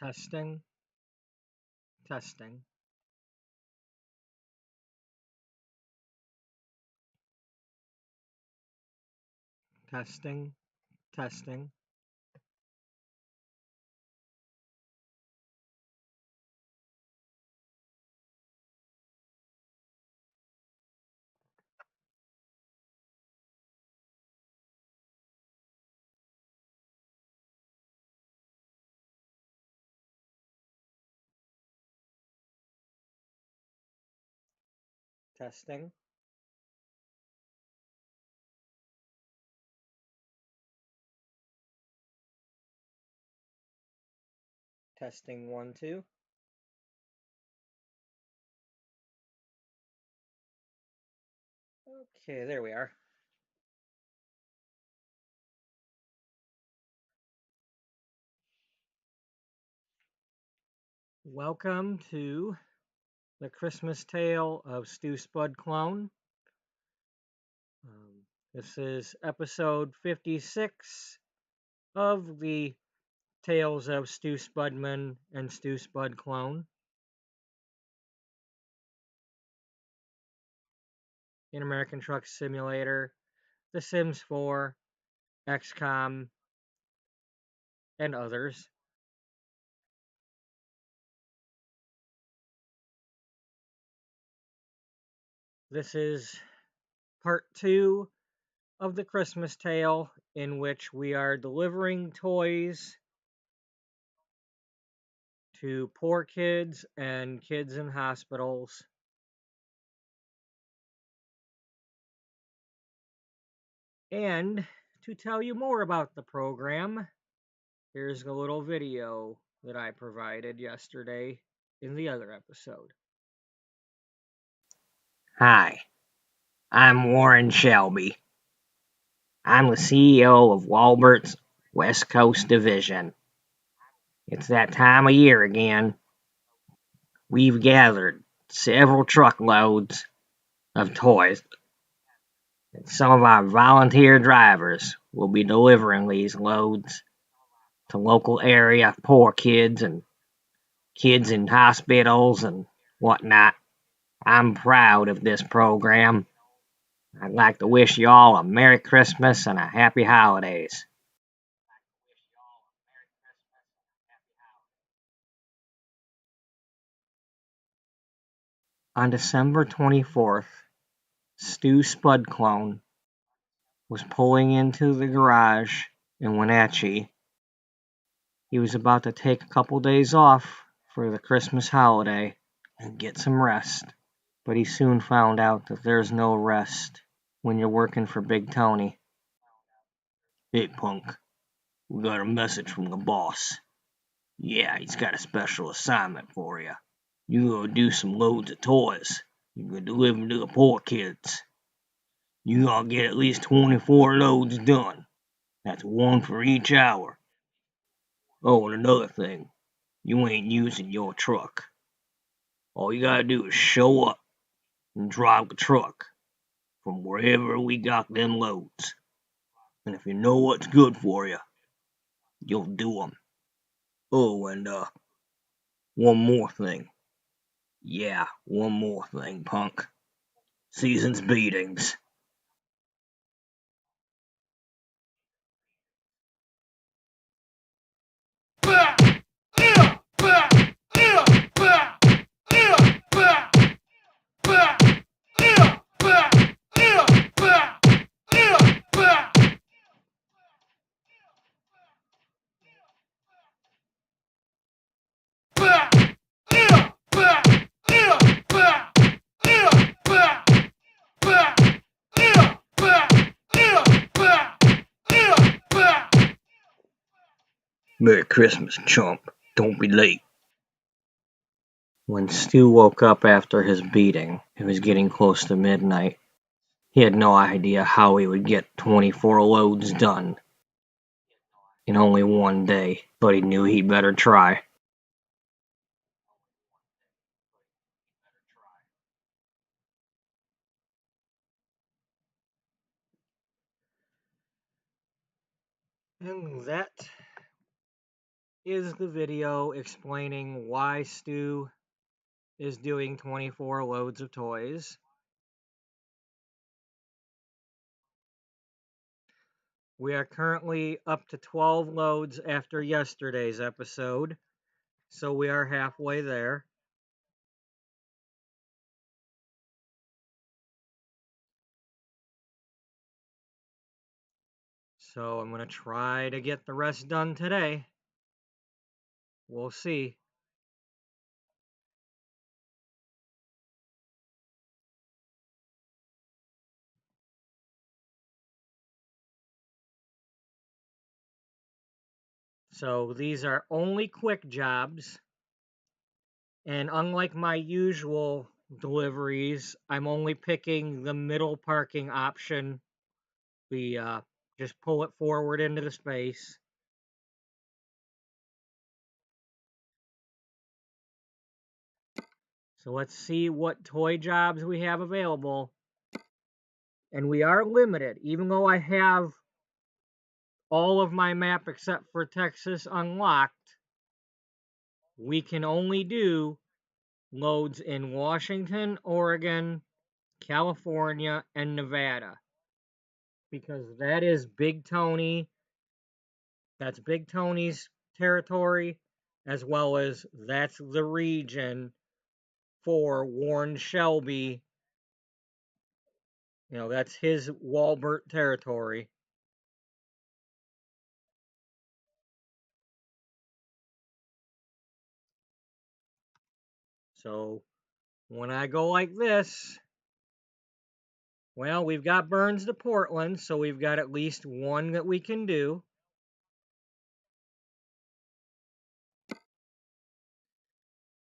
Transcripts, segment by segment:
Testing, testing. Testing, testing. Testing. Testing 1, 2. Okay, there we are. Welcome to the Christmas Tale of Stu SpudClone. This is episode 56 of the Tales of Stu Spudman and Stu SpudClone. In American Truck Simulator, The Sims 4, XCom, and others. This is part 2 of the Christmas Tale, in which we are delivering toys to poor kids and kids in hospitals. And to tell you more about the program, here's a little video that I provided yesterday in the other episode. Hi, I'm Warren Shelby. I'm the CEO of Wallbert's West Coast Division. It's that time of year again. We've gathered several truckloads of toys. Some of our volunteer drivers will be delivering these loads to local area poor kids and kids in hospitals and whatnot. I'm proud of this program. I'd like to wish you all a Merry Christmas and a Happy Holidays. On December 24th, Stu SpudClone was pulling into the garage in Wenatchee. He was about to take a couple days off for the Christmas holiday and get some rest, but he soon found out that there's no rest when you're working for Big Tony. Hey, punk, we got a message from the boss. Yeah, he's got a special assignment for you. You gotta do some loads of toys. You gotta deliver them to the poor kids. You gotta get at least 24 loads done. That's one for each hour. Oh, and another thing, you ain't using your truck. All you gotta do is show up and drive the truck from wherever we got them loads. And if you know what's good for you, you'll do 'em. Oh, and one more thing. Yeah, one more thing, punk. Season's beatings. Merry Christmas, chump. Don't be late. When Stu woke up after his beating, it was getting close to midnight. He had no idea how he would get 24 loads done in only one day, but he knew he'd better try. And that is the video explaining why Stu is doing 24 loads of toys. We are currently up to 12 loads after yesterday's episode, so we are halfway there. So I'm going to try to get the rest done today. We'll see. So these are only quick jobs. And unlike my usual deliveries, I'm only picking the middle parking option. We just pull it forward into the space. So let's see what toy jobs we have available. And we are limited, even though I have all of my map except for Texas unlocked, we can only do loads in Washington, Oregon, California, and Nevada. Because that is Big Tony. That's Big Tony's territory, as well as that's the region for Warren Shelby. You know, that's his Wallbert territory. So when I go like this, well, we've got Burns to Portland, so we've got at least one that we can do.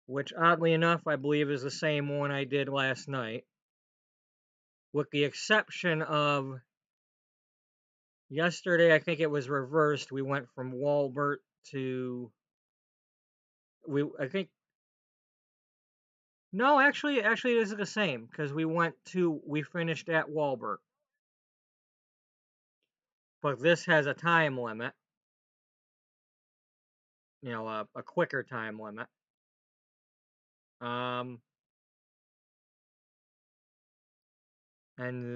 Which, oddly enough, I believe is the same one I did last night. With the exception of yesterday, I think it was reversed. We went from Wallbert to... No, actually, it is the same, because we finished at Wallbert. But this has a time limit. You know, a quicker time limit. And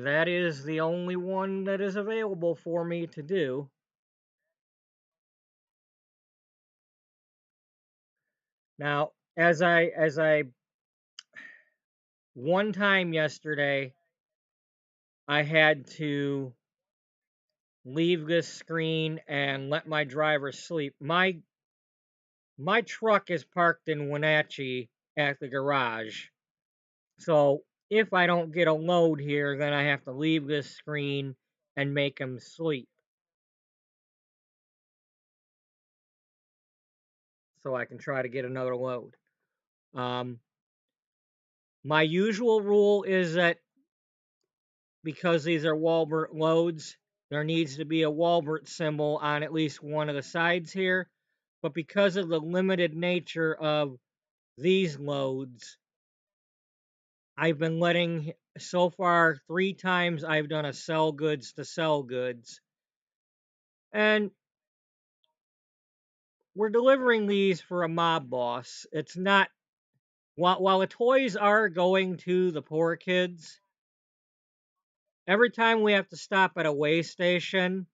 that is the only one that is available for me to do. Now, as I one time yesterday, I had to leave this screen and let my driver sleep. My truck is parked in Wenatchee at the garage. So if I don't get a load here, then I have to leave this screen and make him sleep. So I can try to get another load. My usual rule is that because these are Wallbert loads, there needs to be a Wallbert symbol on at least one of the sides here. But because of the limited nature of these loads, I've been letting, so far, 3 times I've done a sell goods to sell goods. And we're delivering these for a mob boss. It's not, while the toys are going to the poor kids, every time we have to stop at a way station,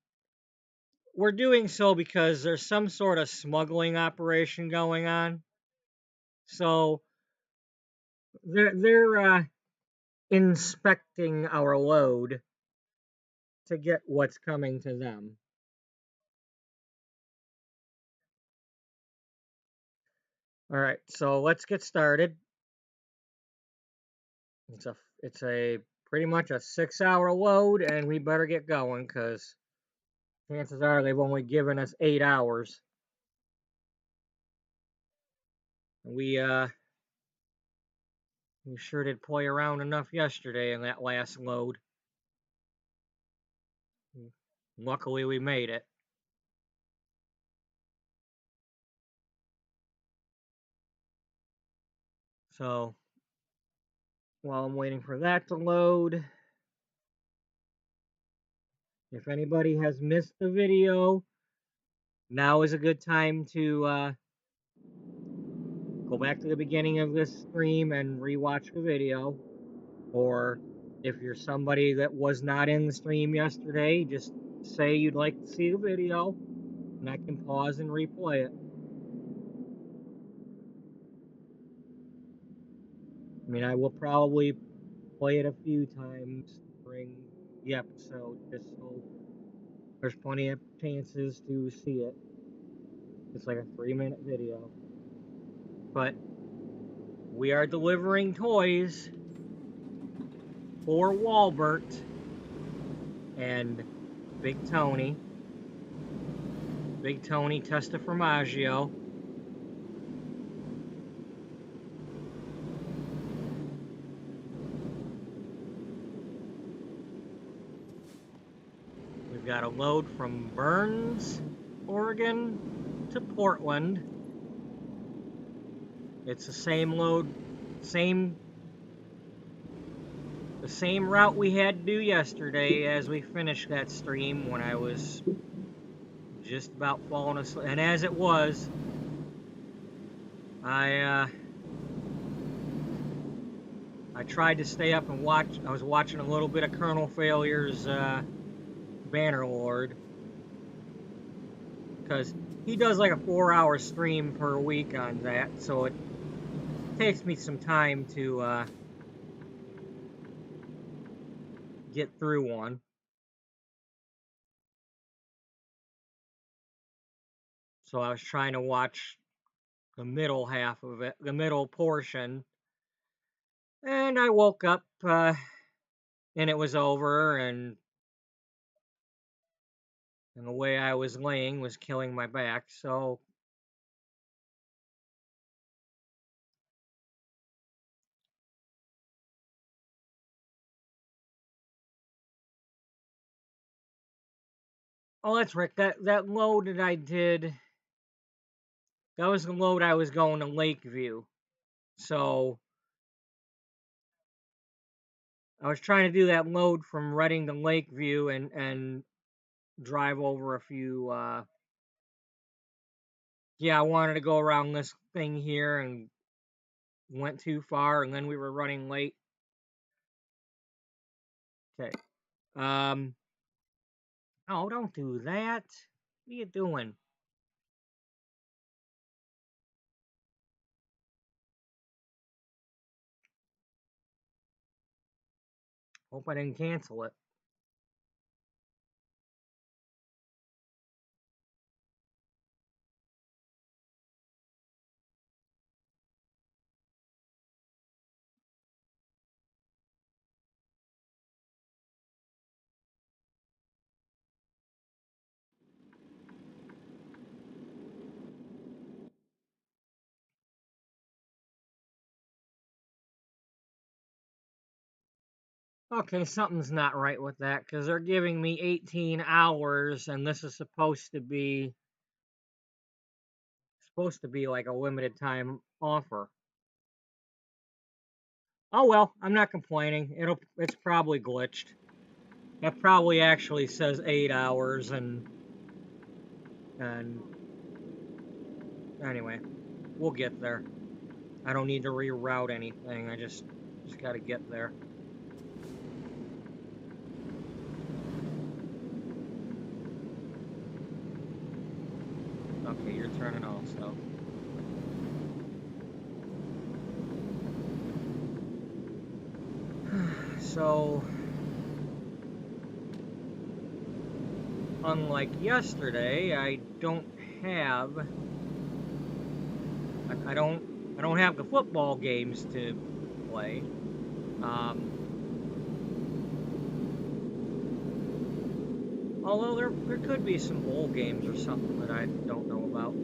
we're doing so because there's some sort of smuggling operation going on. So they're inspecting our load to get what's coming to them. All right, so let's get started. It's a pretty much a 6-hour load, and we better get going because chances are they've only given us 8 hours. We sure did play around enough yesterday in that last load. Luckily, we made it. So while I'm waiting for that to load, if anybody has missed the video, now is a good time to go back to the beginning of this stream and rewatch the video. Or if you're somebody that was not in the stream yesterday, just say you'd like to see the video, and I can pause and replay it. I mean, I will probably play it a few times during the episode, just so there's plenty of chances to see it. It's like a 3-minute video. But we are delivering toys for Wallbert and Big Tony. Big Tony Testaformaggio. We've got a load from Burns, Oregon to Portland. It's the same load, the same route we had to do yesterday as we finished that stream when I was just about falling asleep. And as it was, I tried to stay up and watch. I was watching a little bit of Colonel Failure's Bannerlord, because he does like a 4-hour stream per week on that, so it takes me some time to get through one. So I was trying to watch the middle half of it, the middle portion, and I woke up and it was over, and the way I was laying was killing my back, so oh, that's Rick. That load that I did, that was the load I was going to Lakeview. So I was trying to do that load from Reading to Lakeview and drive over a few. Yeah, I wanted to go around this thing here and went too far, and then we were running late. Okay. Oh, don't do that. What are you doing? Hope I didn't cancel it. Okay, something's not right with that, because they're giving me 18 hours, and this is supposed to be like a limited time offer. Oh well, I'm not complaining. It's probably glitched. That probably actually says 8 hours, and anyway, we'll get there. I don't need to reroute anything. I just got to get there. Okay, you're turning also. So, unlike yesterday, I don't have the football games to play. Although there could be some bowl games or something that I don't know about.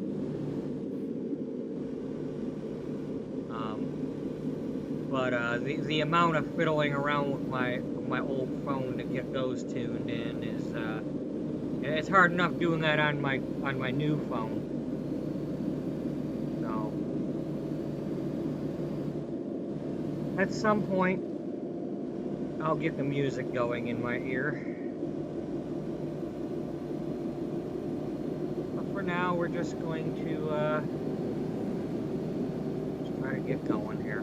But the amount of fiddling around with my old phone to get those tuned in is it's hard enough doing that on my new phone. So at some point I'll get the music going in my ear. for now, we're just going to try to get going here.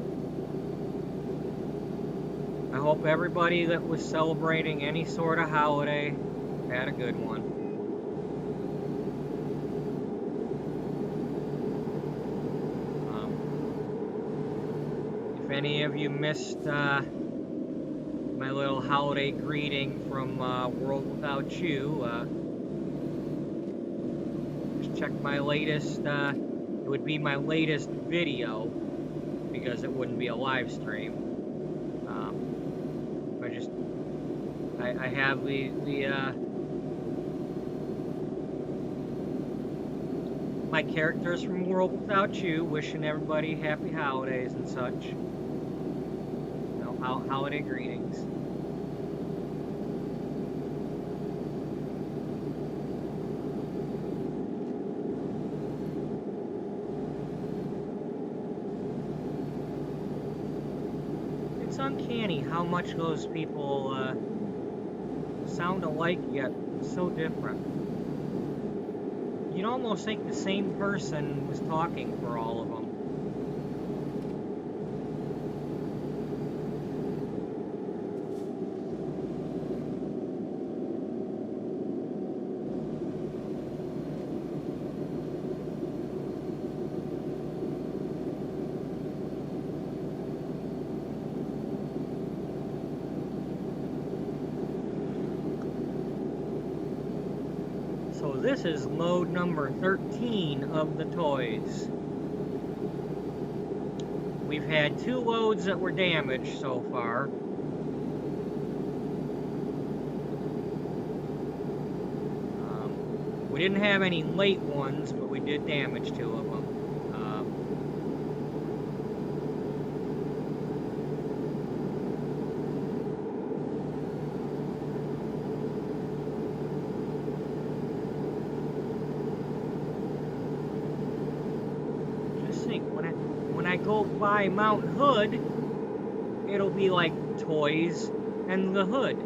I hope everybody that was celebrating any sort of holiday had a good one. If any of you missed my little holiday greeting from World Without You, just check my latest, it would be my latest video, because it wouldn't be a live stream. I have my characters from World Without You wishing everybody happy holidays and such. You know, holiday greetings. It's uncanny how much those people sound alike yet so different. You'd almost think the same person was talking for all of them. So this is load number 13 of the toys. We've had 2 loads that were damaged so far. We didn't have any late ones, but we did damage 2 of them. When I go by Mount Hood, it'll be like toys and the hood.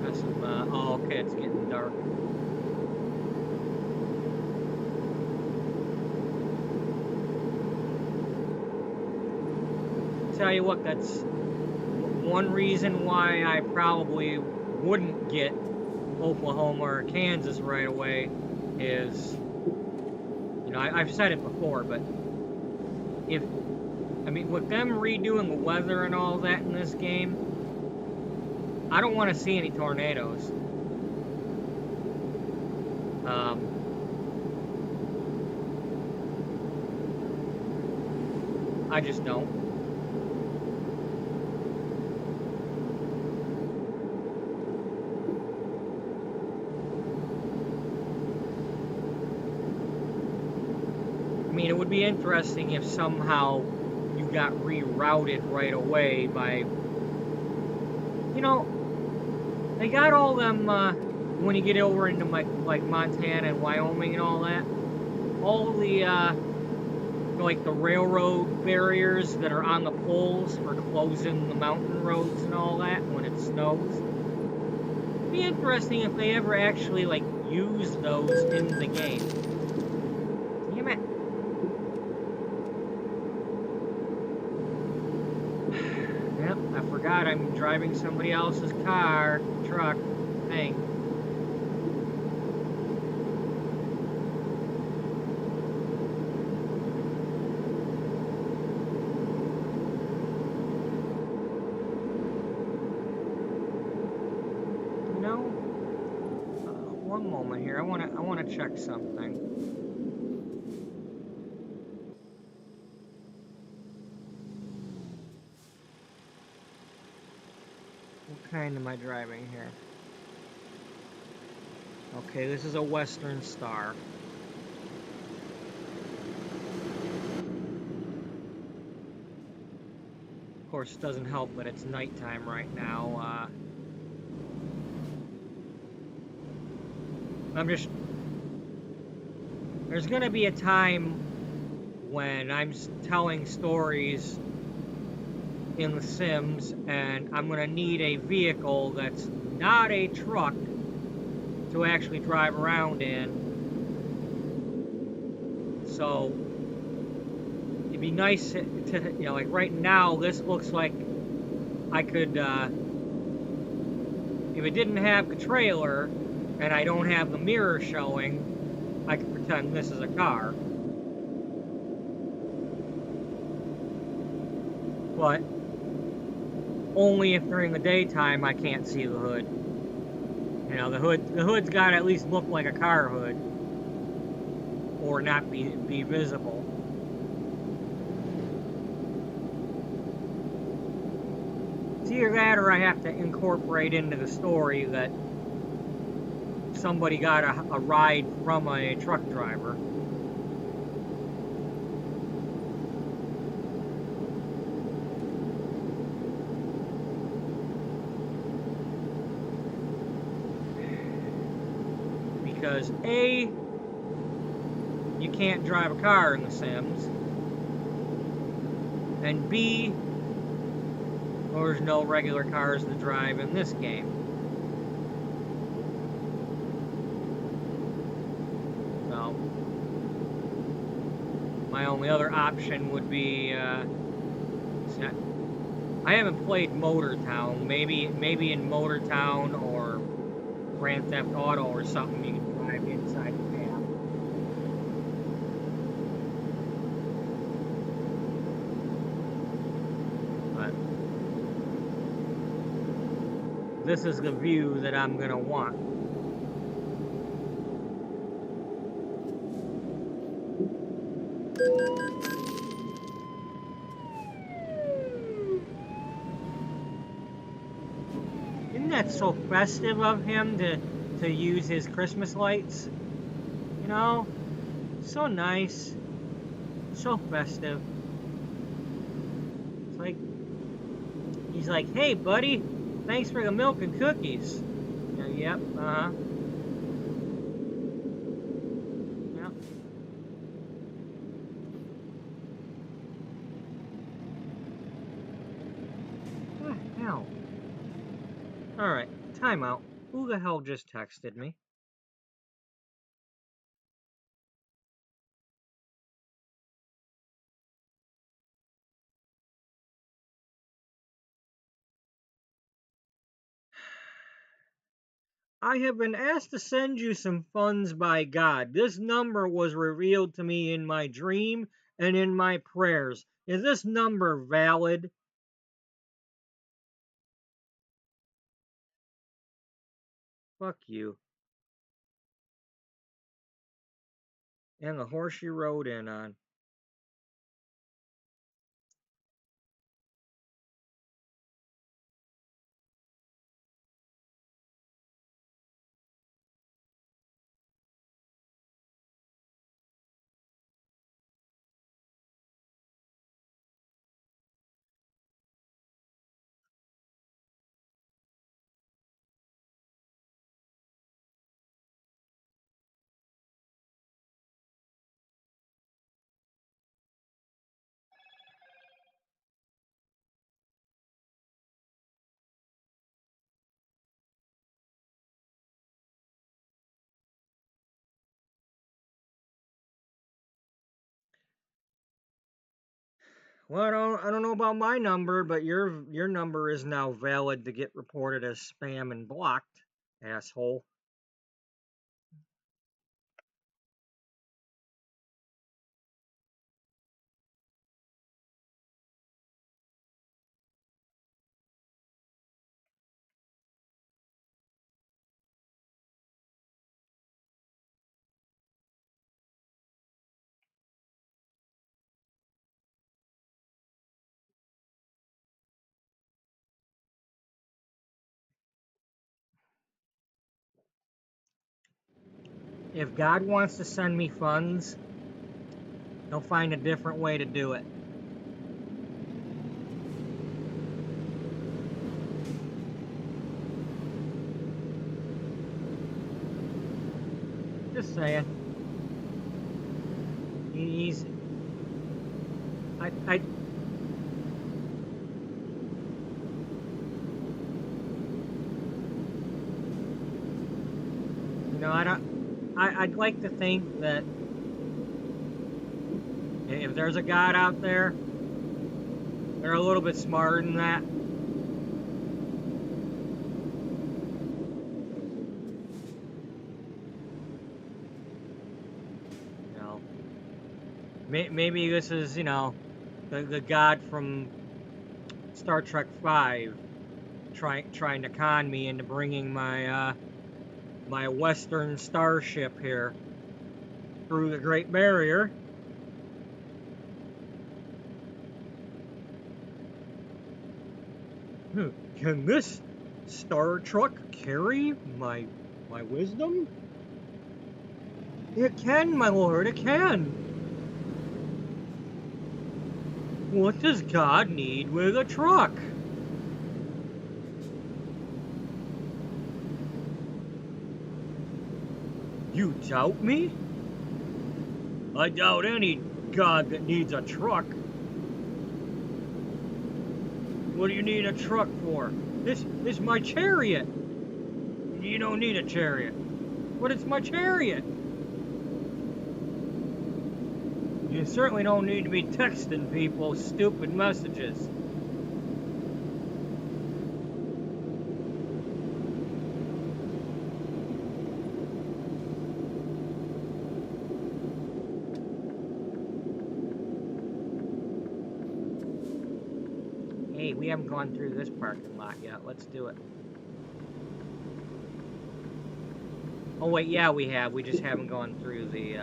Got some, oh, okay, it's getting dark. Tell you what, that's one reason why I probably wouldn't get Oklahoma or Kansas right away is, you know, I've said it before, but with them redoing the weather and all that in this game, I don't want to see any tornadoes. I just don't. I mean, it would be interesting if somehow you got rerouted right away by, you know, they got all them, when you get over into like Montana and Wyoming and all that, all the, like the railroad barriers that are on the poles for closing the mountain roads and all that when it snows. It'd be interesting if they ever actually, like, use those in the game. Damn it. Yep, I forgot I'm driving somebody else's car, truck, thing. You know, one moment here. I want to check something. What kind am I driving here? Okay, this is a Western Star. Of course, it doesn't help that it's nighttime right now. There's gonna be a time when I'm telling stories in The Sims, and I'm going to need a vehicle that's not a truck to actually drive around in. So it'd be nice to, you know, like right now, this looks like I could, if it didn't have the trailer and I don't have the mirror showing, I could pretend this is a car. But only if during the daytime I can't see the hood. You know, the hood's got to at least look like a car hood, or not be visible. It's either that, or I have to incorporate into the story that somebody got a ride from a truck driver. Because A, you can't drive a car in The Sims, and B, there's no regular cars to drive in this game. So, my only other option would be, I haven't played Motortown. Maybe in Motortown or Grand Theft Auto or something, you can drive inside the cab. But this is the view that I'm gonna want. Isn't that so festive of him to use his Christmas lights? You know, so nice, so festive. It's like, he's like, hey buddy, thanks for the milk and cookies. Yep, uh-huh. Yep. What the hell? Alright, timeout. Who the hell just texted me? I have been asked to send you some funds by God. This number was revealed to me in my dream and in my prayers. Is this number valid? Fuck you. And the horse you rode in on. Well, I don't know about my number, but your number is now valid to get reported as spam and blocked, asshole. If God wants to send me funds, he'll find a different way to do it. Just saying. He's... I'd like to think that if there's a God out there, they're a little bit smarter than that. You know, maybe this is, you know, the God from Star Trek V trying to con me into bringing my my Western starship here through the Great Barrier. Can this star truck carry my wisdom? It can, my lord, it can. What does God need with a truck? You doubt me? I doubt any God that needs a truck. What do you need a truck for? This is my chariot. You don't need a chariot. But it's my chariot. You certainly don't need to be texting people stupid messages. Hey, we haven't gone through this parking lot yet. Let's do it. Oh wait, yeah, we have. We just haven't gone through the,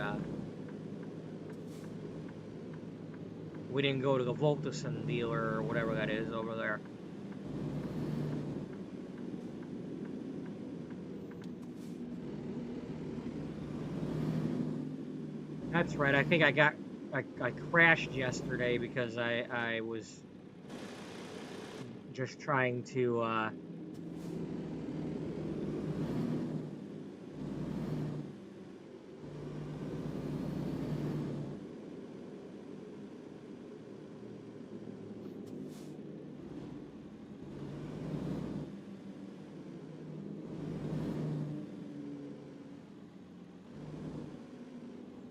we didn't go to the Voltason dealer or whatever that is over there. That's right. I think I crashed yesterday because I was just trying to,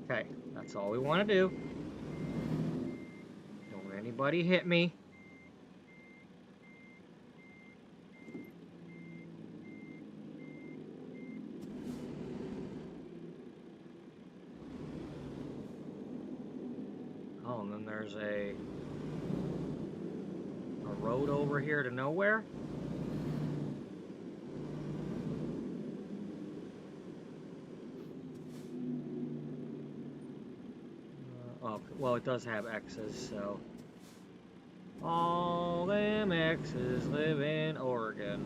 okay, that's all we want to do. Don't let anybody hit me. Oh, and then there's a road over here to nowhere. Oh, well, it does have X's, so. All them X's live in Oregon.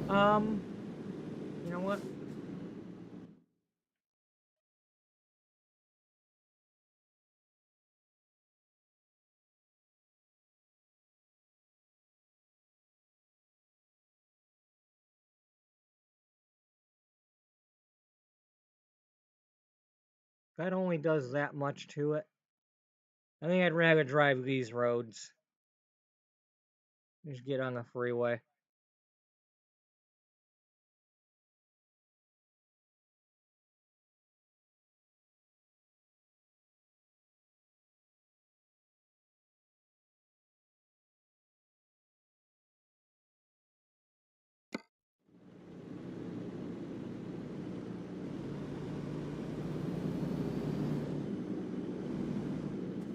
You know what? That only does that much to it. I think I'd rather drive these roads. Just get on the freeway.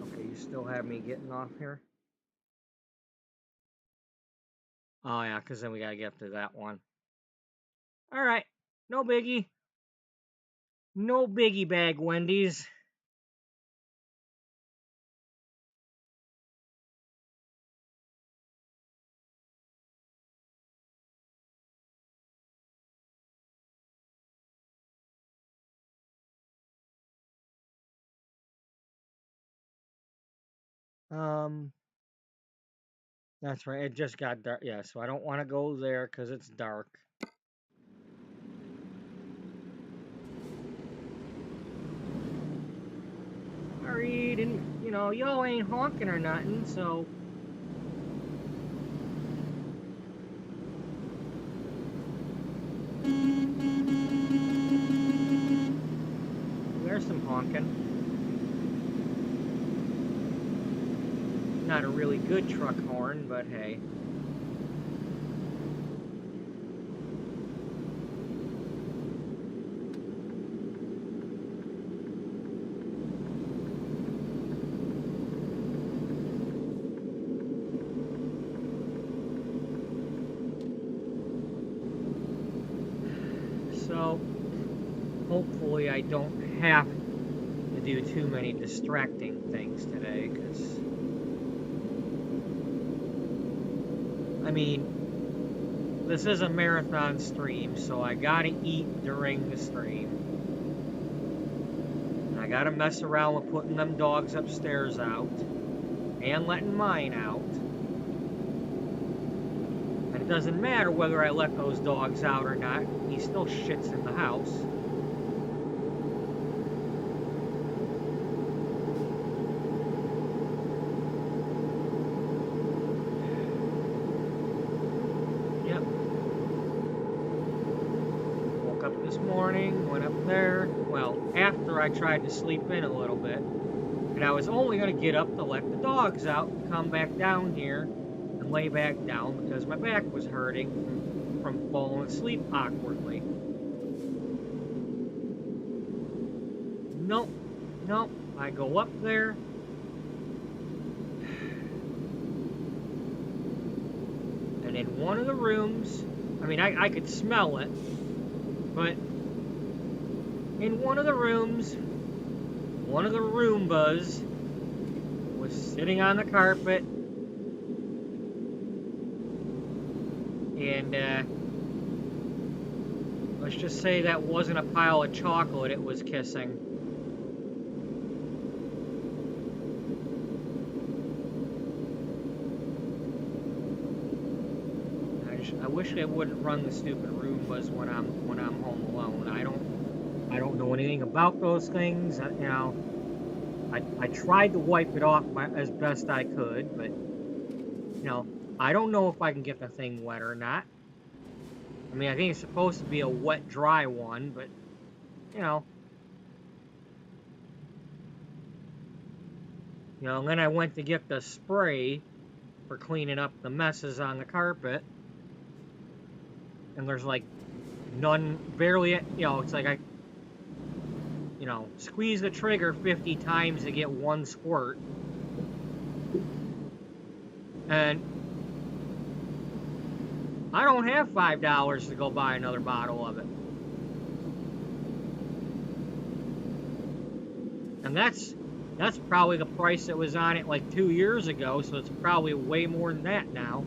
Okay, you still have me getting off here? Oh yeah, because then we gotta get to that one. Alright, no biggie. No biggie bag, Wendy's. That's right, it just got dark. Yeah, so I don't want to go there because it's dark. Alright, and, you know, y'all ain't honking or nothing, so... some honking. Not a really good truck horn, but hey. So, hopefully I don't have to do too many distracting things today, because, I mean, this is a marathon stream, so I gotta eat during the stream. And I gotta mess around with putting them dogs upstairs out, and letting mine out. And it doesn't matter whether I let those dogs out or not, he still shits in the house. Yep. Woke up this morning, went up there, well, after I tried to sleep in a little bit, and I was only going to get up to let the dogs out and come back down here and lay back down because my back was hurting from falling asleep awkwardly. Nope, nope, I go up there, and in one of the rooms, I mean, I could smell it, but in one of the rooms, one of the Roombas was sitting on the carpet, and let's just say that wasn't a pile of chocolate it was kissing. I wish they wouldn't run the stupid Roombas when I'm home alone. I don't know anything about those things. You know, I tried to wipe it off as best I could, but you know, I don't know if I can get the thing wet or not. I mean, I think it's supposed to be a wet, dry one, but you know, and then I went to get the spray for cleaning up the messes on the carpet, and there's like none, barely, it's like I squeeze the trigger 50 times to get one squirt. And I don't have $5 to go buy another bottle of it. And that's probably the price that was on it like 2 years ago, so it's probably way more than that now.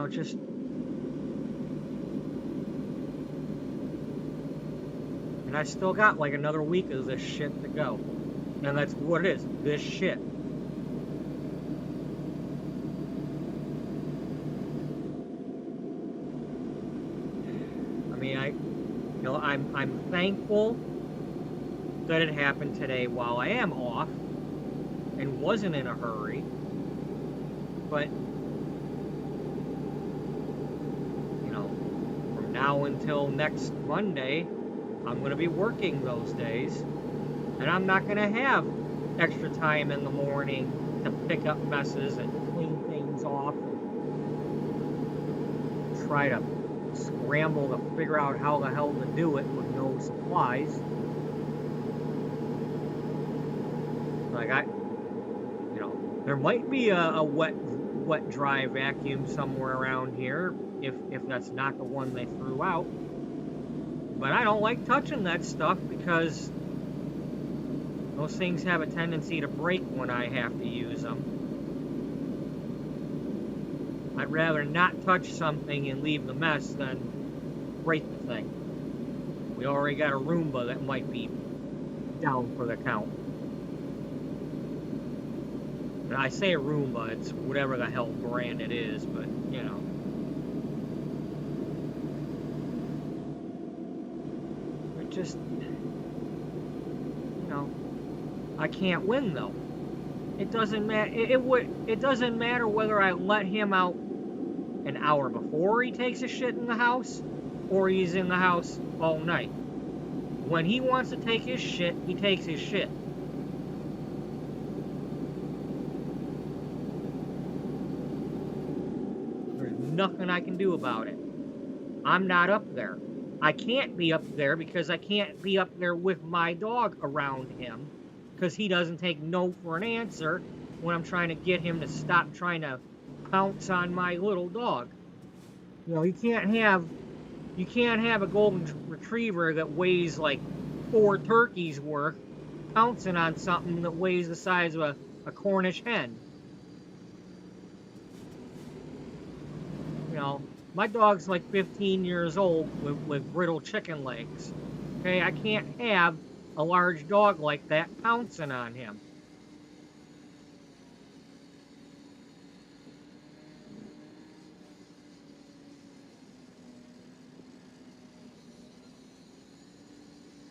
Just and I still got like another week of this shit to go. And that's what it is, this shit. I mean, I'm thankful that it happened today while I am off and wasn't in a hurry. But from now until next Monday, I'm going to be working those days, and I'm not going to have extra time in the morning to pick up messes and clean things off and try to scramble to figure out how the hell to do it with no supplies. Like there might be a wet dry vacuum somewhere around here if that's not the one they threw out. But I don't like touching that stuff because those things have a tendency to break when I have to use them. I'd rather not touch something and leave the mess than break the thing. We already got a Roomba that might be down for the count. And I say a Roomba, it's whatever the hell brand it is, but just, I can't win though. It doesn't matter. It doesn't matter whether I let him out an hour before he takes a shit in the house or he's in the house all night. When he wants to take his shit, he takes his shit. There's nothing I can do about it. I'm not up there. I can't be up there because I can't be up there with my dog around him, because he doesn't take no for an answer when I'm trying to get him to stop trying to pounce on my little dog. You know, you can't have a golden retriever that weighs like 4 turkeys worth pouncing on something that weighs the size of a Cornish hen. You know, my dog's like 15 years old with brittle chicken legs. Okay, I can't have a large dog like that pouncing on him.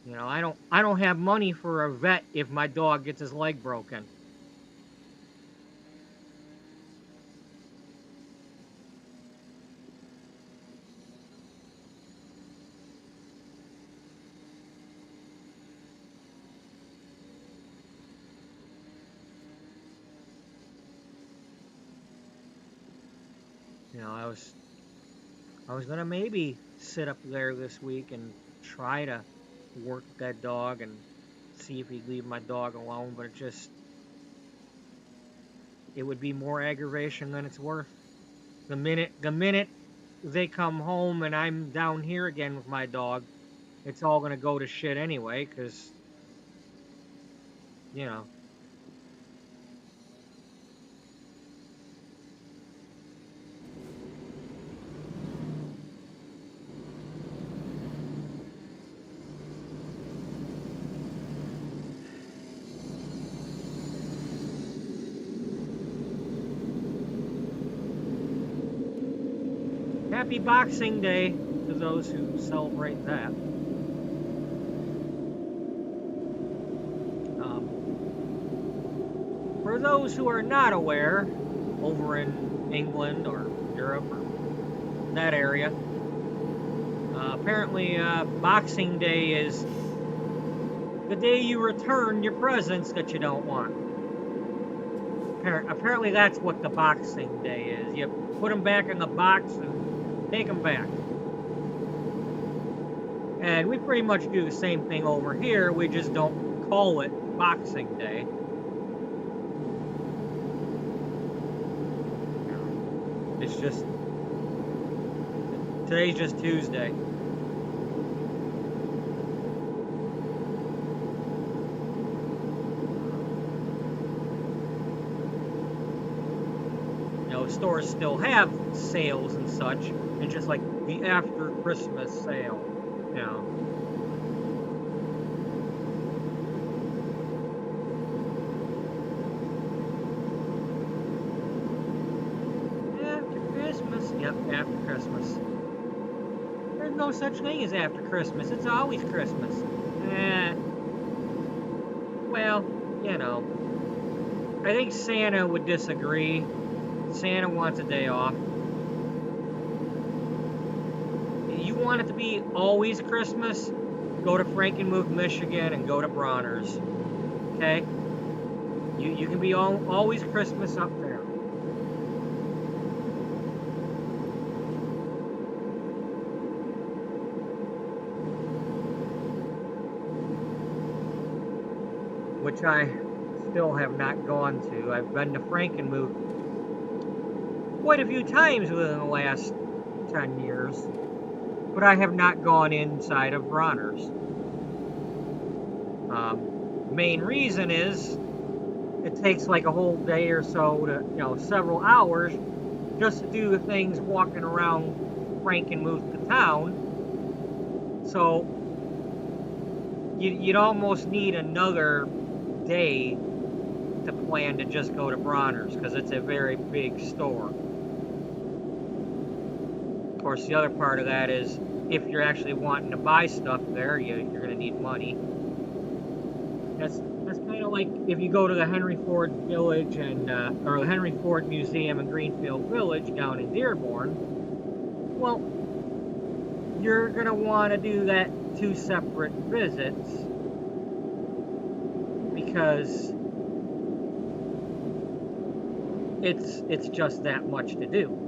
You know, I don't have money for a vet if my dog gets his leg broken. You know, I was gonna maybe sit up there this week and try to work that dog and see if he'd leave my dog alone, but it would be more aggravation than it's worth. The minute they come home and I'm down here again with my dog, it's all gonna go to shit anyway, because, you know. Happy Boxing Day to those who celebrate that. For those who are not aware, over in England or Europe or that area, apparently Boxing Day is the day you return your presents that you don't want. Apparently that's what the Boxing Day is. You put them back in the box and take them back. And we pretty much do the same thing over here. We just don't call it Boxing Day. It's just, today's just Tuesday. You know, stores still have sales and such. It's just like the after Christmas sale, you know. Yep, after Christmas. There's no such thing as after Christmas. It's always Christmas. Well, you know. I think Santa would disagree. Santa wants a day off. You want it to be always Christmas? Go to Frankenmuth, Michigan, and go to Bronner's. Okay? You can be always Christmas up there. Which I still have not gone to. I've been to Frankenmuth quite a few times within the last 10 years, but I have not gone inside of Bronner's. Main reason is it takes like a whole day or so to, you know, several hours just to do the things walking around Frankenmuth, the town. So you'd almost need another day to plan to just go to Bronner's, because it's a very big store. Of course, the other part of that is if you're actually wanting to buy stuff there, you're going to need money. That's kind of like if you go to the Henry Ford Village and or the Henry Ford Museum in Greenfield Village down in Dearborn. Well, you're going to want to do that 2 separate visits, because it's just that much to do.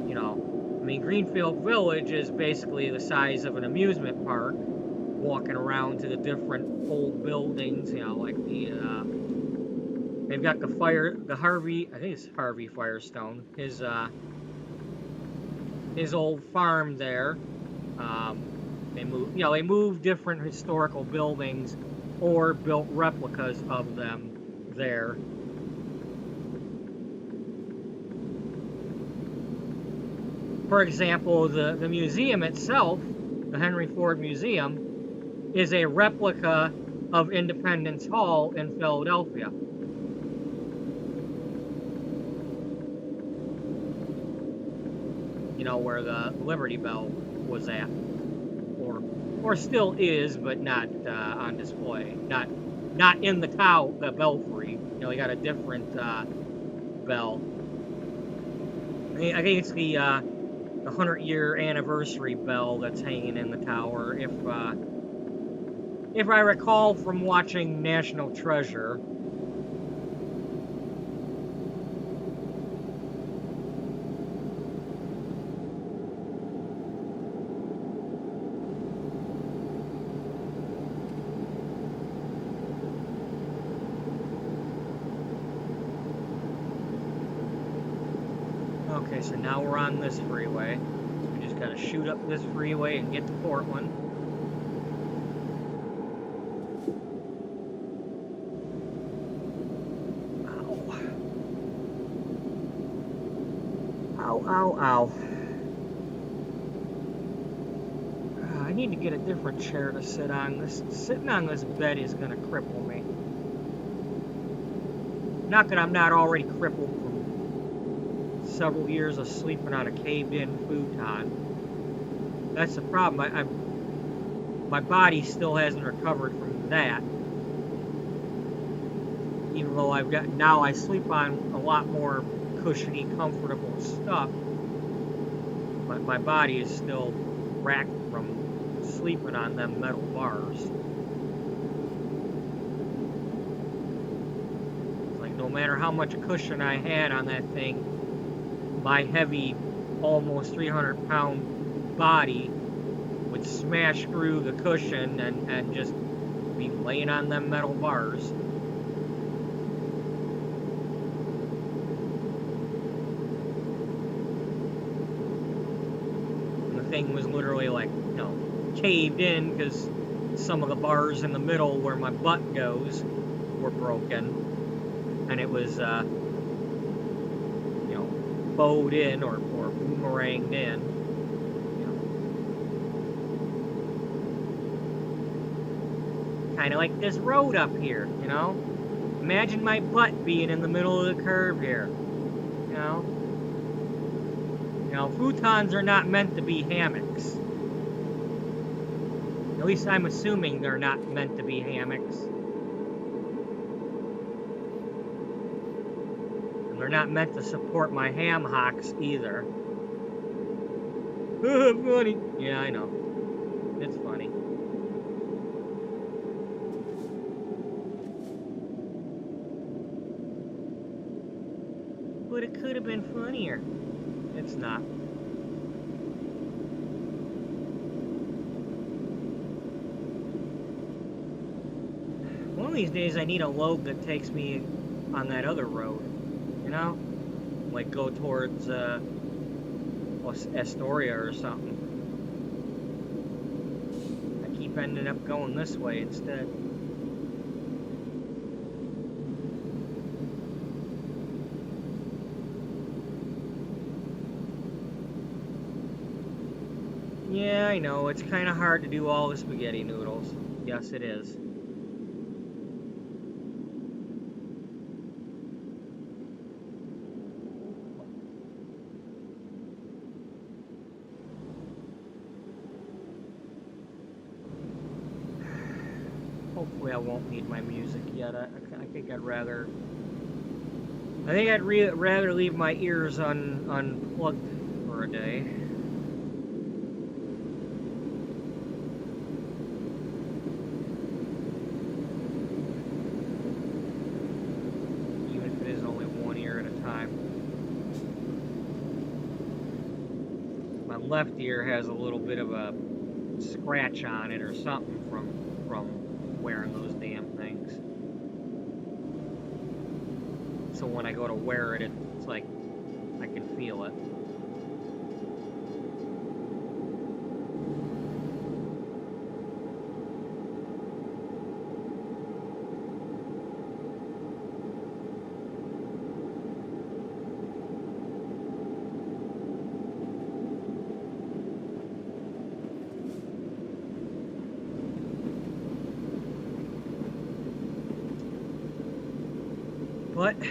You know, I mean, Greenfield Village is basically the size of an amusement park, walking around to the different old buildings, you know, like they've got the Harvey, I think it's Harvey Firestone, his old farm there. They moved different historical buildings or built replicas of them there. For example, the museum itself, the Henry Ford Museum, is a replica of Independence Hall in Philadelphia. You know, where the Liberty Bell was at, or still is, but not on display. Not in the the belfry. You know, you got a different bell. I think it's the 100-year anniversary bell that's hanging in the tower. If I recall from watching National Treasure. Okay, so now we're on this freeway. So we just gotta shoot up this freeway and get to Portland. Ow. Ow, ow. I need to get a different chair to sit on. Sitting on this bed is gonna cripple me. Not that I'm not already crippled from several years of sleeping on a caved-in futon. That's the problem. My body still hasn't recovered from that. Even though I sleep on a lot more cushiony, comfortable stuff, but my body is still racked from sleeping on them metal bars. It's like no matter how much cushion I had on that thing, my heavy, almost 300-pound body would smash through the cushion and just be laying on them metal bars. And the thing was literally like, you know, caved in because some of the bars in the middle where my butt goes were broken. And it was, bowed in or boomeranged in. You know. Kind of like this road up here, you know? Imagine my butt being in the middle of the curve here. You know? You know, futons are not meant to be hammocks. At least I'm assuming they're not meant to be hammocks. They're not meant to support my ham hocks either. Funny. Yeah, I know. It's funny. But it could have been funnier. It's not. One of these days I need a load that takes me on that other road. You know, like go towards Astoria or something. I keep ending up going this way instead. Yeah, I know, it's kind of hard to do all the spaghetti noodles. Yes, it is. Hopefully I won't need my music yet. I think I'd rather leave my ears unplugged for a day. my left ear has a little bit of a scratch on it or something from wearing those damn things. So when I go to wear it, it's like I can feel it. But I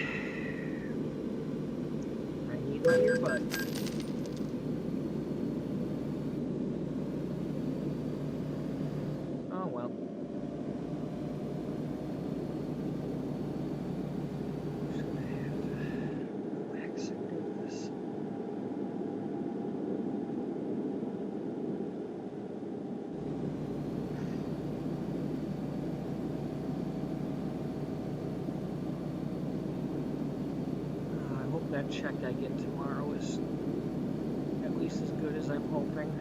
need my earbuds. Oh well. I'm just gonna have to relax and do this. That check I get tomorrow is at least as good as I'm hoping.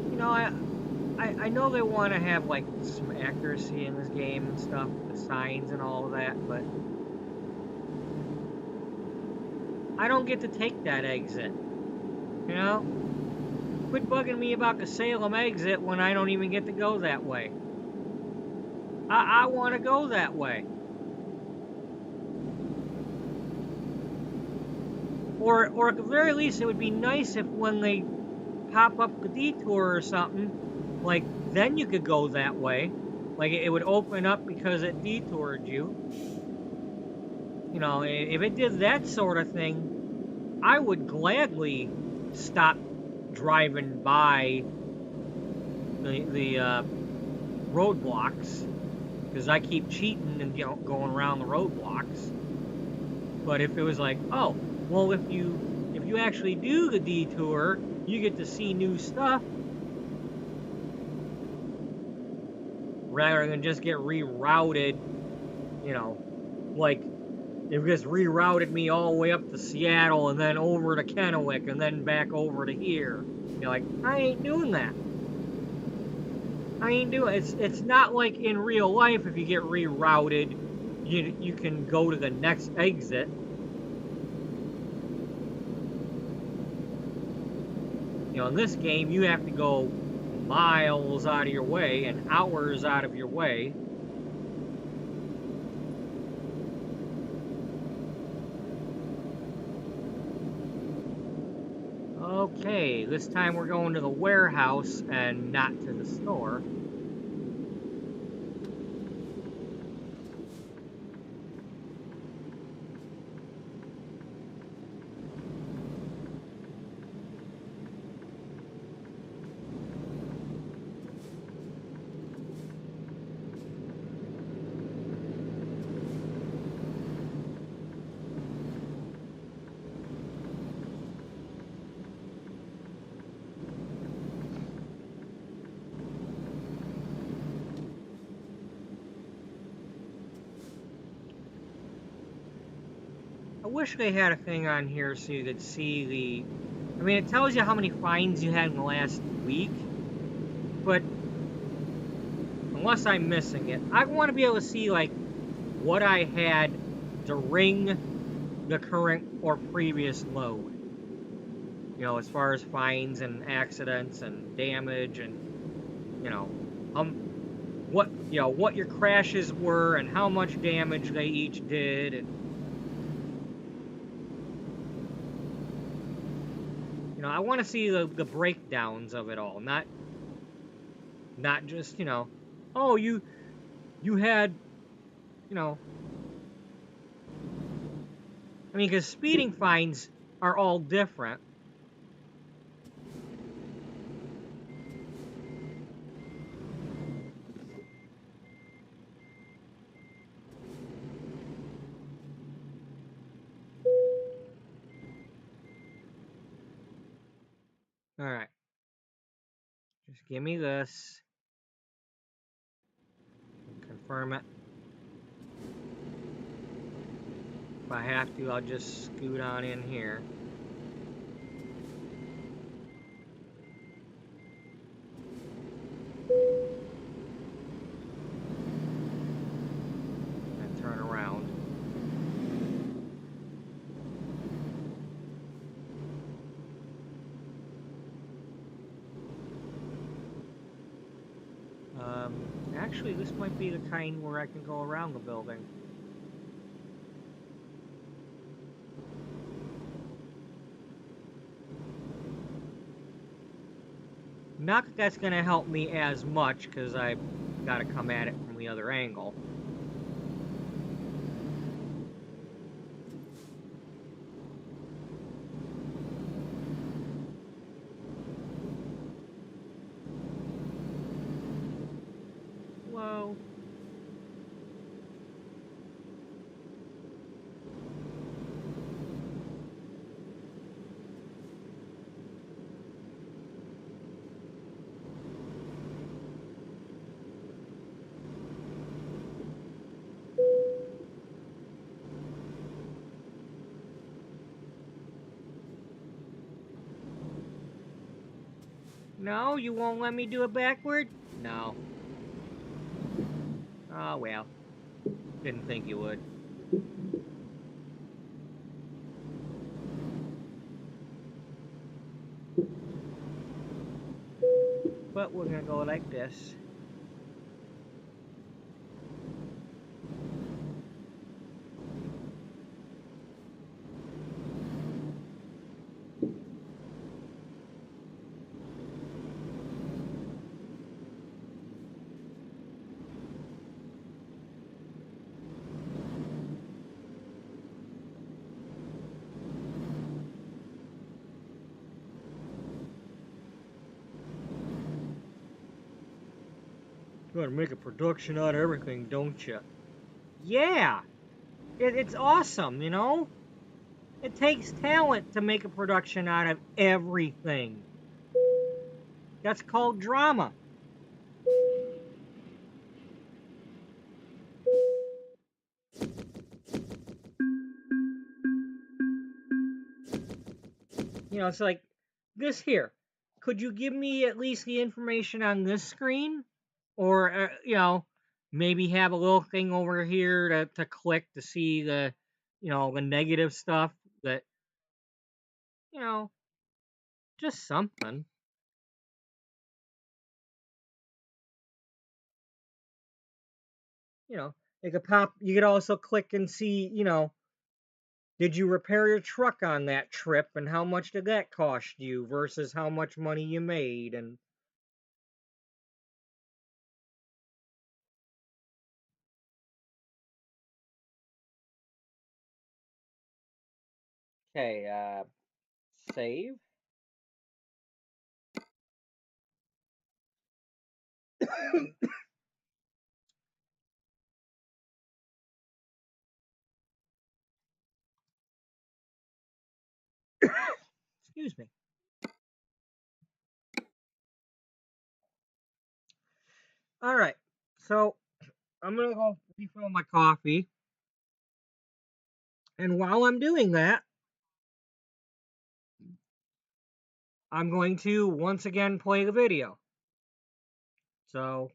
You know, I know they want to have like some accuracy in this game and stuff, the signs and all of that, but I don't get to take that exit. You know? Quit bugging me about the Salem exit when I don't even get to go that way. I want to go that way. Or at the very least, it would be nice if when they pop up the detour or something, like, then you could go that way. Like, it would open up because it detoured you. You know, if it did that sort of thing, I would gladly stop driving by the roadblocks, because I keep cheating and, you know, going around the roadblocks. But if it was like, oh, well, if you actually do the detour, you get to see new stuff, rather than just get rerouted, you know, like, it just rerouted me all the way up to Seattle and then over to Kennewick and then back over to here. You're like, I ain't doing that. I ain't doing it. It's not like in real life, if you get rerouted, you can go to the next exit. You know, in this game, you have to go miles out of your way and hours out of your way. Okay, this time we're going to the warehouse and not to the store. I wish they had a thing on here so you could see the... I mean, it tells you how many fines you had in the last week, but unless I'm missing it, I want to be able to see, like, what I had during the current or previous load. You know, as far as fines and accidents and damage and, you know, what your crashes were and how much damage they each did, and you know, I want to see the breakdowns of it all, not just, you know, oh, you had, you know, I mean, because speeding fines are all different. All right, just give me this. confirm it. If I have to, I'll just scoot on in here. And turn around. Actually, this might be the kind where I can go around the building. Not that that's going to help me as much, because I've got to come at it from the other angle. Whoa. No, you won't let me do it backward? No. Oh, well. Didn't think you would. But we're gonna go like this. You gotta make a production out of everything, don't you? Yeah! It's awesome, you know? It takes talent to make a production out of everything. That's called drama. You know, it's like, this here. Could you give me at least the information on this screen? Or, you know, maybe have a little thing over here to click to see the, you know, the negative stuff that, you know, just something. You know, you could also click and see, you know, did you repair your truck on that trip and how much did that cost you versus how much money you made? And okay, save. Excuse me. All right, so I'm gonna go refill my coffee, and while I'm doing that, I'm going to once again play the video. So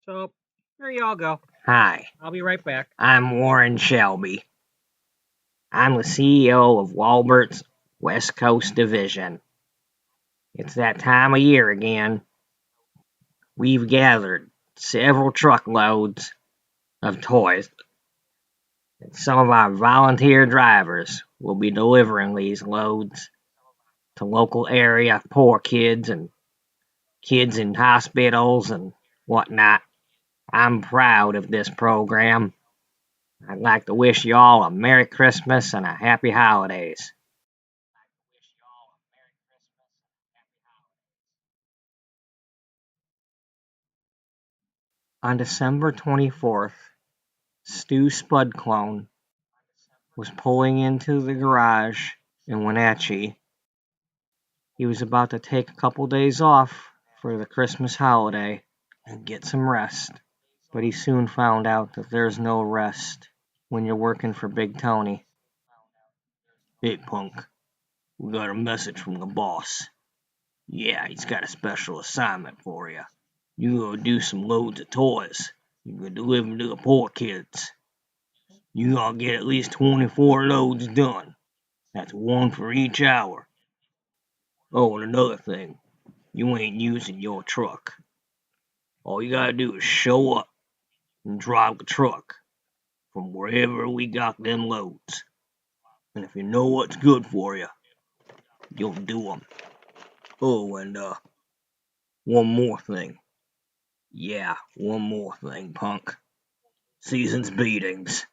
there y'all go. Hi. I'll be right back. I'm Warren Shelby. I'm the CEO of Wallbert's West Coast Division. It's that time of year again. We've gathered several truckloads of toys. And some of our volunteer drivers will be delivering these loads to local area poor kids and kids in hospitals and whatnot. I'm proud of this program. I'd like to wish you all a Merry Christmas and a Happy Holidays. On December 24th, Stu SpudClone was pulling into the garage in Wenatchee. He was about to take a couple days off for the Christmas holiday. and get some rest. But he soon found out that there's no rest when you're working for Big Tony. Hey, punk, we got a message from the boss. Yeah, he's got a special assignment for you. You go do some loads of toys. You go deliver them to the poor kids. You gotta get at least 24 loads done. That's one for each hour. Oh, and another thing, you ain't using your truck. All you gotta do is show up and drive the truck from wherever we got them loads. And if you know what's good for you, you'll do them. Oh, and one more thing. Yeah, one more thing, punk. Season's beatings.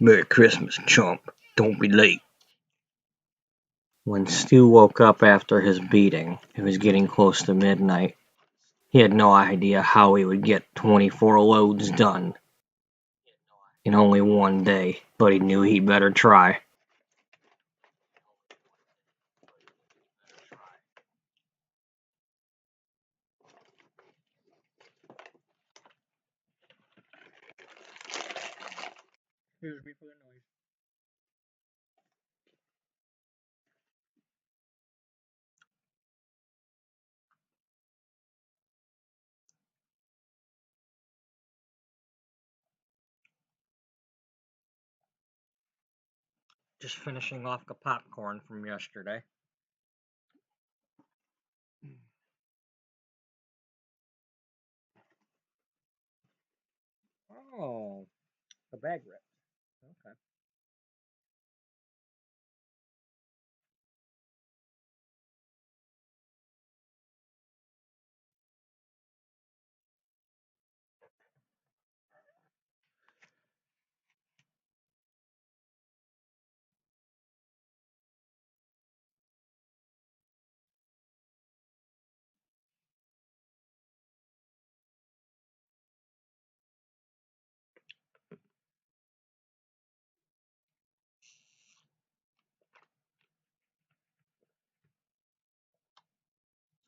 Merry Christmas, chump. Don't be late. When Stu woke up after his beating, it was getting close to midnight. He had no idea how he would get 24 loads done in only one day, but he knew he'd better try. Excuse me for the noise. Just finishing off the popcorn from yesterday. Oh, the bag ripped. Okay.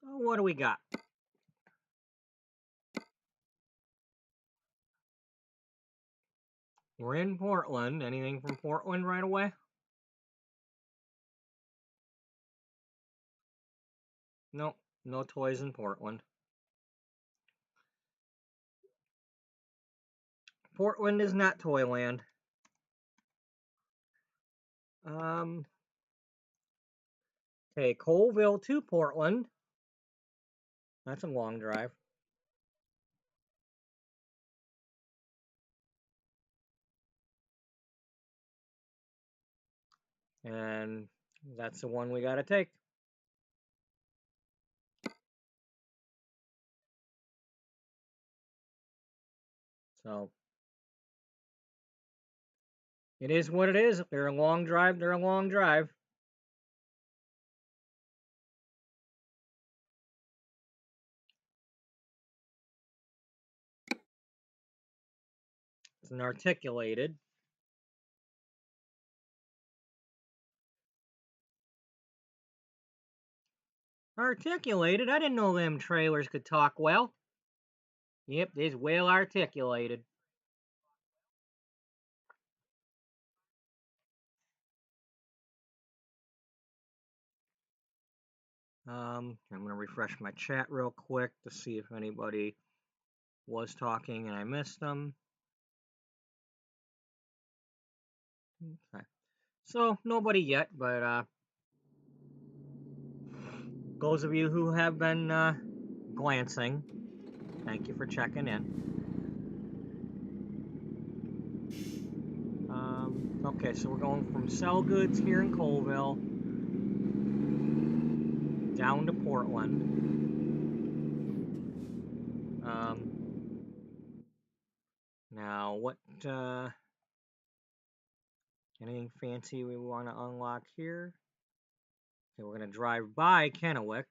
So what do we got? We're in Portland. Anything from Portland right away? Nope, no toys in Portland. Portland is not Toyland. Okay, Colville to Portland. That's a long drive. And that's the one we gotta take. So it is what it is. If they're a long drive, they're a long drive. It's an articulated. Articulated? I didn't know them trailers could talk well. Yep, it's well articulated. I'm going to refresh my chat real quick to see if anybody was talking and I missed them. Okay. So, nobody yet, but those of you who have been glancing, thank you for checking in. Okay, so we're going from Sell Goods here in Colville down to Portland. Now, what, anything fancy we want to unlock here? Okay, we're going to drive by Kennewick.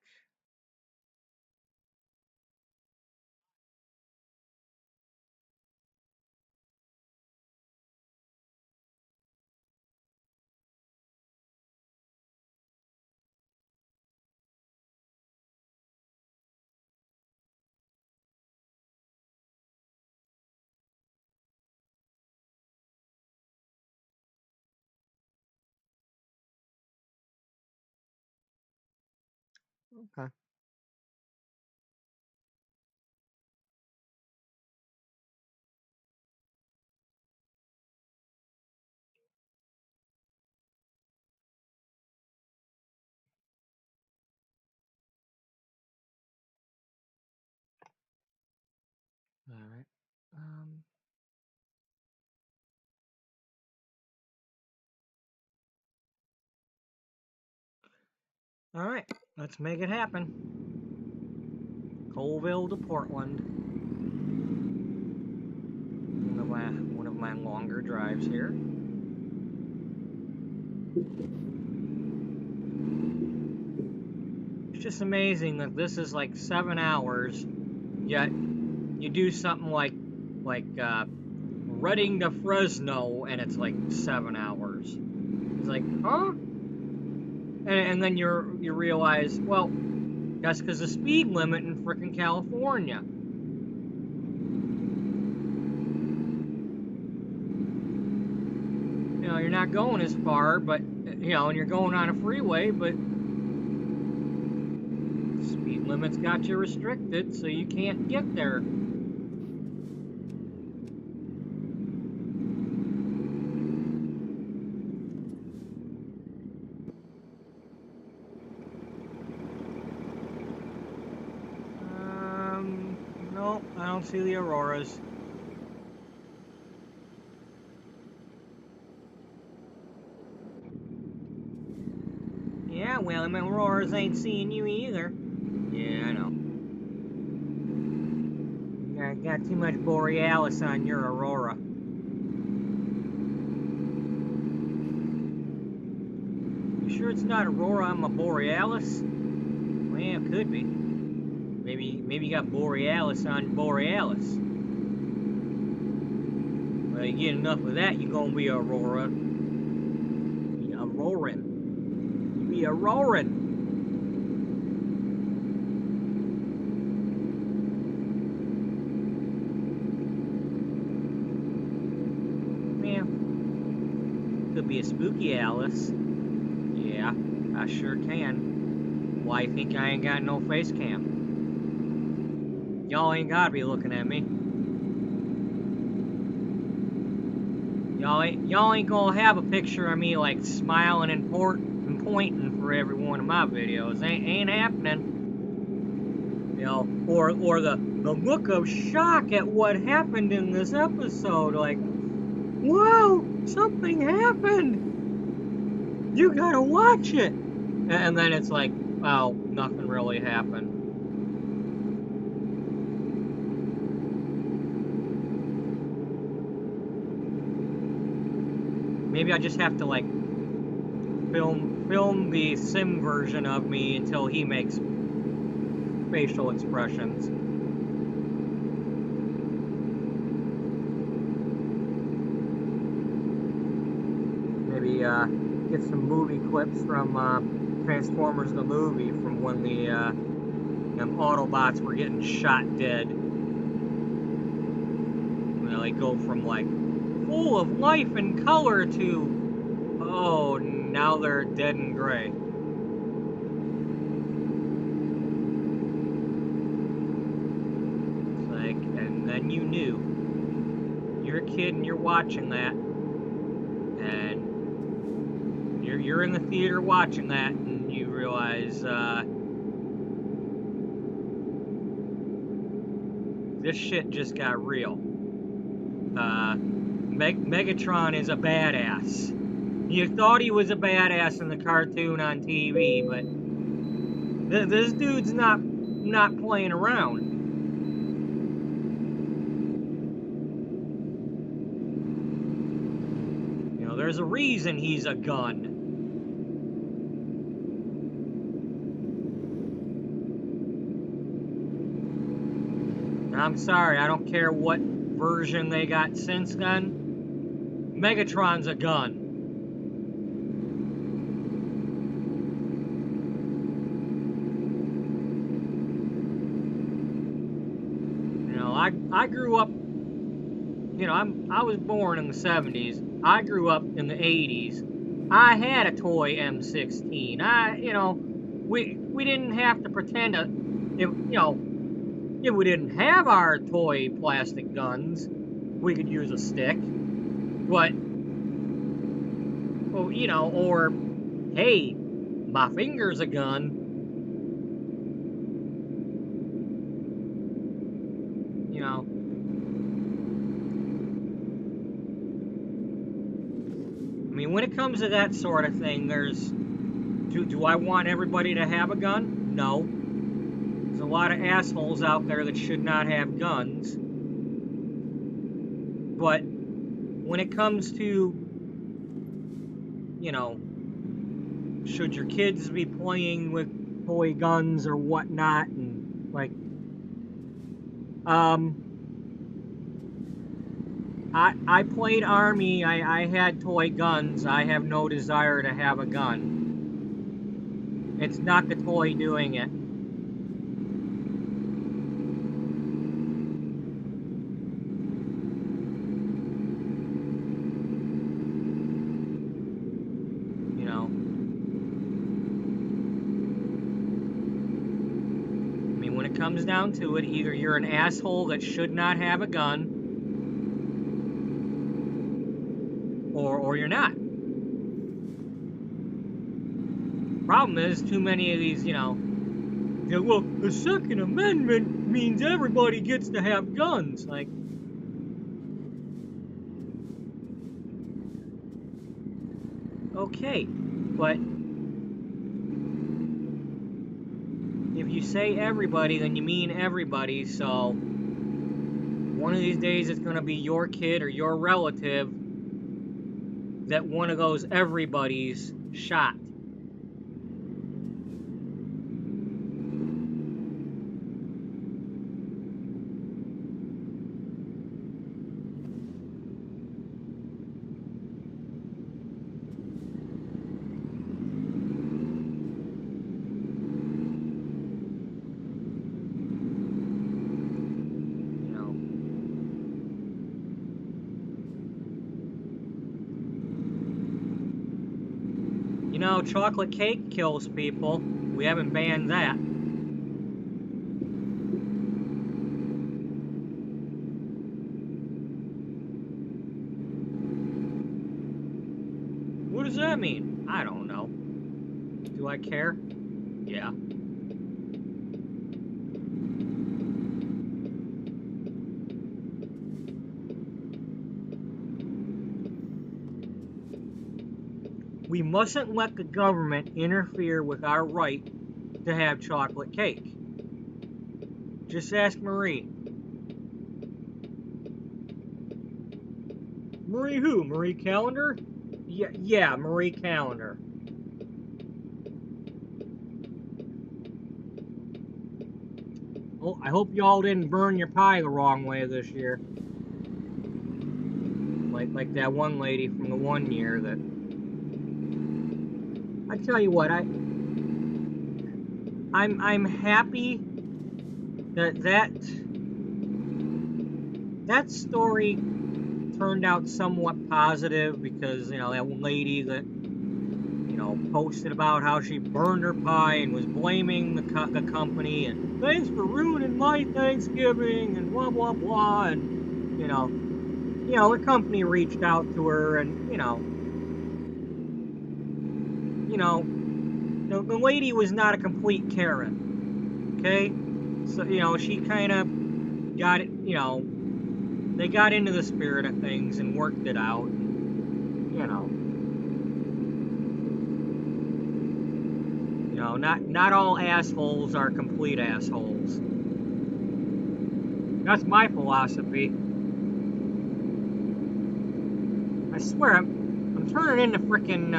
Okay. All right. All right. Let's make it happen. Colville to Portland. One of my longer drives here. It's just amazing that this is like 7 hours, yet you do something like Reading to Fresno, and it's like 7 hours. It's like, huh? And then you realize, well, that's because the speed limit in frickin' California. You know, you're not going as far, but, you know, and you're going on a freeway, but the speed limit's got you restricted, so you can't get there. Nope, I don't see the auroras. Yeah, well, them auroras ain't seeing you either. Yeah, I know. You got too much borealis on your aurora. You sure it's not aurora on my borealis? Well, yeah, it could be. Maybe you got borealis on borealis. Well, you get enough of that, you're gonna be aurora. Be auroran. You be auroran. Yeah. Could be a spooky Alice. Yeah, I sure can. Why you think I ain't got no face cam? Y'all ain't gotta be looking at me. Y'all ain't gonna have a picture of me like smiling and pointing for every one of my videos. Ain't happening. You know, or the look of shock at what happened in this episode. Like, wow, something happened. You gotta watch it. And then it's like, oh, nothing really happened. Maybe I just have to like film the sim version of me until he makes facial expressions. Maybe get some movie clips from Transformers the movie, from when the them Autobots were getting shot dead. You know, they go from like full of life and color to, oh, now they're dead and gray. It's like, and then you knew. You're a kid and you're watching that, and you're in the theater watching that, and you realize this shit just got real. Megatron is a badass. You thought he was a badass in the cartoon on TV, but This dude's not playing around. You know, there's a reason he's a gun. I'm sorry, I don't care what version they got since then. Megatron's a gun. You know, I grew up, you know, I was born in the 70s. I grew up in the 80s. I had a toy M16. You know, we didn't have to pretend to, you know, if we didn't have our toy plastic guns, we could use a stick. But, well, you know, or, hey, my finger's a gun. You know. I mean, when it comes to that sort of thing, do I want everybody to have a gun? No. There's a lot of assholes out there that should not have guns. But when it comes to, you know, should your kids be playing with toy guns or whatnot, and like, I played Army, I had toy guns, I have no desire to have a gun. It's not the toy doing it. You know. I mean, when it comes down to it, either you're an asshole that should not have a gun, or you're not. Problem is, too many of these, you know, well, the Second Amendment means everybody gets to have guns. Like, okay, but if you say everybody, then you mean everybody, so one of these days it's going to be your kid or your relative that one of those everybody's shot. You know, chocolate cake kills people. We haven't banned that. What does that mean? I don't know. Do I care? Yeah. We mustn't let the government interfere with our right to have chocolate cake. Just ask Marie. Marie who? Marie Callender? Yeah, Marie Callender. Well, I hope y'all didn't burn your pie the wrong way this year. Like that one lady from the one year that... I tell you what, I'm happy that story turned out somewhat positive, because, you know, that lady that, you know, posted about how she burned her pie and was blaming the company, and thanks for ruining my Thanksgiving and blah blah blah, and you know the company reached out to her, and the lady was not a complete Karen, okay? So, you know, she kind of got it, you know, they got into the spirit of things and worked it out, and, you know, know, not all assholes are complete assholes. That's my philosophy. I swear, I'm turning into frickin'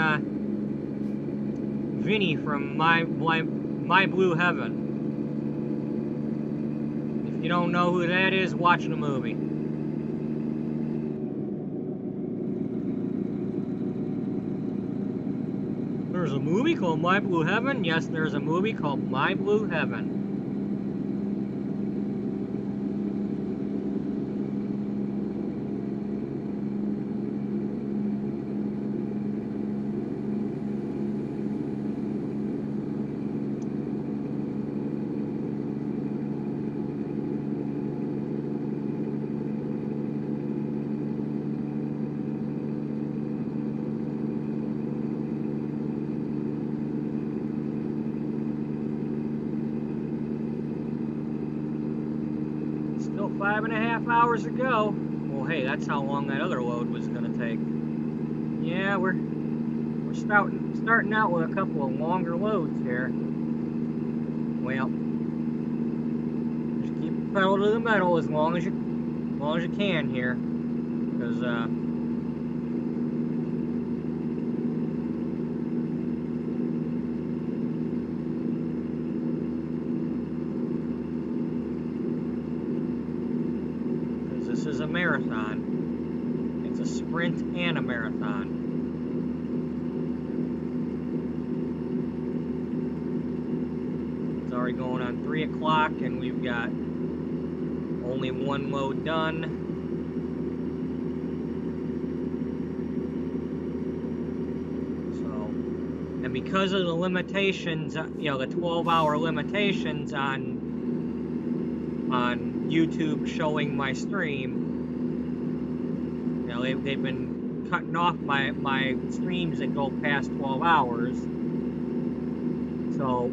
Vinny from My Blue Heaven. If you don't know who that is, watch the movie. There's a movie called My Blue Heaven? Yes, there's a movie called My Blue Heaven. Still 5.5 hours to go. Well, hey, that's how long that other load was gonna take. Yeah, we're starting out with a couple of longer loads here. Well, just keep the pedal to the metal as long as you can here, because this is a marathon. It's a sprint and a marathon. It's already going on 3 o'clock, and we've got only one load done. So, and because of the limitations, you know, the 12-hour limitations on YouTube showing my stream, you know, they've been cutting off my streams that go past 12 hours. So,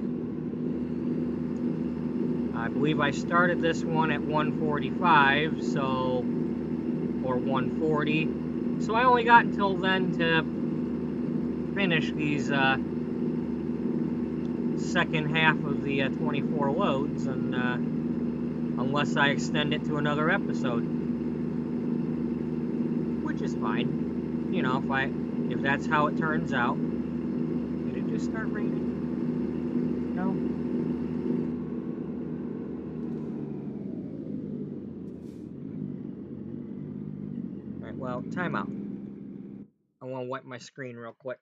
I believe I started this one at 1:45, so, or 1:40. So I only got until then to finish these second half of the 24 loads, and unless I extend it to another episode, which is fine. You know, if that's how it turns out. Did it just start raining? No. Alright, well, time out. I want to wipe my screen real quick.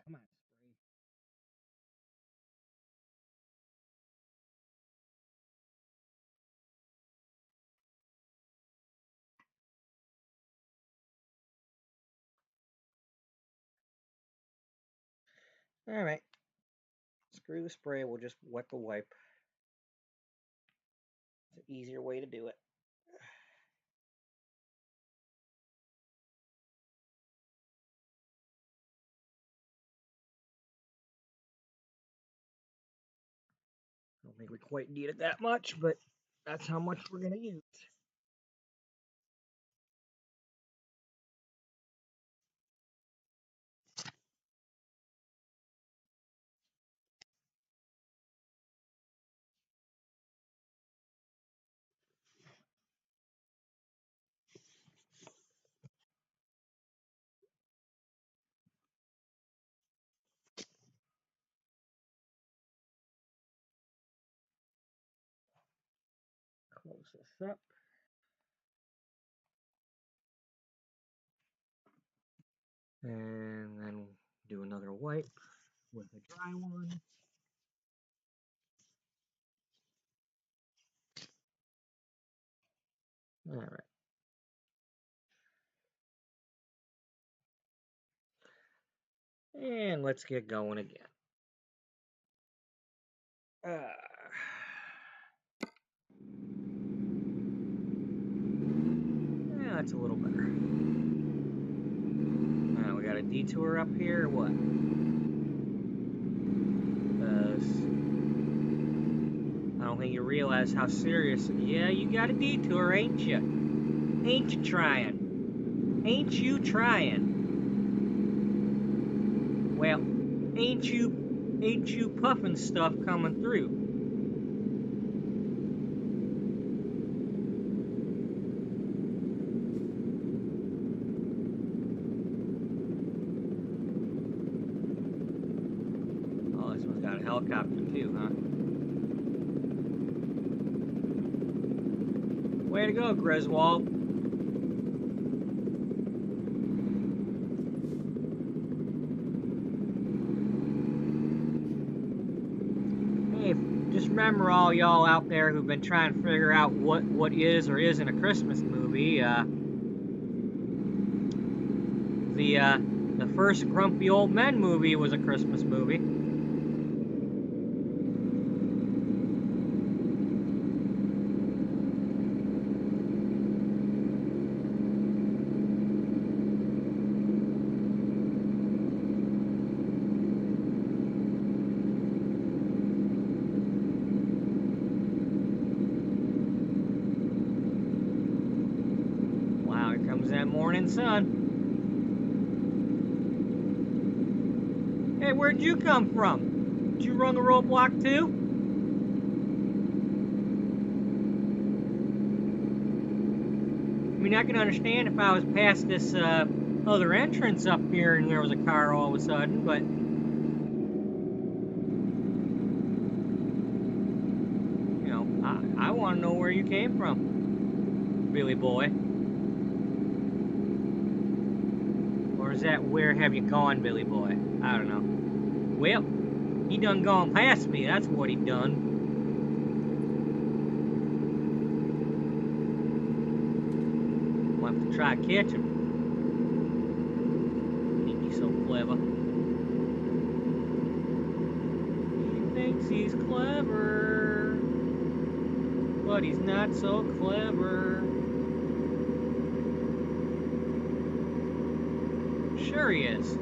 Come on, spray. Alright. Screw the spray, we'll just wet the wipe. It's an easier way to do it. I don't think we quite need it that much, but that's how much we're going to use. Close this up. And then do another wipe with a dry one. Alright. And let's get going again. Yeah, that's a little better. Now we got a detour up here, or what? I don't think you realize how serious. Yeah, you got a detour, ain't you? Ain't you trying? Ain't you trying? Well, ain't you puffing stuff coming through? Oh, this one's got a helicopter too, huh? Way to go, Griswold. Hey, just remember all y'all out there who've been trying to figure out what is or isn't a Christmas movie, the first Grumpy Old Men movie was a Christmas movie. Wow, here comes that morning sun. Hey, where'd you come from? Did you run the roadblock too? I mean, I can understand if I was past this other entrance up here and there was a car all of a sudden, but you know, I want to know where you came from, Billy boy. Or is that where have you gone, Billy boy? I don't know. Well, he done gone past me, that's what he done. I'll have to try to catch him. Think he's so clever. He thinks he's clever, but he's not so clever. Sure he is.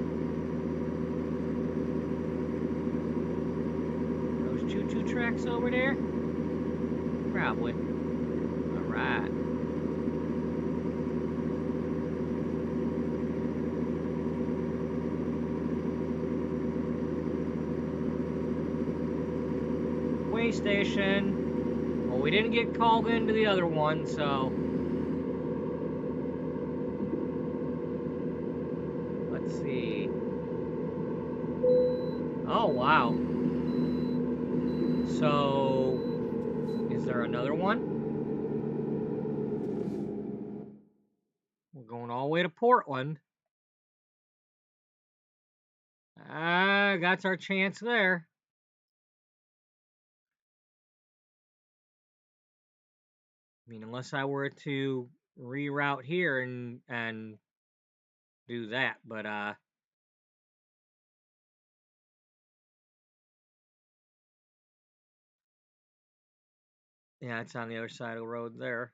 Those choo-choo tracks over there? Probably. Alright. Way station. Well, we didn't get called into the other one, so let's see. Oh, wow. So, is there another one? We're going all the way to Portland. That's our chance there. I mean, unless I were to reroute here and do that, but yeah, it's on the other side of the road there.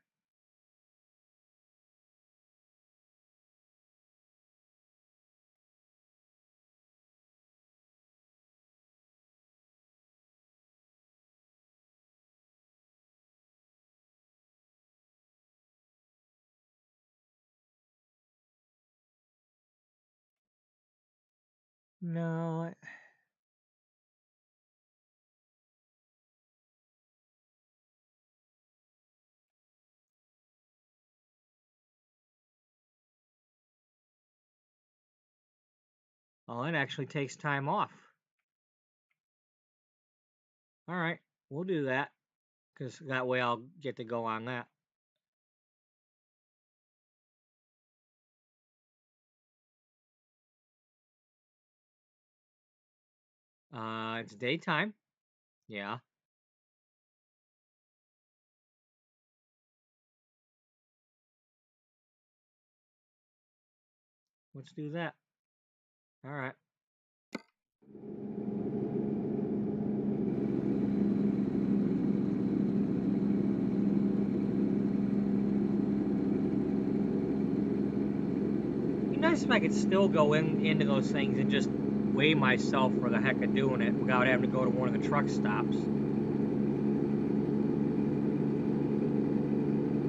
No. Oh, it actually takes time off. All right, we'll do that, because that way I'll get to go on that. It's daytime. Yeah. Let's do that. All right. if I could still go into those things and just weigh myself for the heck of doing it without having to go to one of the truck stops.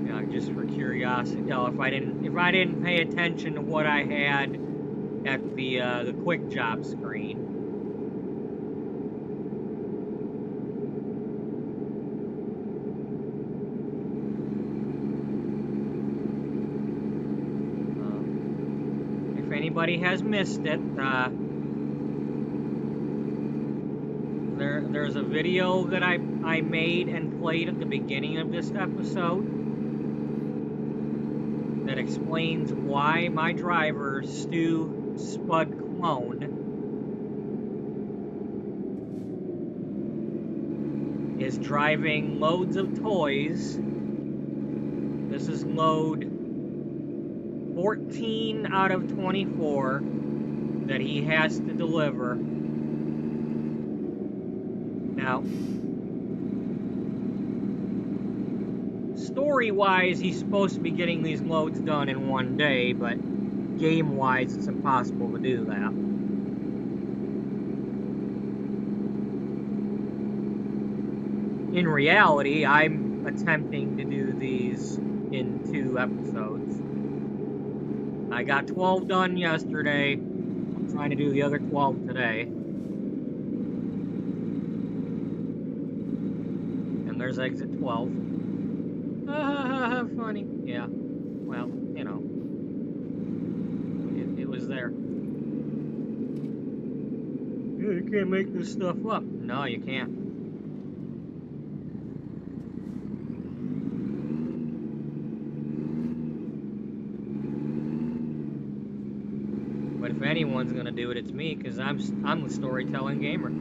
Yeah, just for curiosity. You know, if I didn't pay attention to what I had at the quick job screen. If anybody has missed it, there's a video that I made and played at the beginning of this episode that explains why my driver, Stu SpudClone, is driving loads of toys. This is load 14 out of 24 that he has to deliver. Now, story-wise, he's supposed to be getting these loads done in one day, but game-wise, it's impossible to do that. In reality, I'm attempting to do these in 2 episodes. I got 12 done yesterday. I'm trying to do the other 12 today. And there's exit 12. Funny. Yeah. Well, you know. It was there. You can't make this stuff up. No, you can't. But if anyone's gonna do it, it's me, because I'm the storytelling gamer.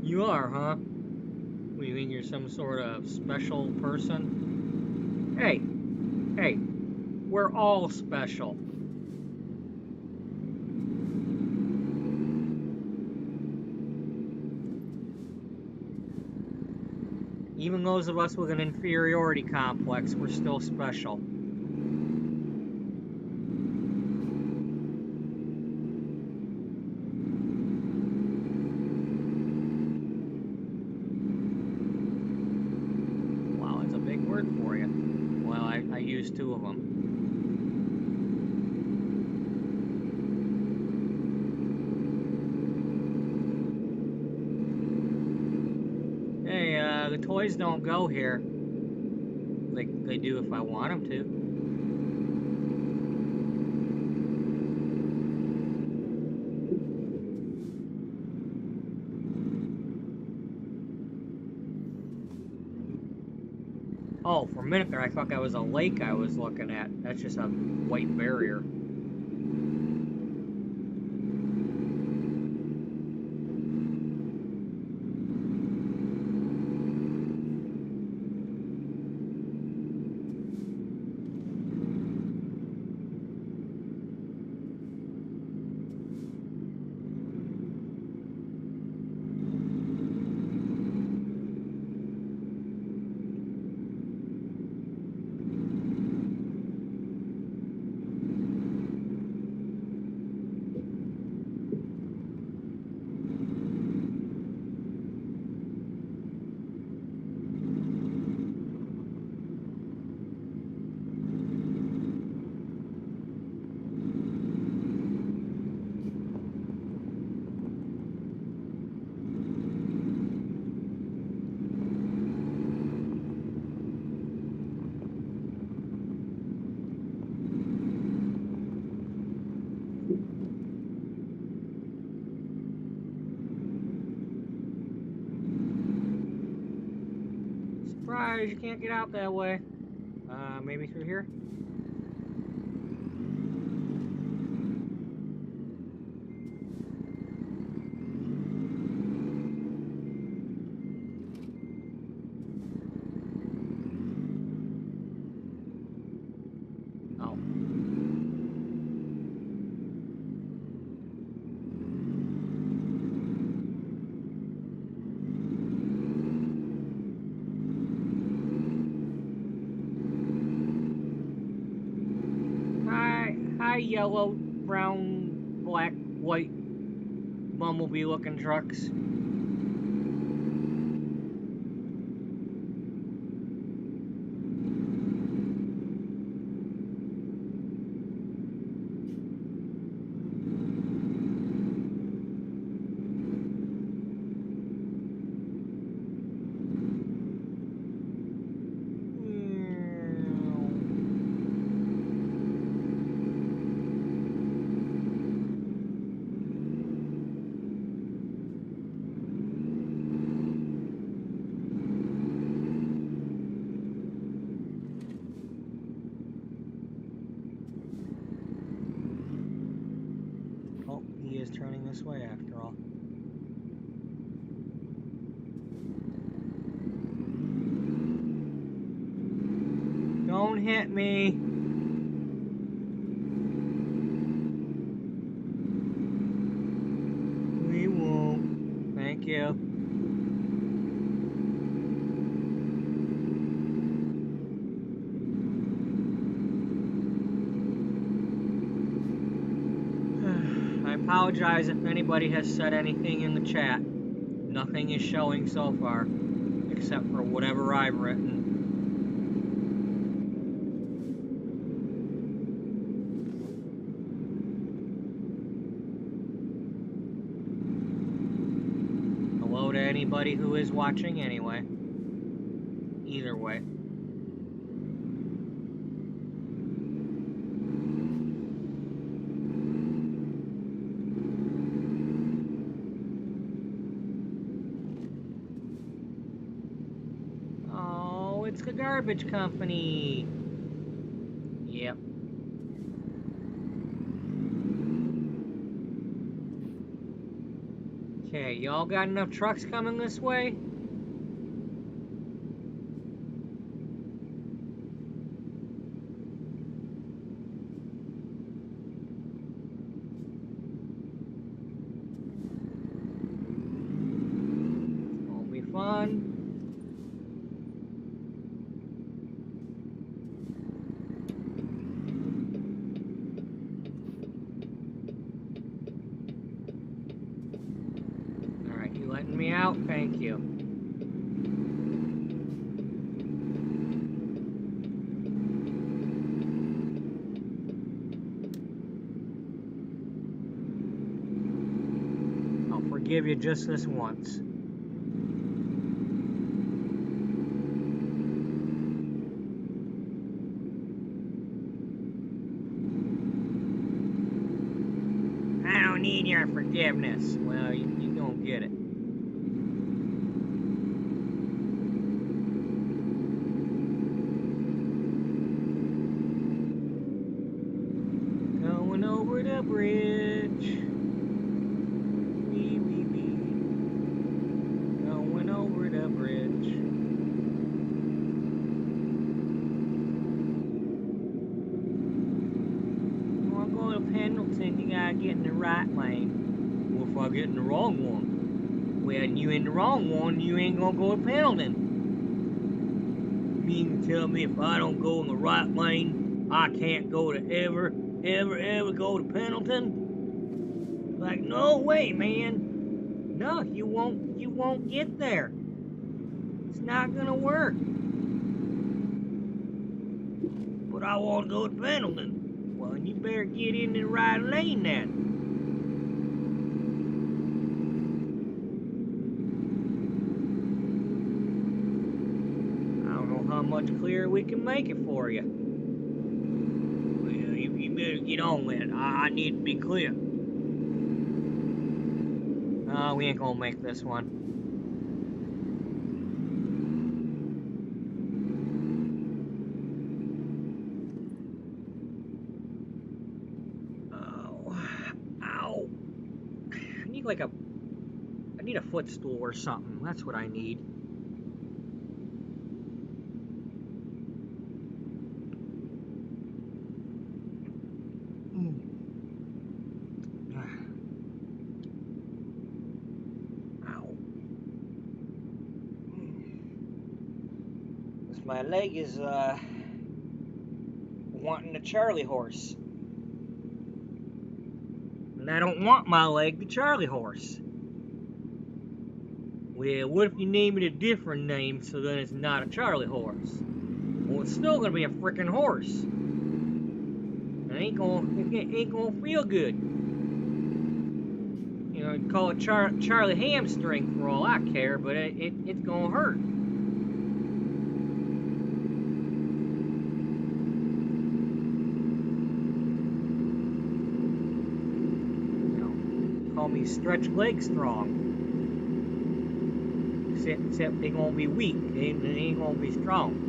You are, huh? What, do you think you're some sort of special person? Hey, we're all special. Even those of us with an inferiority complex, we're still special. Wow, that's a big word for you. Well, I used 2 of them. Hey, the toys don't go here. They do if I want them to. Oh, for a minute there, I thought that was a lake I was looking at. That's just a white barrier. Surprise, you can't get out that way. Maybe through here? Oh. buy yellow, brown, black, white, bumblebee-looking trucks. Oh, he is turning this way after all. Don't hit me. We won't. Thank you. I apologize if anybody has said anything in the chat. Nothing is showing so far, except for whatever I've written. Hello to anybody who is watching anyway. Either way. Oh, it's the garbage company. Yep. Okay, y'all got enough trucks coming this way? Won't be fun. Alright, you letting me out? Thank you. I'll forgive you just this once. I don't need your forgiveness. Well, you don't get it. Going over the bridge. Wee, wee, wee. Going over the bridge. You want to go to Pendleton, you gotta get in the right lane. Well, if I get in the wrong one, well, you in the wrong one, you ain't gonna go to Pendleton. You mean to tell me if I don't go in the right lane, I can't go to ever go to Pendleton? Like, no way, man. No, you won't get there. It's not gonna work. But I want to go to Pendleton. Well, you better get in the right lane then. I don't know how much clearer we can make it for you. Well, you better get on with it. I need to be clear. We ain't gonna make this one. Oh, ow. I need a footstool or something. That's what I need. My leg is wanting a Charlie horse. And I don't want my leg the Charlie horse. Well, what if you name it a different name so then it's not a Charlie horse? Well, it's still gonna be a freaking horse. It ain't gonna feel good. You know, call it Charlie hamstring for all I care, but it's gonna hurt. You know, call me stretch leg strong. Except they gonna be weak. They ain't gonna be strong.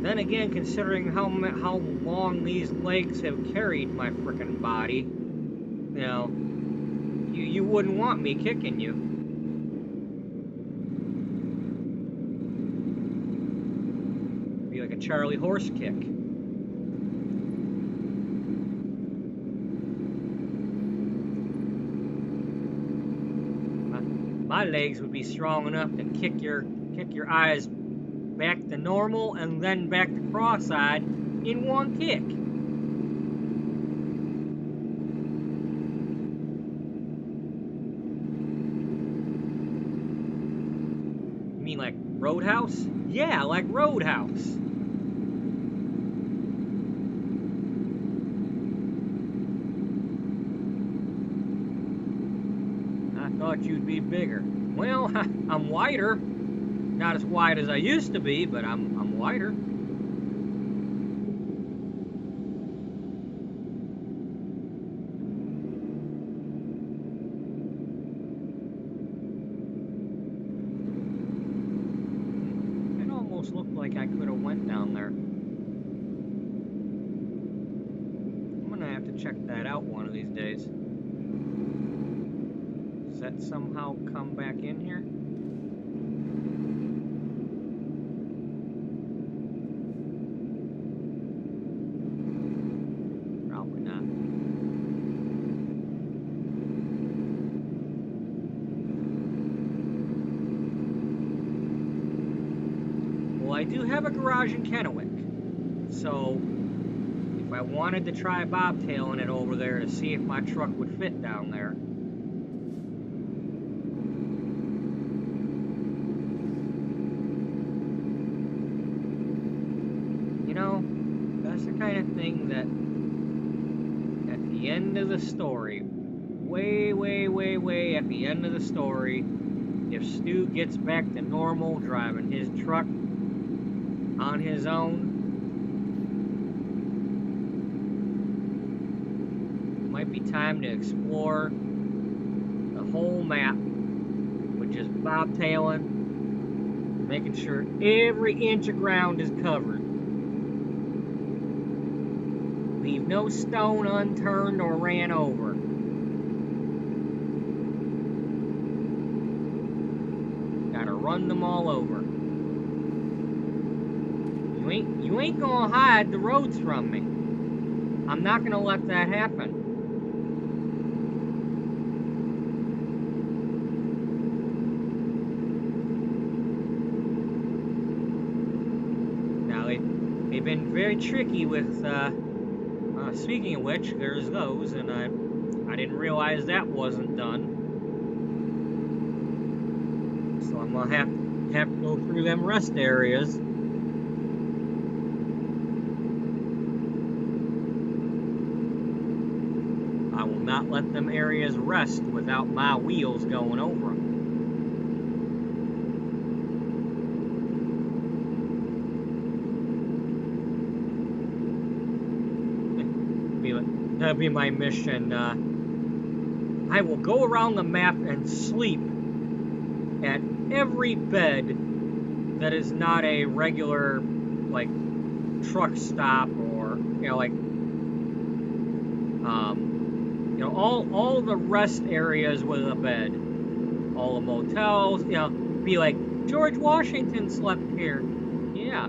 Then again, considering how long these legs have carried my frickin' body, you know, you wouldn't want me kicking you. Be like a Charlie horse kick. My legs would be strong enough to kick your eyes back to normal and then back to cross-eyed in one kick. You mean like Roadhouse? Yeah, like Roadhouse. I thought you'd be bigger. Well, I'm wider. Not as wide as I used to be, but I'm wider. It almost looked like I could have went down there. I'm gonna have to check that out one of these days. Does that somehow come back in here? I do have a garage in Kennewick, so if I wanted to try bobtailing it over there to see if my truck would fit down there, you know, that's the kind of thing that at the end of the story, way at the end of the story, if Stu gets back to normal driving his truck on his own, might be time to explore the whole map with just bobtailing, making sure every inch of ground is covered. Leave no stone unturned or ran over. Gotta run them all over. You ain't gonna hide the roads from me. I'm not gonna let that happen. Now they've been very tricky with. Speaking of which, there's those, and I didn't realize that wasn't done. So I'm gonna have to go through them rest areas. Not let them areas rest without my wheels going over them. That'll be my mission. I will go around the map and sleep at every bed that is not a regular, like, truck stop or, you know, like, you know, all the rest areas with a bed, all the motels, you know, be like, George Washington slept here. Yeah.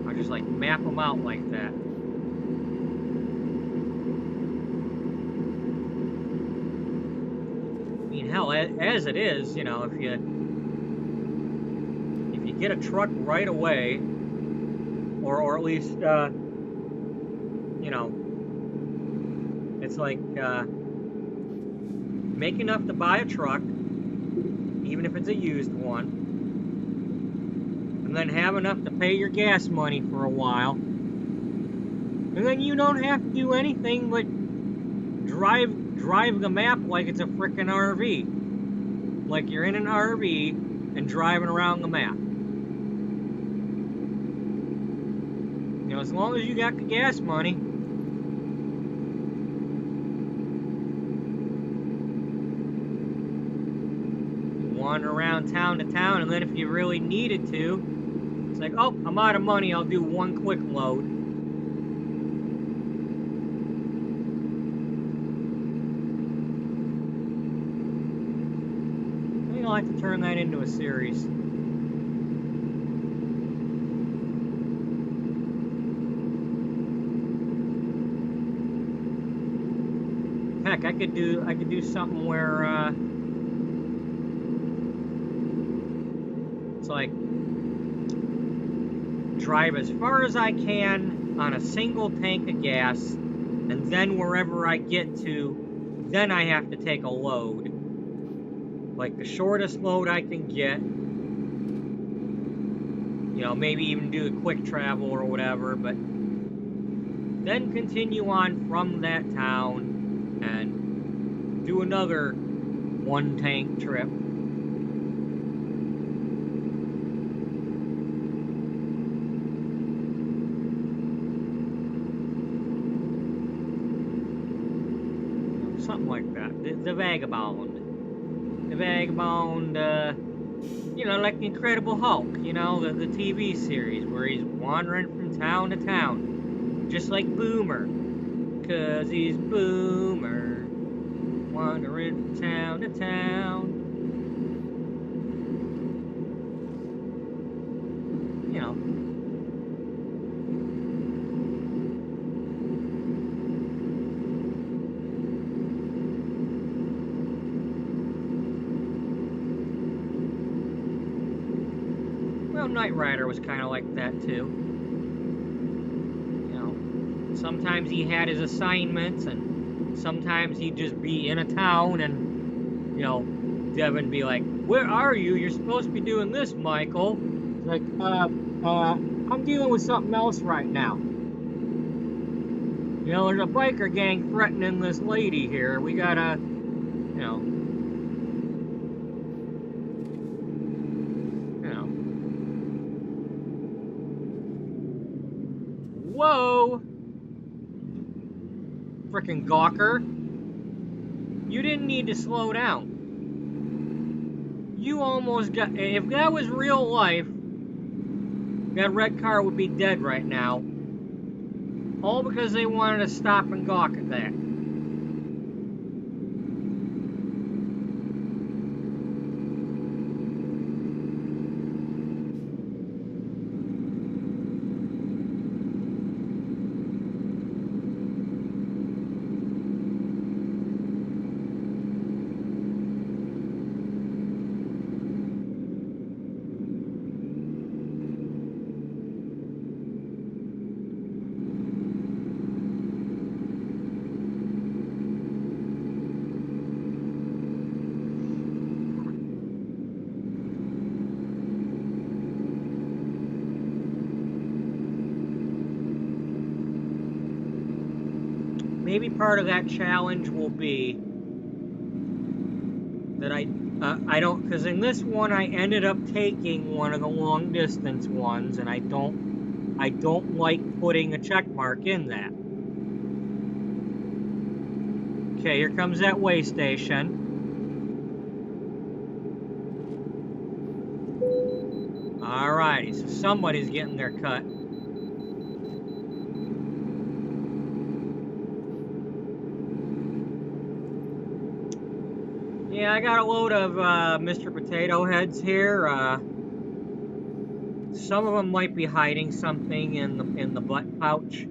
I just like map them out like that. I mean, hell, as it is, you know, if you get a truck right away, or at least, you know, it's like, make enough to buy a truck, even if it's a used one, and then have enough to pay your gas money for a while, and then you don't have to do anything but drive the map like it's a frickin' RV. Like you're in an RV and driving around the map. You know, as long as you got the gas money. Wander around town to town, and then if you really needed to, it's like, oh, I'm out of money, I'll do one quick load. I think I'll have to turn that into a series. Heck, I could do something where it's like drive as far as I can on a single tank of gas, and then wherever I get to, then I have to take a load. Like the shortest load I can get. You know, maybe even do the quick travel or whatever, but then continue on from that town and do another one tank trip. Something like that. The Vagabond. The Vagabond, you know, like the Incredible Hulk, you know, the TV series where he's wandering from town to town. Just like Boomer. 'Cause he's Boomer. Wandering from town to town. You know. Well, Knight Rider was kind of like that too. You know, sometimes he had his assignments, and sometimes he'd just be in a town, and you know, Devin would be like, "Where are you? You're supposed to be doing this, Michael." It's like, I'm dealing with something else right now. You know, there's a biker gang threatening this lady here. We gotta, you know. Whoa! Frickin' gawker. You didn't need to slow down. You almost got... If that was real life, that red car would be dead right now. All because they wanted to stop and gawk at that. Maybe part of that challenge will be that I don't, because in this one I ended up taking one of the long distance ones, and I don't like putting a check mark in that. Okay, here comes that way station. Alrighty, so somebody's getting their cut. Yeah, I got a load of Mr. Potato Heads here. Some of them might be hiding something in the butt pouch.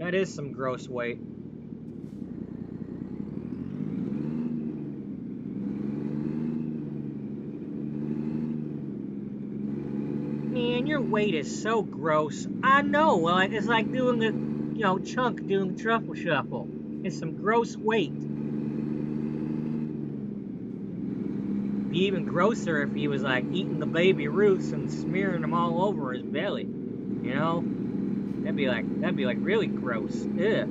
That is some gross weight. Man, your weight is so gross. I know. Well, it's like doing a, chunk doing the truffle shuffle. It's some gross weight. It'd be even grosser if he was like eating the baby roots and smearing them all over his belly. You know? That'd be like really gross. Ugh.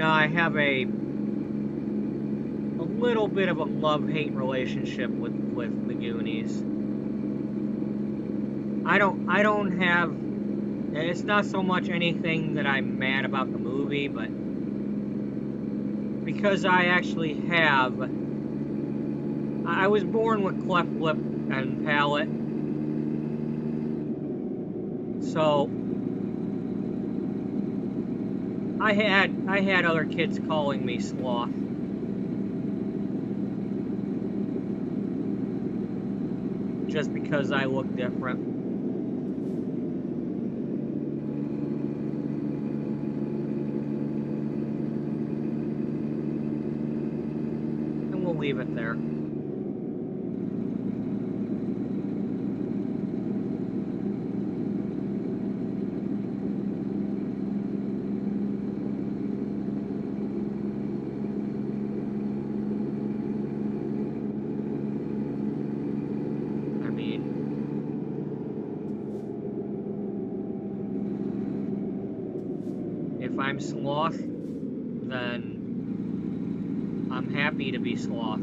I have a little bit of a love-hate relationship with the Goonies. I don't have. It's not so much anything that I'm mad about the movie, but because I actually have. I was born with cleft lip and palate, so I had other kids calling me sloth. Just because I look different. And we'll leave it there. If I'm sloth, then I'm happy to be sloth.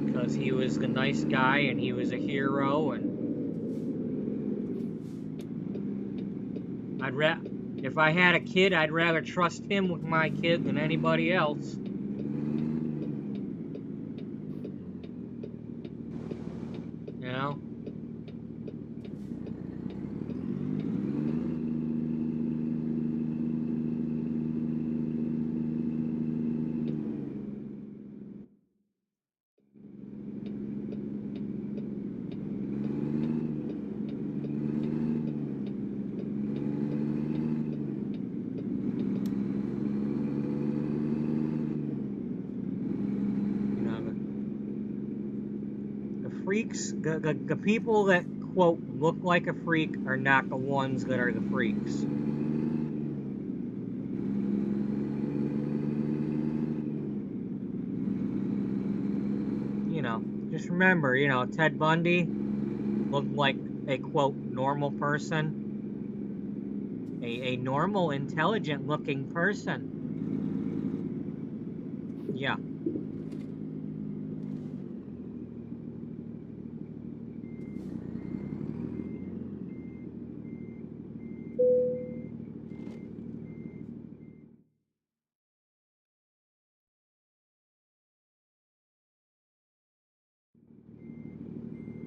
Because he was a nice guy and he was a hero, and if I had a kid, I'd rather trust him with my kid than anybody else. You know? Freaks, the people that, quote, look like a freak are not the ones that are the freaks. Just remember, Ted Bundy looked like a, quote, normal person. A normal, intelligent looking person. Yeah.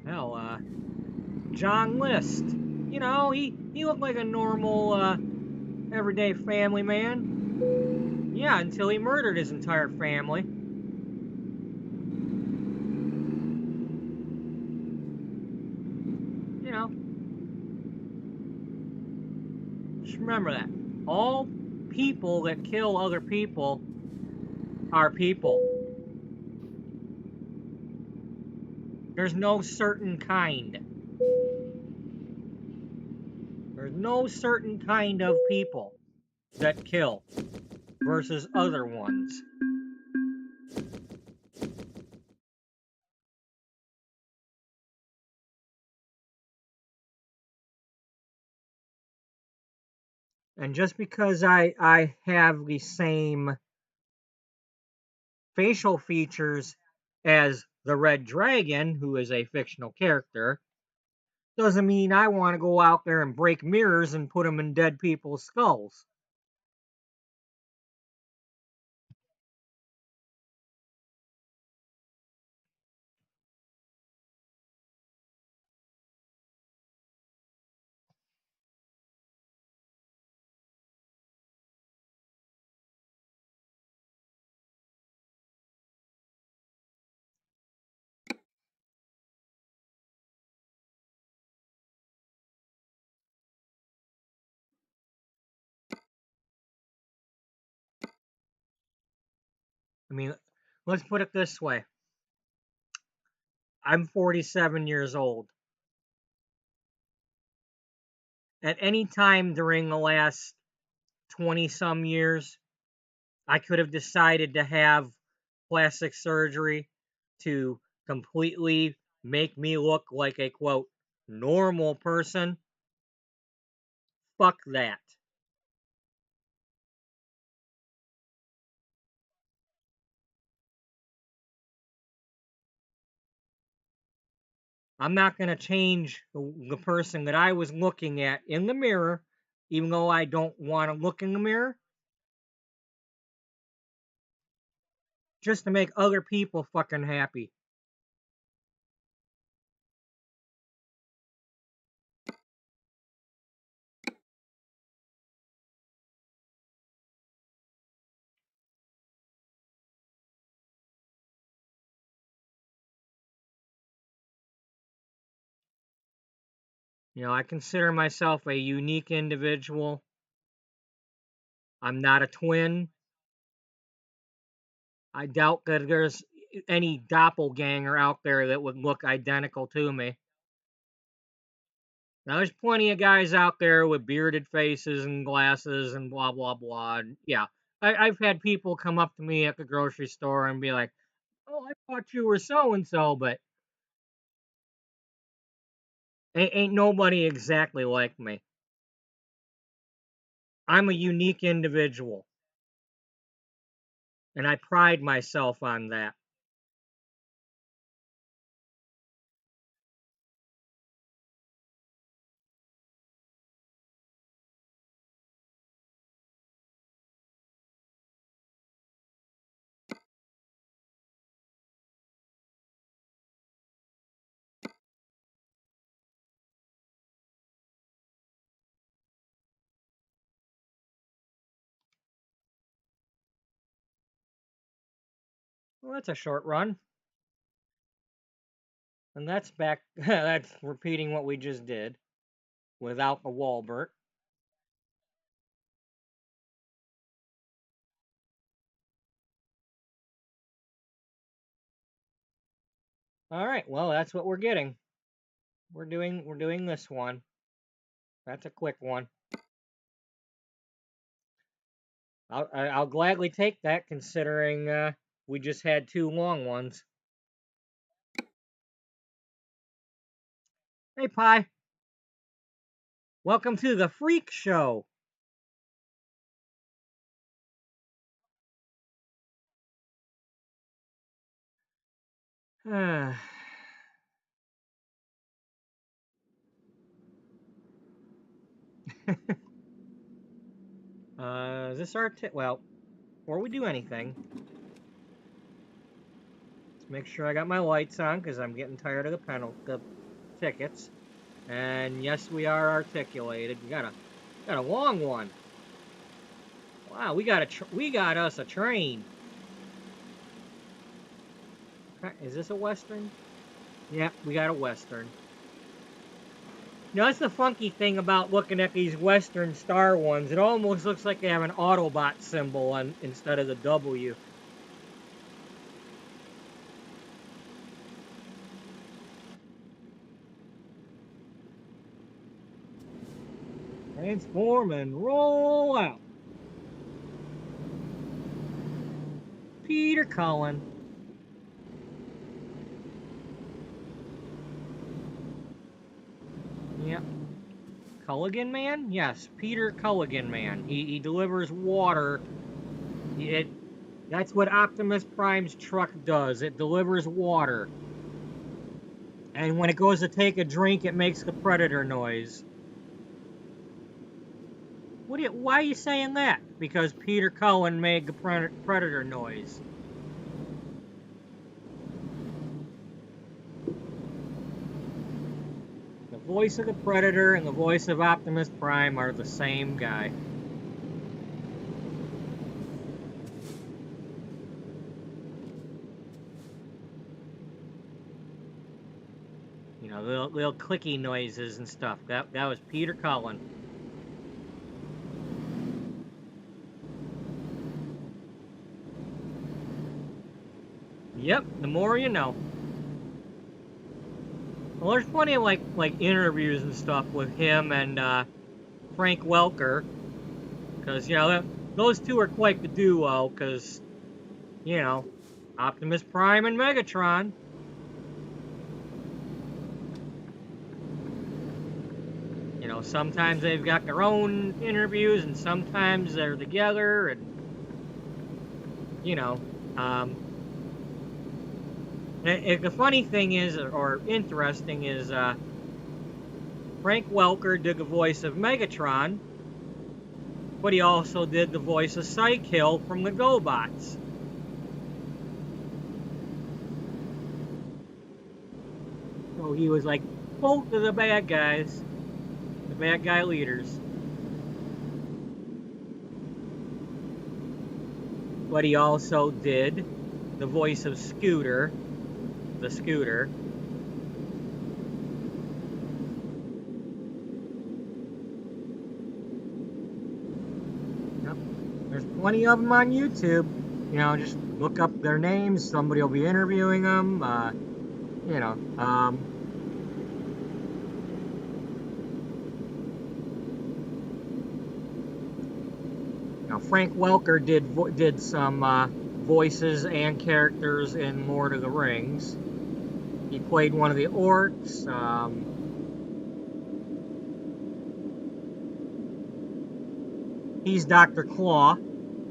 Hell, John List. He looked like a normal, everyday family man. Yeah, until he murdered his entire family. Just remember that. All people that kill other people are people. There's no certain kind. There's no certain kind of people that kill versus other ones. And just because I have the same facial features as the Red Dragon, who is a fictional character, doesn't mean I want to go out there and break mirrors and put them in dead people's skulls. I mean, let's put it this way. I'm 47 years old. At any time during the last 20 some years, I could have decided to have plastic surgery to completely make me look like a quote normal person. Fuck that. I'm not going to change the person that I was looking at in the mirror, even though I don't want to look in the mirror, just to make other people fucking happy. You know, I consider myself a unique individual. I'm not a twin. I doubt that there's any doppelganger out there that would look identical to me. Now, there's plenty of guys out there with bearded faces and glasses and blah, blah, blah. And yeah, I've had people come up to me at the grocery store and be like, oh, I thought you were so and so, but ain't nobody exactly like me. I'm a unique individual, and I pride myself on that. Well, that's a short run. And that's back, that's repeating what we just did without the Wallbert. All right, well, that's what we're getting. We're doing this one. That's a quick one. I'll gladly take that, considering we just had two long ones. Hey, Pie. Welcome to the Freak Show. uh, is this our well, before we do anything, let's make sure I got my lights on because I'm getting tired of the tickets. And yes, we are articulated. We got a long one. Wow, we got us a train. Is this a Western? Yeah, we got a Western. You know, that's the funky thing about looking at these Western Star ones. It almost looks like they have an Autobot symbol on instead of the W. Transform and roll out. Peter Cullen. Yep. Culligan Man? Yes, Peter Culligan Man. He delivers water. That's what Optimus Prime's truck does. It delivers water. And when it goes to take a drink, it makes the Predator noise. Why are you saying that? Because Peter Cullen made the Predator noise. The voice of the Predator and the voice of Optimus Prime are the same guy. You know, little clicky noises and stuff. That was Peter Cullen. Yep, the more you know. Well, there's plenty of like interviews and stuff with him and Frank Welker, because you know those two are quite the duo. Because you know, Optimus Prime and Megatron. You know, sometimes they've got their own interviews, and sometimes they're together, and you know, the funny thing is, or interesting is, Frank Welker did the voice of Megatron, but he also did the voice of Psykill from the GoBots. So he was like both of the bad guys, the bad guy leaders. But he also did the voice of Scooter, the Scooter. Yep. There's plenty of them on YouTube. You know, just look up their names. Somebody will be interviewing them. You know, Frank Welker did some voices and characters in Lord of the Rings. He played one of the orcs. He's Dr. Claw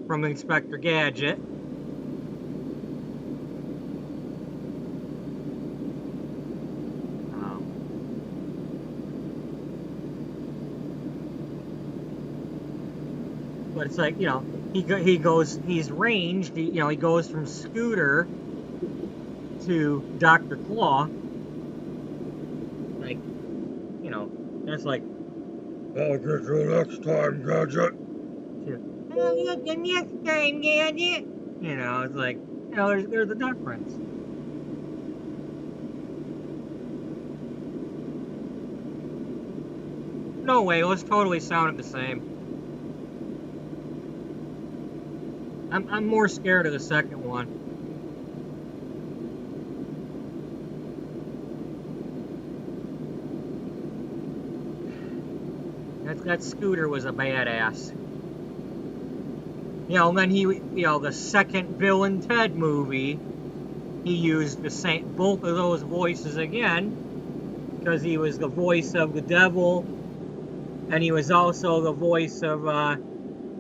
from Inspector Gadget. But it's like, you know, he's ranged. You know, he goes from Scooter to Dr. Claw. Like, you know, that's like, I'll get you next time, Gadget. I'll get you next time, Gadget. You know, it's like, you know, there's a difference. No way, those totally sounded the same. I'm more scared of the second one. That Scooter was a badass. You know, and then the second Bill and Ted movie, he used both of those voices again, because he was the voice of the devil, and he was also the voice of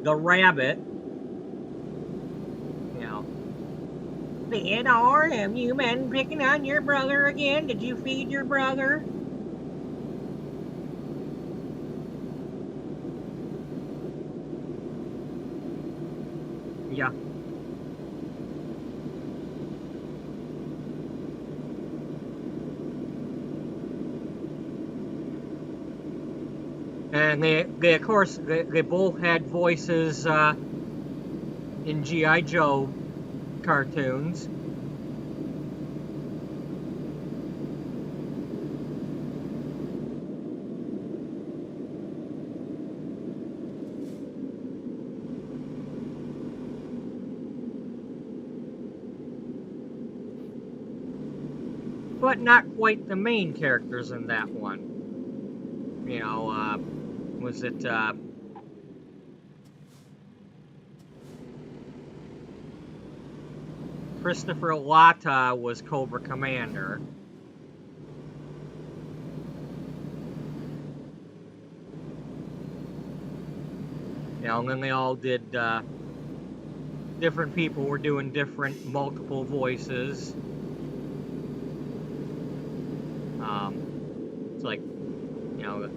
the rabbit. Theodore, have you been picking on your brother again? Did you feed your brother? Yeah. And they of course, they both had voices in G.I. Joe cartoons. But not quite the main characters in that one. You know, was it Christopher Latta was Cobra Commander. You know, and then they all did, different people were doing multiple voices. It's like, you know,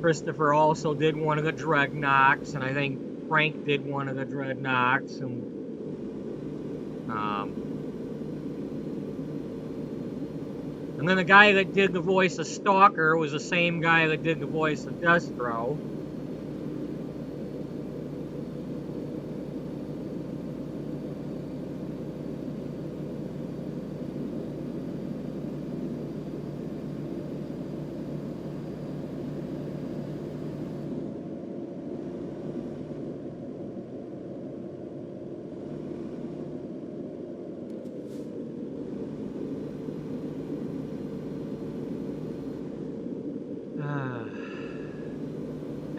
Christopher also did one of the Dreadnoks, and I think Frank did one of the Dreadnoks, and then the guy that did the voice of Stalker was the same guy that did the voice of Destro.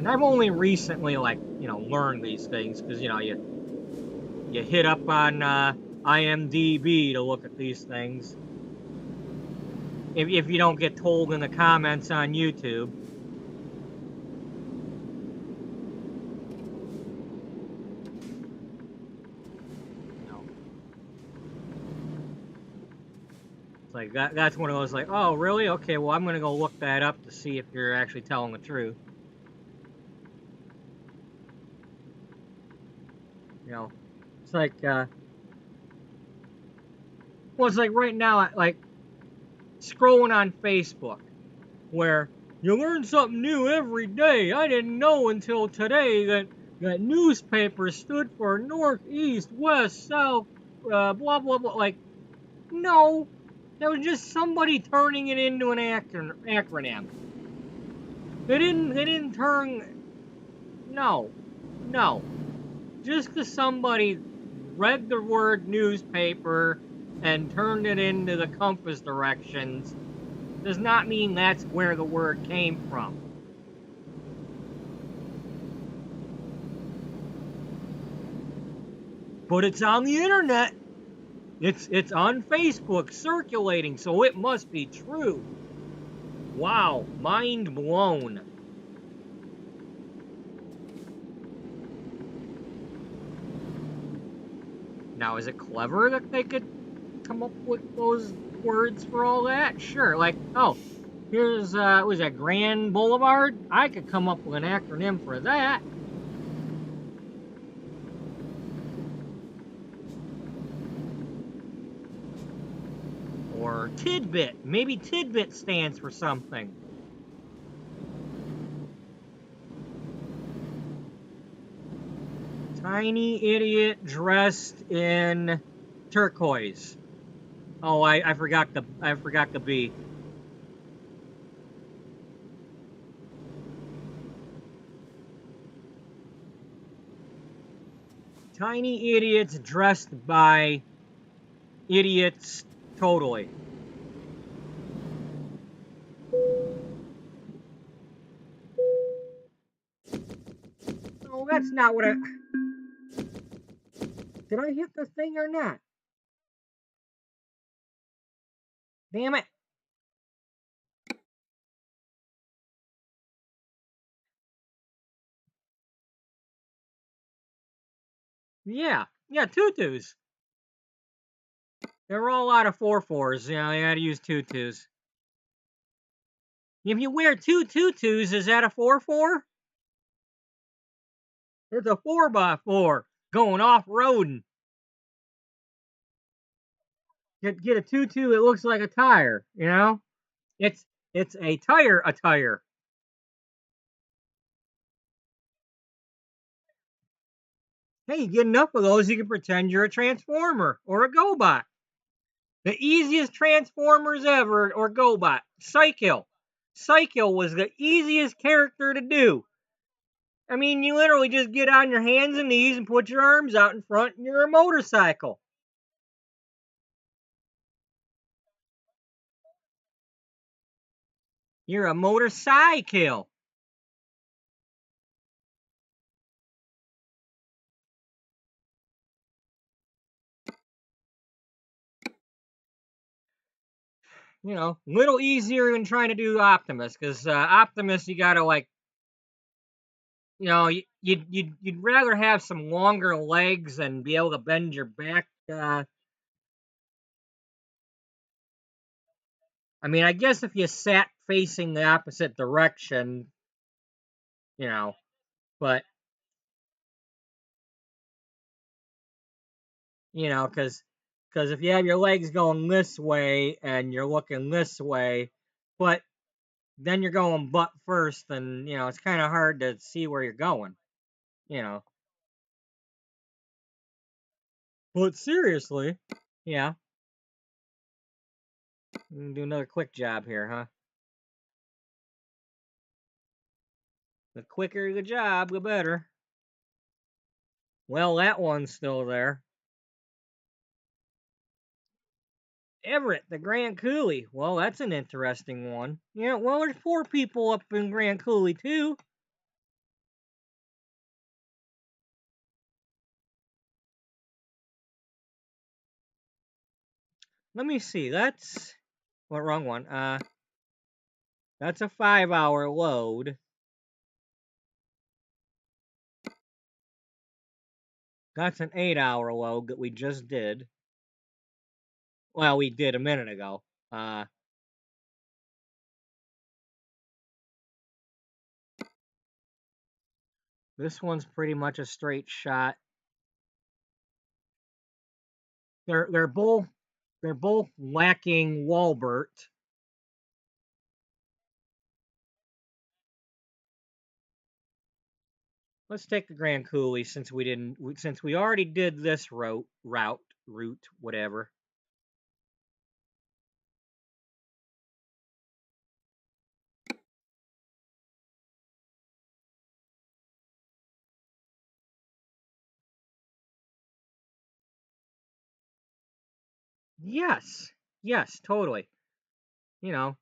And I've only recently, like, learned these things because, you hit up on IMDb to look at these things. If you don't get told in the comments on YouTube. It's like that's one of those like, oh really? Okay, well I'm gonna go look that up to see if you're actually telling the truth. It's like well, it's like right now, like scrolling on Facebook, where you learn something new every day. I didn't know until today that newspaper stood for North, East, West, South, blah blah blah. Like, no, that was just somebody turning it into an acronym. They didn't turn. No, no. Just because somebody read the word newspaper and turned it into the compass directions does not mean that's where the word came from. But it's on the internet. It's on Facebook circulating, so it must be true. Wow, mind blown. Now, is it clever that they could come up with those words for all that? Sure, like, oh, here's, was that Grand Boulevard? I could come up with an acronym for that. Or Tidbit. Maybe Tidbit stands for something. Tiny idiot dressed in turquoise. Oh, I forgot the B. Tiny idiots dressed by idiots totally. Oh, that's not what I... Did I hit the thing or not? Damn it. Yeah, tutus. They're all out of 4-4s. You had to use tutus. If you wear two tutus, is that a 4-4? It's a 4x4 going off-roading. Get a tutu, it looks like a tire, It's a tire attire. Hey, you get enough of those, you can pretend you're a Transformer or a GoBot. The easiest Transformers ever or GoBot, Cycle. Cycle was the easiest character to do. I mean, you literally just get on your hands and knees and put your arms out in front and you're a motorcycle. You're a motorcycle. Little easier than trying to do Optimus, because Optimus, you gotta, like, you'd rather have some longer legs and be able to bend your back. I mean, I guess if you sat facing the opposite direction, but because if you have your legs going this way and you're looking this way, but then you're going butt first, then it's kind of hard to see where you're going. You know. But seriously, yeah. Do another quick job here, huh? The quicker the job, the better. Well, that one's still there. Everett, the Grand Coulee. Well, that's an interesting one. Yeah, well, there's 4 people up in Grand Coulee, too. let me see. That's... Well, wrong one. That's a 5-hour load. That's an 8-hour load that we just did. Well, we did a minute ago. This one's pretty much a straight shot. They're both lacking Wallbert. Let's take the Grand Coulee since we already did this route, whatever. Yes, totally. You know,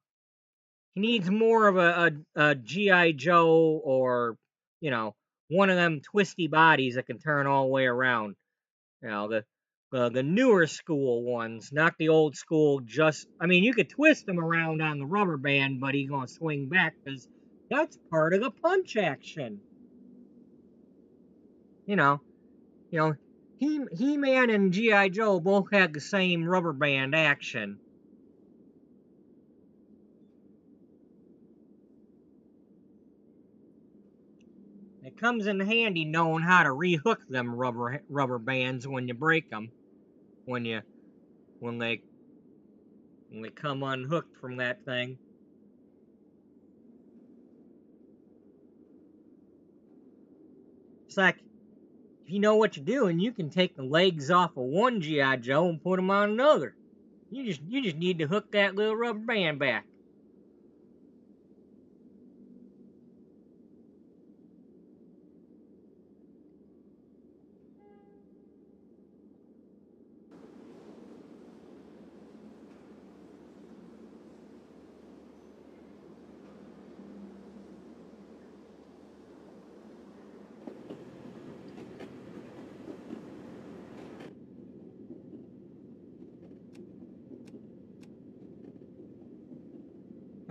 he needs more of a G.I. Joe or, you know, one of them twisty bodies that can turn all the way around. You know, the newer school ones, not the old school. I mean, you could twist him around on the rubber band, but he's gonna swing back because that's part of the punch action. You know, He-Man and G.I. Joe both had the same rubber band action. It comes in handy knowing how to rehook them rubber bands when you break them, when they come unhooked from that thing. It's like, if you know what you're doing, you can take the legs off of one G.I. Joe and put them on another. You just need to hook that little rubber band back.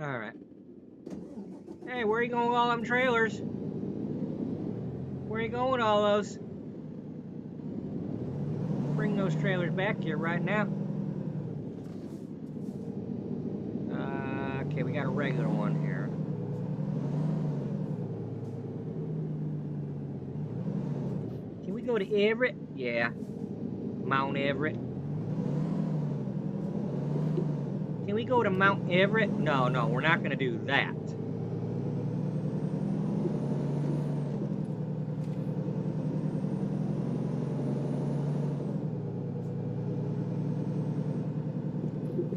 Alright. Hey, where are you going with all them trailers? Where are you going with all those? Bring those trailers back here right now. Okay, we got a regular one here. Can we go to Everett? Yeah. Mount Everett. Can we go to Mount Everett? No, we're not going to do that.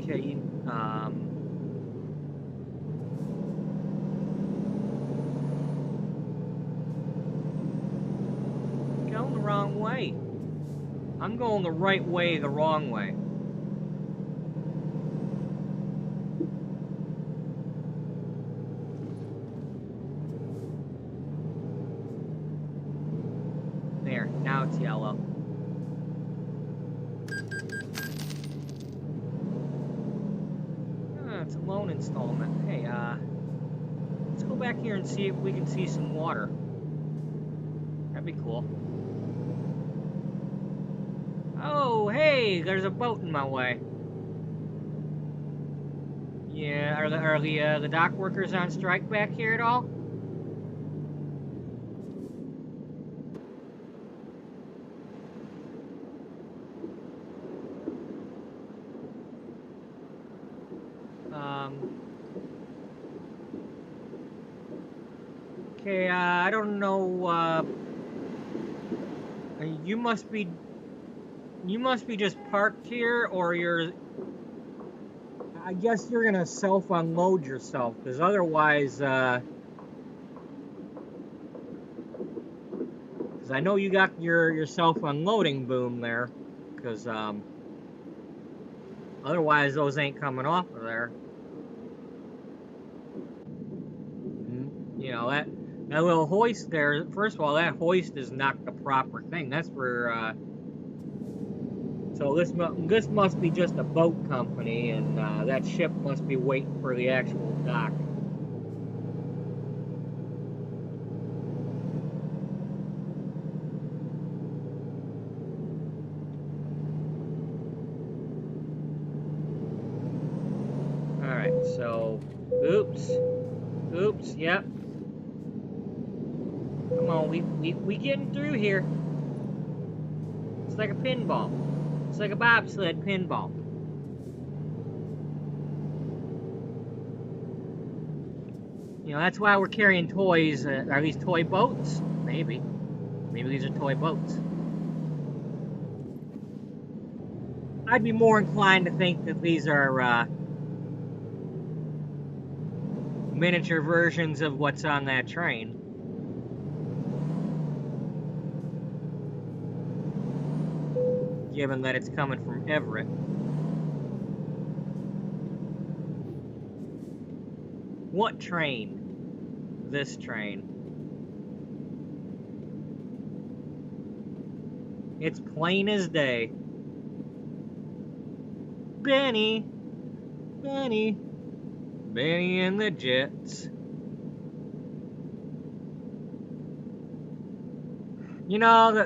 Okay, going the wrong way. I'm going the right way, the wrong way. There, now it's yellow. It's a loan installment. Hey, let's go back here and see if we can see some water. That'd be cool. Oh, hey, there's a boat in my way. Yeah, are the dock workers on strike back here at all? Okay, I don't know, you must be just parked here, or I guess you're gonna self-unload yourself, because otherwise, because I know you got your self-unloading boom there, because, otherwise those ain't coming off of there. You know, that little hoist there, first of all, that hoist is not the proper thing. That's for, So this must be just a boat company, and that ship must be waiting for the actual dock. Alright, so, oops, yep. Come on, we getting through here. It's like a pinball. It's like a bobsled pinball. You know, that's why we're carrying toys. Are these toy boats? Maybe. Maybe these are toy boats. I'd be more inclined to think that these are miniature versions of what's on that train. Given that it's coming from Everett. What train? This train. It's plain as day. Benny and the Jets. You know,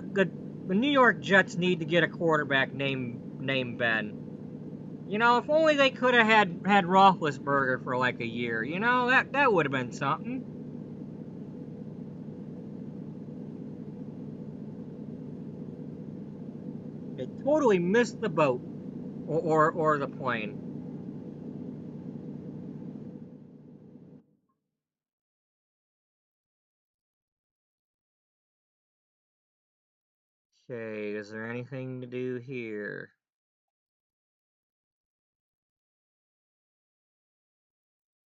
the New York Jets need to get a quarterback named Ben. You know, if only they could have had Roethlisberger for like a year. You know, that would have been something. They totally missed the boat or the plane. Okay, is there anything to do here?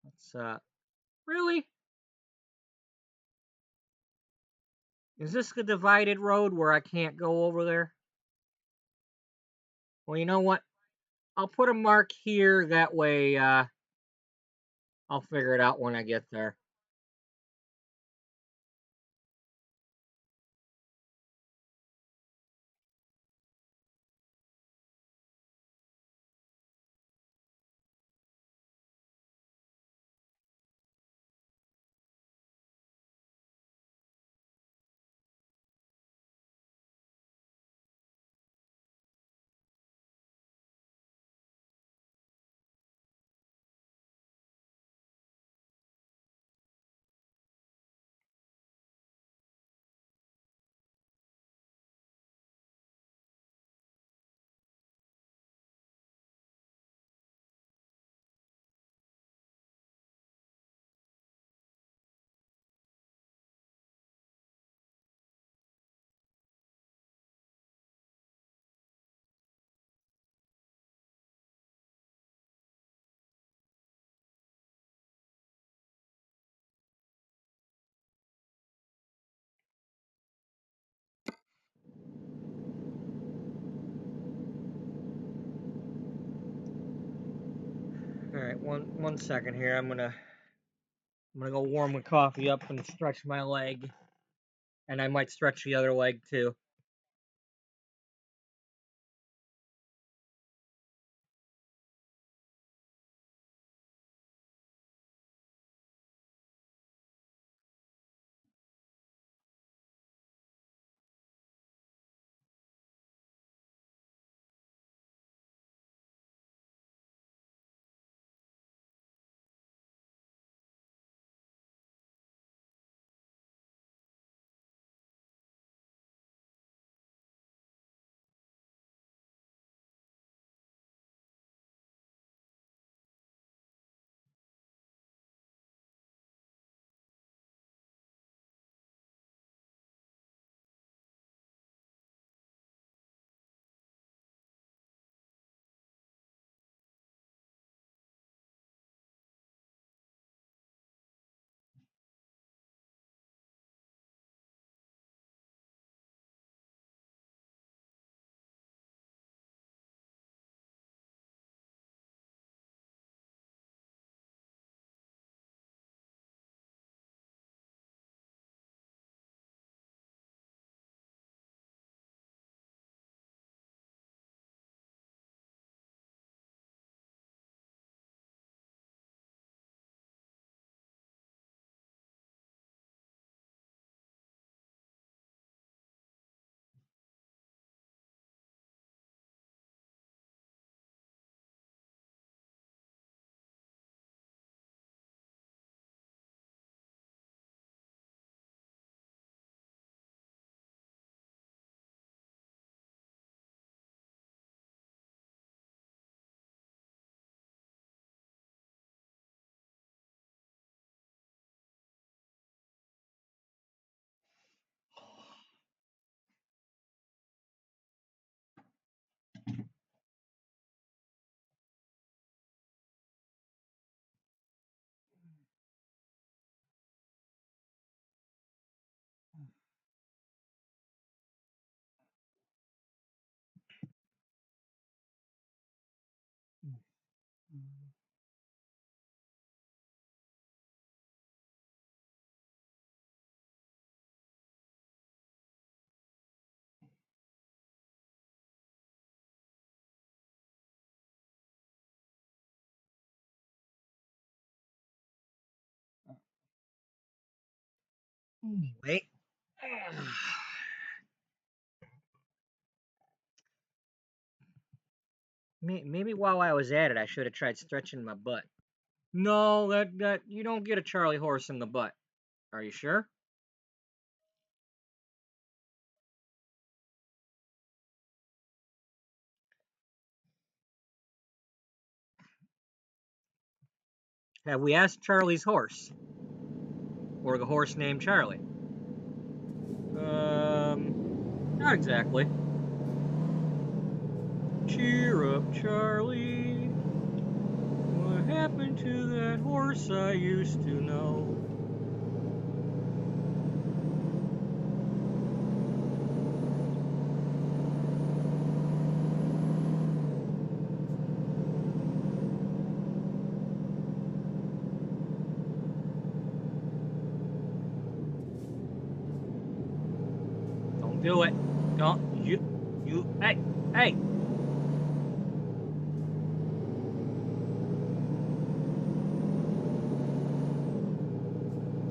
Let's really? Is this the divided road where I can't go over there? Well, you know what? I'll put a mark here, that way, I'll figure it out when I get there. Alright, one second here. I'm gonna go warm my coffee up and stretch my leg. And I might stretch the other leg too. Wait. Maybe while I was at it, I should have tried stretching my butt. No, that you don't get a Charlie horse in the butt. Are you sure? Have we asked Charlie's horse? Or the horse named Charlie? Not exactly. Cheer up, Charlie. What happened to that horse I used to know? Don't do it. Don't you hey.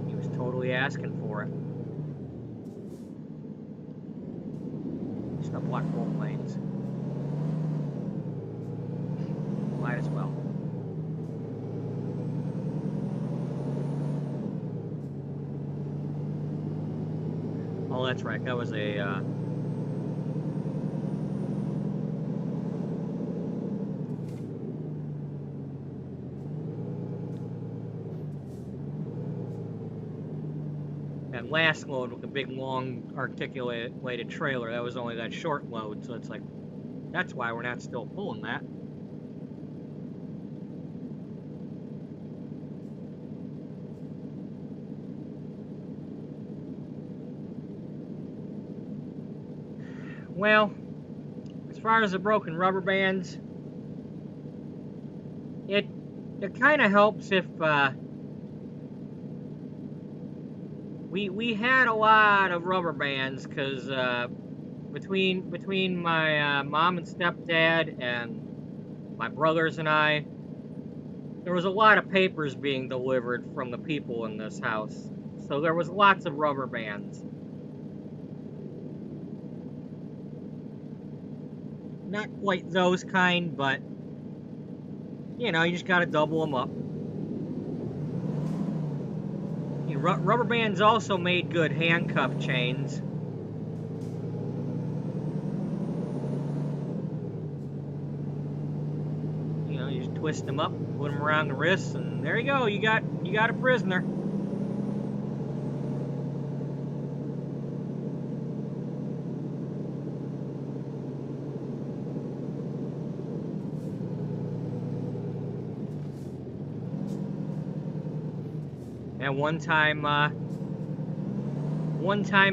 He was totally asking for it. Stop block both lanes. Might as well. Oh, that's right. That was a that last load with the big, long, articulated trailer. That was only that short load, so it's like that's why we're not still pulling that. Well, as far as the broken rubber bands, it kind of helps if we had a lot of rubber bands because between my mom and stepdad and my brothers and I, there was a lot of papers being delivered from the people in this house, so there was lots of rubber bands. Not quite those kind, but you know, you just gotta double them up. You know, rubber bands also made good handcuff chains. You know, you just twist them up, put them around the wrists, and there you go. You got a prisoner. And one time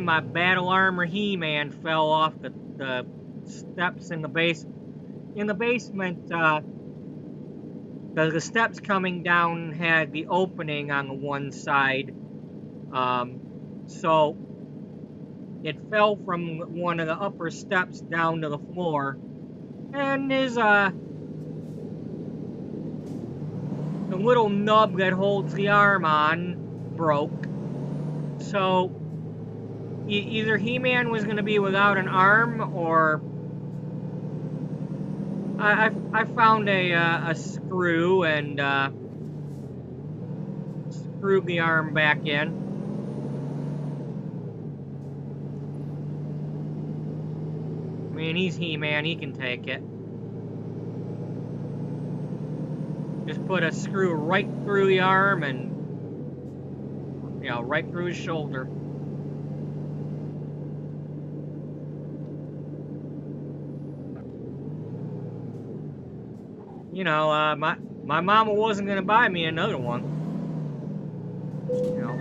my battle armor He-Man fell off the steps in the basement. The steps coming down had the opening on the one side, so it fell from one of the upper steps down to the floor, and the little nub that holds the arm on broke. So either He-Man was going to be without an arm, or I found a screw and screwed the arm back in. I mean, he's He-Man, he can take it. Just put a screw right through the arm and, you know, right through his shoulder. You know, my mama wasn't gonna buy me another one. You know,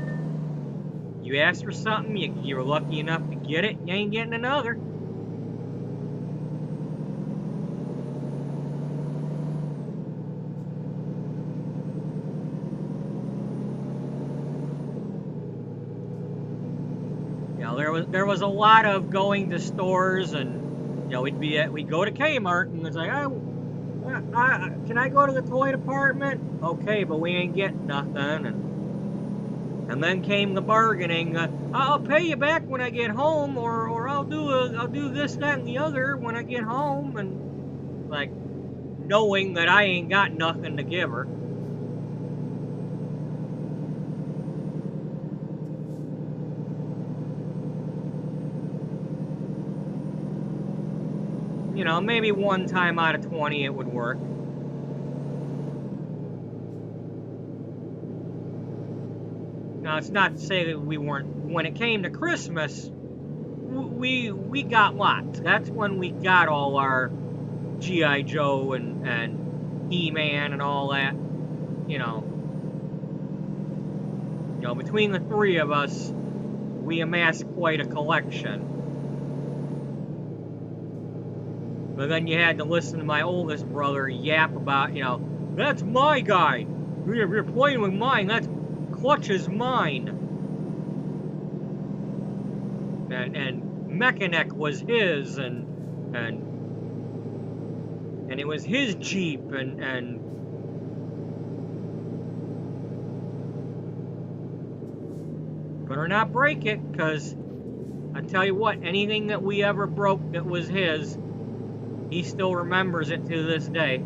you asked for something, you were lucky enough to get it, you ain't getting another. You know, there was a lot of going to stores, and you know, we'd go to Kmart, and it's like, can I go to the toy department? Okay, but we ain't getting nothing. And And then came the bargaining. I'll pay you back when I get home, or I'll do this, that, and the other when I get home. And like, knowing that I ain't got nothing to give her. You know, maybe one time out of 20 it would work. Now, it's not to say that we weren't, when it came to Christmas, we got lots. That's when we got all our G.I. Joe and He-Man and all that, you know. You know, between the three of us, we amassed quite a collection. But then you had to listen to my oldest brother yap about, you know, that's my guy. You're playing with mine. That's Clutch's mine. And Mechanic was his, and it was his Jeep, and better not break it, because I tell you what, anything that we ever broke that was his, he still remembers it to this day.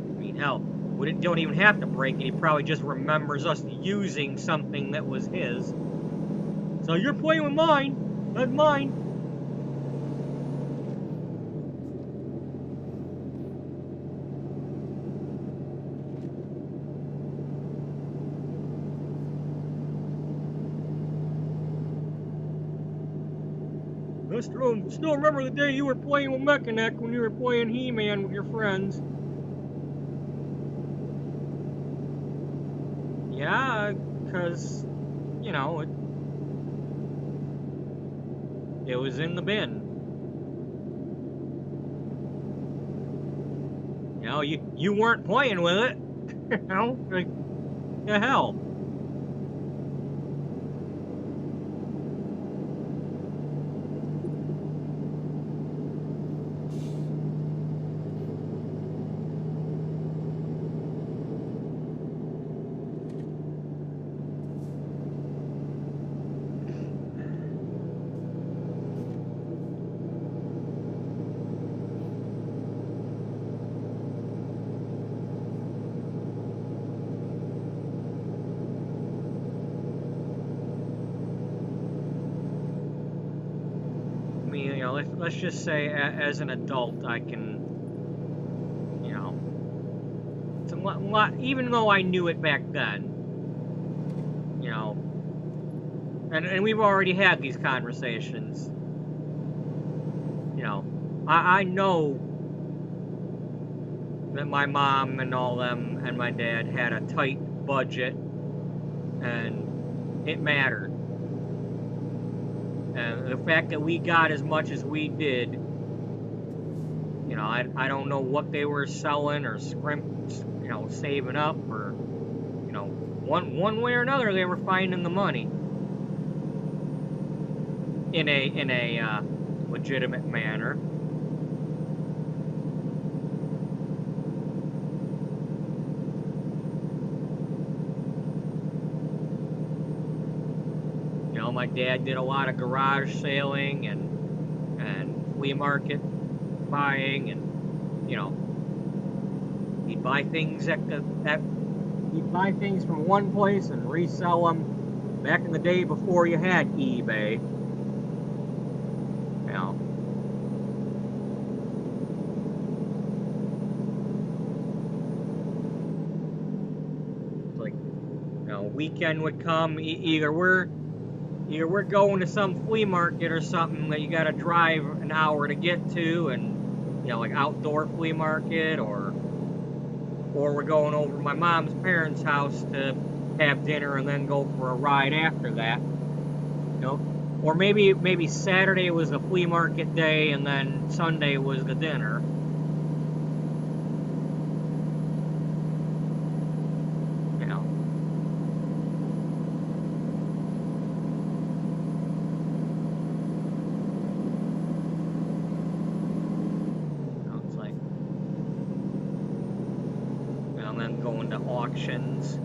I mean, hell, we don't even have to break it. He probably just remembers us using something that was his. So you're playing with mine. That's mine. I still remember the day you were playing with Mechanic when you were playing He-Man with your friends. Yeah, because, you know, it was in the bin. You know, you weren't playing with it. You know, like, the hell. Let's just say, as an adult, I can, you know, it's a lot, even though I knew it back then, you know, and we've already had these conversations, you know, I know that my mom and all them and my dad had a tight budget, and it mattered. And the fact that we got as much as we did, you know, I don't know what they were selling or you know, saving up, or, you know, one way or another they were finding the money in a legitimate manner. My dad did a lot of garage sailing and flea market buying, and, you know, he'd buy things he'd buy things from one place and resell them back in the day before you had eBay. You know. It's like, you know, weekend would come, either we're going to some flea market or something that you got to drive an hour to get to, and, you know, like outdoor flea market, or we're going over to my mom's parents' house to have dinner and then go for a ride after that, you know, or maybe Saturday was the flea market day and then Sunday was the dinner. to auctions.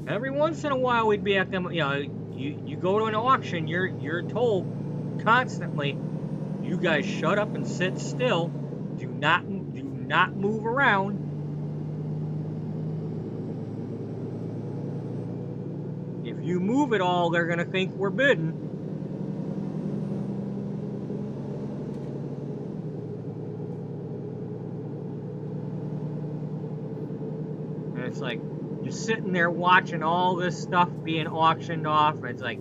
Every once in a while we'd be at them. You go to an auction, you're told constantly, you guys shut up and sit still. Do not move around. If you move at all, they're gonna think we're bidding. And it's like, you're sitting there watching all this stuff being auctioned off, and it's like,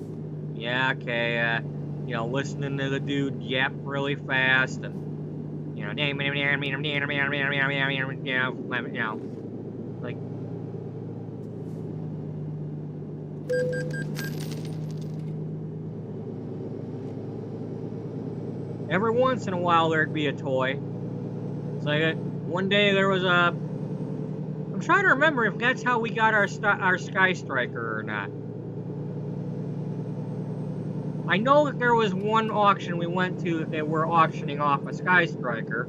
yeah, okay, listening to the dude yap really fast, and like, every once in a while there'd be a toy. It's like one day there was a. I'm trying to remember if that's how we got our Sky Striker or not. I know that there was one auction we went to that they were auctioning off a Sky Striker.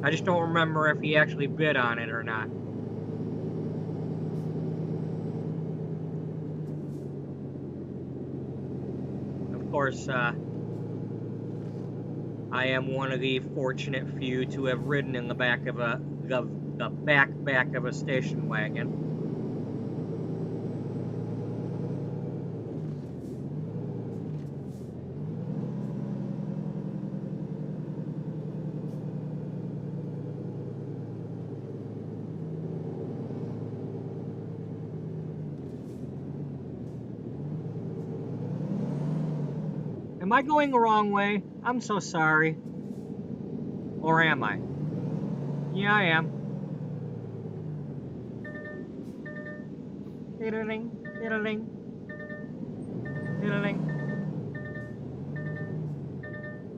I just don't remember if he actually bid on it or not. Of course, I am one of the fortunate few to have ridden in the back of the back of a station wagon. Am I going the wrong way? I'm so sorry. Or am I? Yeah, I am. Diddling, diddling, diddling.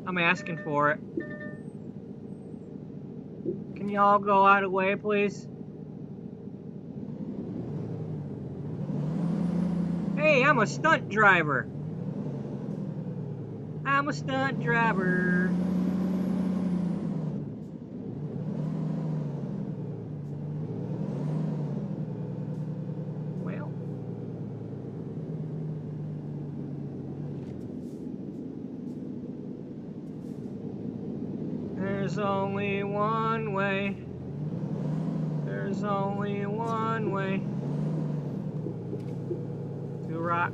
I'm asking for it. Can y'all go out of the way, please? Hey, I'm a stunt driver. I'm a stunt driver. Well. There's only one way. There's only one way to rock.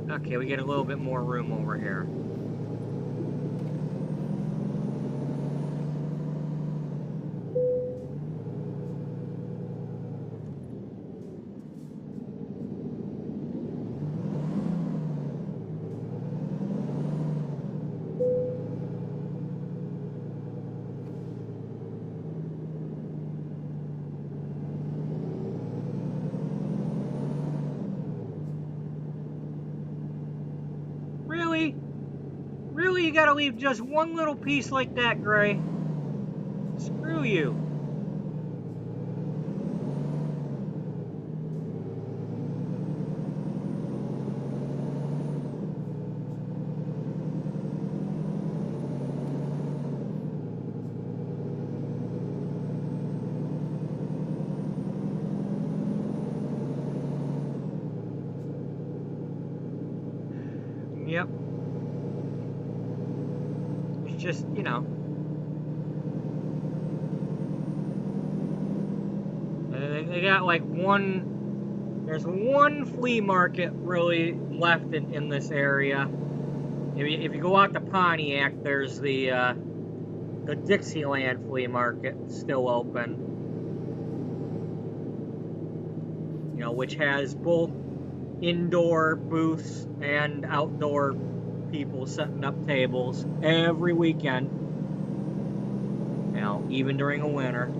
Okay, we get a little bit more room over here. Really? Really, you gotta leave just one little piece like that, Gray? Screw you. Yep. It's just, they got like there's one flea market really left in this area. If you go out to Pontiac, there's the Dixieland flea market still open. Which has both indoor booths and outdoor people setting up tables every weekend. Even during the winter.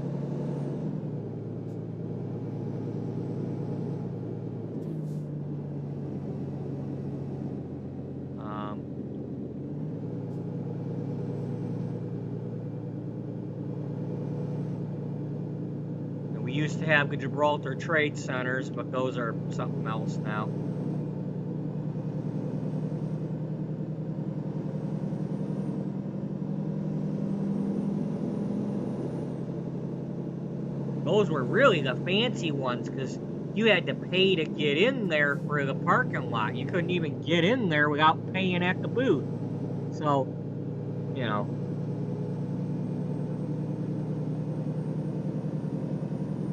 used to have the Gibraltar Trade Centers, but those are something else now. Those were really the fancy ones, because you had to pay to get in there for the parking lot. You couldn't even get in there without paying at the booth. So, you know.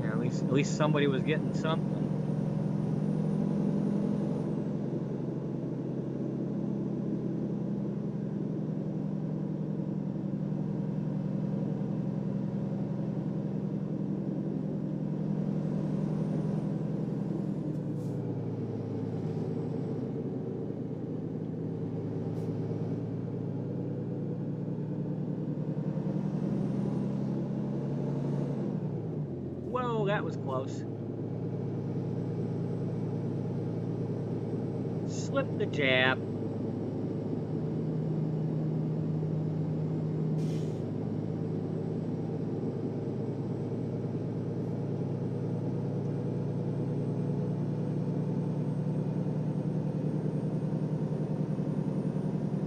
Yeah, at least somebody was getting something. Whoa, that was close. Slip the jab.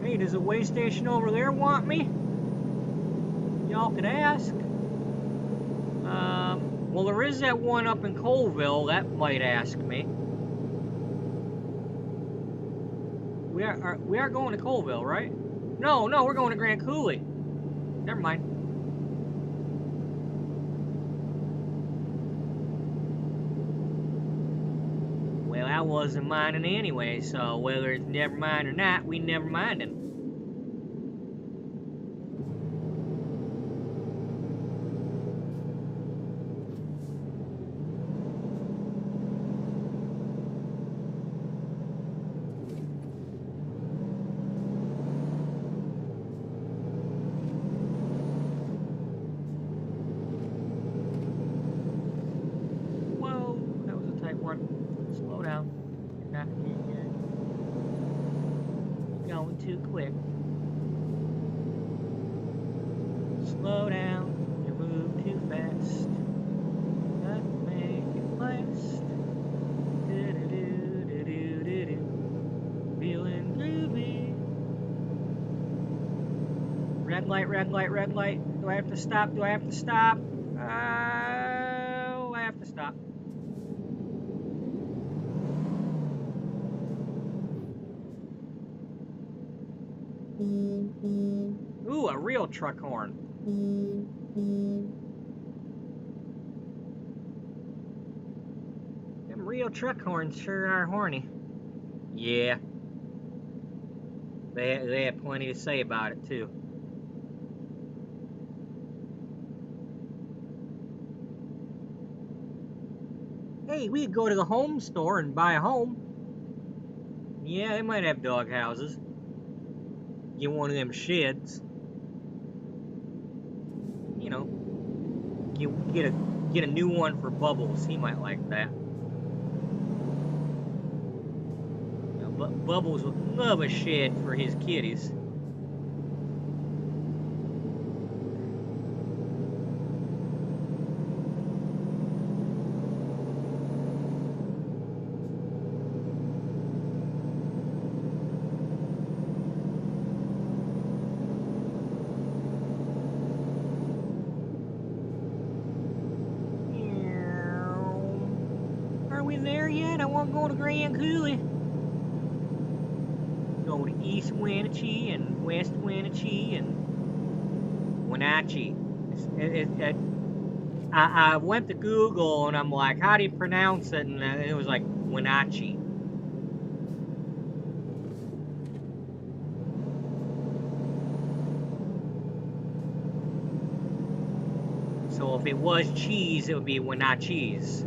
Hey, does a way station over there want me? Y'all could ask. Well, there is that one up in Colville that might ask me. We are going to Colville, right? No, we're going to Grand Coulee. Never mind. Well, I wasn't minding anyway, so whether it's never mind or not, we never minding. Slow down. You're not going too quick. Slow down. You move too fast. Not make it last. Do-do-do-do-do-do-do. Feeling groovy. Red light, red light, red light. Do I have to stop? Do I have to stop? Oh, I have to stop. Ooh, a real truck horn. Them real truck horns sure are horny. Yeah. They had plenty to say about it, too. Hey, we could go to the home store and buy a home. Yeah, they might have dog houses. Get one of them sheds. You know, get a new one for Bubbles. He might like that. But Bubbles would love a shed for his kitties. Are we there yet? I want to go to Grand Coulee. Go to East Wenatchee and West Wenatchee and Wenatchee. I went to Google and I'm like, how do you pronounce it? And it was like Wenatchee. So if it was cheese, it would be Wenatchees.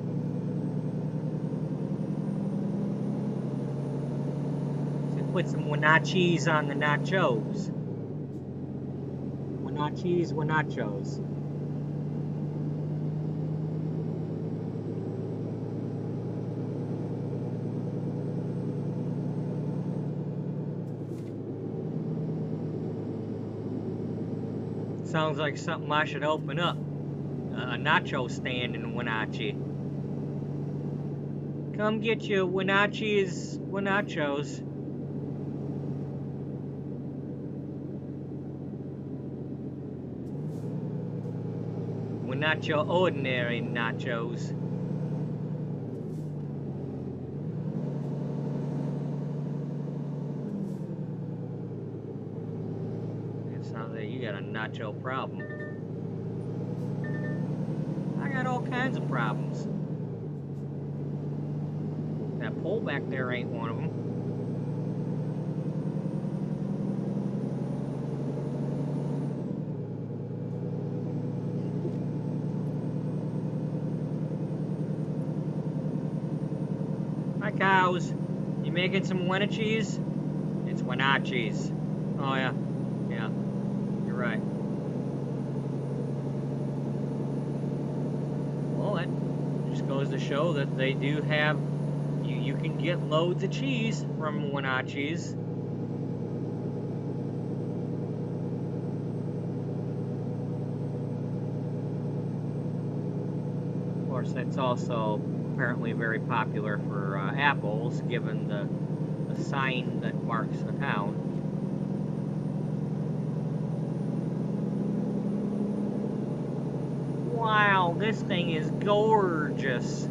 Put some Wenatchees on the nachos. Wenatchees, Wenachos. Sounds like something I should open up. a nacho stand in Wenatchee. Come get your Wenatchee's nachos. We're not your ordinary nachos. It sounds like you got a nacho problem. I got all kinds of problems. That pole back there ain't one of them. Hi, cows. You making some Wenatchees? It's Wenatchees. Oh, yeah. Yeah. You're right. Well, that just goes to show that they do have... You can get loads of cheese from Wenatchees. Of course, that's also apparently very popular for apples, given the sign that marks the town. Wow, this thing is gorgeous.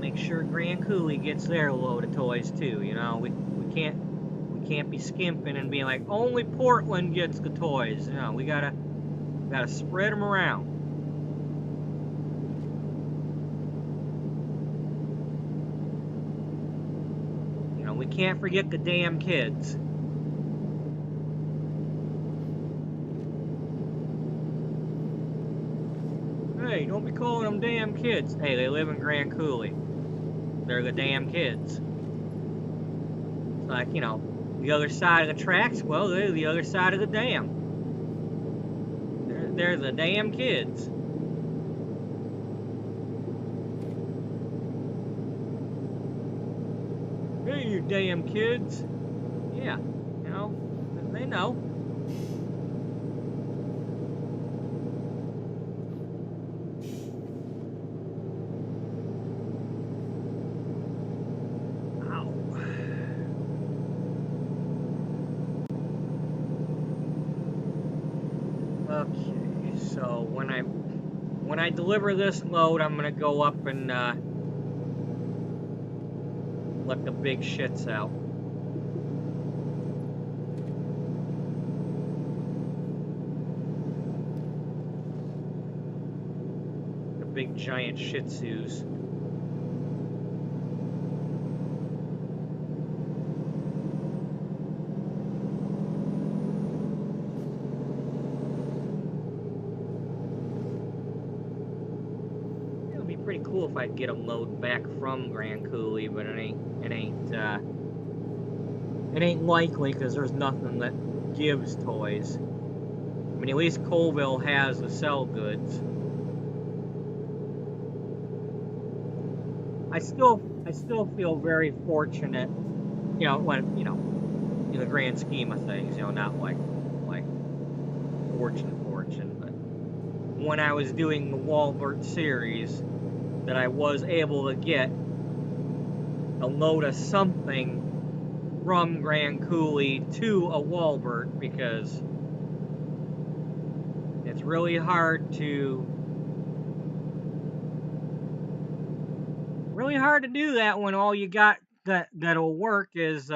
Make sure Grand Coulee gets their load of toys too. You know, we can't be skimping and being like only Portland gets the toys. You know, we gotta spread them around. You know, we can't forget the damn kids. Hey, don't be calling them damn kids. Hey, they live in Grand Coulee. They're the damn kids. It's like, you know, the other side of the tracks, well, they're the other side of the dam. They're the damn kids. Hey, you damn kids. Yeah, you know, they know. Okay, so when I deliver this load, I'm gonna go up and let the big shits out. The big giant Shih Tzus. Pretty cool if I could get a load back from Grand Coulee, but it ain't likely because there's nothing that gives toys. I mean, at least Colville has the sell goods. I still feel very fortunate, you know, when in the grand scheme of things, you know, not like fortune, but when I was doing the Wallbert series, that I was able to get a load of something from Grand Coulee to a Wallbert, because it's really hard to do that when all you got that'll work is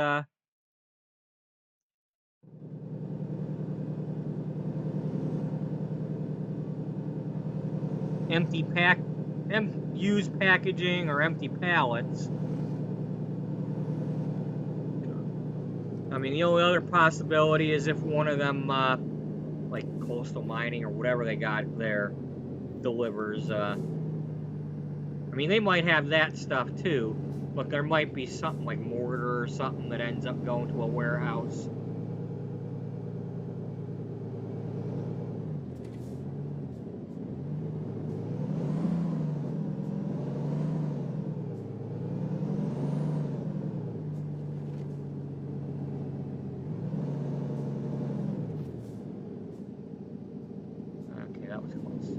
used packaging or empty pallets. I mean, the only other possibility is if one of them, like Coastal Mining or whatever they got there, delivers, I mean, they might have that stuff too, but there might be something like mortar or something that ends up going to a warehouse. Okay, that was close.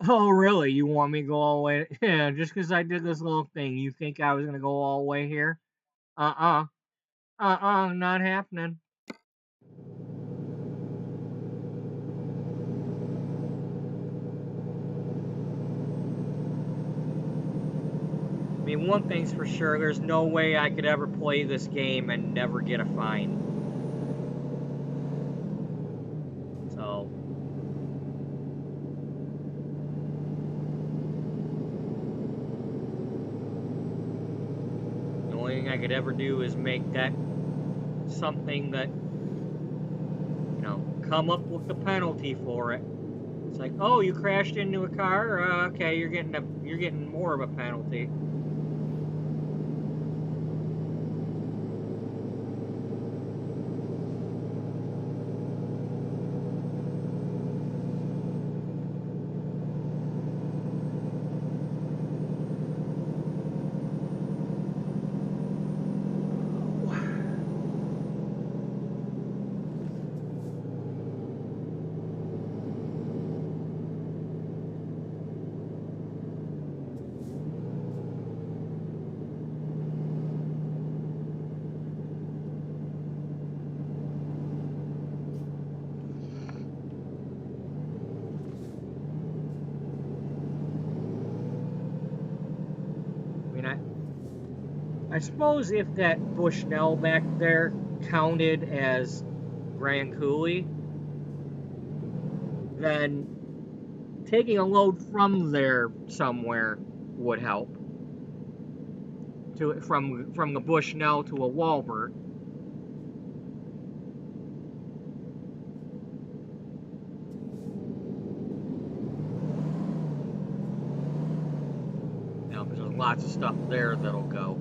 Oh, really? You want me to go all the way? Yeah, just because I did this little thing, you think I was going to go all the way here? Uh-uh. Not happening. I mean, one thing's for sure, there's no way I could ever play this game and never get a fine. So... the only thing I could ever do is make that something that, you know, come up with the penalty for it. It's like, oh, you crashed into a car? Okay, you're getting more of a penalty. I suppose if that Bushnell back there counted as Grand Coulee, then taking a load from there somewhere would help. From the Bushnell to a Wallbert. Now, because there's lots of stuff there that'll go.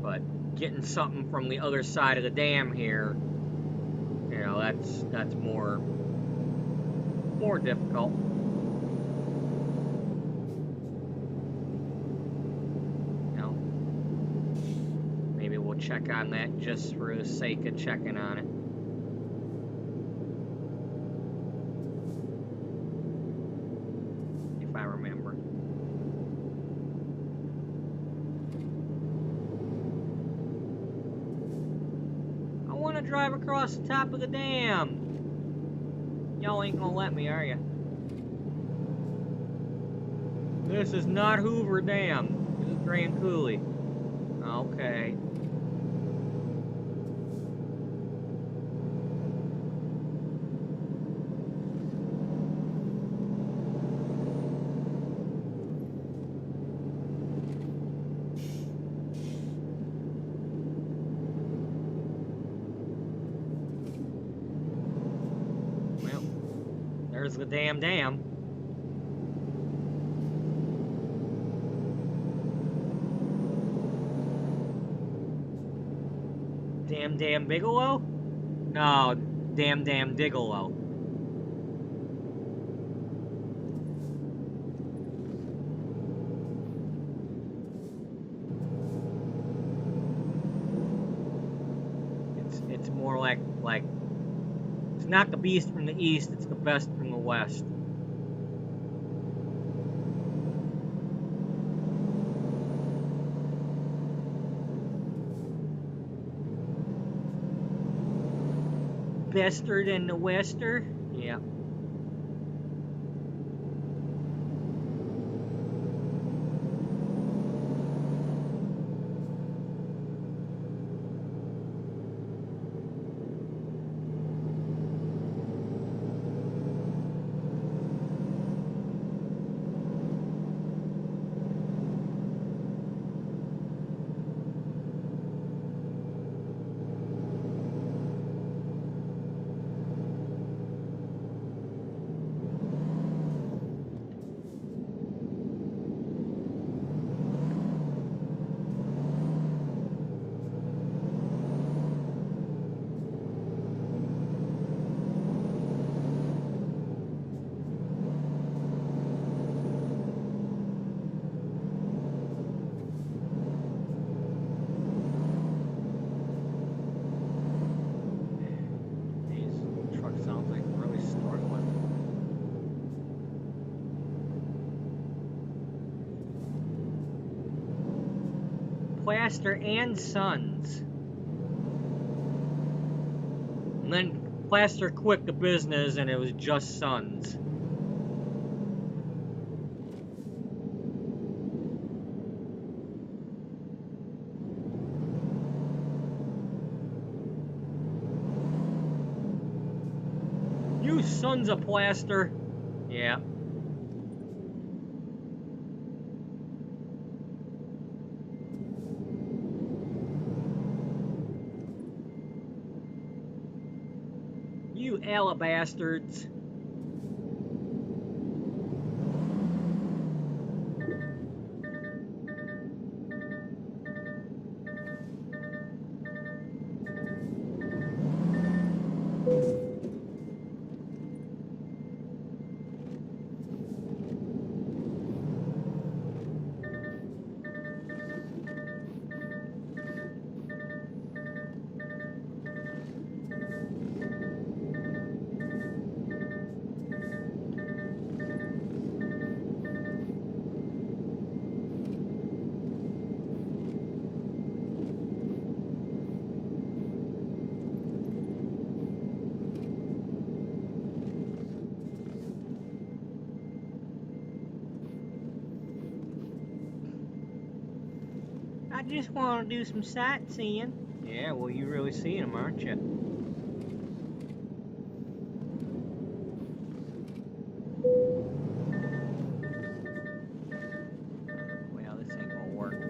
But getting something from the other side of the dam here, you know, that's more difficult. You know, maybe we'll check on that just for the sake of checking on it. If I remember. I want to drive across the top of the dam. Y'all ain't gonna let me, are ya? This is not Hoover Dam. This is Grand Coulee. Okay. Well, there's the damn dam. Damn Bigelow? No, damn Digelow. It's more like it's not the beast from the east, it's the best from the west. Bester than the wester? Yeah. Plaster and Sons. And then Plaster quit the business and it was just Sons. You sons of Plaster. Yeah. You alabastards. I just want to do some sightseeing. Yeah, well, you're really seeing them, aren't you? Well, this ain't gonna work.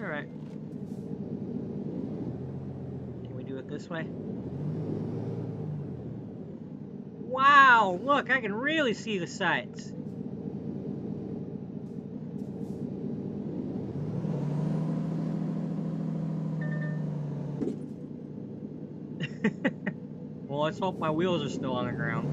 Alright. Can we do it this way? Wow, look, I can really see the sights. Well, let's hope my wheels are still on the ground.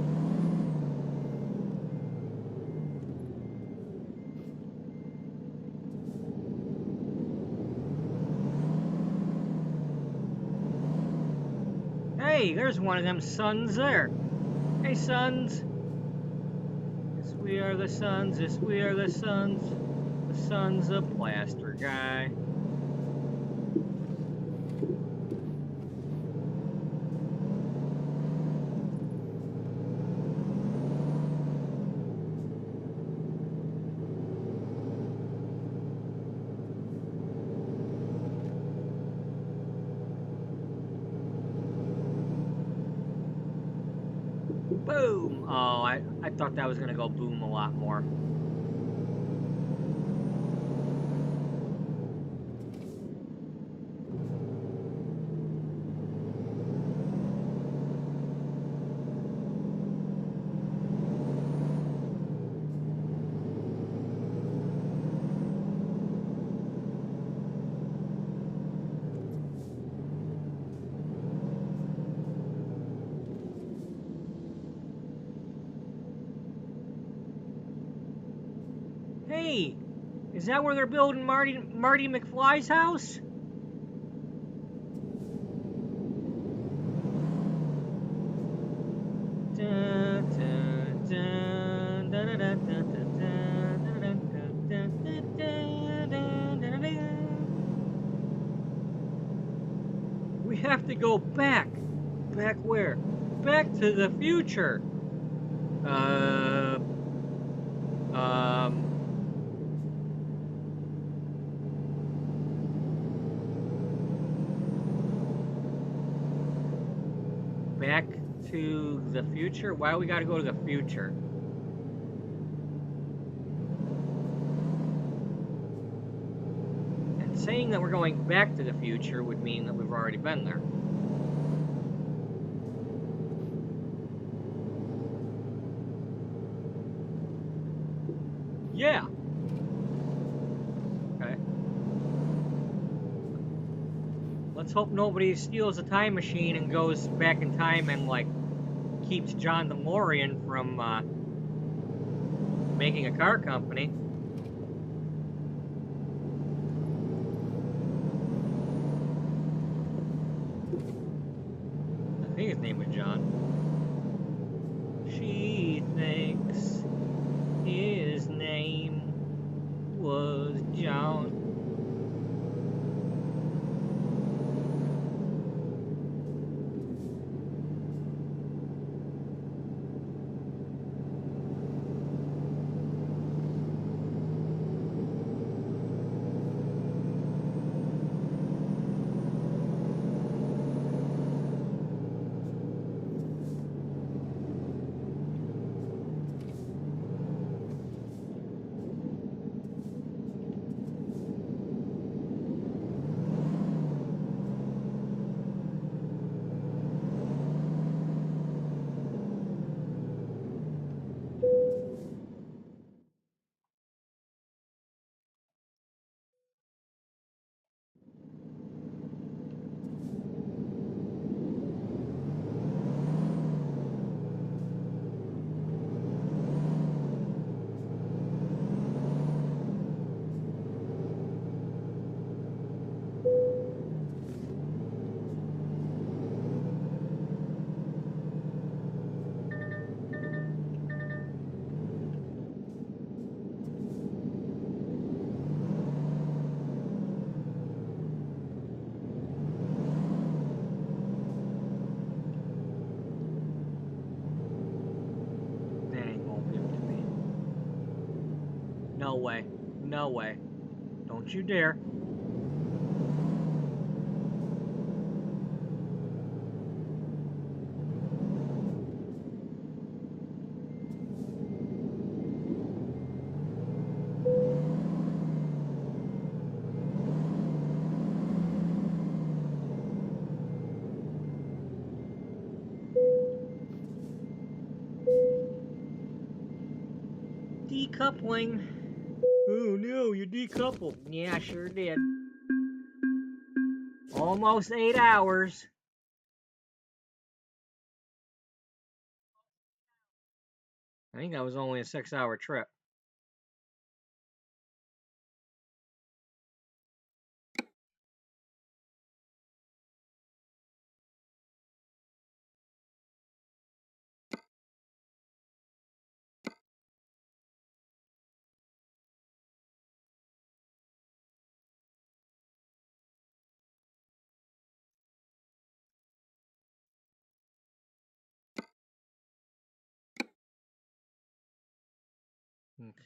Hey, there's one of them sons there. Hey, sons. Yes, we are the sons. Yes, we are the sons. The sons of Plaster Guy. Boom! Oh, I thought that was going to go boom a lot more. Hey, is that where they're building Marty McFly's house? We have to go back. Back where? Back to the future. Back to the future? Why do we gotta go to the future? And saying that we're going back to the future would mean that we've already been there. Yeah. Okay. Let's hope nobody steals a time machine and goes back in time and, like, keeps John DeLorean from, making a car company. I think his name was John. She thinks his name was John. No way. No way. Don't you dare. Decoupling. Oh no, you decoupled. Yeah, I sure did. Almost 8 hours. I think that was only a 6-hour trip.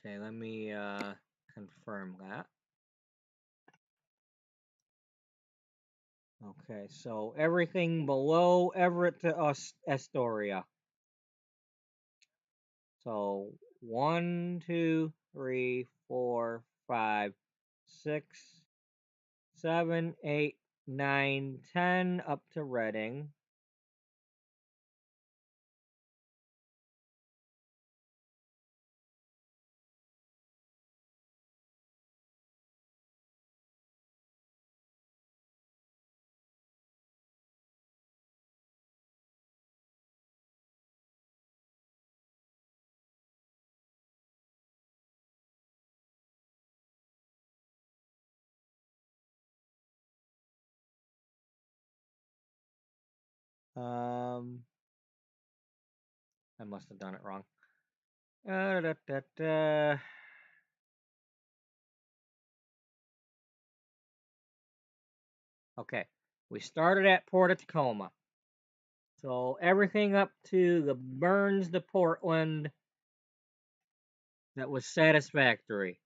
Okay, let me confirm that. Okay, so everything below Everett to Astoria. So 1, 2, 3, 4, 5, 6, 7, 8, 9, 10 up to Reading. I must have done it wrong. Okay, we started at Port of Tacoma. So everything up to the Burns to Portland, that was satisfactory.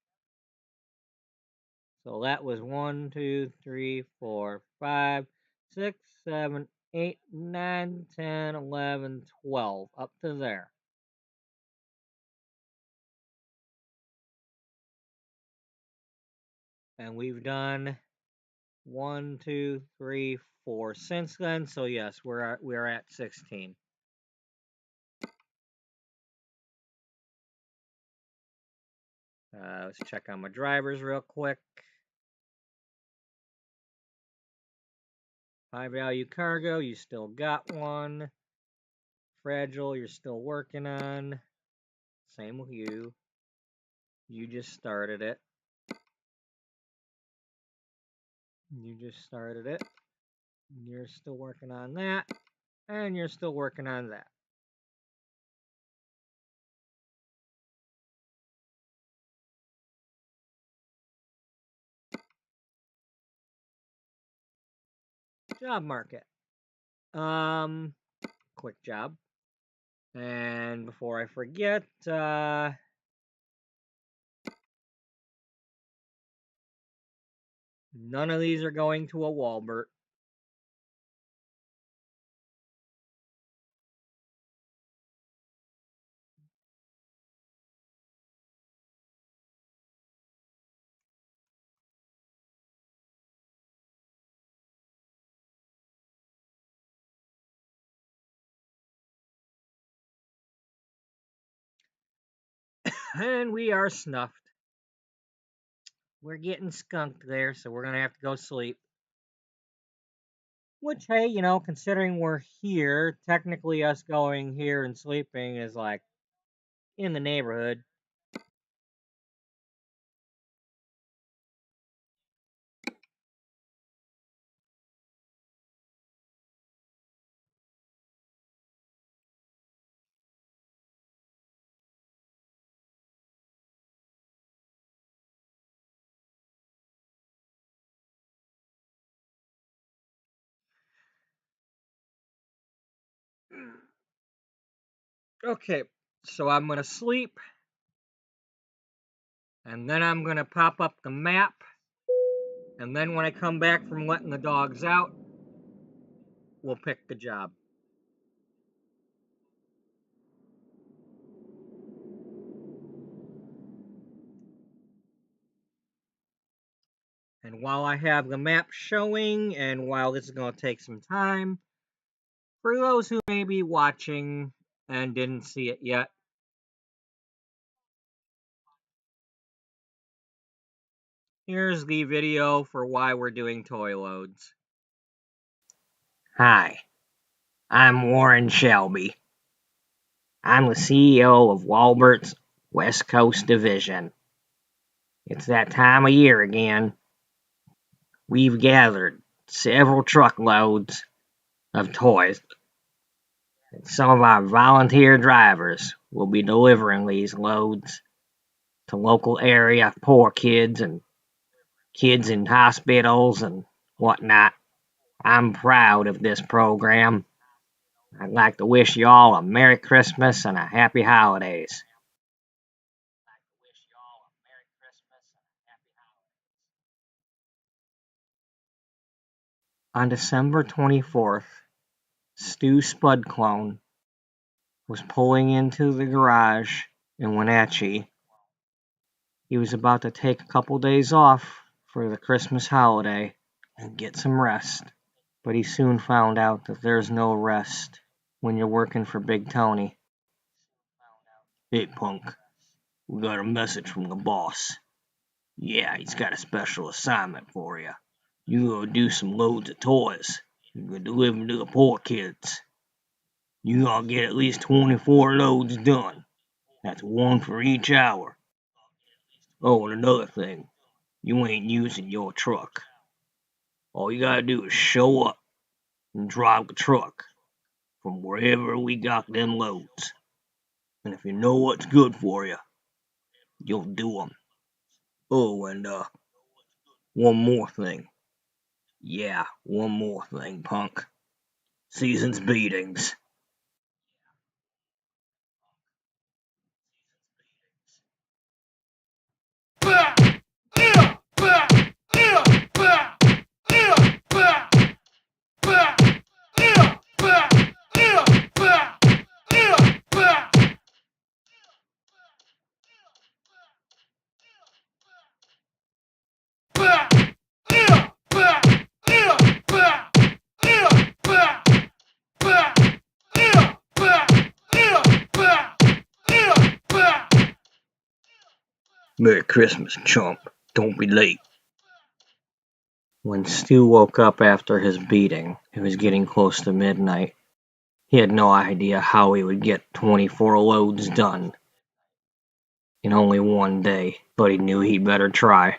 So that was 1, 2, 3, 4, 5, 6, 7, 8, 9, 10, 11, 12, up to there. And we've done 1, 2, 3, 4 since then. So yes, we're at 16. Let's check on my drivers real quick. High value cargo, you still got one. Fragile, you're still working on. Same with you. You just started it. You just started it. You're still working on that. And you're still working on that. Job market. Quick job. And before I forget, none of these are going to a Wallbert. And we are snuffed. We're getting skunked there, so we're going to have to go sleep. Which, hey, you know, considering we're here, technically us going here and sleeping is like in the neighborhood. Okay, so I'm going to sleep. And then I'm going to pop up the map. And then when I come back from letting the dogs out, we'll pick the job. And while I have the map showing, and while this is going to take some time, for those who may be watching and didn't see it yet, here's the video for why we're doing toy loads. Hi, I'm Warren Shelby. I'm the CEO of Wallbert's West Coast Division. It's that time of year again. We've gathered several truckloads of toys. Some of our volunteer drivers will be delivering these loads to local area poor kids and kids in hospitals and whatnot. I'm proud of this program. I'd like to wish you all a Merry Christmas and a Happy Holidays. On December 24th, Stu SpudClone was pulling into the garage in Wenatchee. He was about to take a couple days off for the Christmas holiday and get some rest. But he soon found out that there's no rest when you're working for Big Tony. Hey, punk, we got a message from the boss. Yeah, he's got a special assignment for you. You gotta do some loads of toys. You gotta deliver them to the poor kids. You gotta get at least 24 loads done. That's one for each hour. Oh, and another thing, you ain't using your truck. All you gotta do is show up and drive the truck. from wherever we got them loads. And if you know what's good for you, you'll do 'em. Oh, and one more thing. Yeah, one more thing, punk. Season's beatings. Merry Christmas, chump. Don't be late. When Stu woke up after his beating, it was getting close to midnight. He had no idea how he would get 24 loads done in only one day, but he knew he'd better try.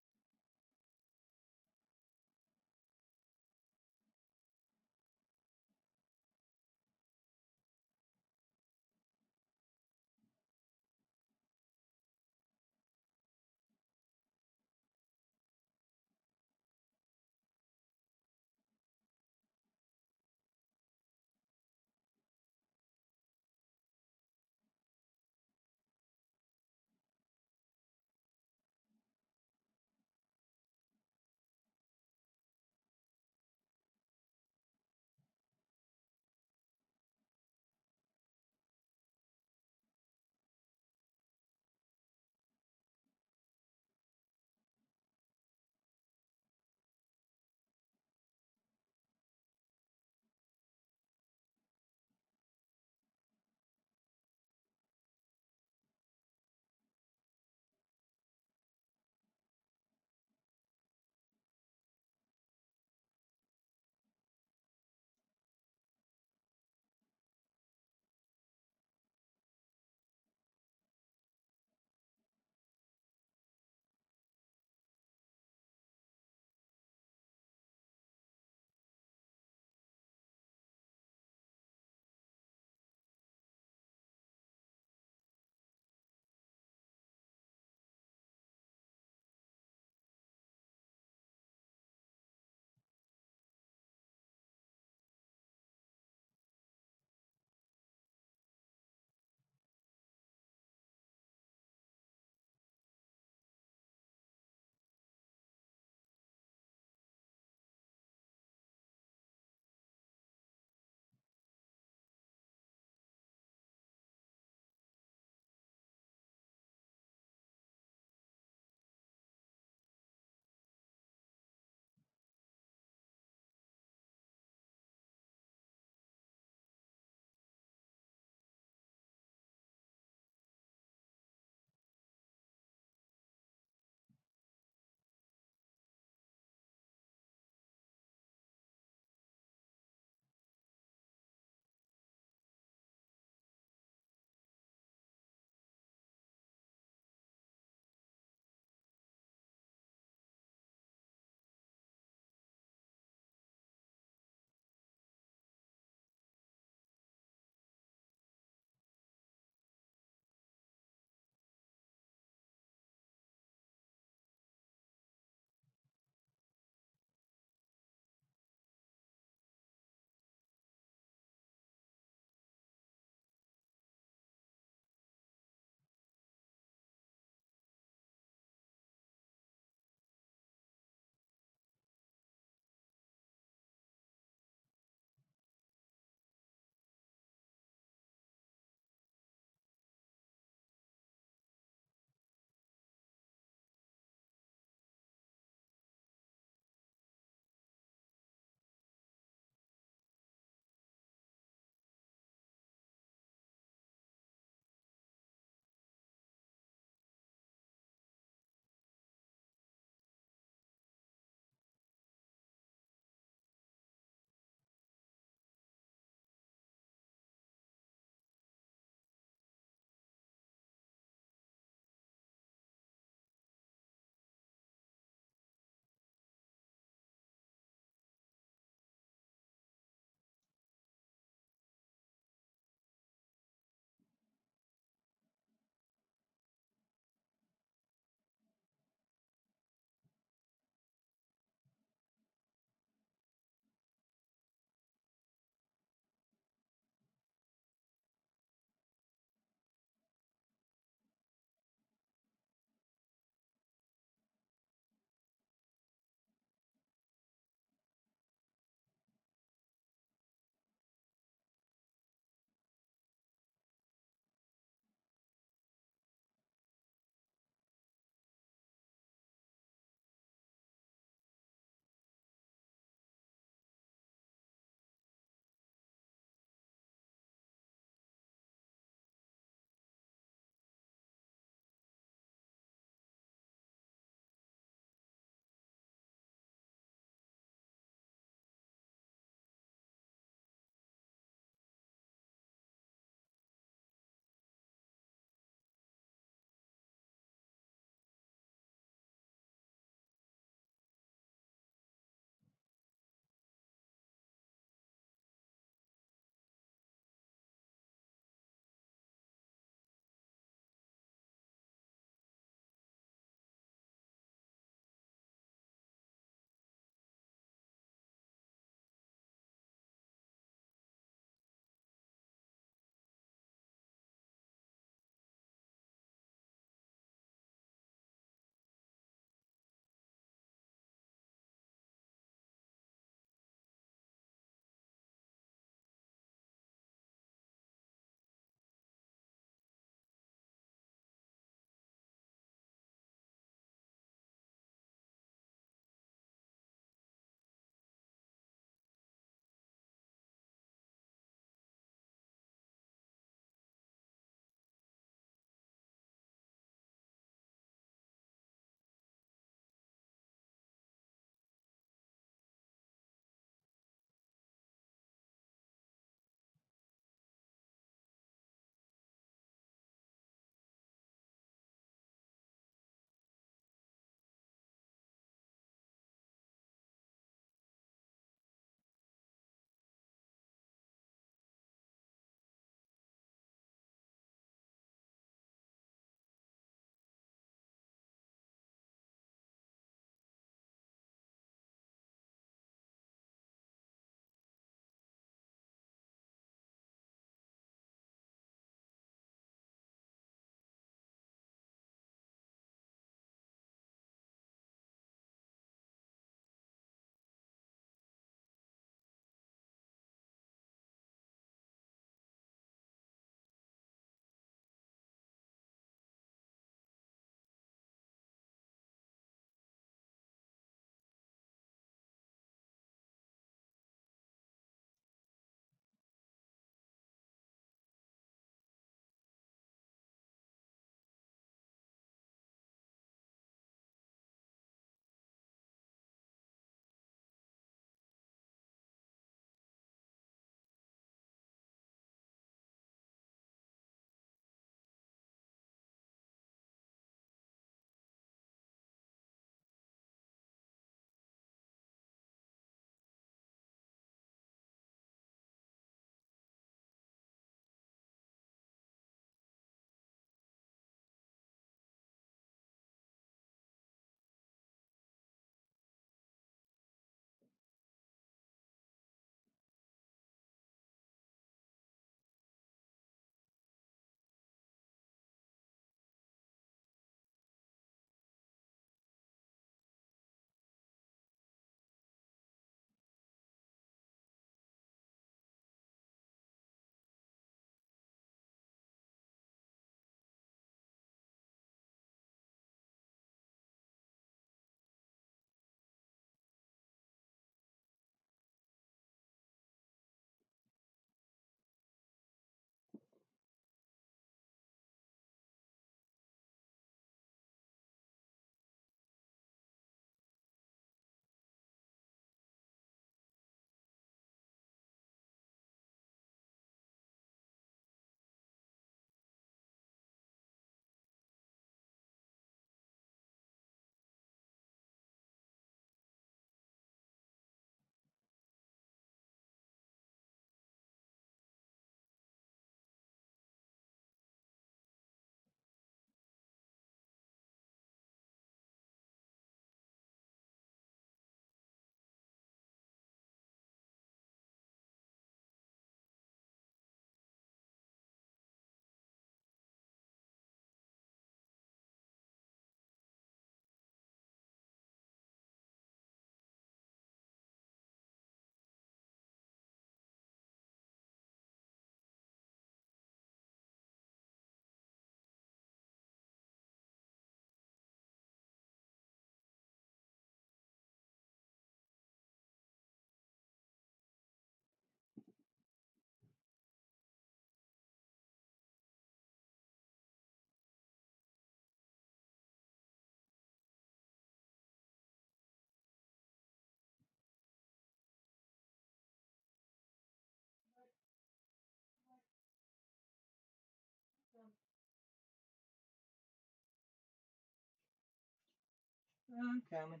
I'm coming.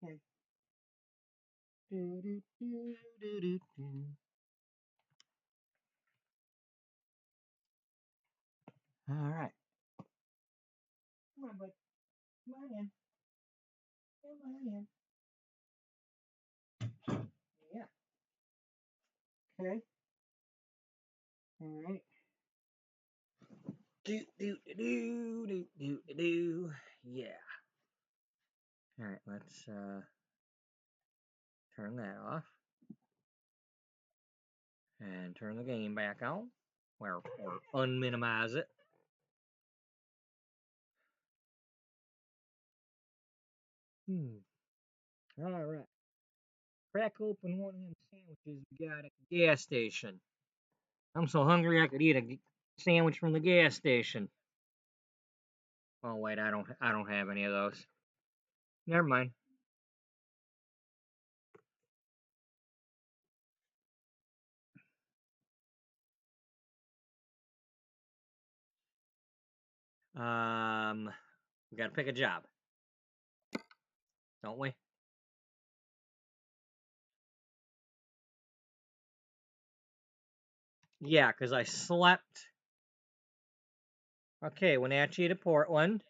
Okay. All right. Come on, bud. Come on in. Come on in. Yeah. Okay. All right. Do. Yeah. All right. Let's turn that off and turn the game back on, or unminimize it. All right. Crack open one of them sandwiches we got at the gas station. I'm so hungry I could eat a sandwich from the gas station. Oh wait, I don't have any of those. Never mind. We gotta pick a job, don't we? Yeah, because I slept. Okay, Wenatchee to Portland.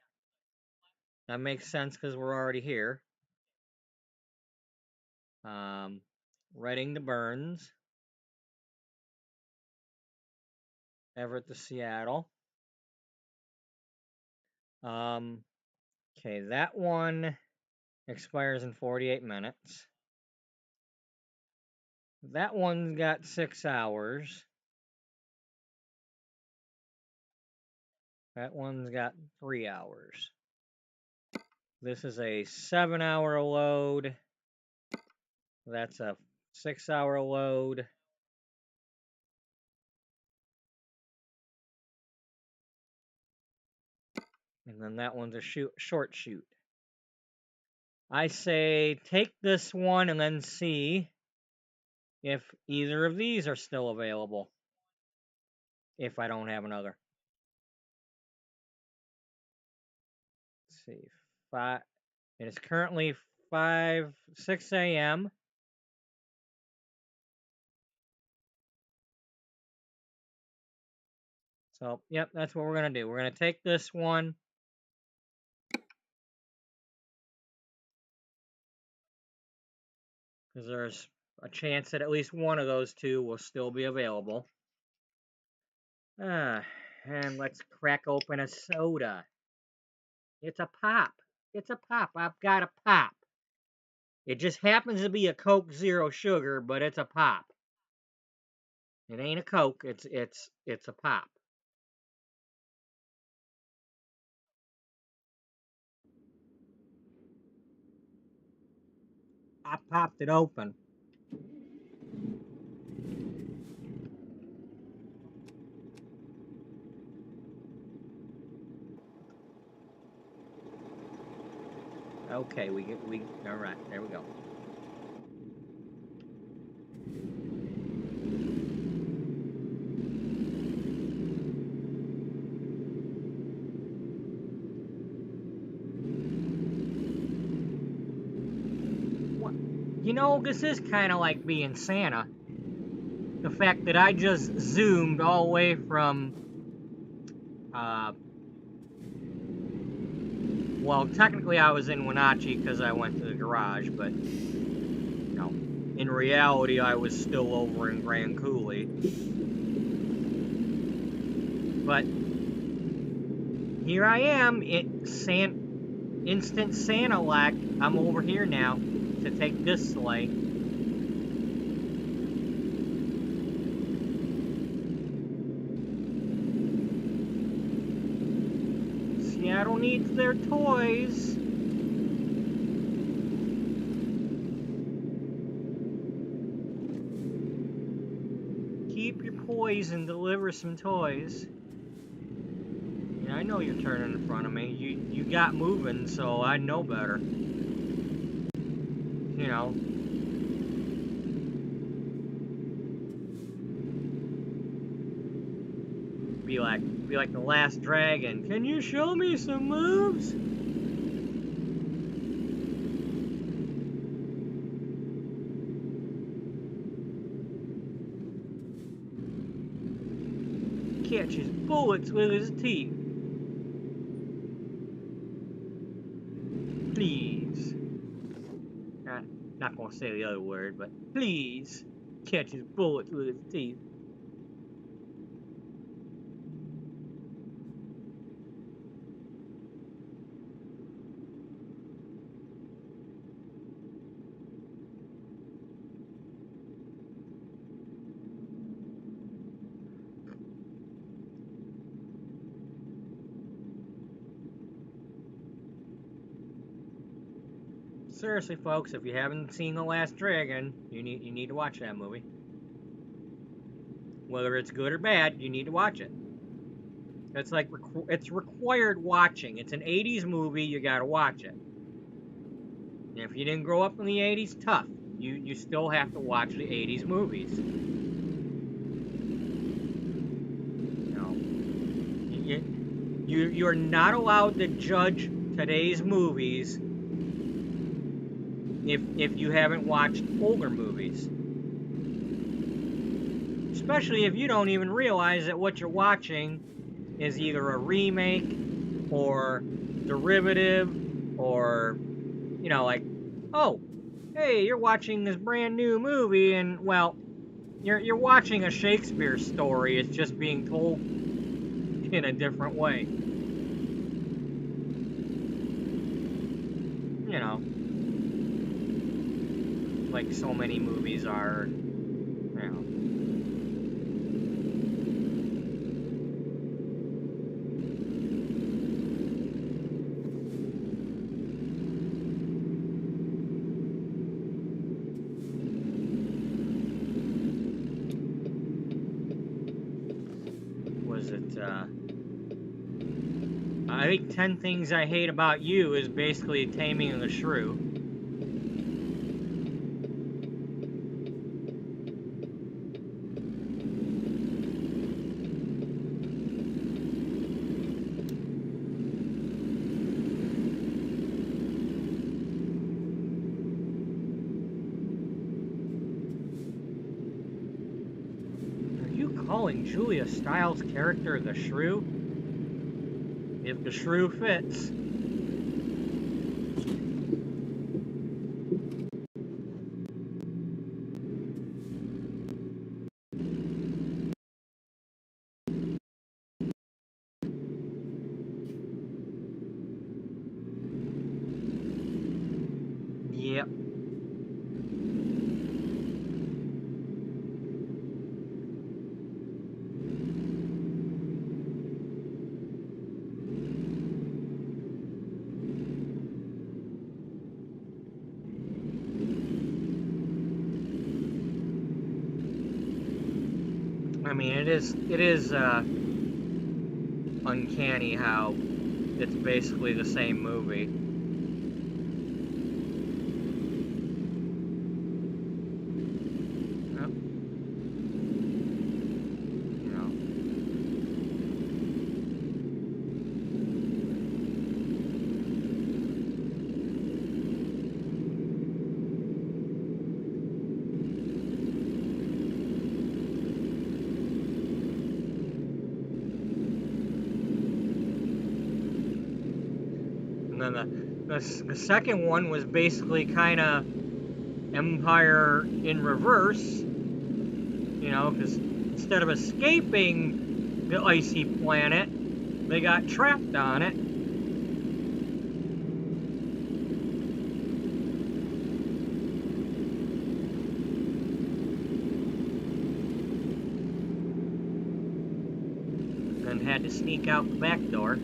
That makes sense because we're already here. Reading to Burns. Everett to Seattle. Okay, that one expires in 48 minutes. That one's got 6 hours. That one's got 3 hours. This is a 7-hour load. That's a 6-hour load. And then that one's a short shoot. I say take this one and then see if either of these are still available. If I don't have another. Let's see. It is currently 6 a.m. So, yep, that's what we're going to do. We're going to take this one. Because there's a chance that at least one of those two will still be available. And let's crack open a soda. It's a pop. It's a pop. I've got a pop. It just happens to be a Coke Zero Sugar, but it's a pop. It ain't a Coke. It's a pop. I popped it open. Okay, all right, there we go. You know, this is kind of like being Santa. The fact that I just zoomed all the way from, well, technically I was in Wenatchee because I went to the garage, but, you know, in reality I was still over in Grand Coulee. But here I am, instant Santa-like. I'm over here now to take this sleigh. Seattle needs their toys. Keep your poise and deliver some toys. Yeah, I know you're turning in front of me. You got moving, so I know better. You know. Be like the last dragon. Can you show me some moves? catches bullets with his teeth. Please. Not gonna say the other word, but please catches bullets with his teeth. Seriously, folks, if you haven't seen The Last Dragon, you need to watch that movie. Whether it's good or bad, you need to watch it. It's like it's required watching. It's an 80s movie, you gotta watch it. And if you didn't grow up in the 80s, tough. You still have to watch the 80s movies. You're not allowed to judge today's movies if you haven't watched older movies. Especially if you don't even realize that what you're watching is either a remake or derivative or, you know, like, oh, hey, you're watching this brand new movie and, well, you're watching a Shakespeare story. It's just being told in a different way. You know. Like so many movies are, you know. Was it, I think 10 Things I Hate About You is basically a Taming of the Shrew. Calling Julia Stiles' character the Shrew? If the Shrew fits. Yep. I mean, it is uncanny how it's basically the same movie. Yep. You know. And then the second one was basically kind of Empire in reverse, you know, because instead of escaping the icy planet, they got trapped on it. And had to sneak out the back door.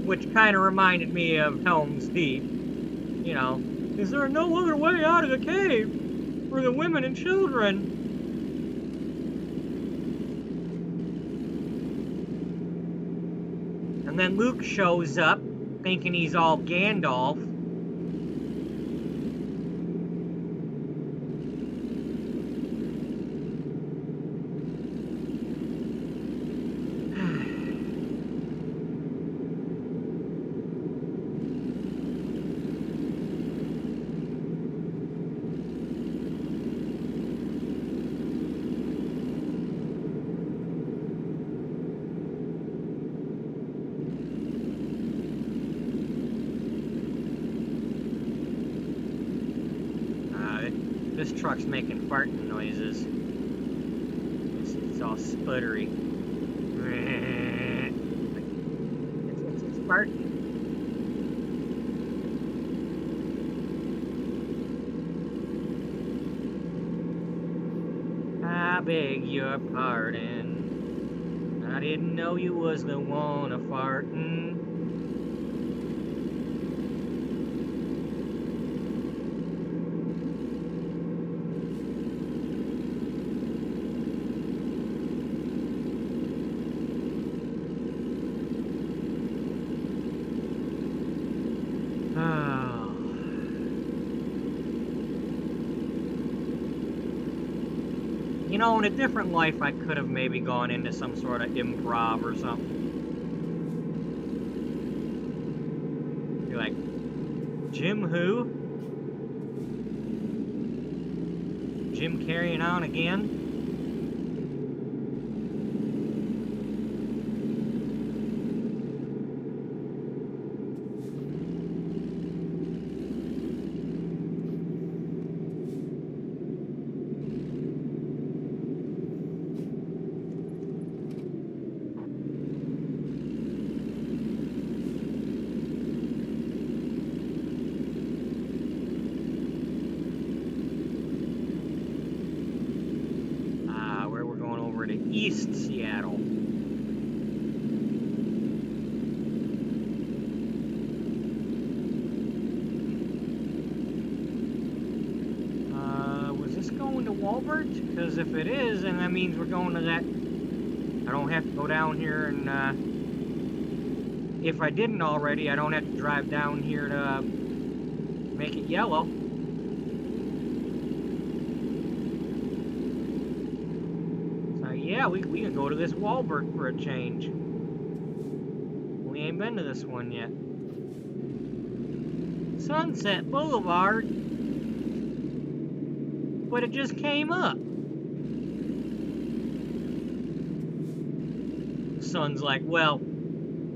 Which kind of reminded me of Helm's Deep. You know, is there no other way out of the cave for the women and children? And then Luke shows up, thinking he's all Gandalf. This truck's making farting noises. It's all sputtery. It's farting. I beg your pardon. I didn't know you was the one a farting. You know, in a different life, I could have maybe gone into some sort of improv or something. You're like, Jim who? Jim carrying on again? East Seattle. Was this going to Wallbert? Because if it is, then that means we're going to that. I don't have to go down here and, if I didn't already, I don't have to drive down here to make it yellow. Yeah, we can go to this Wallbert for a change. We ain't been to this one yet. Sunset Boulevard. But it just came up. The sun's like, well,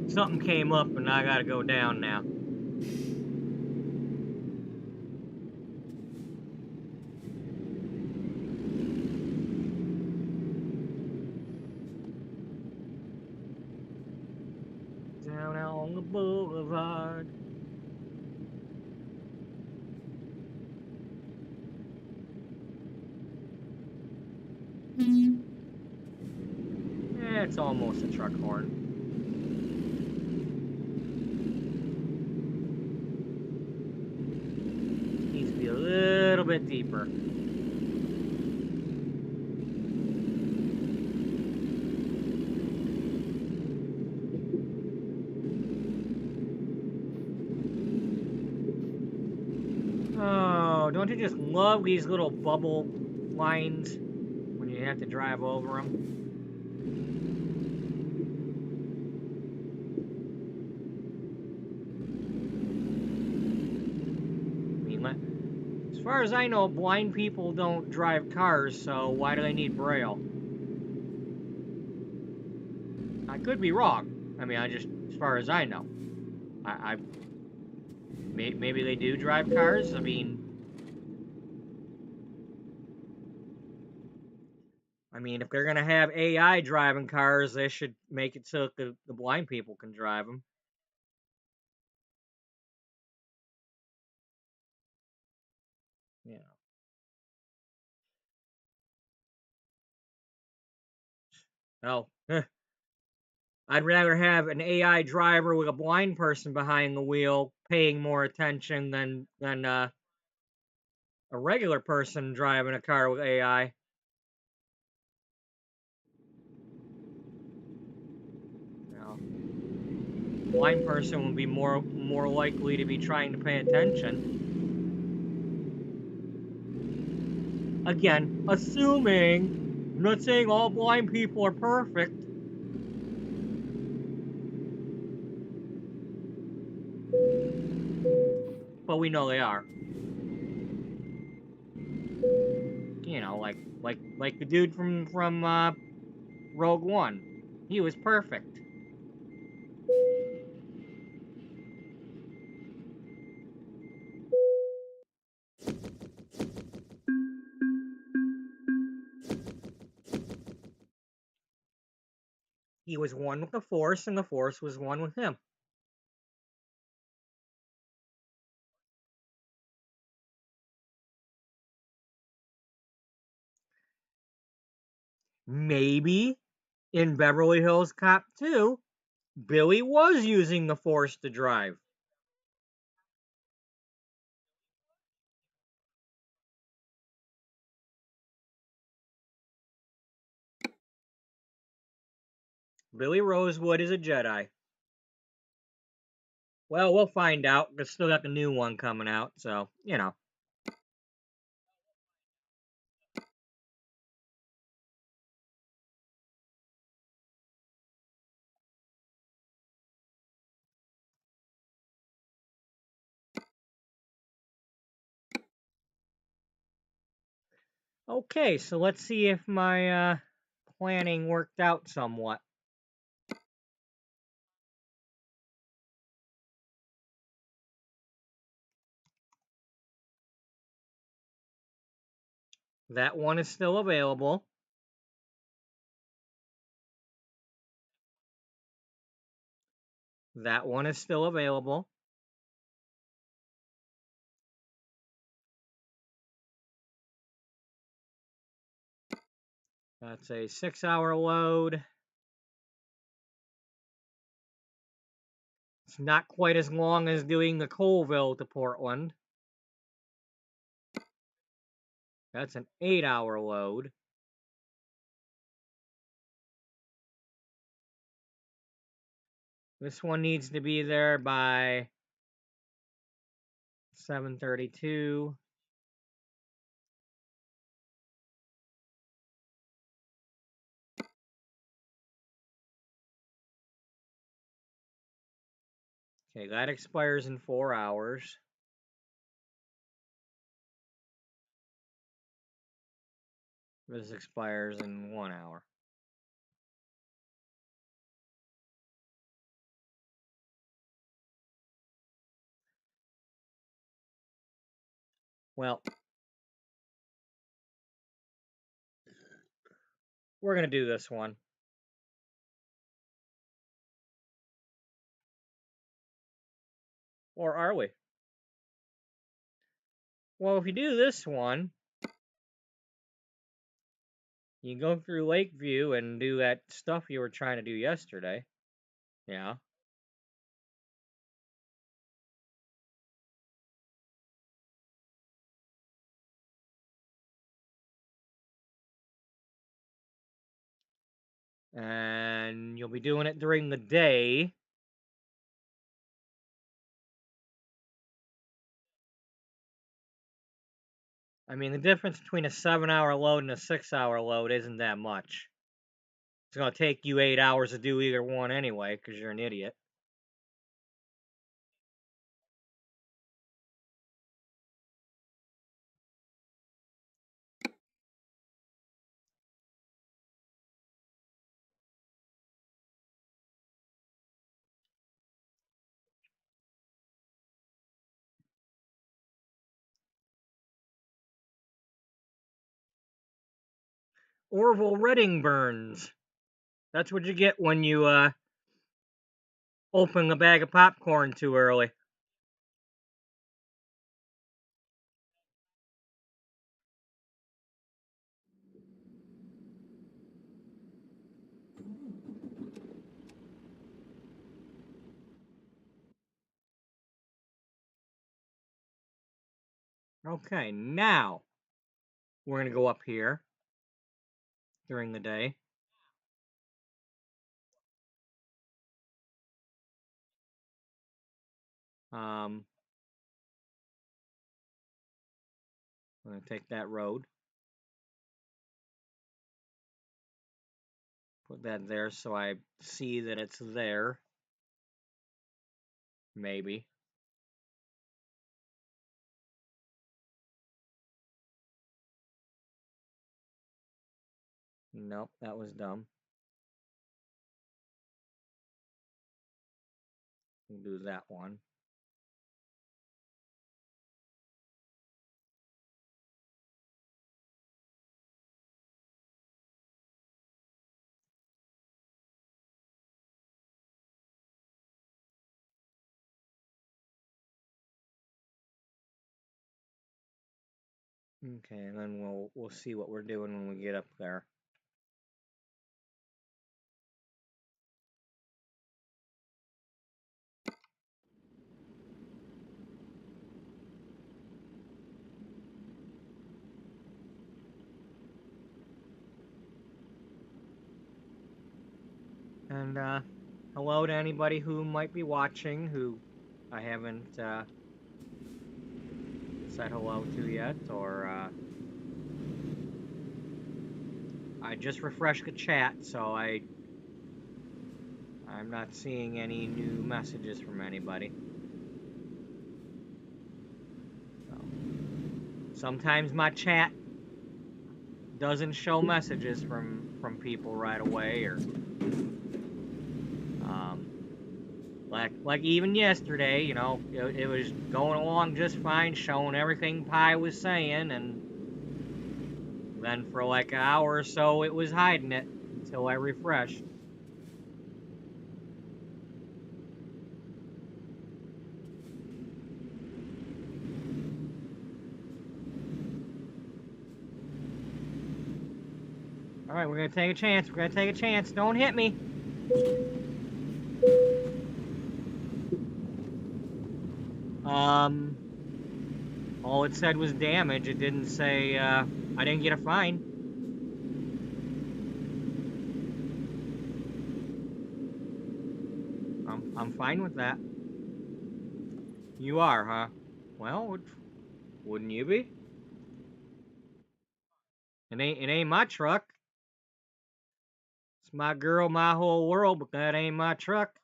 something came up and I gotta go down now. Down on the boulevard. Yeah, it's almost a truck horn. Needs to be a little bit deeper. Oh, don't you just love these little bubble lines when you have to drive over them? I mean, as far as I know, blind people don't drive cars, so why do they need Braille? I could be wrong. I mean, as far as I know. Maybe they do drive cars? I mean, if they're going to have AI driving cars, they should make it so the blind people can drive them. Yeah. Oh, I'd rather have an AI driver with a blind person behind the wheel paying more attention than a regular person driving a car with AI. Now, blind person would be more likely to be trying to pay attention. Again, assuming, I'm not saying all blind people are perfect. But we know they are. You know, like the dude from Rogue One. He was perfect. He was one with the Force, and the Force was one with him. Maybe in Beverly Hills Cop 2, Billy was using the Force to drive. Billy Rosewood is a Jedi. Well, we'll find out. They still got the new one coming out, so, you know. Okay, so let's see if my planning worked out somewhat. That one is still available. That one is still available. That's a 6-hour load. It's not quite as long as doing the Colville to Portland. That's an 8-hour load. This one needs to be there by 7:32. Okay, that expires in 4 hours. This expires in 1 hour. Well, we're going to do this one. Or are we? Well, if you do this one, you go through Lakeview and do that stuff you were trying to do yesterday. Yeah. And you'll be doing it during the day. I mean, the difference between a 7-hour load and a 6-hour load isn't that much. It's going to take you 8 hours to do either one anyway, because you're an idiot. Orville Redding burns. That's what you get when you open a bag of popcorn too early. Okay, now we're going to go up here during the day. I'm going to take that road. Put that there so I see that it's there. Maybe. Nope, that was dumb. We'll do that one. Okay, and then we'll see what we're doing when we get up there. And hello to anybody who might be watching who I haven't said hello to yet, or I just refreshed the chat, so I'm not seeing any new messages from anybody. So, sometimes my chat doesn't show messages from people right away, or like even yesterday, you know, it was going along just fine, showing everything Pi was saying, and then for like an hour or so it was hiding it until I refreshed. Alright, we're gonna take a chance. We're gonna take a chance. Don't hit me. All it said was damage. It didn't say, I didn't get a fine. I'm fine with that. You are, huh? Well, wouldn't you be? It ain't my truck. It's my girl, my whole world, but that ain't my truck.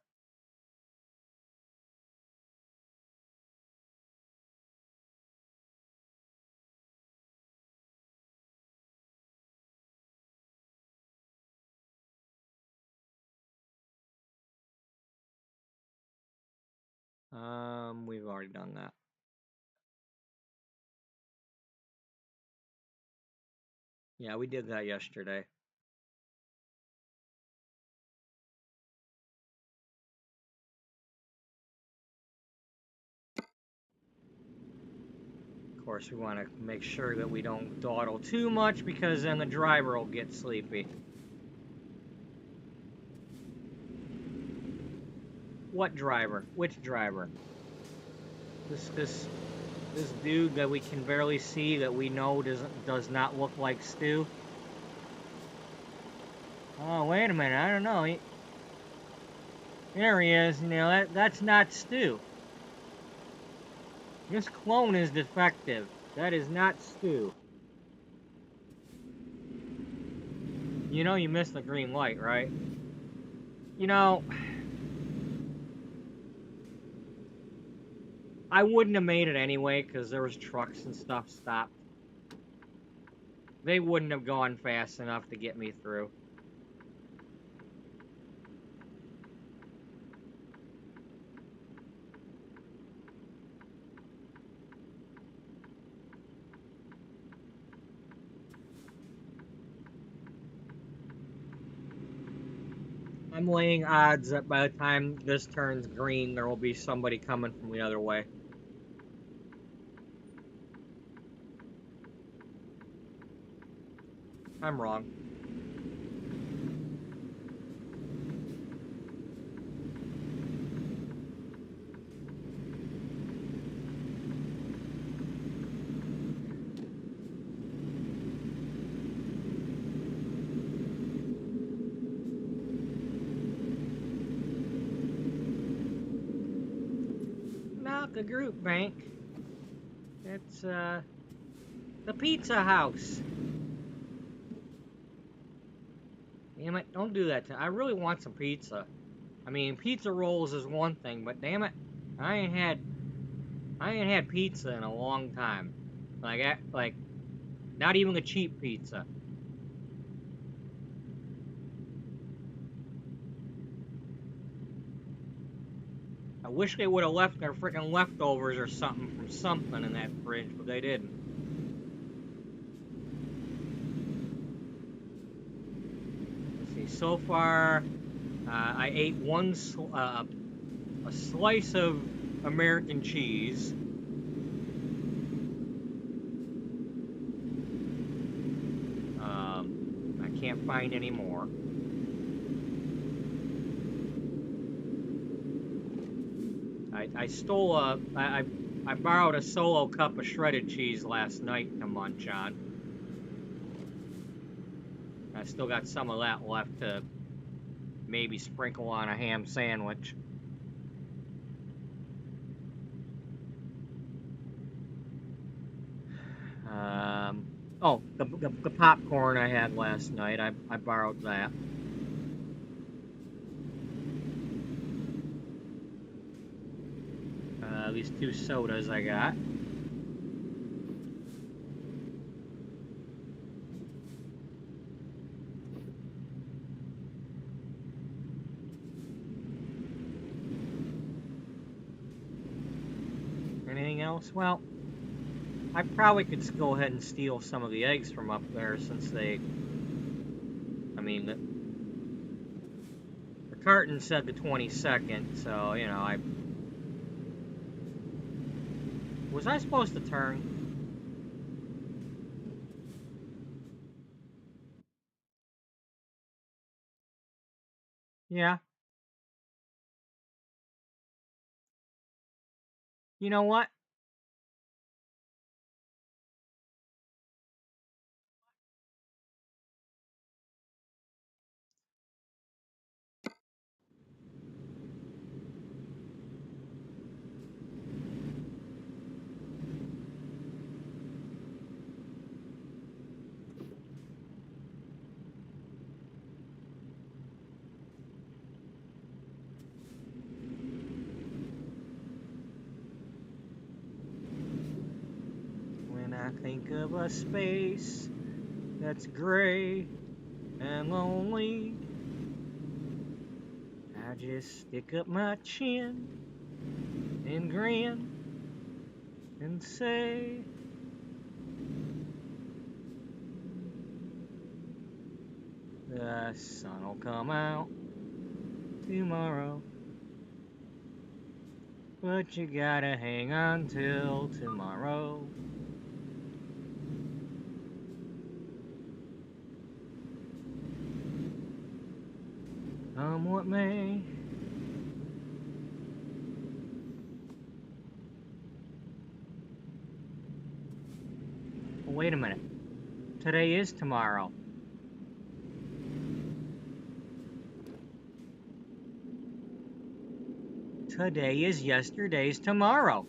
We've already done that. Yeah, we did that yesterday. Of course, we want to make sure that we don't dawdle too much, because then the driver will get sleepy. What driver? Which driver? This dude that we can barely see, that we know does not look like Stu. Oh, wait a minute, I don't know. There he is. You know, that's not Stu. This clone is defective. That is not Stu. You know you missed the green light, right? You know, I wouldn't have made it anyway, because there was trucks and stuff stopped. They wouldn't have gone fast enough to get me through. I'm laying odds that by the time this turns green, there will be somebody coming from the other way. I'm wrong. Not the group bank. It's, the pizza house. Damn it, don't do that to me. I really want some pizza. I mean, pizza rolls is one thing, but damn it, I ain't had pizza in a long time. Like, not even a cheap pizza. I wish they would have left their freaking leftovers or something from something in that fridge, but they didn't. Let's see, so far, I ate a slice of American cheese. can't find any more. I stole I borrowed a solo cup of shredded cheese last night to munch on. I still got some of that left to maybe sprinkle on a ham sandwich. Oh, the popcorn I had last night, I borrowed that. These 2 sodas I got. Anything else? Well, I probably could go ahead and steal some of the eggs from up there since they... I mean, the carton said the 22nd, so, you know, Was I supposed to turn? Yeah. You know what? When I think of a space that's gray and lonely, I just stick up my chin and grin and say, the sun'll come out tomorrow, but you gotta hang on till tomorrow. Come what may. Well, wait a minute. Today is tomorrow. Today is yesterday's tomorrow.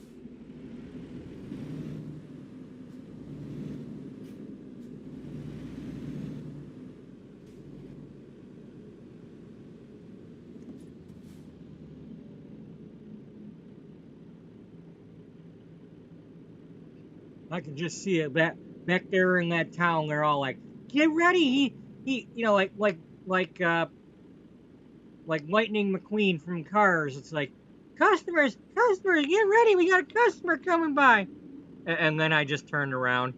I can just see it back there in that town. They're all like, "Get ready!" He you know, like Lightning McQueen from Cars. It's like, customers, get ready! We got a customer coming by. And then I just turned around.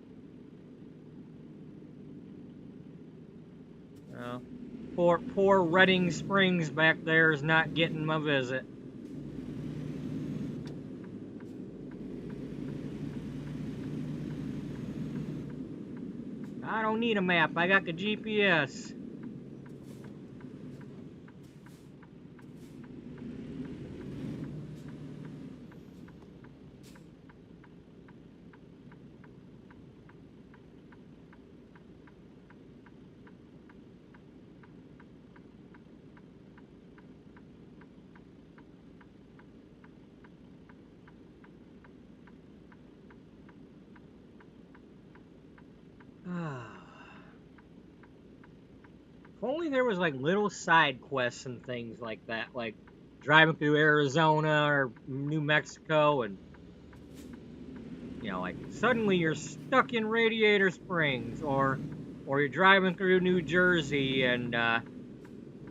Poor Redding Springs back there is not getting my visit. I don't need a map. I got the GPS. If only there was like little side quests and things like that, like driving through Arizona or New Mexico, and you know, like suddenly you're stuck in Radiator Springs, or you're driving through New Jersey and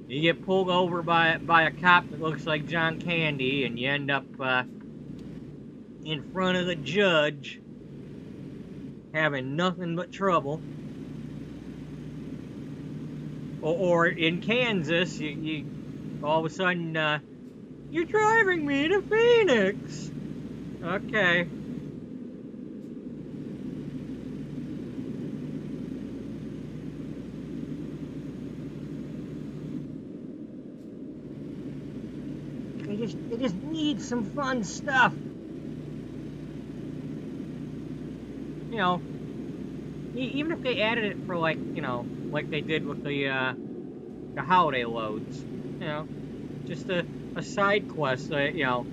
you get pulled over by a cop that looks like John Candy, and you end up in front of the judge having nothing but trouble. Or in Kansas, you all of a sudden, you're driving me to Phoenix. Okay. They just need some fun stuff. You know, even if they added it for like, you know, like they did with the holiday loads, you know, just a side quest, you know,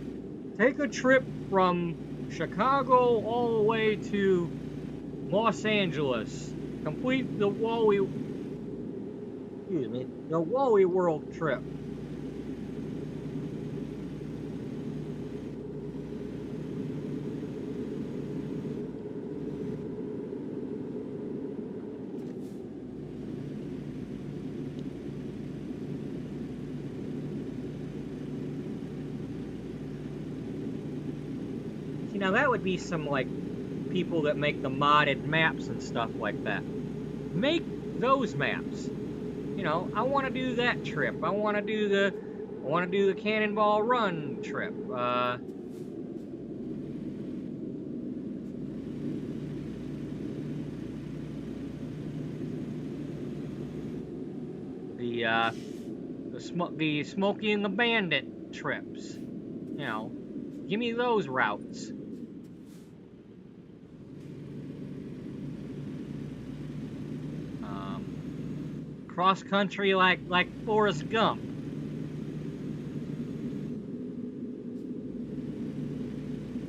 take a trip from Chicago all the way to Los Angeles, complete the Wally World trip. Now that would be some, like, people that make the modded maps and stuff like that. Make those maps. You know, I want to do that trip. I want to do the Cannonball Run trip. The Smokey and the Bandit trips. You know, give me those routes. Cross country like Forrest Gump.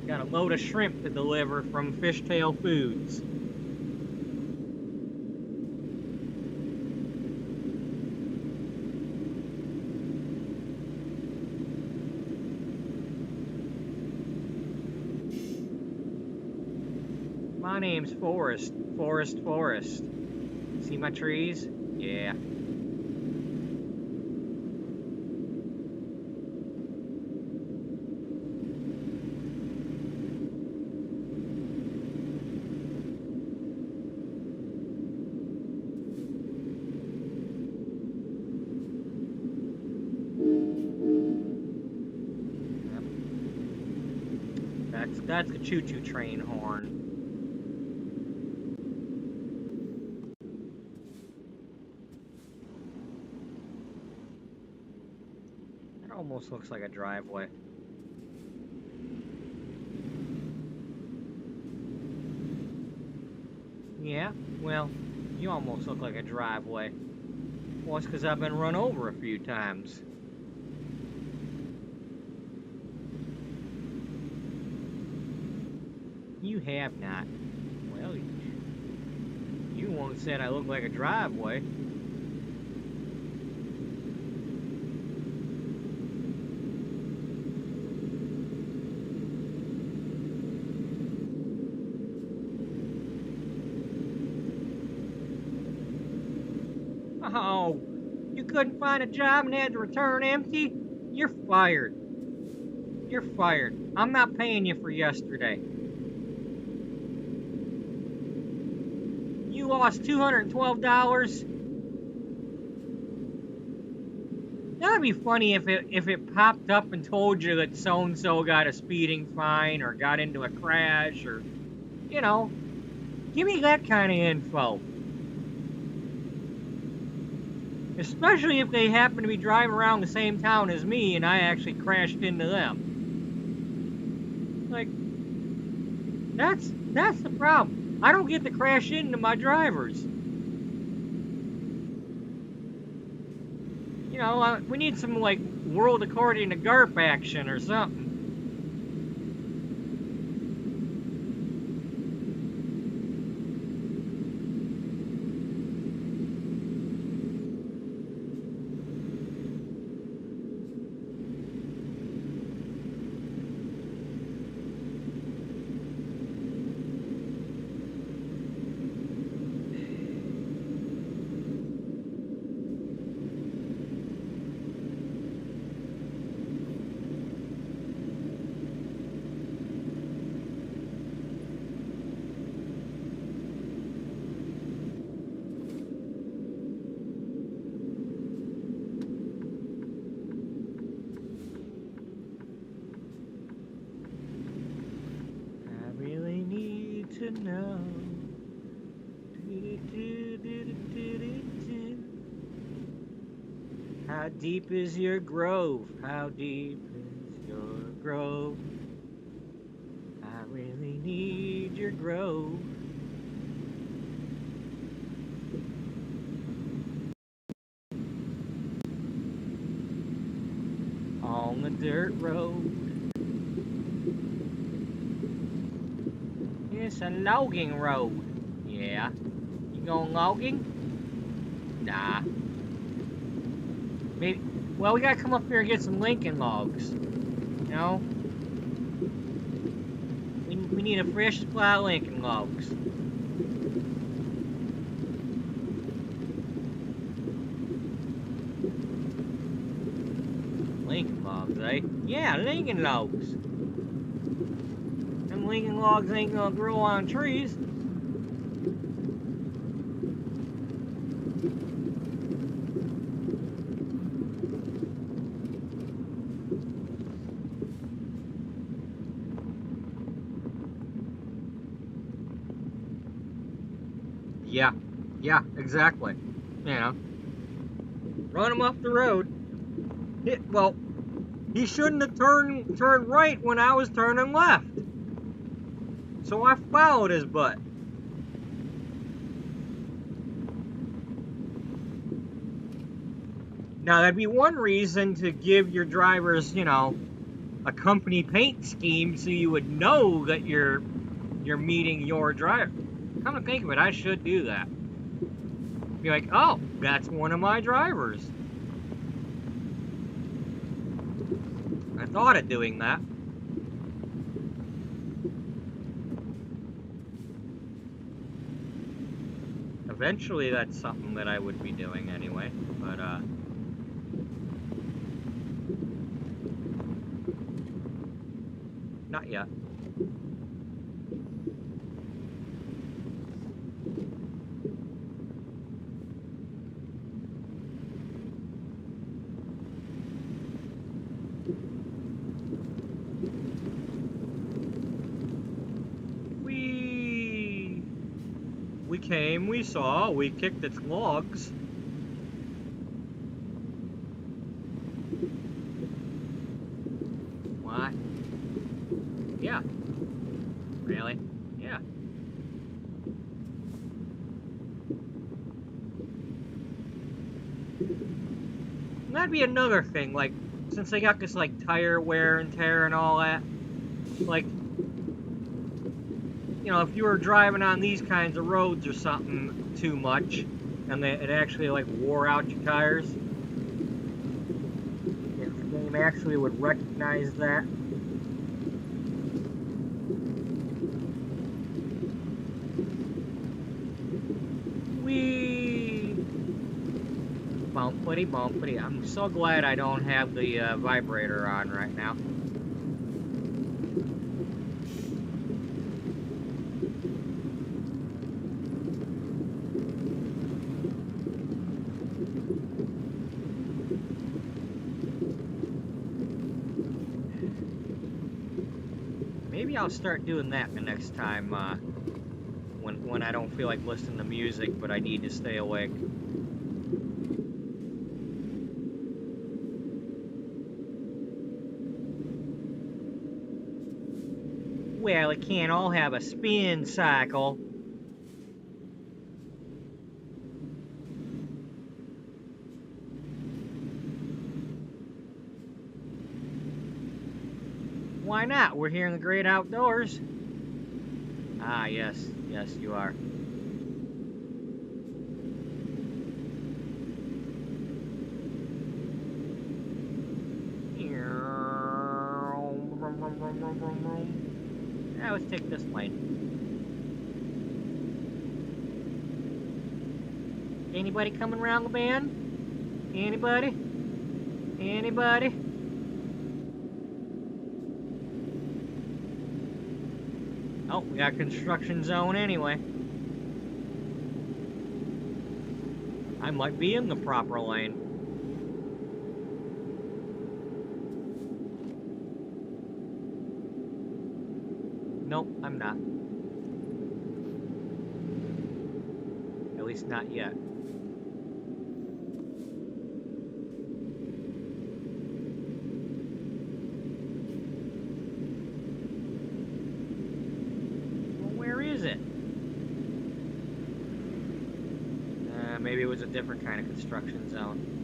Got a load of shrimp to deliver from Fishtail Foods. My name's Forrest. Forrest. See my trees? Yeah. That's the choo-choo train horn. Almost looks like a driveway. Yeah, well, you almost look like a driveway. Well, it's because I've been run over a few times. You have not. Well, you once said I look like a driveway. Oh, you couldn't find a job and had to return empty? You're fired. You're fired. I'm not paying you for yesterday. You lost $212. That'd be funny if it popped up and told you that so-and-so got a speeding fine or got into a crash or, you know, give me that kind of info. Especially if they happen to be driving around the same town as me and I actually crashed into them. Like, that's the problem. I don't get to crash into my drivers. You know, we need some, like, World According to Garp action or something. No. How deep is your grove? How deep is grove. I really need your grove. On the dirt road. It's a logging road. Yeah. You going logging? Nah. Maybe. Well, we gotta come up here and get some Lincoln logs. You know? We need a fresh supply of Lincoln logs. Lincoln logs, eh? Yeah, Lincoln logs. Them Lincoln logs ain't gonna grow on trees. Yeah, exactly. You know, run him off the road. Well, he shouldn't have turned right when I was turning left. So I followed his butt. Now, that'd be one reason to give your drivers, you know, a company paint scheme so you would know that you're meeting your driver. Come to think of it, I should do that. Be like, oh, that's one of my drivers. I thought of doing that. Eventually, that's something that I would be doing anyway, but, not yet. We came, we saw, we kicked its logs. What? Yeah. Really? Yeah. And that'd be another thing, like, since they got this, like, tire wear and tear and all that, like, you know, if you were driving on these kinds of roads or something too much, and it actually, like, wore out your tires, if the game actually would recognize that. Whee! Bumpity bumpity. I'm so glad I don't have the vibrator on right now. Maybe I'll start doing that the next time when I don't feel like listening to music, but I need to stay awake. Well, it can't all have a spin cycle. Why not? We're here in the great outdoors. Ah, yes. Yes, you are. Now let's take this lane. Anybody coming around the bend? Anybody? Anybody? Oh, we got construction zone anyway. I might be in the proper lane. Nope, I'm not. At least not yet. different kind of construction zone.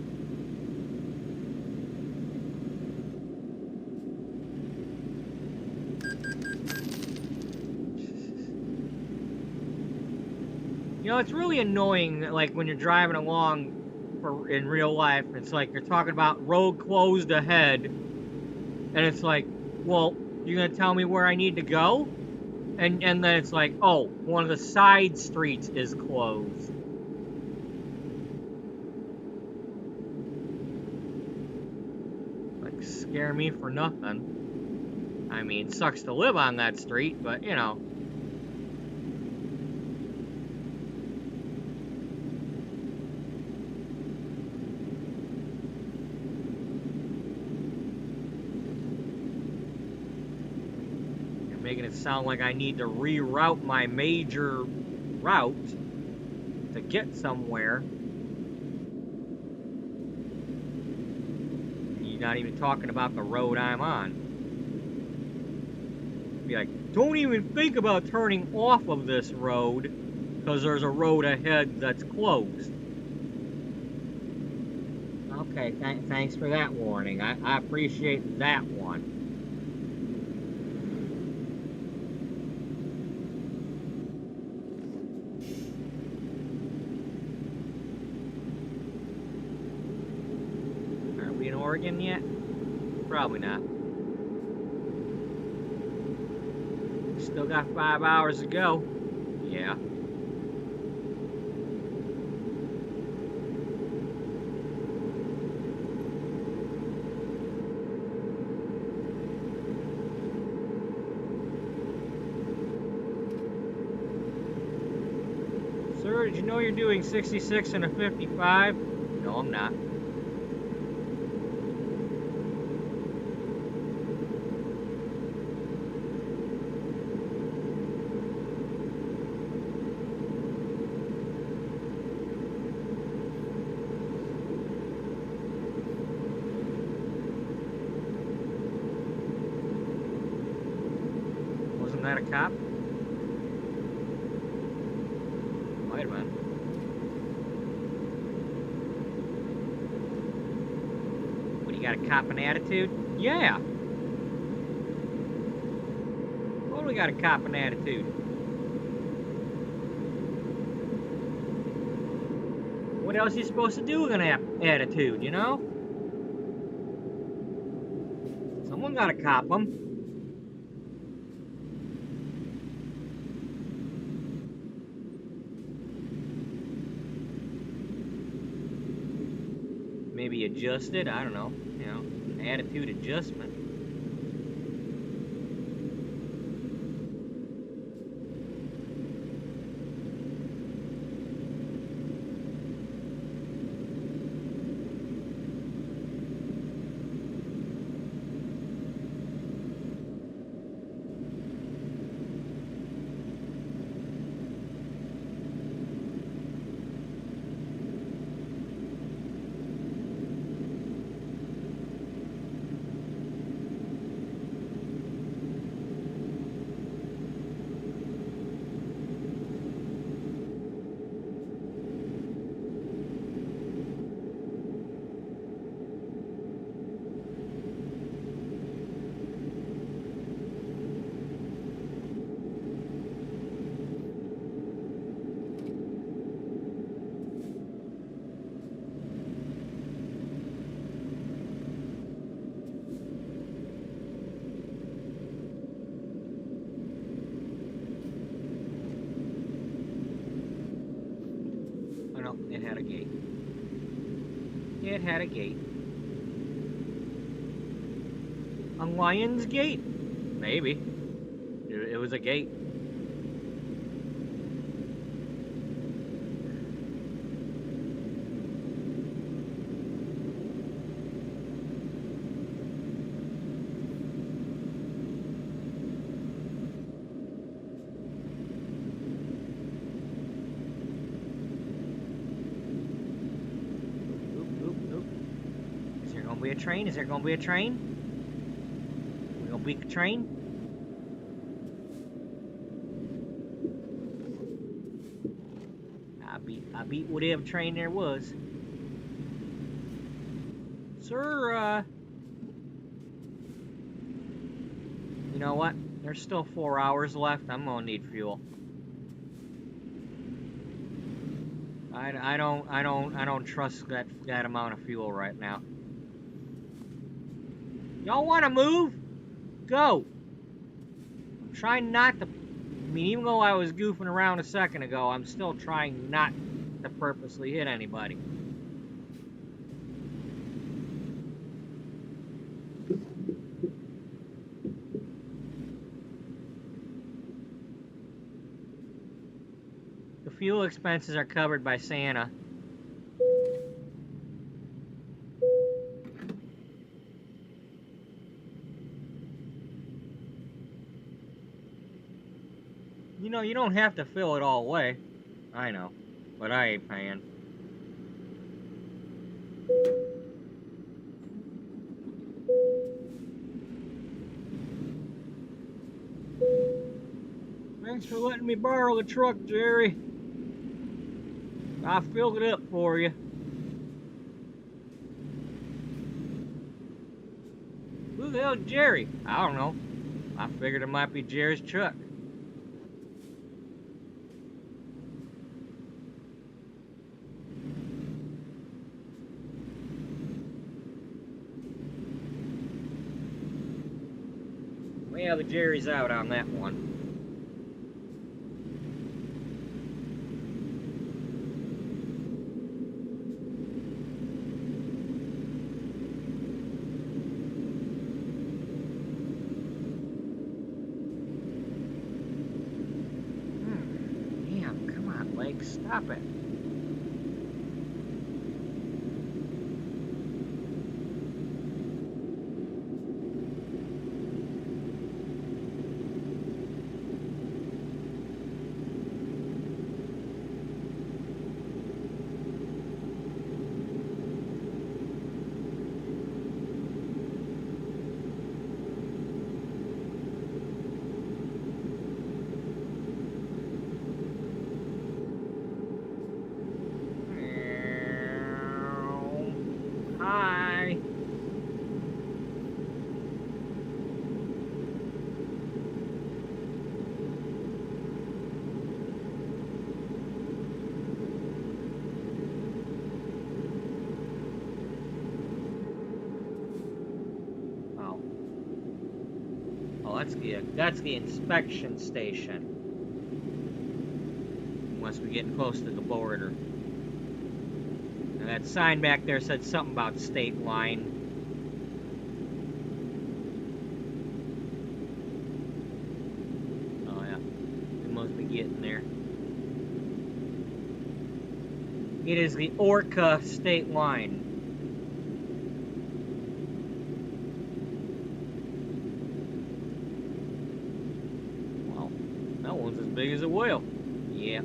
You know, it's really annoying, like, when you're driving along in real life, it's like you're talking about road closed ahead, and it's like, well, you're gonna tell me where I need to go? And then it's like, oh, one of the side streets is closed. Like, scare me for nothing. I mean, it sucks to live on that street, but, you know. Making it sound like I need to reroute my major route to get somewhere. You're not even talking about the road I'm on. Be like, don't even think about turning off of this road because there's a road ahead that's closed. Okay, thanks for that warning. I appreciate that one. Oregon yet? Probably not. Still got 5 hours to go. Yeah. Sir, did you know you're doing 66 and a 55? No, I'm not. That a cop? Wait a minute. What, you got a copping attitude? Yeah. Well, we got a copping attitude. What else are you supposed to do with an attitude, you know? Someone gotta cop them. Maybe adjust it, I don't know, you know, attitude adjustment. It had a gate. It had a gate. A lion's gate? Maybe. It was a gate. Be a train? Is there gonna be a train? We gonna beat the train? I beat whatever train there was. Sir, you know what? There's still 4 hours left. I'm gonna need fuel. I don't trust that amount of fuel right now. Y'all want to move? Go. I'm trying not to. I mean, even though I was goofing around a second ago, I'm still trying not to purposely hit anybody. The fuel expenses are covered by Santa. You know, you don't have to fill it all away. I know, but I ain't paying. Thanks for letting me borrow the truck, Jerry. I filled it up for you. Who the hell's Jerry? I don't know. I figured it might be Jerry's truck. Well, the Jerry's out on that one. Damn, come on, Blake, stop it. Hi. Oh. Oh, that's the inspection station. Must be getting close to the border. And that sign back there said something about state line. Oh yeah, we must be getting there. It is the Orca state line. Wow, that one's as big as a whale. Yeah.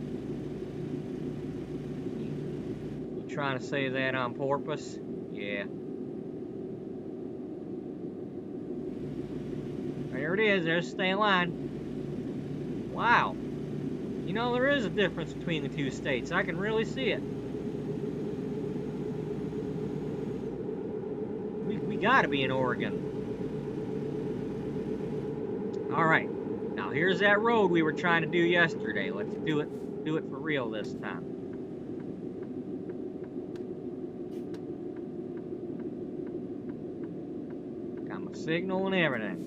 Trying to say that on purpose? Yeah. There it is, there's state line. Wow. You know, there is a difference between the two states. I can really see it. We gotta be in Oregon. Alright. Now here's that road we were trying to do yesterday. Let's do it for real this time. Signal and everything.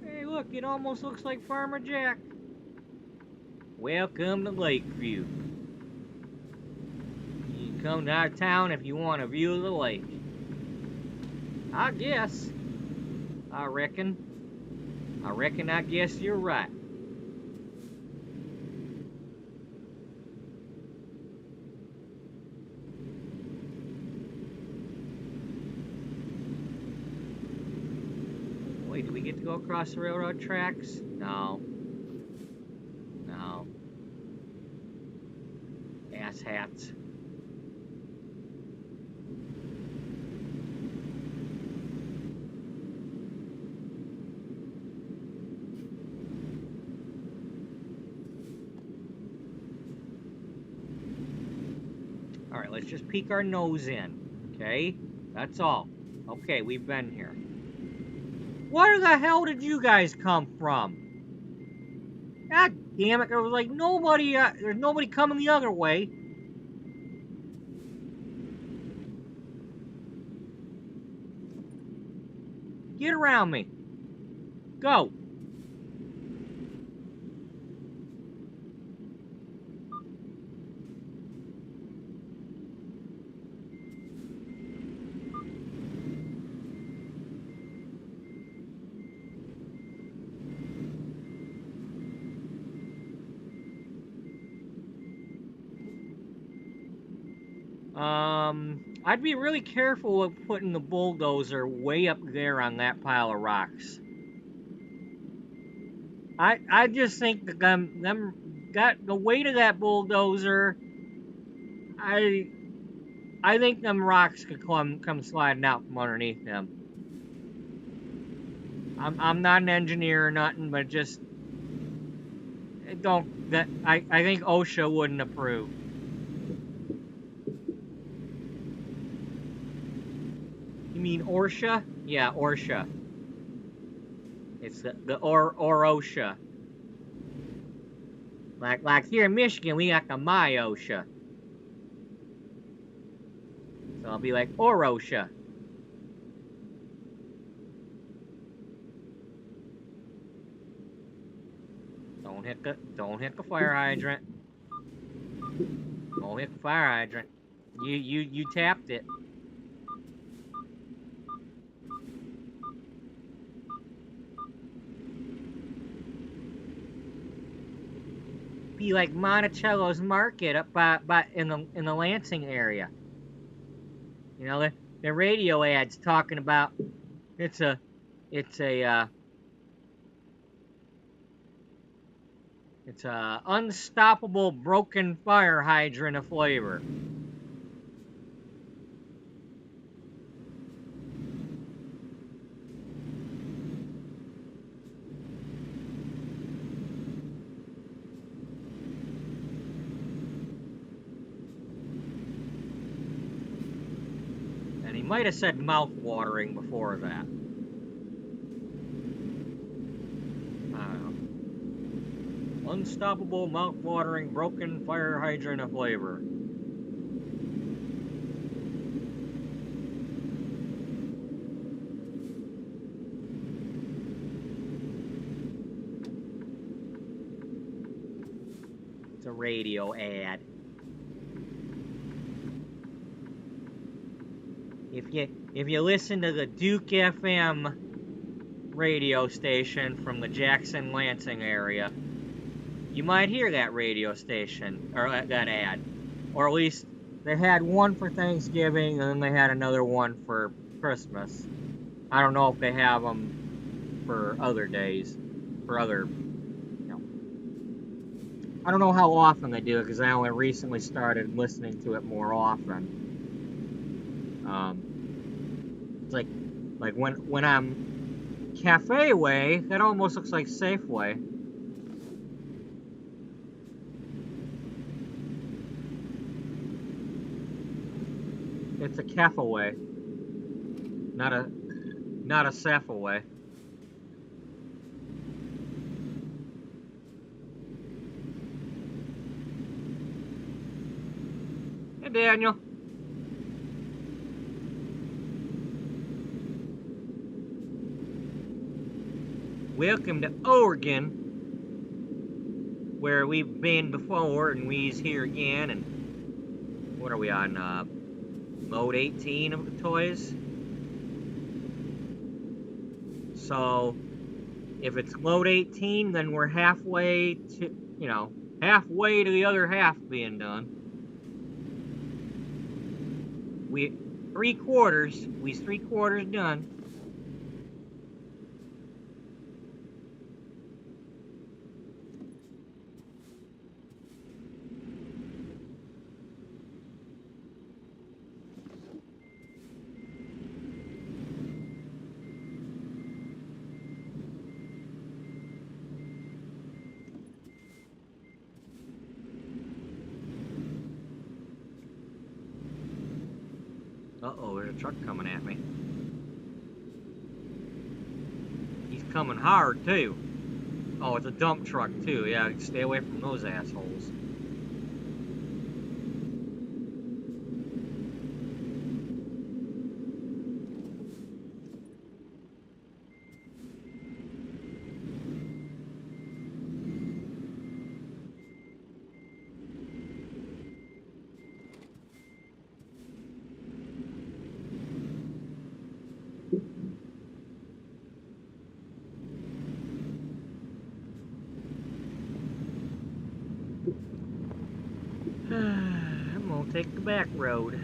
Hey, look, it almost looks like Farmer Jack. Welcome to Lakeview. You can come to our town if you want a view of the lake. I guess. I guess you're right. Wait, do we get to go across the railroad tracks? No. No. Christmas hats. Alright, let's just peek our nose in. Okay? That's all. Okay, we've been here. Where the hell did you guys come from? God damn it, there was like nobody, there's nobody coming the other way. Get around me. Go. I'd be really careful of putting the bulldozer way up there on that pile of rocks. I just think that the weight of that bulldozer, I think them rocks could come sliding out from underneath them. I'm not an engineer or nothing, but just I think OSHA wouldn't approve. You mean ORSHA? Yeah, ORSHA. It's the OSHA. Like here in Michigan, we got the OSHA. So I'll be like OSHA. Don't hit the fire hydrant. Don't hit the fire hydrant. You tapped it. Be like Monticello's Market up by in the Lansing area. You know, the radio ads talking about it's a unstoppable broken fire hydrant of flavor. And he might have said mouth-watering before that. Unstoppable, mouth-watering, broken fire hydrant of flavor. It's a radio ad. If you listen to the Duke FM radio station from the Jackson Lansing area, you might hear that radio station, or that ad. Or at least they had one for Thanksgiving, and then they had another one for Christmas. I don't know if they have them for other days, for other, I don't know how often they do it, because I only recently started listening to it more often. It's like when I'm Cafe Way, that almost looks like Safeway. It's a Cafe-way, not a Safeway. Hey, Daniel. Welcome to Oregon, where we've been before, and we's here again, and what are we on, mode 18 of the toys? So, if it's load 18, then we're halfway to, halfway to the other half being done. We's three quarters done. Uh-oh, there's a truck coming at me. He's coming hard, too. Oh, it's a dump truck, too. Yeah, stay away from those assholes. I'm gonna take the back road.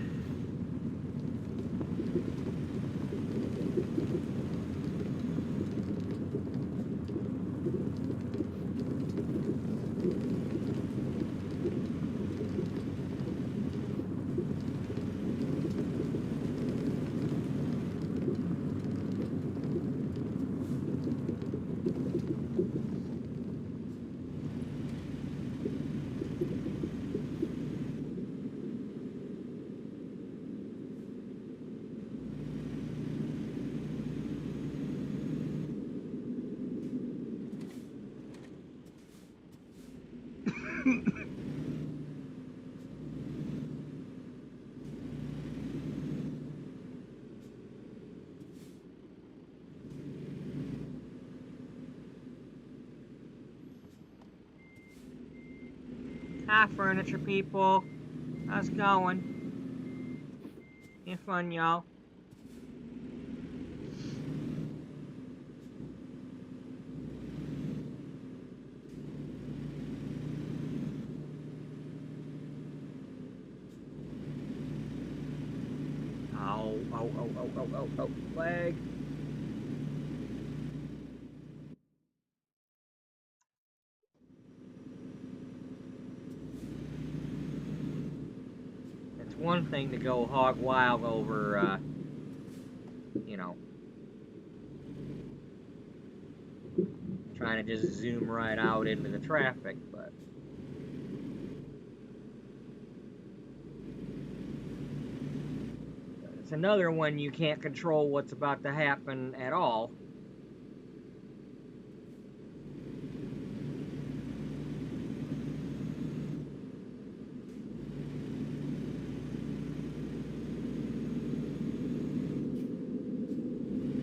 Hi, furniture people. How's it going? Have fun, y'all. Oh, leg. It's one thing to go hog wild over, you know, trying to just zoom right out into the traffic, but it's another one you can't control what's about to happen at all.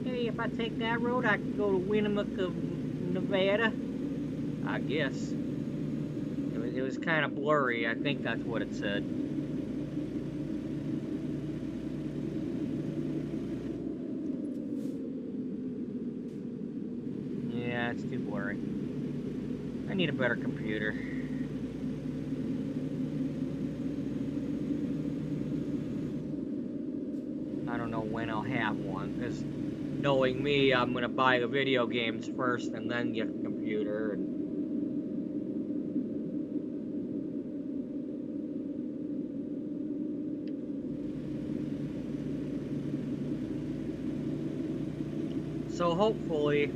Hey, if I take that road, I can go to Winnemucca, Nevada. I guess. It was kind of blurry. I think that's what it said. Yeah, it's too blurry. I need a better computer. I don't know when I'll have one, because knowing me, I'm going to buy the video games first and then get the computer. And so hopefully,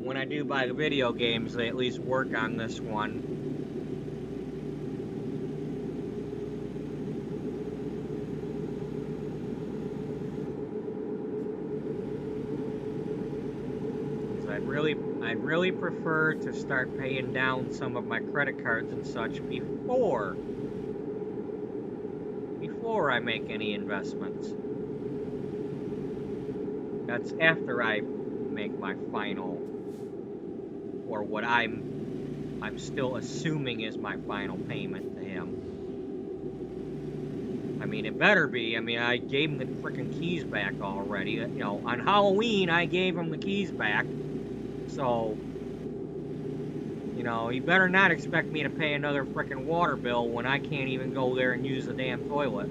when I do buy the video games, they at least work on this one. I'd really prefer to start paying down some of my credit cards and such before I make any investments. That's after I make my final, or what I'm still assuming is my final payment to him. I mean, it better be. I mean, I gave him the freaking keys back already. You know, on Halloween, I gave him the keys back. So, you know, he better not expect me to pay another frickin' water bill when I can't even go there and use the damn toilet.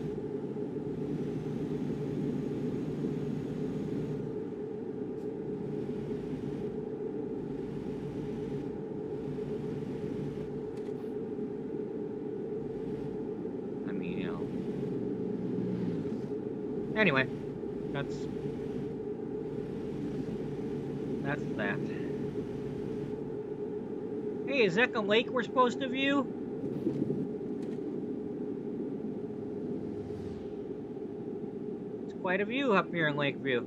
I mean, you know. Anyway, that's that. Hey, is that the lake we're supposed to view? quite a view up here in Lakeview.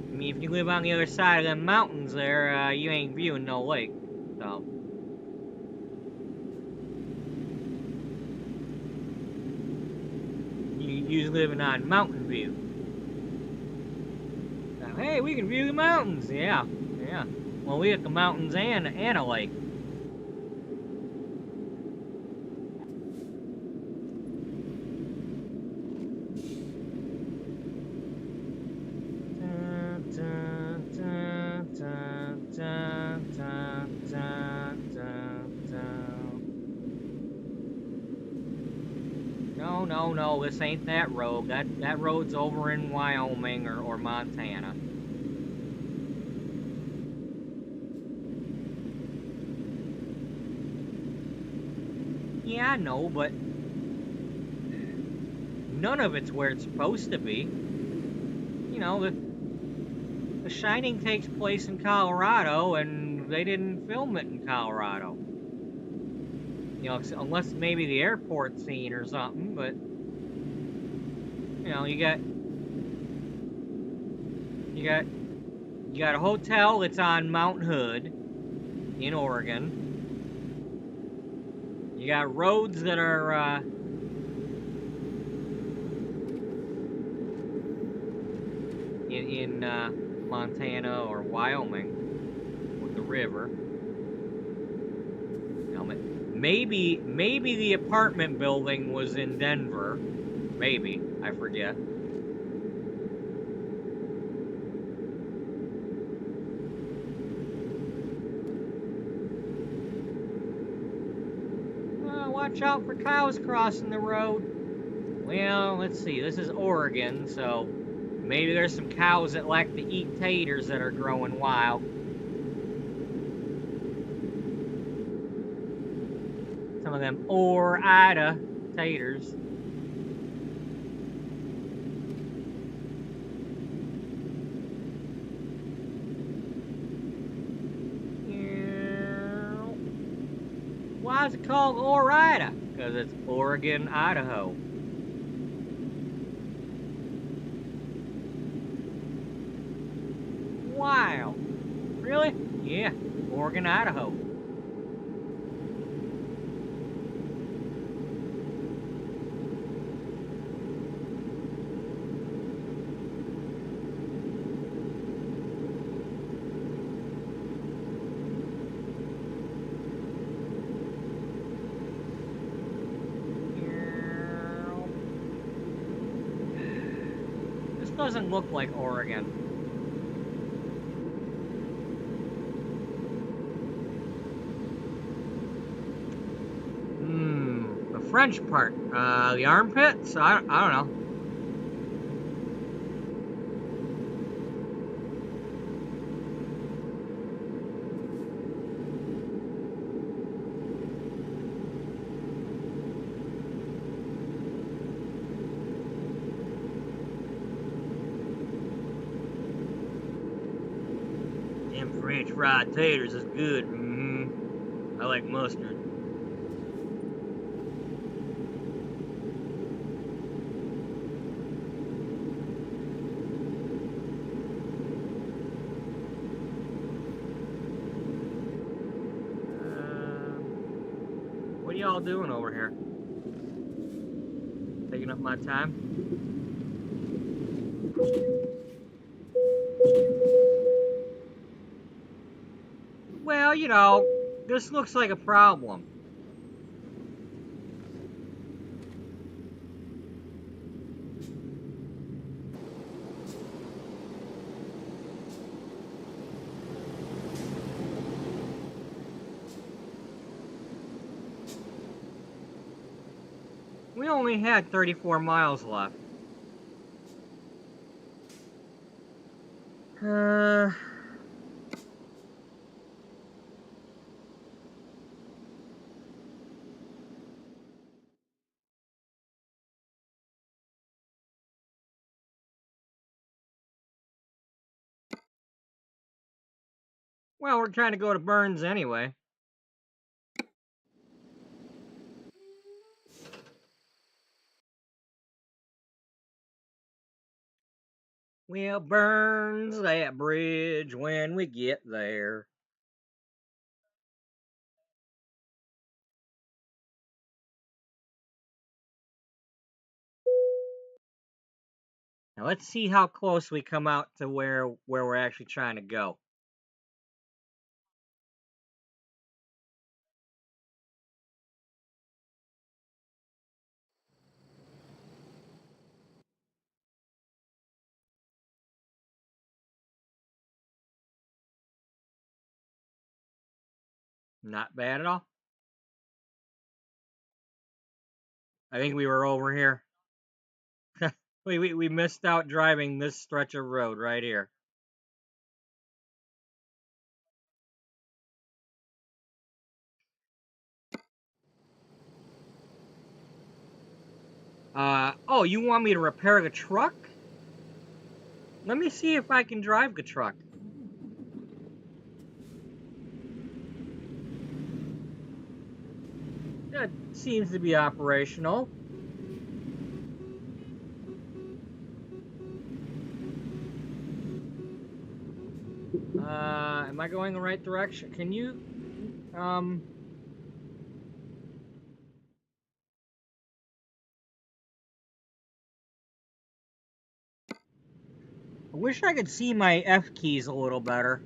I mean, if you live on the other side of them mountains there, you ain't viewing no lake, so. You're living on Mountain View. Now, hey, we can view the mountains. Yeah, yeah. Well, we got the mountains and a lake. No, this ain't that road. That road's over in Wyoming or Montana. Yeah, I know, but none of it's where it's supposed to be. You know, The Shining takes place in Colorado, and they didn't film it in Colorado. You know, unless maybe the airport scene or something, but you know, you got a hotel that's on Mount Hood in Oregon. You got roads that are in Montana or Wyoming with the river. Now, maybe the apartment building was in Denver. Maybe, I forget. Watch out for cows crossing the road. Well, let's see. This is Oregon, so maybe there's some cows that like to eat taters that are growing wild. Some of them Ida taters. Why is it called Ida? Because it's Oregon, Idaho. Wow. Really? Yeah, Oregon, Idaho. This doesn't look like Oregon. The French part. The armpits? I don't know. Them French fried taters is good. I like mustard. What are y'all doing over here? Taking up my time? Well, you know, this looks like a problem. We only had 34 miles left. Well, we're trying to go to Burns anyway. We'll Burns that bridge when we get there. Now let's see how close we come out to where we're actually trying to go. Not bad at all. I think we were over here. we missed out driving this stretch of road right here. Oh, you want me to repair the truck? Let me see if I can drive the truck. It seems to be operational. Am I going the right direction? Can you, I wish I could see my F keys a little better.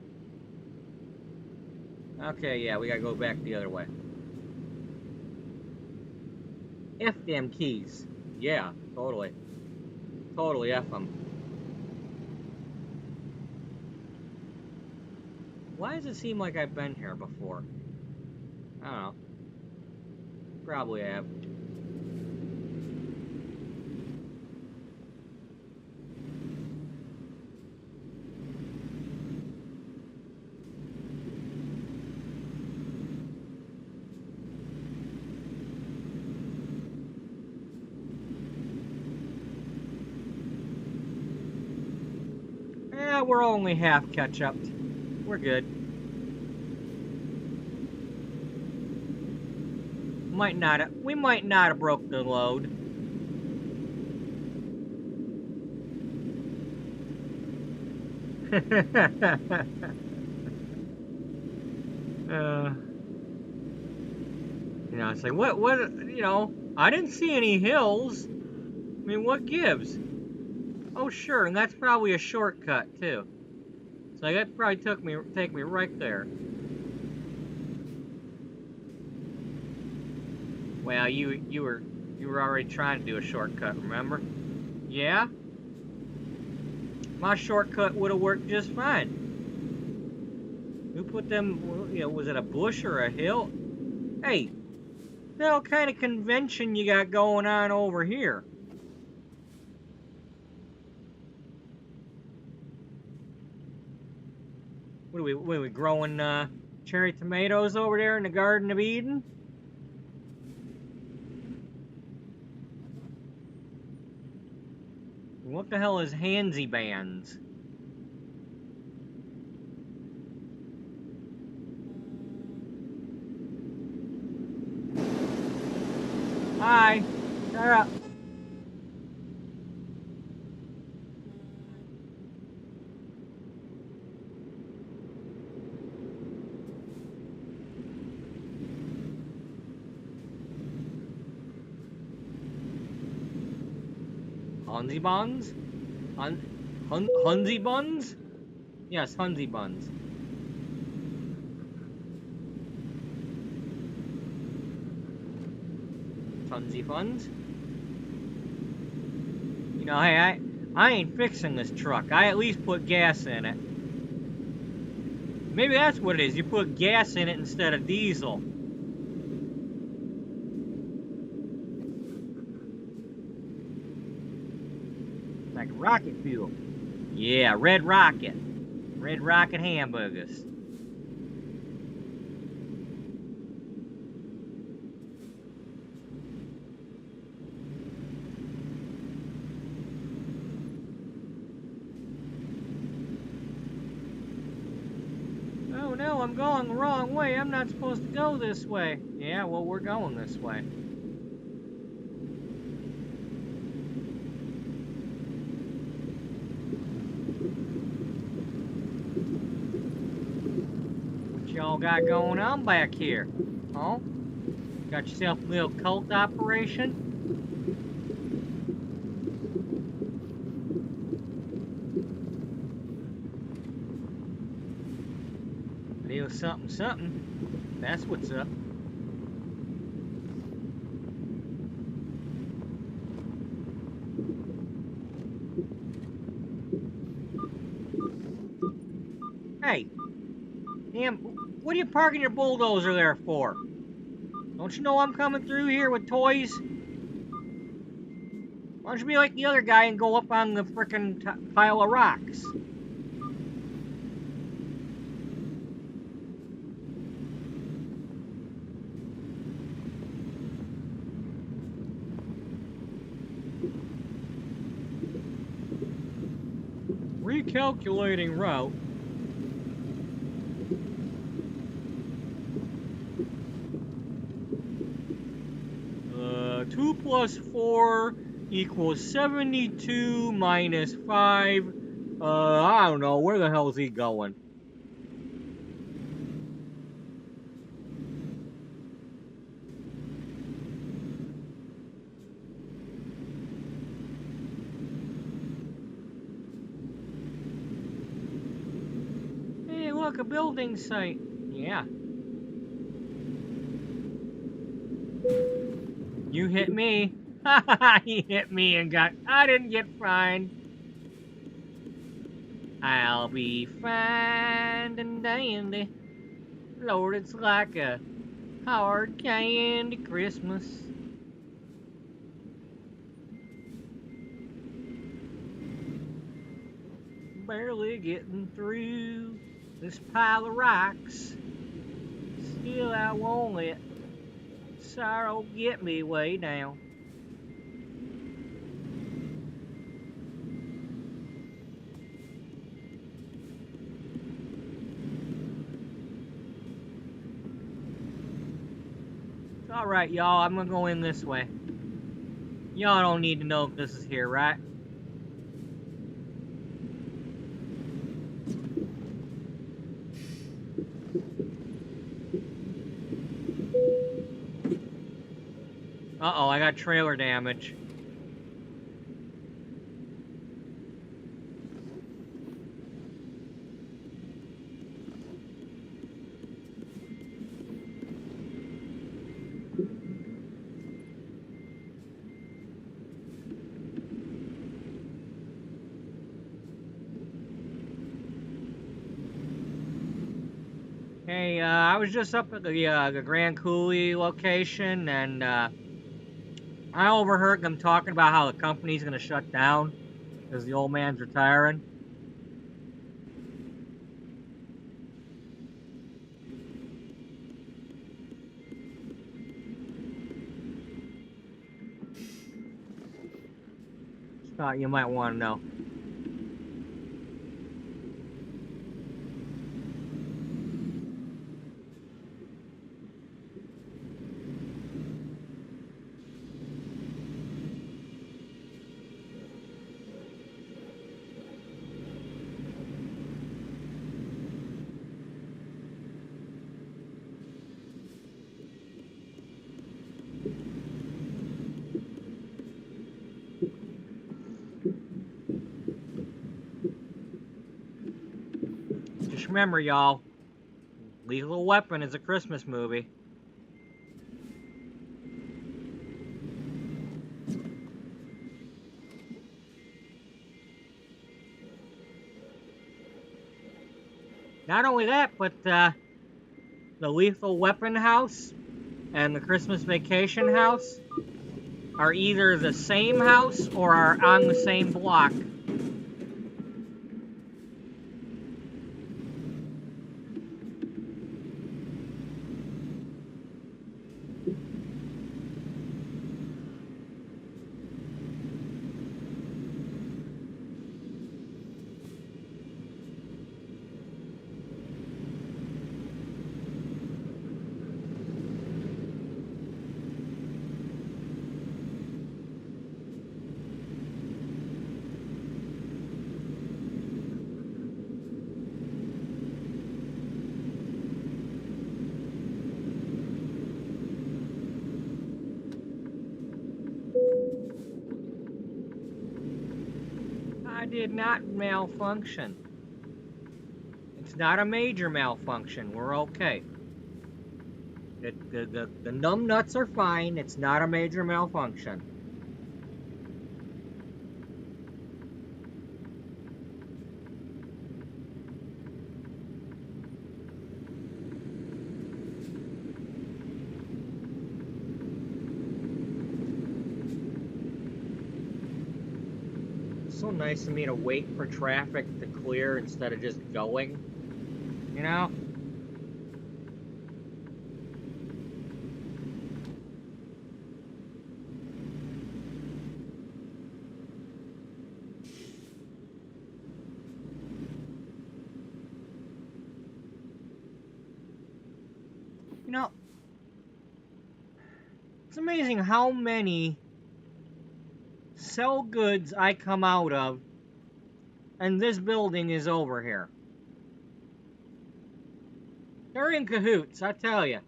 Okay, yeah, we gotta go back the other way. F them keys. Yeah, totally. Totally F them. Why does it seem like I've been here before? I don't know. Probably have. Yeah, we're only half catch up. We're good. We might not have broke the load. You know, it's like, I didn't see any hills. I mean, what gives? Oh, sure, and that's probably a shortcut, too. So that probably take me right there. Well, you were already trying to do a shortcut, remember? Yeah? My shortcut would have worked just fine. Who put them, was it a bush or a hill? Hey, the hell kind of convention you got going on over here? What are we growing cherry tomatoes over there in the Garden of Eden? What the hell is handsy bands? Hi, shut up. Hansi buns? Hunzy buns? Yes, Hunzy buns. Tunsy funds? You know, hey, I ain't fixing this truck. I at least put gas in it. Maybe that's what it is. You put gas in it instead of diesel. Like rocket fuel. Yeah, Red Rocket. Red Rocket hamburgers. I'm going the wrong way. I'm not supposed to go this way. Yeah, well, we're going this way. What y'all got going on back here? Huh? Got yourself a little cult operation? Little something something. That's what's up. Hey, damn, what are you parking your bulldozer there for? Don't you know I'm coming through here with toys? Why don't you be like the other guy and go up on the frickin' pile of rocks? Recalculating route. Two plus 4 equals 72 minus 5. I don't know. Where the hell is he going? Hey, look, a building site. Yeah. You hit me. He hit me and I didn't get fined. I'll be fine and dandy. Lord, it's like a hard candy Christmas. Barely getting through this pile of rocks. Still, I won't let sorrow get me way down. Alright, y'all, I'm gonna go in this way. Y'all don't need to know if this is here, right? Uh-oh, I got trailer damage. Hey, I was just up at the Grand Coulee location, and I overheard them talking about how the company's gonna shut down because the old man's retiring. Just thought you might want to know. Just remember, y'all, Lethal Weapon is a Christmas movie. Not only that, but the Lethal Weapon house and the Christmas Vacation house are either the same house or are on the same block. did not malfunction. It's not a major malfunction. We're okay. The numb nuts are fine. It's not a major malfunction. It's so nice of me to wait for traffic to clear instead of just going, you know? You know, it's amazing how many sell goods I come out of, and this building is over here. They're in cahoots, I tell you.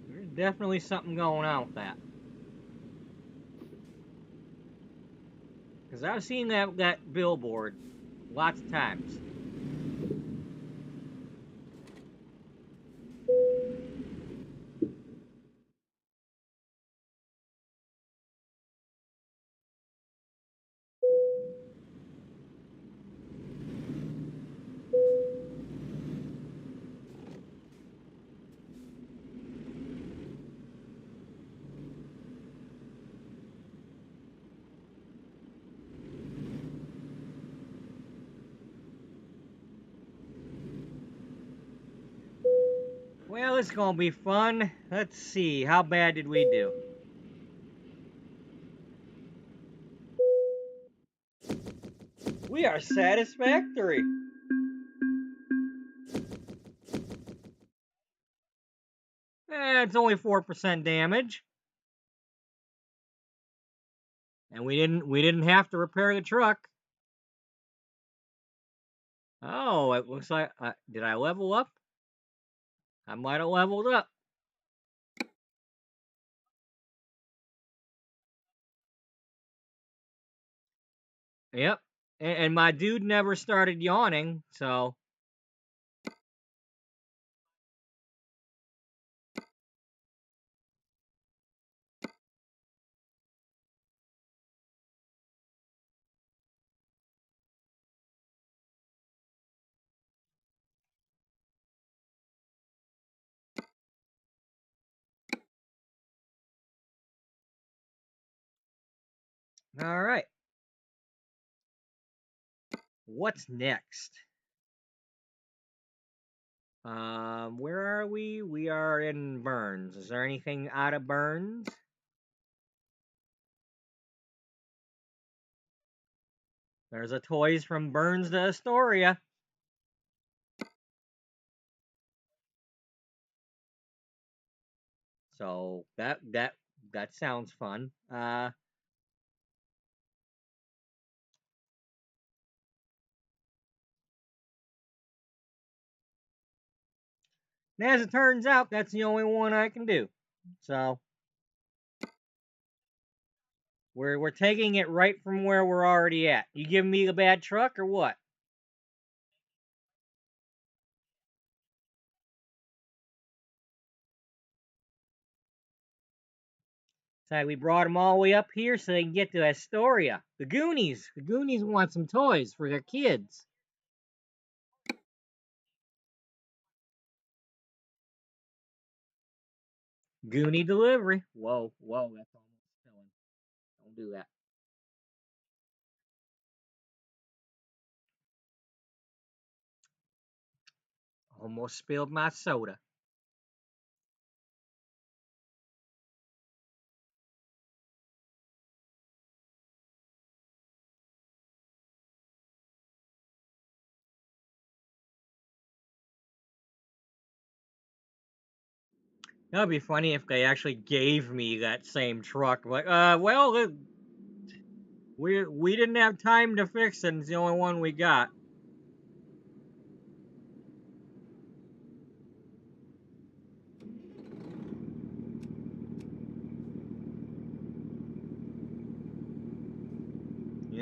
There's definitely something going on with that. Because I've seen that billboard lots of times. Well, it's gonna be fun. Let's see, how bad did we do? We are satisfactory. It's only 4% damage. And we didn't have to repair the truck. Oh, it looks like did I level up? I might have leveled up. Yep. And my dude never started yawning, so all right. What's next? Where are we? We are in Burns. Is there anything out of Burns? There's a toys from Burns to Astoria. So that sounds fun. And as it turns out, that's the only one I can do. So we're taking it right from where we're already at. You giving me a bad truck or what? So we brought them all the way up here so they can get to Astoria. The Goonies. The Goonies want some toys for their kids. Goonie delivery. Whoa, that's almost spilling. Don't do that. Almost spilled my soda. That'd be funny if they actually gave me that same truck. Like, well, we didn't have time to fix it. It's the only one we got.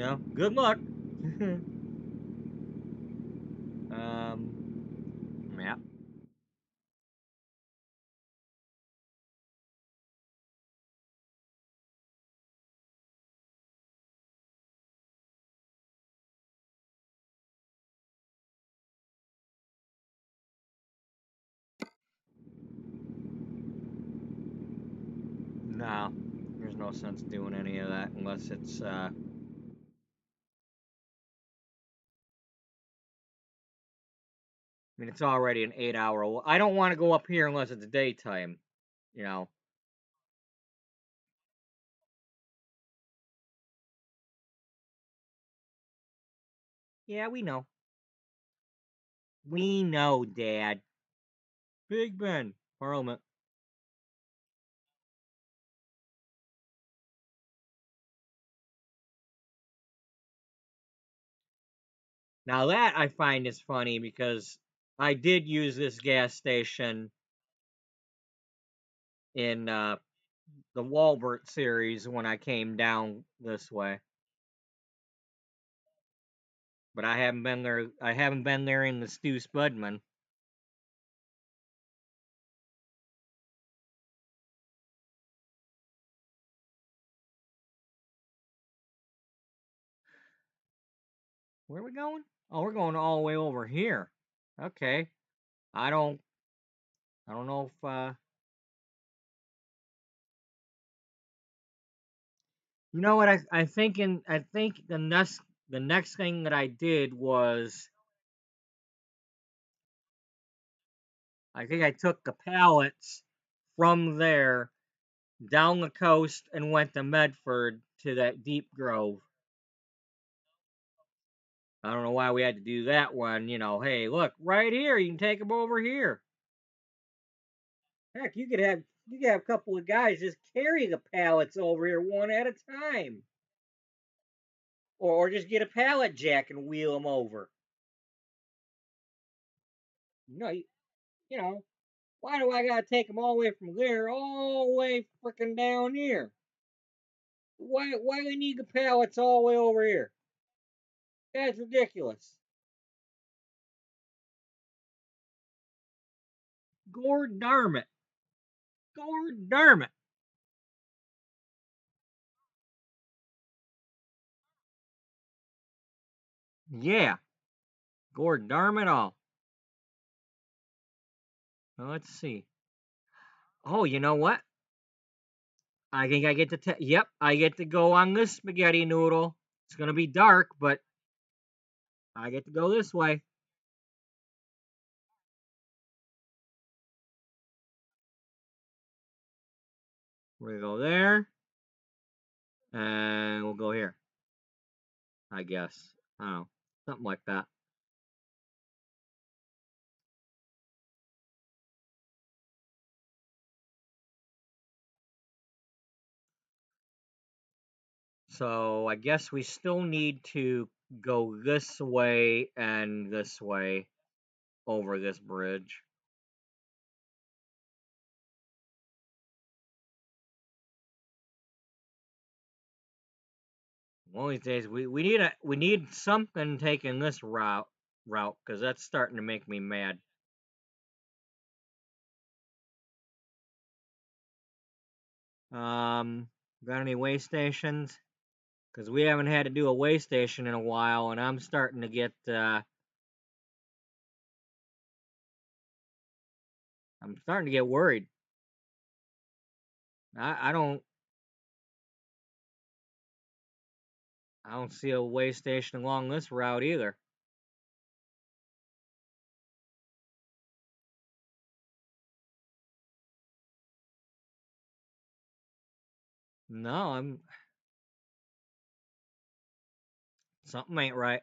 You know, good luck. Yeah. No, there's no sense doing any of that unless it's, I mean, it's already an 8 hour. I don't want to go up here unless it's daytime, you know. Yeah, we know. We know, Dad. Big Ben, Parliament. Now that I find is funny because I did use this gas station in the Wallbert series when I came down this way, but I haven't been there. I haven't been there in the Stu Spudman. Where are we going? Oh, we're going all the way over here. Okay. I don't. I don't know if. You know what? I think in. I think the next thing that I did was I think I took the pallets from there down the coast and went to Medford to that deep grove. I don't know why we had to do that one. You know, hey, look right here. You can take them over here. Heck, you could have a couple of guys just carry the pallets over here one at a time, or just get a pallet jack and wheel them over. No, you know, why do I gotta take them all the way from there all the way freaking down here? Why do we need the pallets all the way over here? That's ridiculous. Gord darn it. Gord darn it. Yeah. Gord darn it all. Well, let's see. Oh, you know what? I think I get to. Yep, I get to go on this spaghetti noodle. It's gonna be dark, but I get to go this way. We're gonna go there, and we'll go here. I guess. I don't know, something like that. So I guess we still need to go this way and this way over this bridge. One of these days, we need something taking this route because that's starting to make me mad. Got any way stations? Because we haven't had to do a way station in a while, and I'm starting to get worried. I don't see a way station along this route either. No, I'm something ain't right.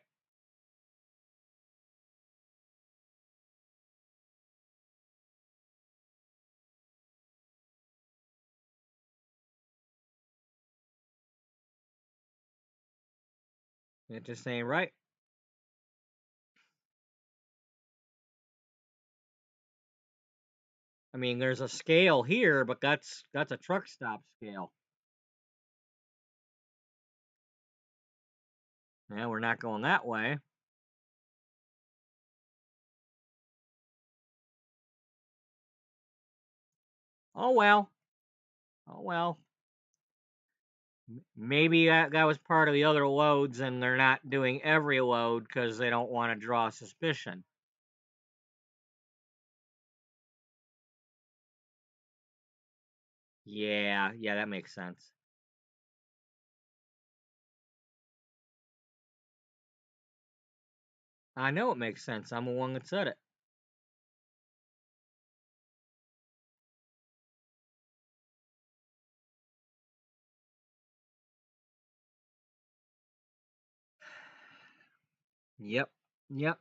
It just ain't right. I mean, there's a scale here, but that's a truck stop scale. Yeah, we're not going that way. Oh well. Oh well. Maybe that was part of the other loads and they're not doing every load because they don't want to draw suspicion. Yeah, that makes sense. I know it makes sense. I'm the one that said it. Yep. Yep.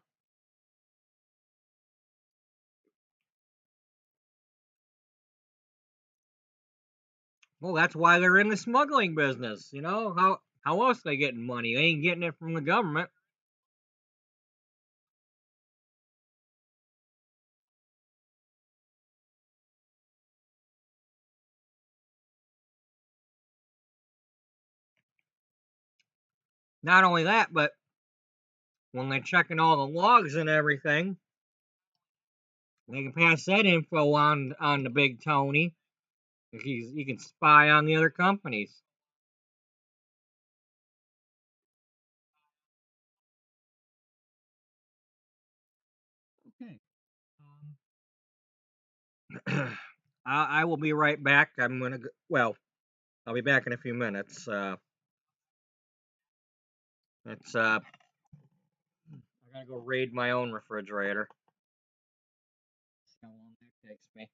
Well, that's why they're in the smuggling business. You know, how else they getting money? They ain't getting it from the government. Not only that, but when they're checking all the logs and everything, they can pass that info on the big Tony. He can spy on the other companies. Okay. I will be right back. I'm gonna go, well, I'll be back in a few minutes. It's I gotta go raid my own refrigerator. See how long that takes me.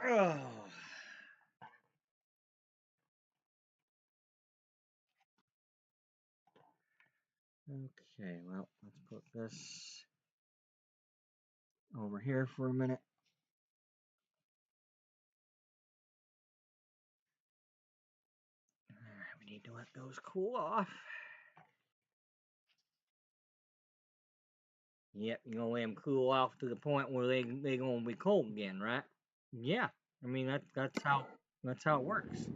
Oh. Okay, well, let's put this over here for a minute. We need to let those cool off. Yep, you're gonna let them cool off to the point where they're gonna be cold again, right? Yeah, I mean that's how it works.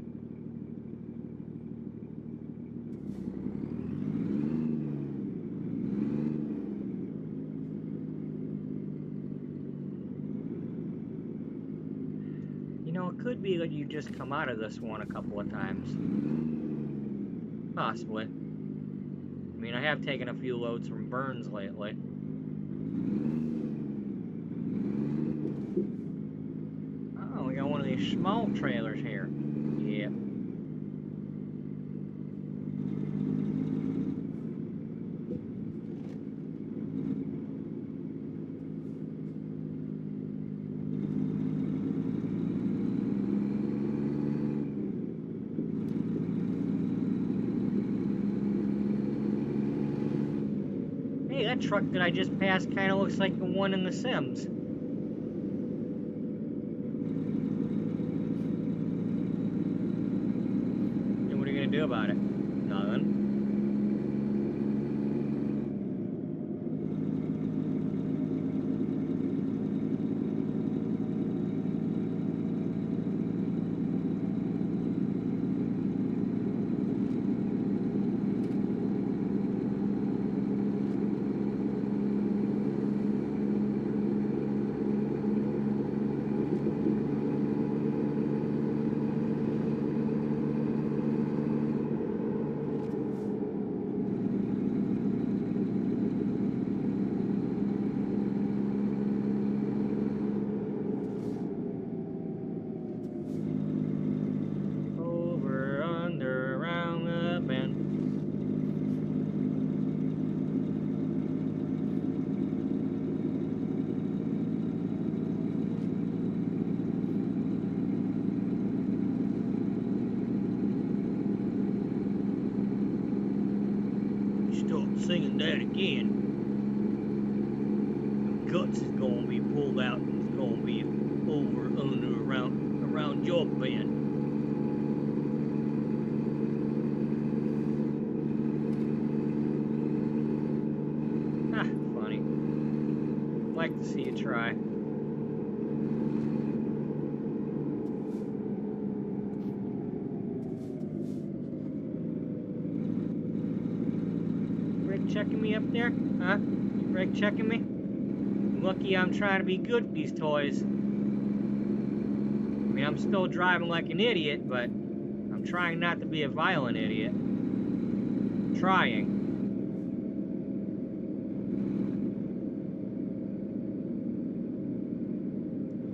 You know, it could be that you just come out of this one a couple of times. Possibly. I mean, I have taken a few loads from Burns lately. Oh, we got one of these small trailers here. Yep. Hey, that truck that I just passed kind of looks like the one in The Sims. And what are you gonna do about it? Nothing. singing that again, guts is gonna be pulled out and it's gonna be over, under, around your bend. Ah, funny. Like to see you try. Brake checking me up there? Huh? You brake checking me? Lucky I'm trying to be good with these toys. I mean, I'm still driving like an idiot, but I'm trying not to be a violent idiot. I'm trying.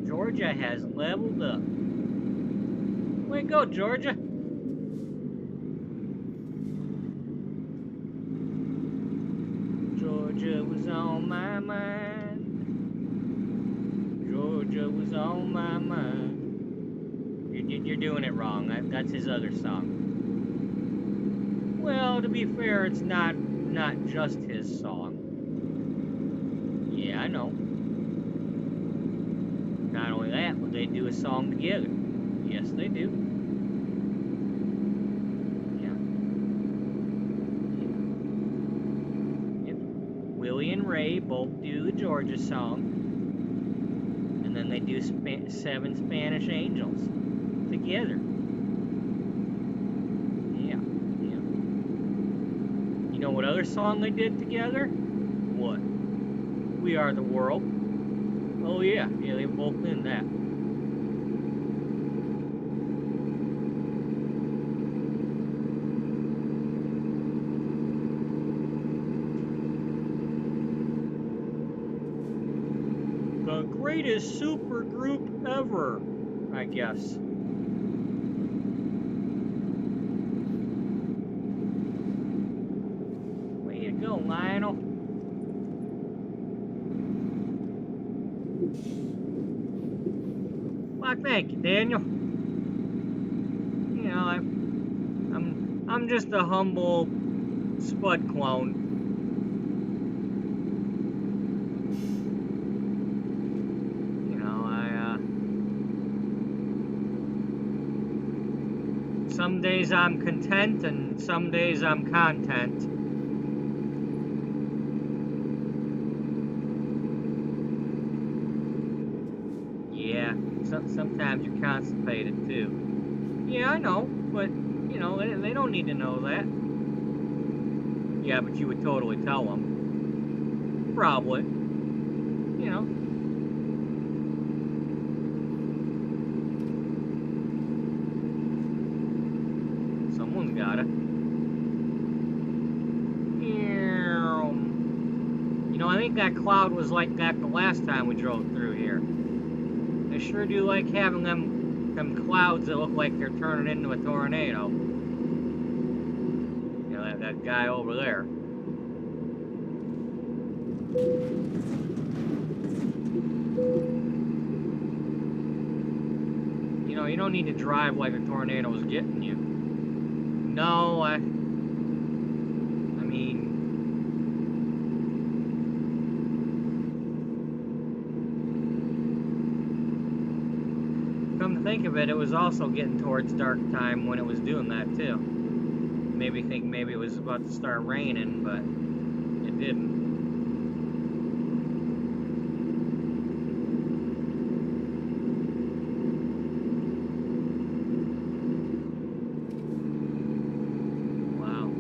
Georgia has leveled up. Way to go, Georgia. Georgia was on my mind. Georgia was on my mind. You're doing it wrong. That's his other song. Well, to be fair, it's not just his song. Yeah, I know. Not only that, but they do a song together. Yes, they do. Yeah. Yep. Willie and Ray both do the Georgia song. And then they do 7 Spanish Angels together. Yeah, yeah. You know what other song they did together? What? We Are the World. Oh yeah, yeah, they were both in that. The greatest super group ever, I guess. Way to go, Lionel. Well, thank you, Daniel. You know, I'm just a humble Spud clone. You know, some days I'm content and some days I'm content. Yeah, sometimes you're constipated too. Yeah, I know, but, you know, they don't need to know that. Yeah, but you would totally tell them. Probably. You know. Someone's gotta. You know, I think that cloud was like that the last time we drove through here. They sure do like having them clouds that look like they're turning into a tornado. You know, that guy over there. You know, you don't need to drive like a tornado is getting you. No, I mean... Come to think of it, it was also getting towards dark time when it was doing that too. Maybe think maybe it was about to start raining, but it didn't. Wow.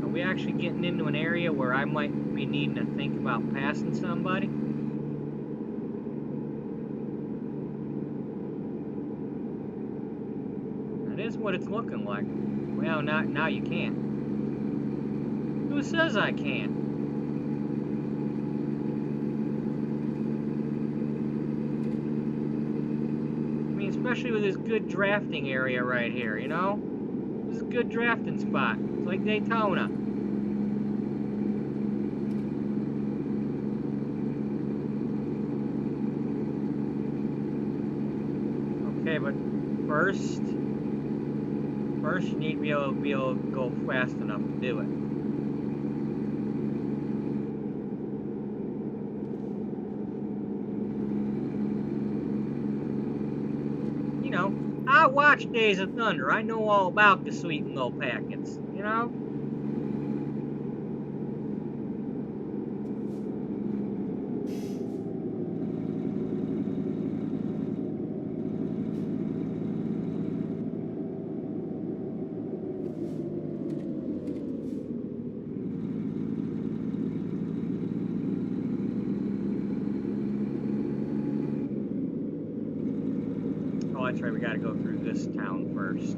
Are we actually getting into an area where I might be needing to think about passing somebody? Is what it's looking like. Well, now you can't. Who says I can't? I mean, especially with this good drafting area right here, you know? This is a good drafting spot. It's like Daytona. Okay, but first you need to be able to go fast enough to do it. watched Days of Thunder. I know all about the sweet and low packets, you know? Oh, that's right, we gotta go through this town first.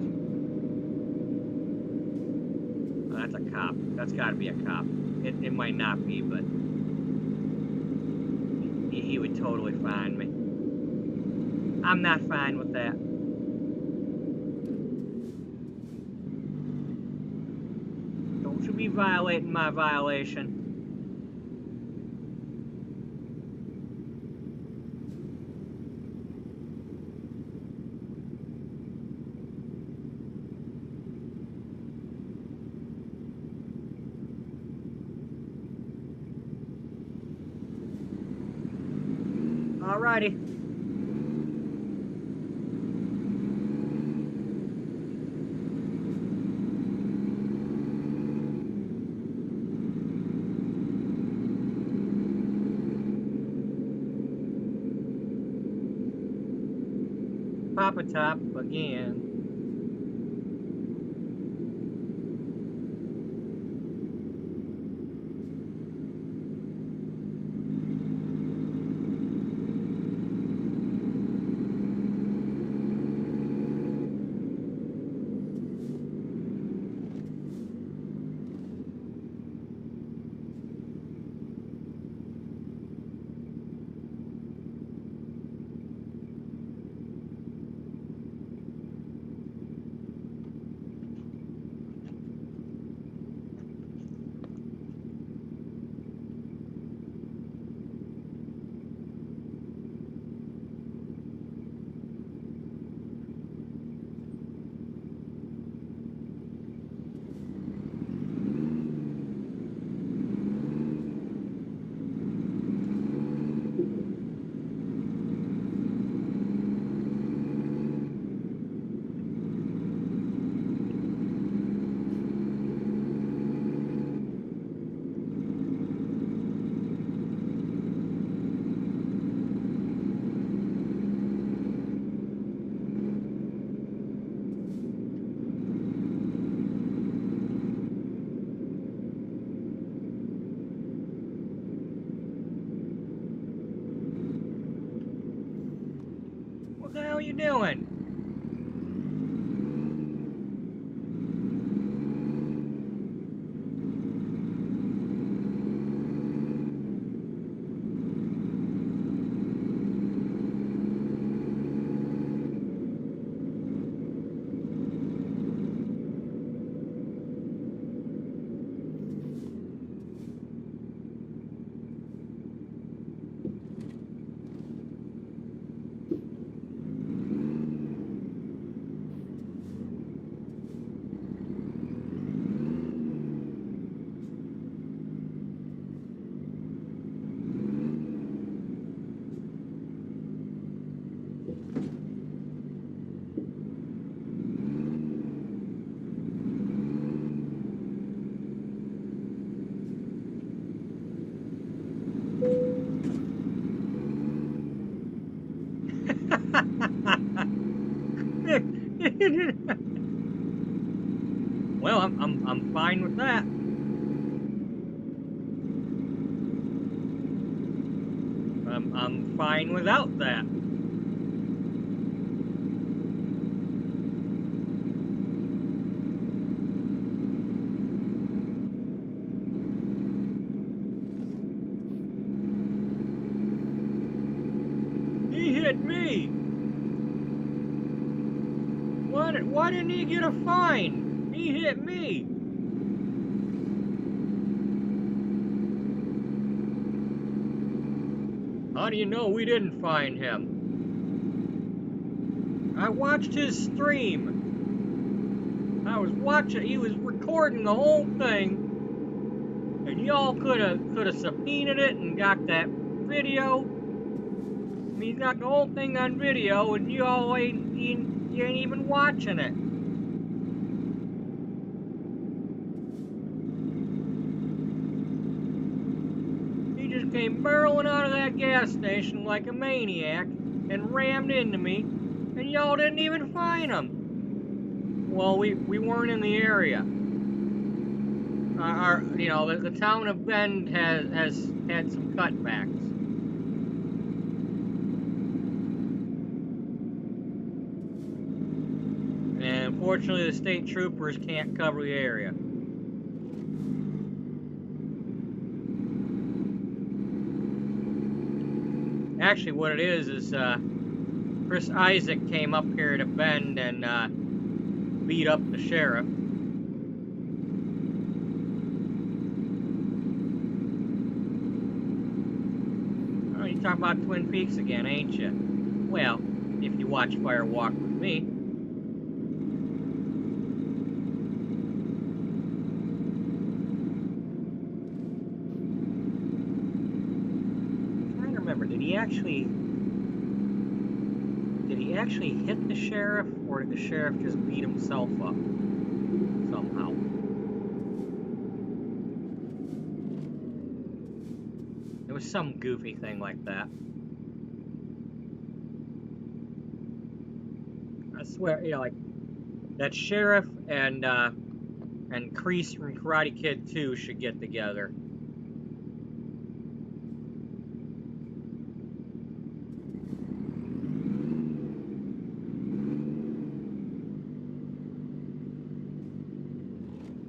Oh, that's a cop. That's gotta be a cop. It might not be, but he would totally find me. I'm not fine with that. Don't you be violating my violation. Alrighty. Papa Top again. What the hell are you doing? Well, I'm fine with that. I'm fine without that. He hit me. Why didn't he get a fine? He hit me. How do you know we didn't find him? I watched his stream. I was watching. He was recording the whole thing, and y'all could have subpoenaed it and got that video. I mean, he's got the whole thing on video, and y'all ain't you ain't even watching it. He just came barreling out of that gas station like a maniac and rammed into me, and y'all didn't even find him. Well, we weren't in the area. The town of Bend has had some cutbacks. And unfortunately, the state troopers can't cover the area. Actually, what it is Chris Isaac came up here to Bend and beat up the sheriff. Oh, you talking about Twin Peaks again, ain't you? Well, if you watch Fire Walk with me. I'm trying to remember, did he actually hit the sheriff, or did the sheriff just beat himself up somehow? It was some goofy thing like that. I swear, like that sheriff and Kreese from Karate Kid 2 should get together.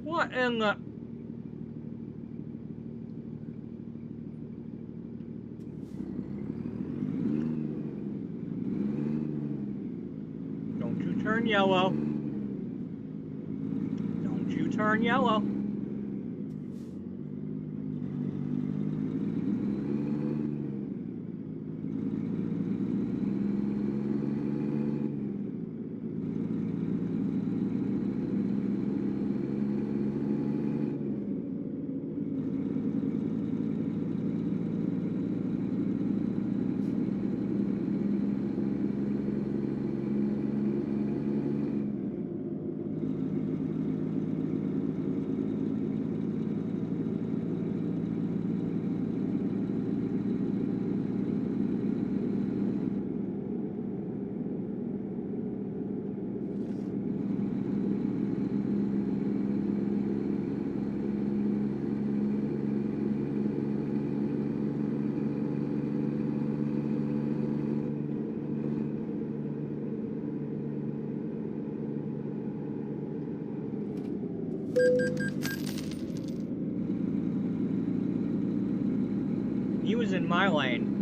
What in the... Don't you turn yellow. Don't you turn yellow. He was in my lane.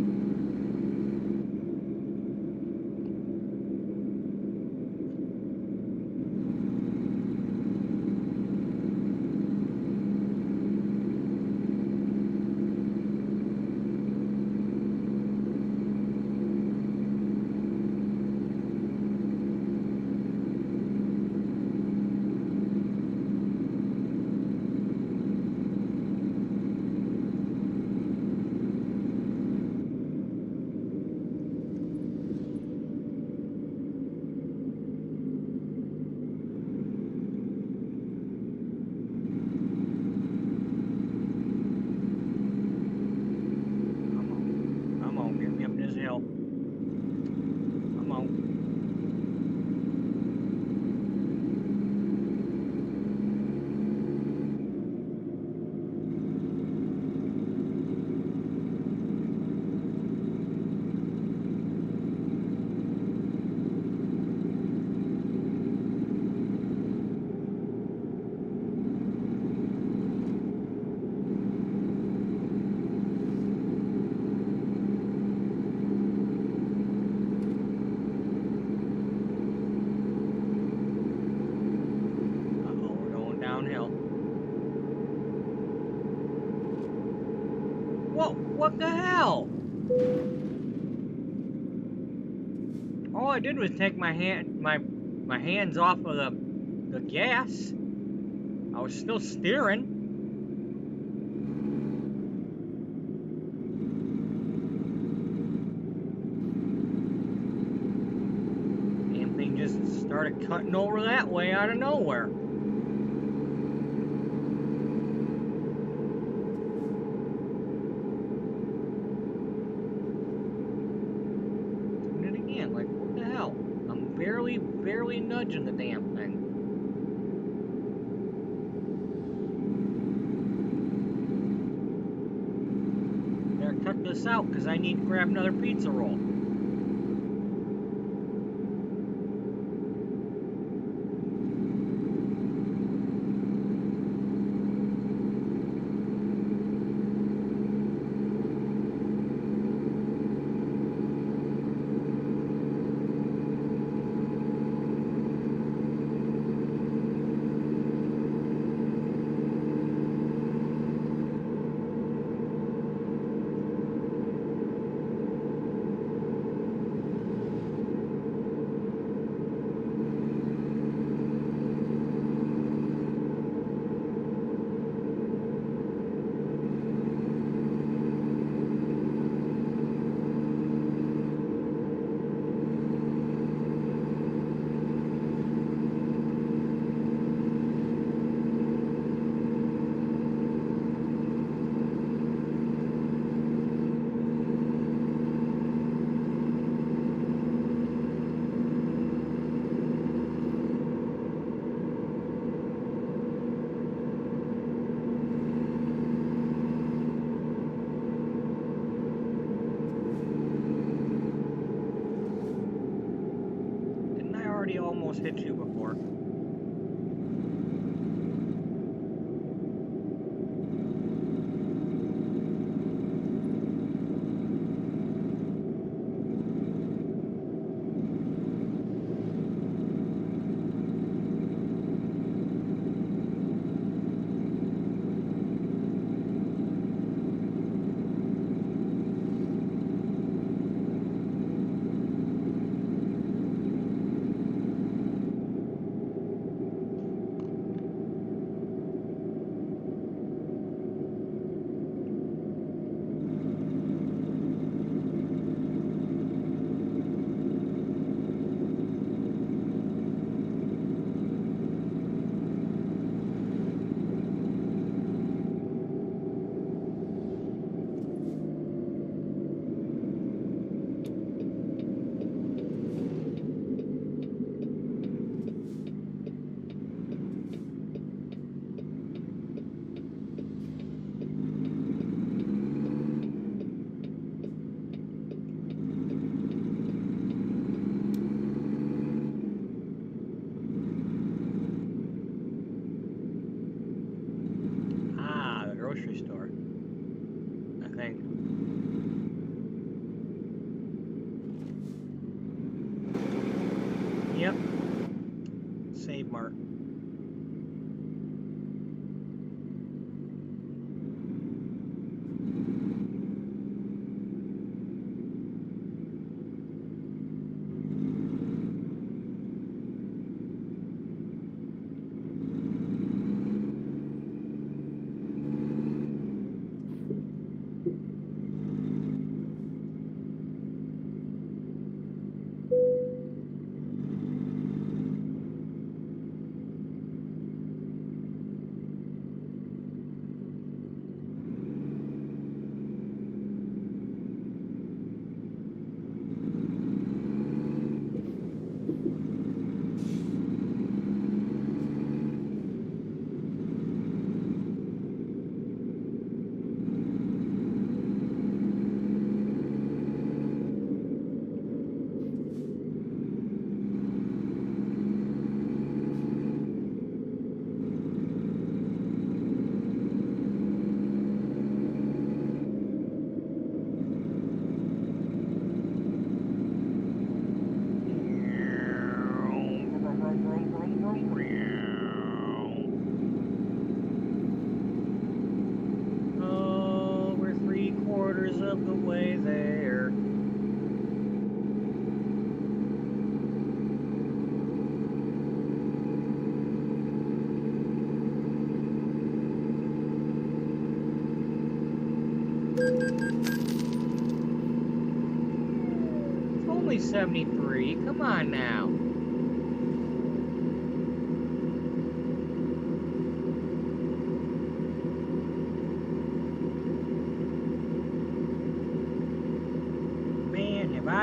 What the hell? All I did was take my hands off of the gas. I was still steering. Damn thing just started cutting over that way out of nowhere. Doing it again, like what the hell? I'm barely nudging the damn thing. Better cut this out because I need to grab another pizza roll. Almost hit you before. Grocery store, I think. Yep. Save Mart. Of the way there. It's only 73. Come on now.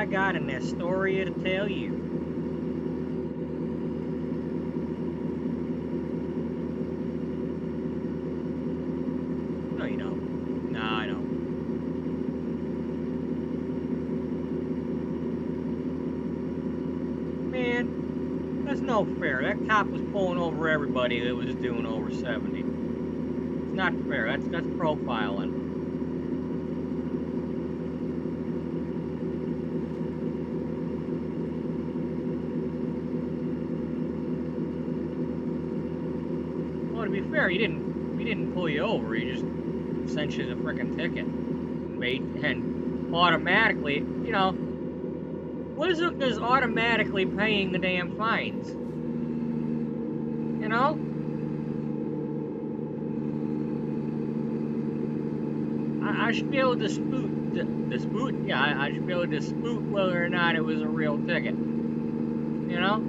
I got in Astoria to tell you. No, you don't. No, I don't. Man, that's no fair. That cop was pulling over everybody that was doing over 70. It's not fair. That's profiling. Well, to be fair, he didn't pull you over. He just sent you the frickin' ticket and automatically, you know, Wizard automatically paying the damn fines. You know? I should be able to dispute, yeah, I should be able to dispute whether or not it was a real ticket. You know?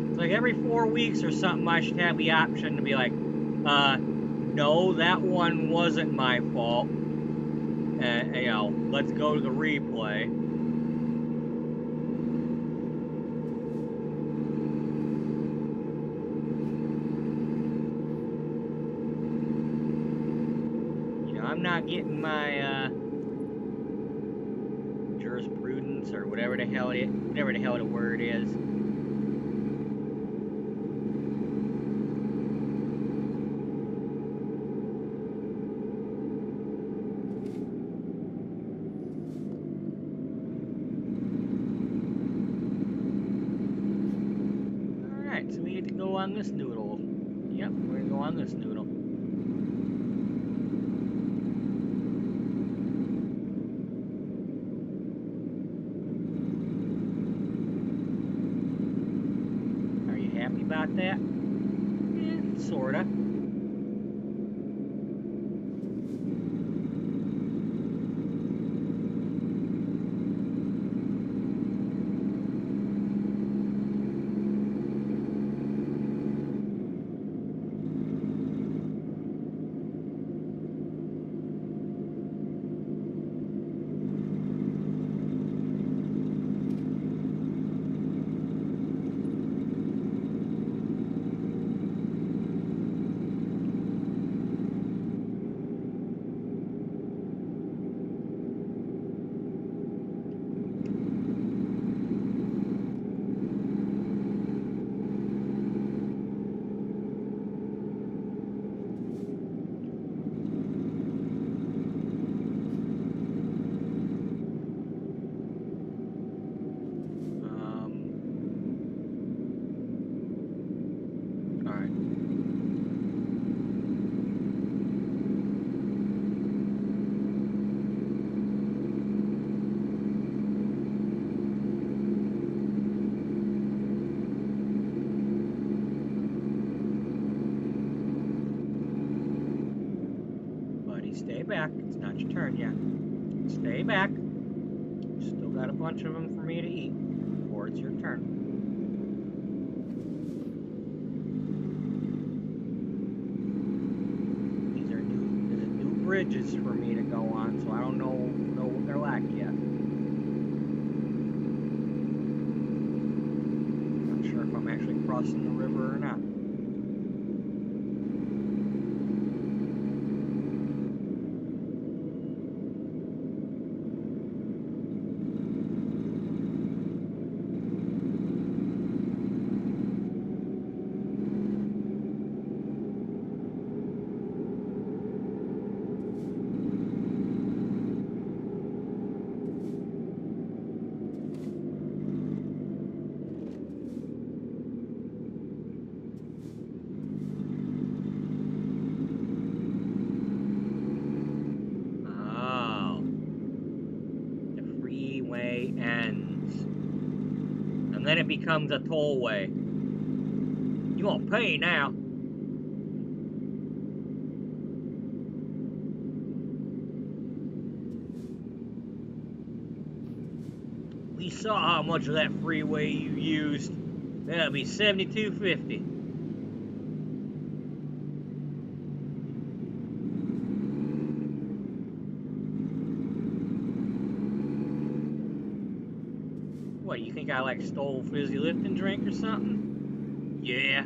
It's like every 4 weeks or something, I should have the option to be like, no, that one wasn't my fault. You know, let's go to the replay. You know, I'm not getting my jurisprudence or whatever the hell the word is. So we get to go on this noodle. Yep, we're gonna go on this noodle. Are you happy about that? Yeah, sorta. Stay back. It's not your turn yet. Stay back. Still got a bunch of them for me to eat before it's your turn. These are new bridges for me to go on, so I don't know what they're like yet. Not sure if I'm actually crossing the river or not. Ends. And then it becomes a tollway. You won't pay now. We saw how much of that freeway you used. That'll be $72.50. think I like stole fizzy lifting drink or something? Yeah.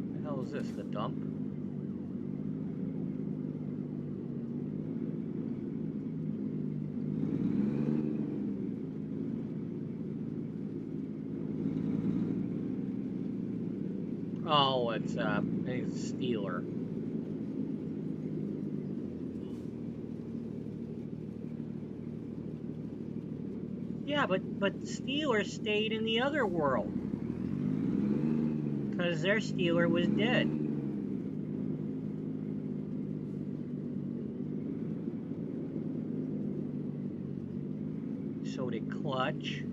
What the hell is this? The dump? Oh, it's I think it's a Steeler. Yeah, but Steeler stayed in the other world. Because their Steeler was dead. So did Clutch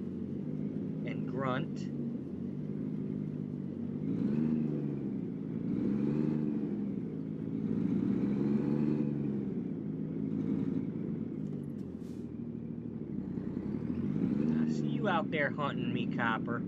and Grunt. I see you out there hunting me, Copper.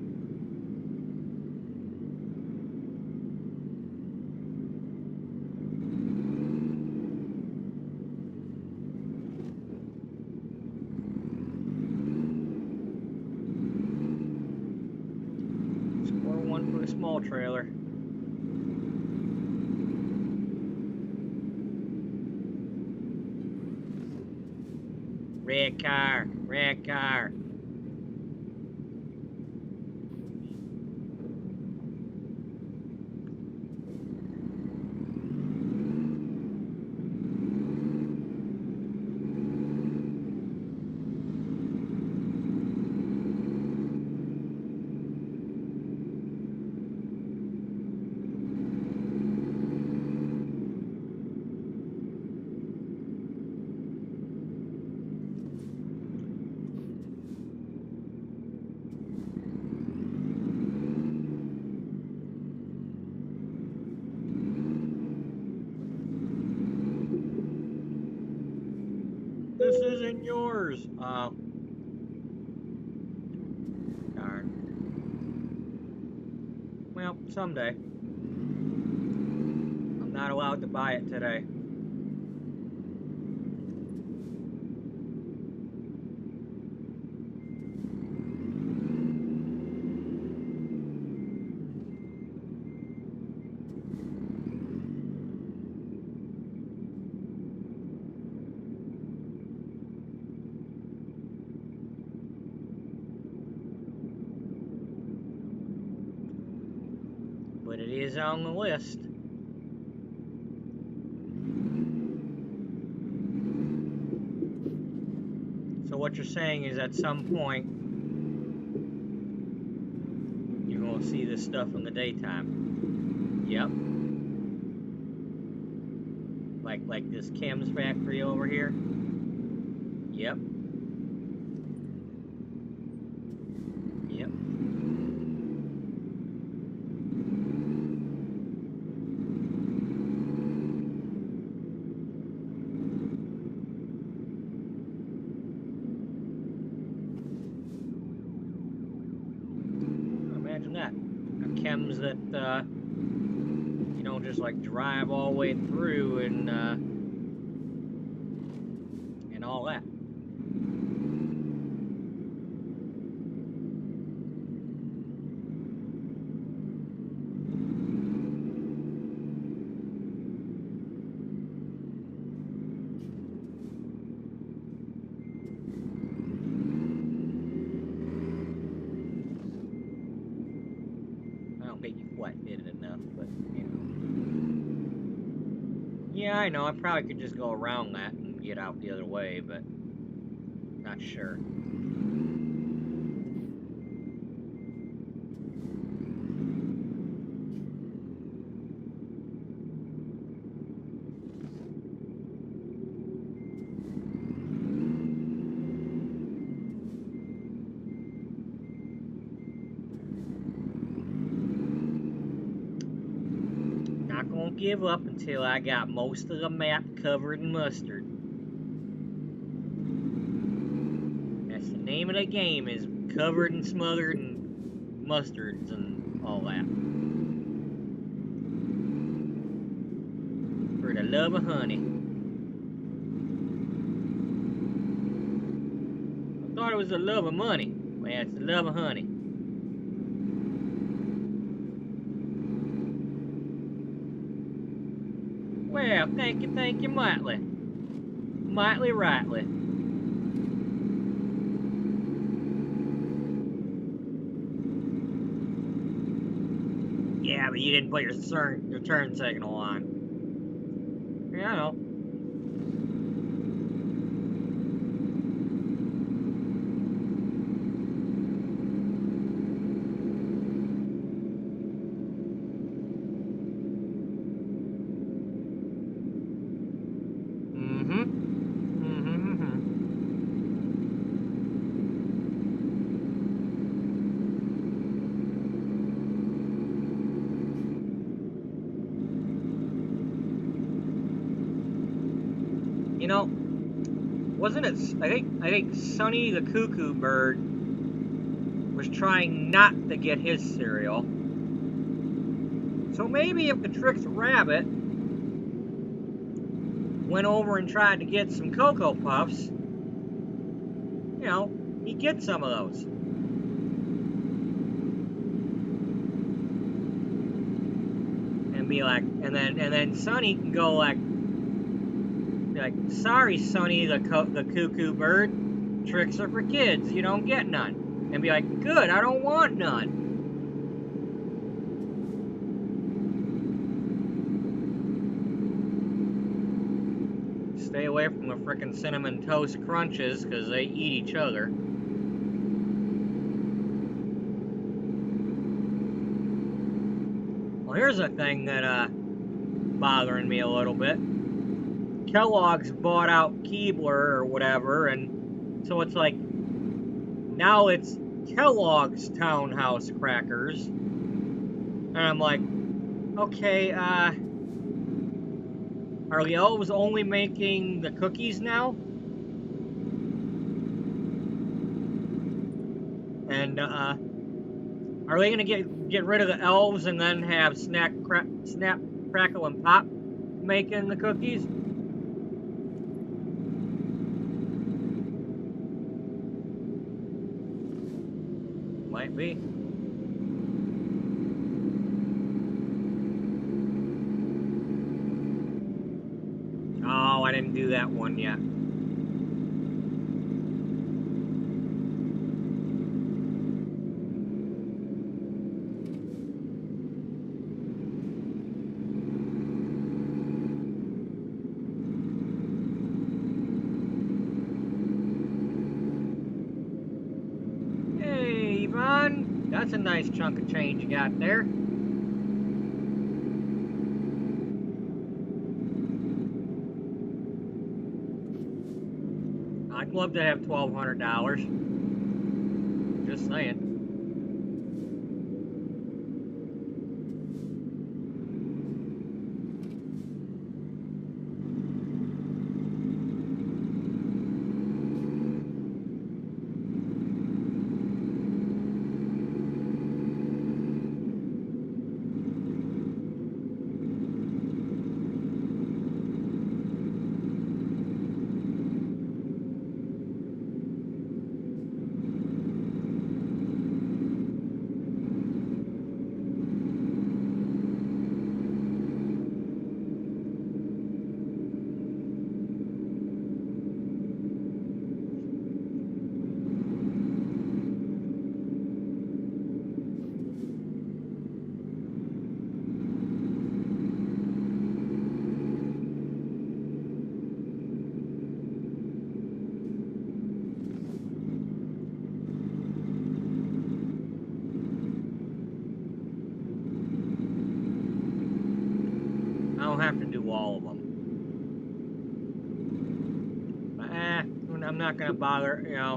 Small trailer. Red car, red car. This isn't yours. Oh. Darn. Well, someday. I'm not allowed to buy it today. But it is on the list. So what you're saying is at some point you're going to see this stuff in the daytime. Yep. Like this Kim's factory over here. Yep. Yep. Imagine that. Chems that you don't just like drive all the way through and all that. Yeah, I know. I probably could just go around that and get out the other way, but not sure. Not gonna give up until I got most of the map covered in mustard. That's the name of the game, is covered and smothered in mustards and all that. For the love of honey. I thought it was the love of money. Well, yeah, it's the love of honey. Well, thank you mightily. Mightily rightly. Yeah, but you didn't put your turn signal on. Yeah, I know. You know, wasn't it? I think Sonny the Cuckoo Bird was trying not to get his cereal. So maybe if the Tricks Rabbit went over and tried to get some Cocoa Puffs, you know, he'd get some of those. And be like, and then Sonny can go like, sorry, Sonny the Cuckoo Bird, tricks are for kids, you don't get none. And be like, good, I don't want none. Stay away from the frickin' Cinnamon Toast Crunches, because they eat each other. Well, here's a thing that, bothering me a little bit. Kellogg's bought out Keebler or whatever, and so it's like, now it's Kellogg's Townhouse Crackers. And I'm like, okay, are the elves only making the cookies now? And, are they gonna get rid of the elves and then have Snap, Crackle, and Pop making the cookies? Might be. Oh, I didn't do that one yet. Hey, Yvonne, that's a nice chunk of change you got there. I'd love to have $1,200. Just saying. I'm not gonna bother, you know,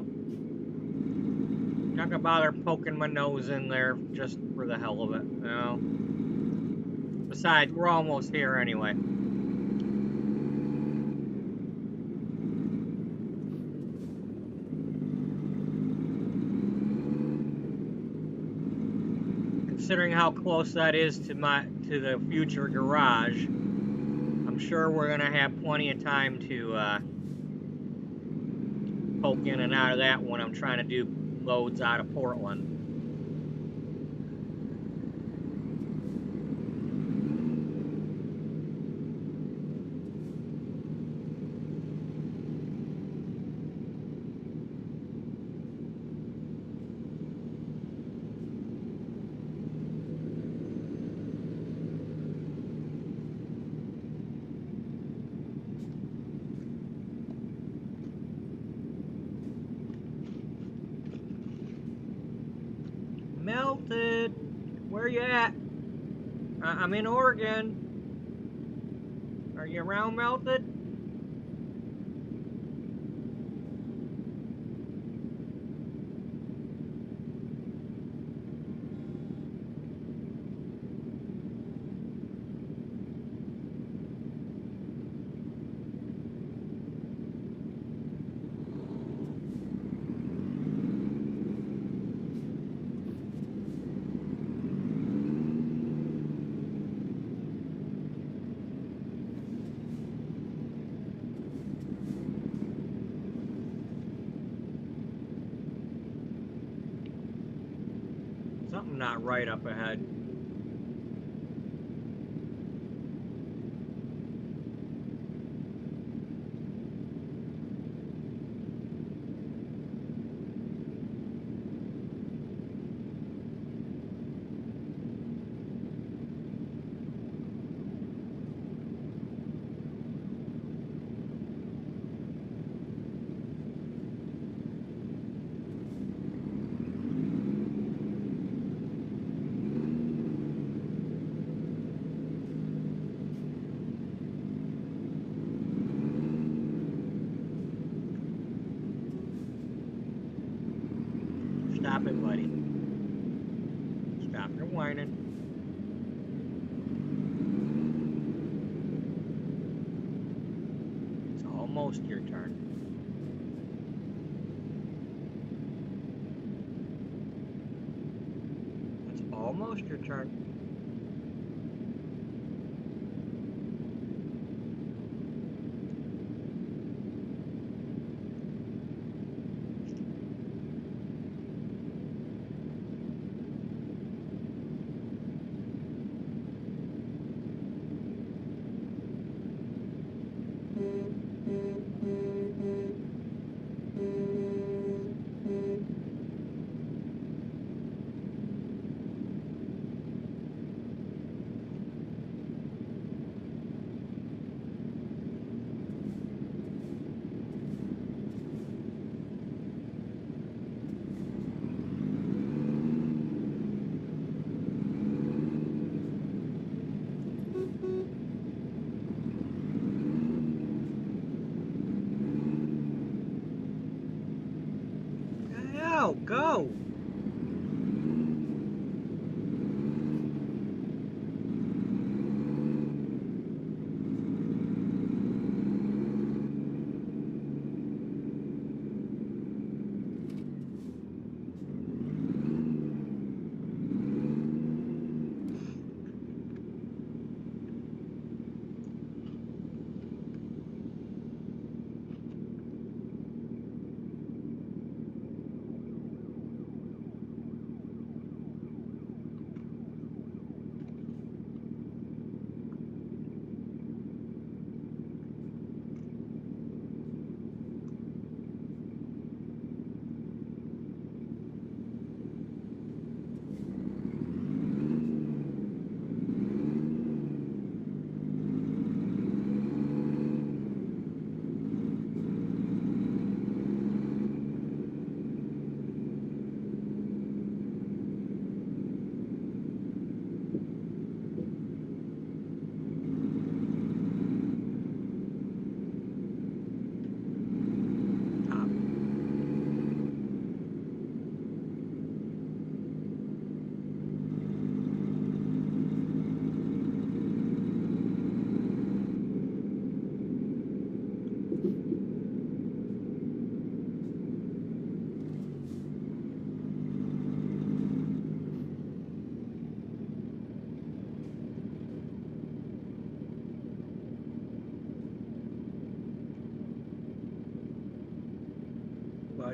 not gonna bother poking my nose in there just for the hell of it, you know. Besides, we're almost here anyway. Considering how close that is to the future garage, I'm sure we're gonna have plenty of time to poke in and out of that when I'm trying to do loads out of Portland. Melted. Where you at? I'm in Oregon. Are you around, Melted? Something not right up ahead. Stop it, buddy. Stop your whining. It's almost your turn. It's almost your turn. Go!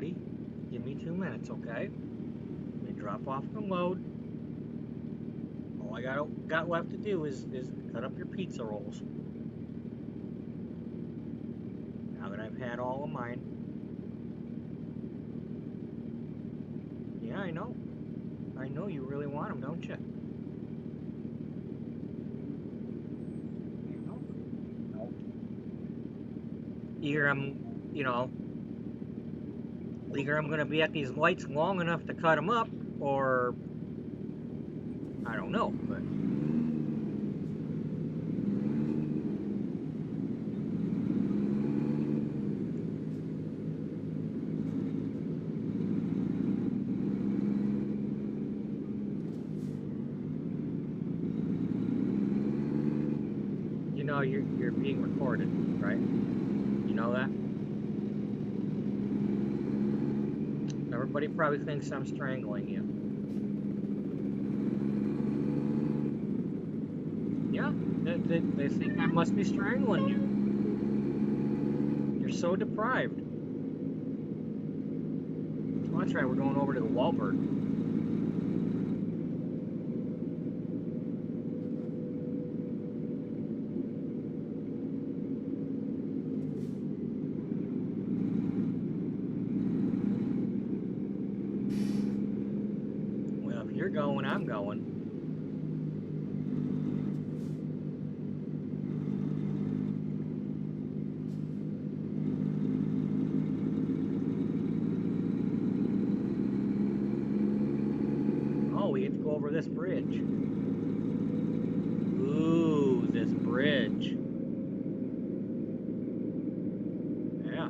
buddy. Give me 2 minutes, okay? Let me drop off the load. All I got left to do is cut up your pizza rolls. Now that I've had all of mine. Yeah, I know. I know you really want them, don't you? No. Either I'm gonna be at these lights long enough to cut them up, or I don't know, but. You know you're being recorded, right? You know that? Everybody probably thinks I'm strangling you. Yeah, they think I must be strangling you. You're so deprived. Oh, that's right, we're going over to the Wallbert. Well, if you're going, I'm going. Oh, we get to go over this bridge. Ooh, this bridge. Yeah.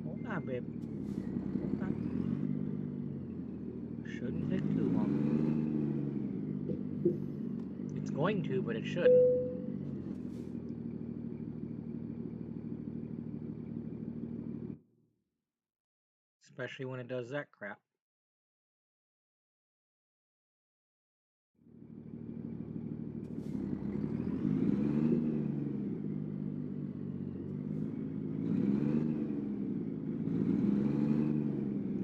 Hold on, babe. Hold on. Shouldn't take too long. It's going to, but it shouldn't. Especially when it does that crap.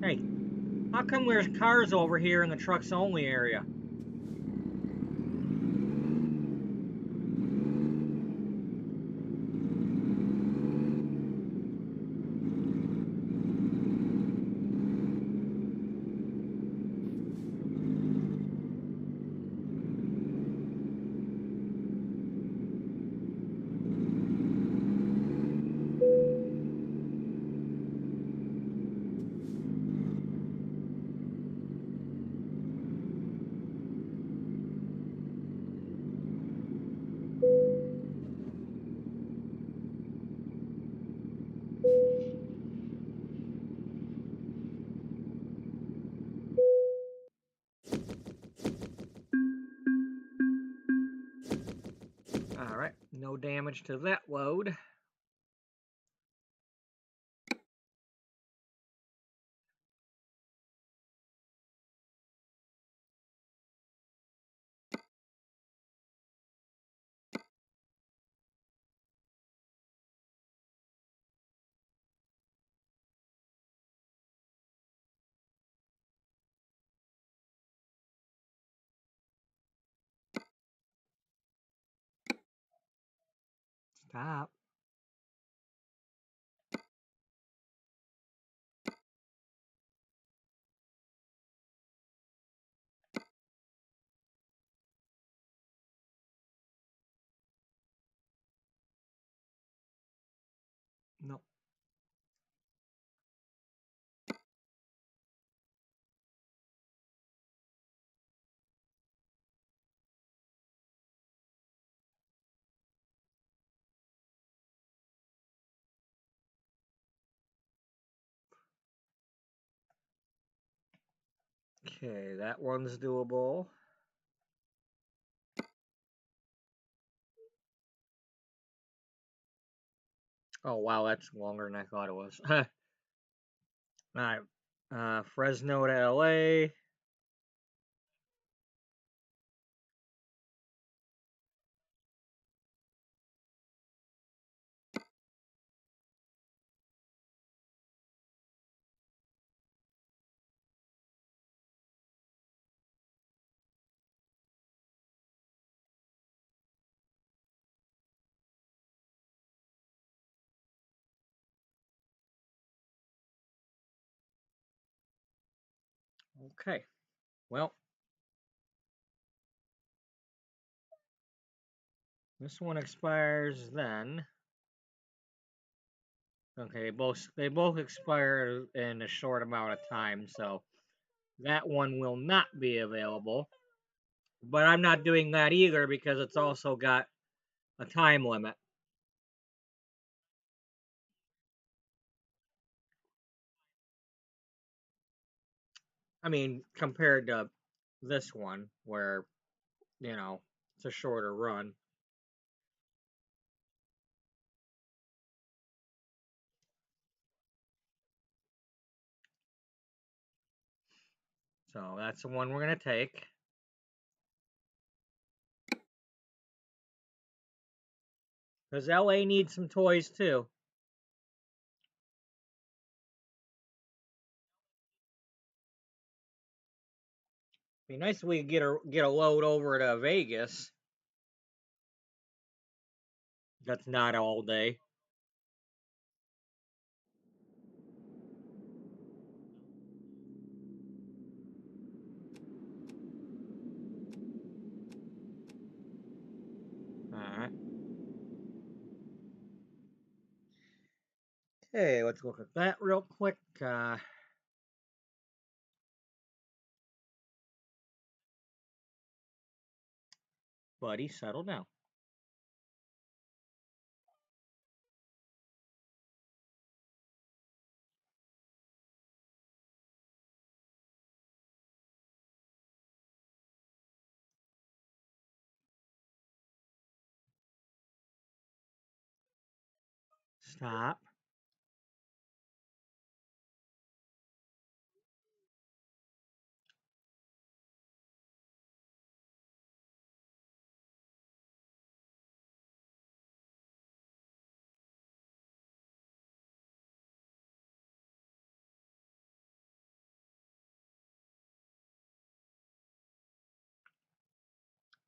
Hey, how come there's cars over here in the trucks only area? Alright, no damage to that load. Stop. No. Okay, that one's doable. Oh, wow, that's longer than I thought it was. Alright, Fresno to LA. Okay, well, this one expires then. Okay, they both expire in a short amount of time, so that one will not be available. But I'm not doing that either because it's also got a time limit. I mean, compared to this one, where, it's a shorter run. So that's the one we're going to take. Because LA needs some toys too. Be nice if we could get a load over to Vegas. That's not all day. Alright. Okay, let's look at that real quick. Buddy, settle down. Stop.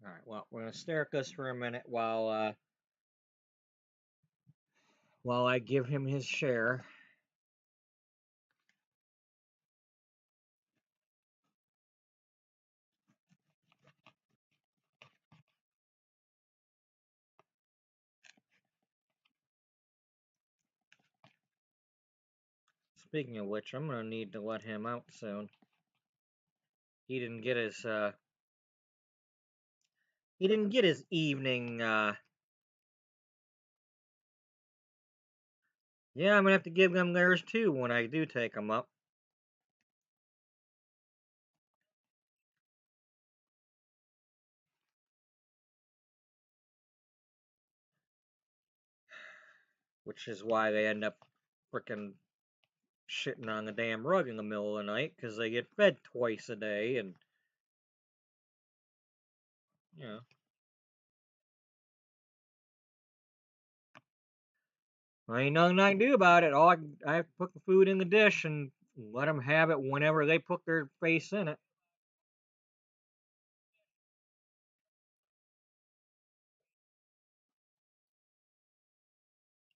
Alright, well, we're going to stare at this for a minute while I give him his share. Speaking of which, I'm going to need to let him out soon. He didn't get his evening, yeah, I'm going to have to give them theirs too when I do take them up. Which is why they end up frickin' shitting on the damn rug in the middle of the night, because they get fed twice a day, and, you know. There ain't nothing I can do about it. I have to put the food in the dish and let them have it whenever they put their face in it.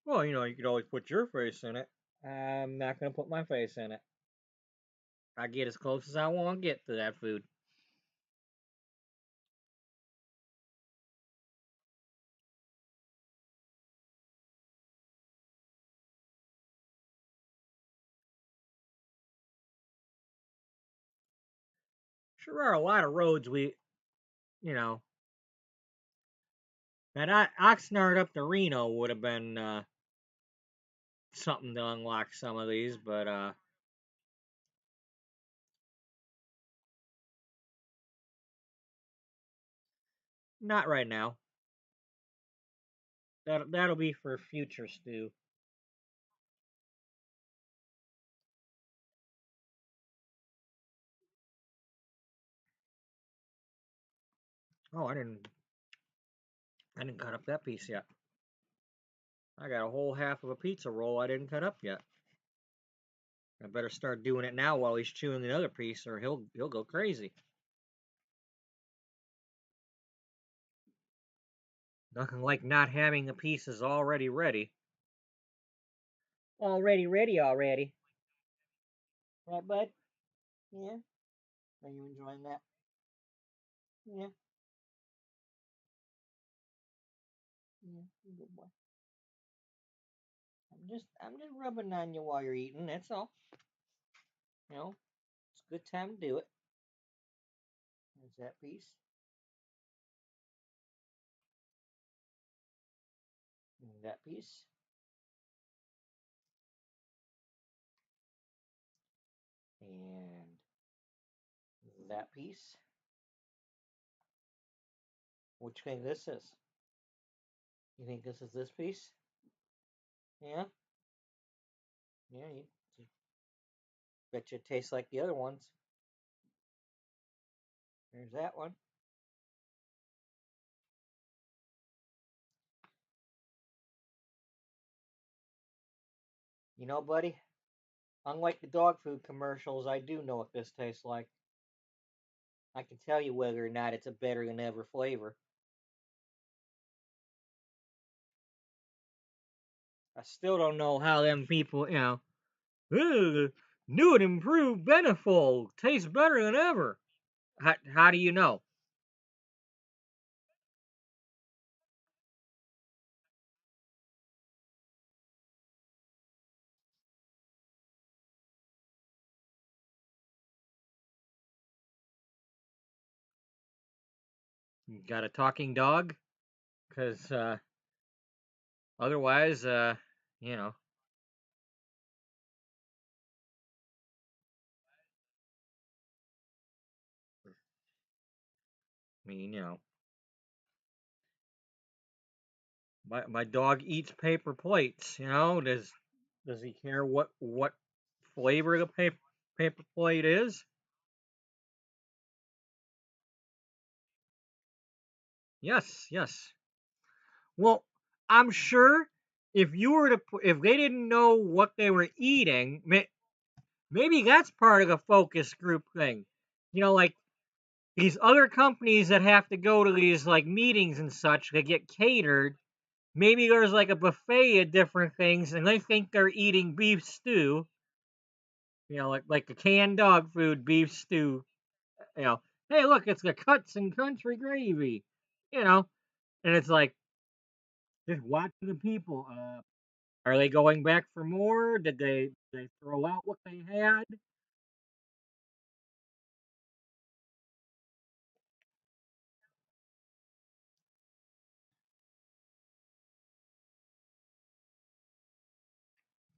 Well, you could always put your face in it. I'm not going to put my face in it. I get as close as I want to get to that food. Sure are a lot of roads you know, that Oxnard up to Reno would have been something to unlock some of these, but not right now. That'll be for future Stu. Oh, I didn't cut up that piece yet. I got a whole half of a pizza roll I didn't cut up yet. I better start doing it now while he's chewing the other piece, or he'll go crazy. Nothing like not having the pieces already ready. Already ready already. Right, bud? Yeah. Are you enjoying that? Yeah. Yeah. Good boy. I'm just rubbing on you while you're eating. That's all. It's a good time to do it. There's that piece. And that piece. And that piece. Which thing this is? You think this is this piece? Yeah? Yeah, you bet you it tastes like the other ones. There's that one. You know, buddy, unlike the dog food commercials, I do know what this tastes like. I can tell you whether or not it's a better than ever flavor. I still don't know how them people, "Ugh, new and improved Beneful tastes better than ever." How do you know? You got a talking dog? Because otherwise, you know, I mean, my dog eats paper plates. Does he care what flavor the paper plate is? Yes, yes. Well, I'm sure if they didn't know what they were eating, maybe that's part of the focus group thing. Like these other companies that have to go to these like meetings and such that get catered. Maybe there's like a buffet of different things, and they think they're eating beef stew. Like a canned dog food beef stew. You know, hey, look, it's the cuts and country gravy. You know, and it's like just watch the people. Are they going back for more? Did they throw out what they had?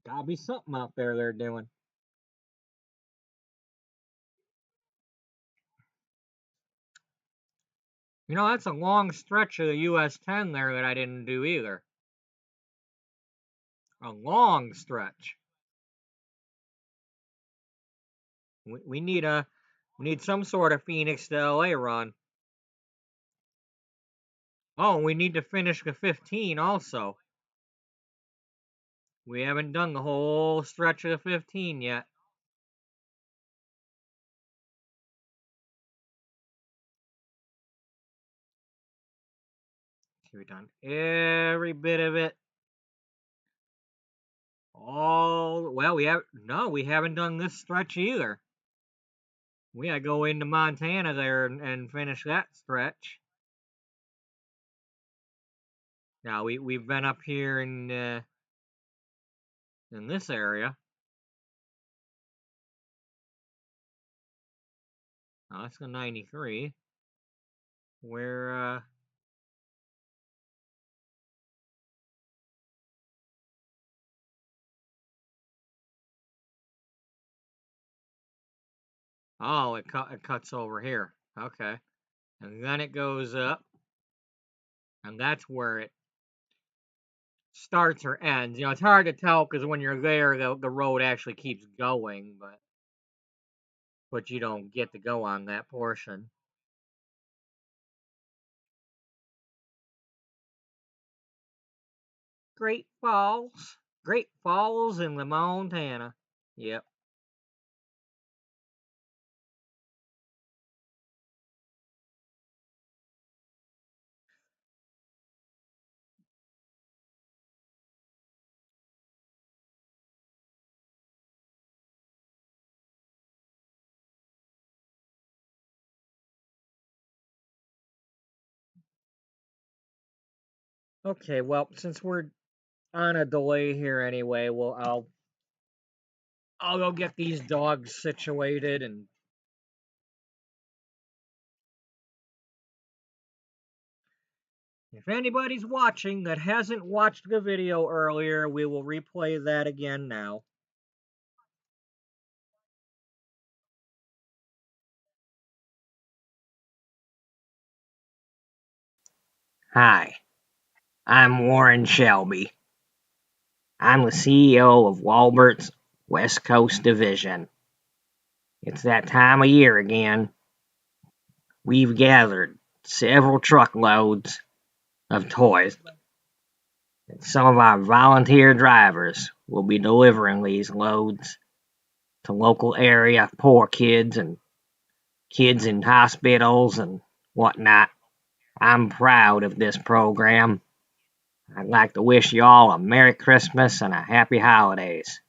Gotta be something out there they're doing. That's a long stretch of the US 10 there that I didn't do either. A long stretch. We need some sort of Phoenix to LA run. Oh, we need to finish the 15 also. We haven't done the whole stretch of the 15 yet. We've done every bit of it. Oh, well, we haven't done this stretch either. We gotta go into Montana there and finish that stretch. Now we've been up here in this area. Oh, that's the 93. Where oh, it cuts over here. Okay, and then it goes up, and that's where it starts or ends. You know, it's hard to tell because when you're there, the road actually keeps going, but you don't get to go on that portion. Great Falls in the Montana. Yep. Okay, well, since we're on a delay here anyway, well, I'll go get these dogs situated and if anybody's watching that hasn't watched the video earlier, we will replay that again now. Hi, I'm Warren Shelby. I'm the CEO of Wallbert's West Coast Division. It's that time of year again. We've gathered several truckloads of toys. Some of our volunteer drivers will be delivering these loads to local area poor kids and kids in hospitals and whatnot. I'm proud of this program. I'd like to wish you all a Merry Christmas and a Happy Holidays.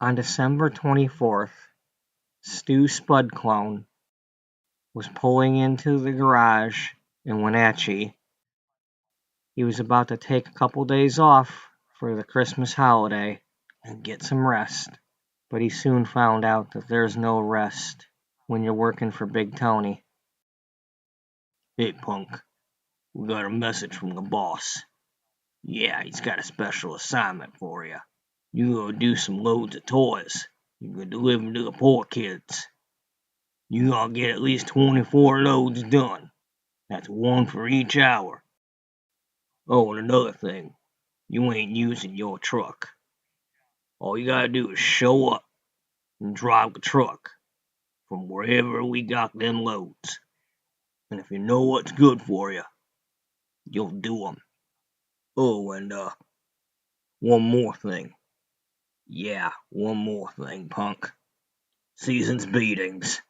On December 24th, Stu SpudClone was pulling into the garage in Wenatchee. He was about to take a couple days off for the Christmas holiday and get some rest, but he soon found out that there's no rest when you're working for Big Tony. Hey, punk, we got a message from the boss. Yeah, he's got a special assignment for you. You gotta do some loads of toys. You gotta deliver them to the poor kids. You gotta get at least 24 loads done. That's one for each hour. Oh, and another thing, you ain't using your truck. All you gotta do is show up and drive the truck from wherever we got them loads. And if you know what's good for you, you'll do 'em. Oh, and one more thing. Yeah, one more thing, punk. Season's beatings.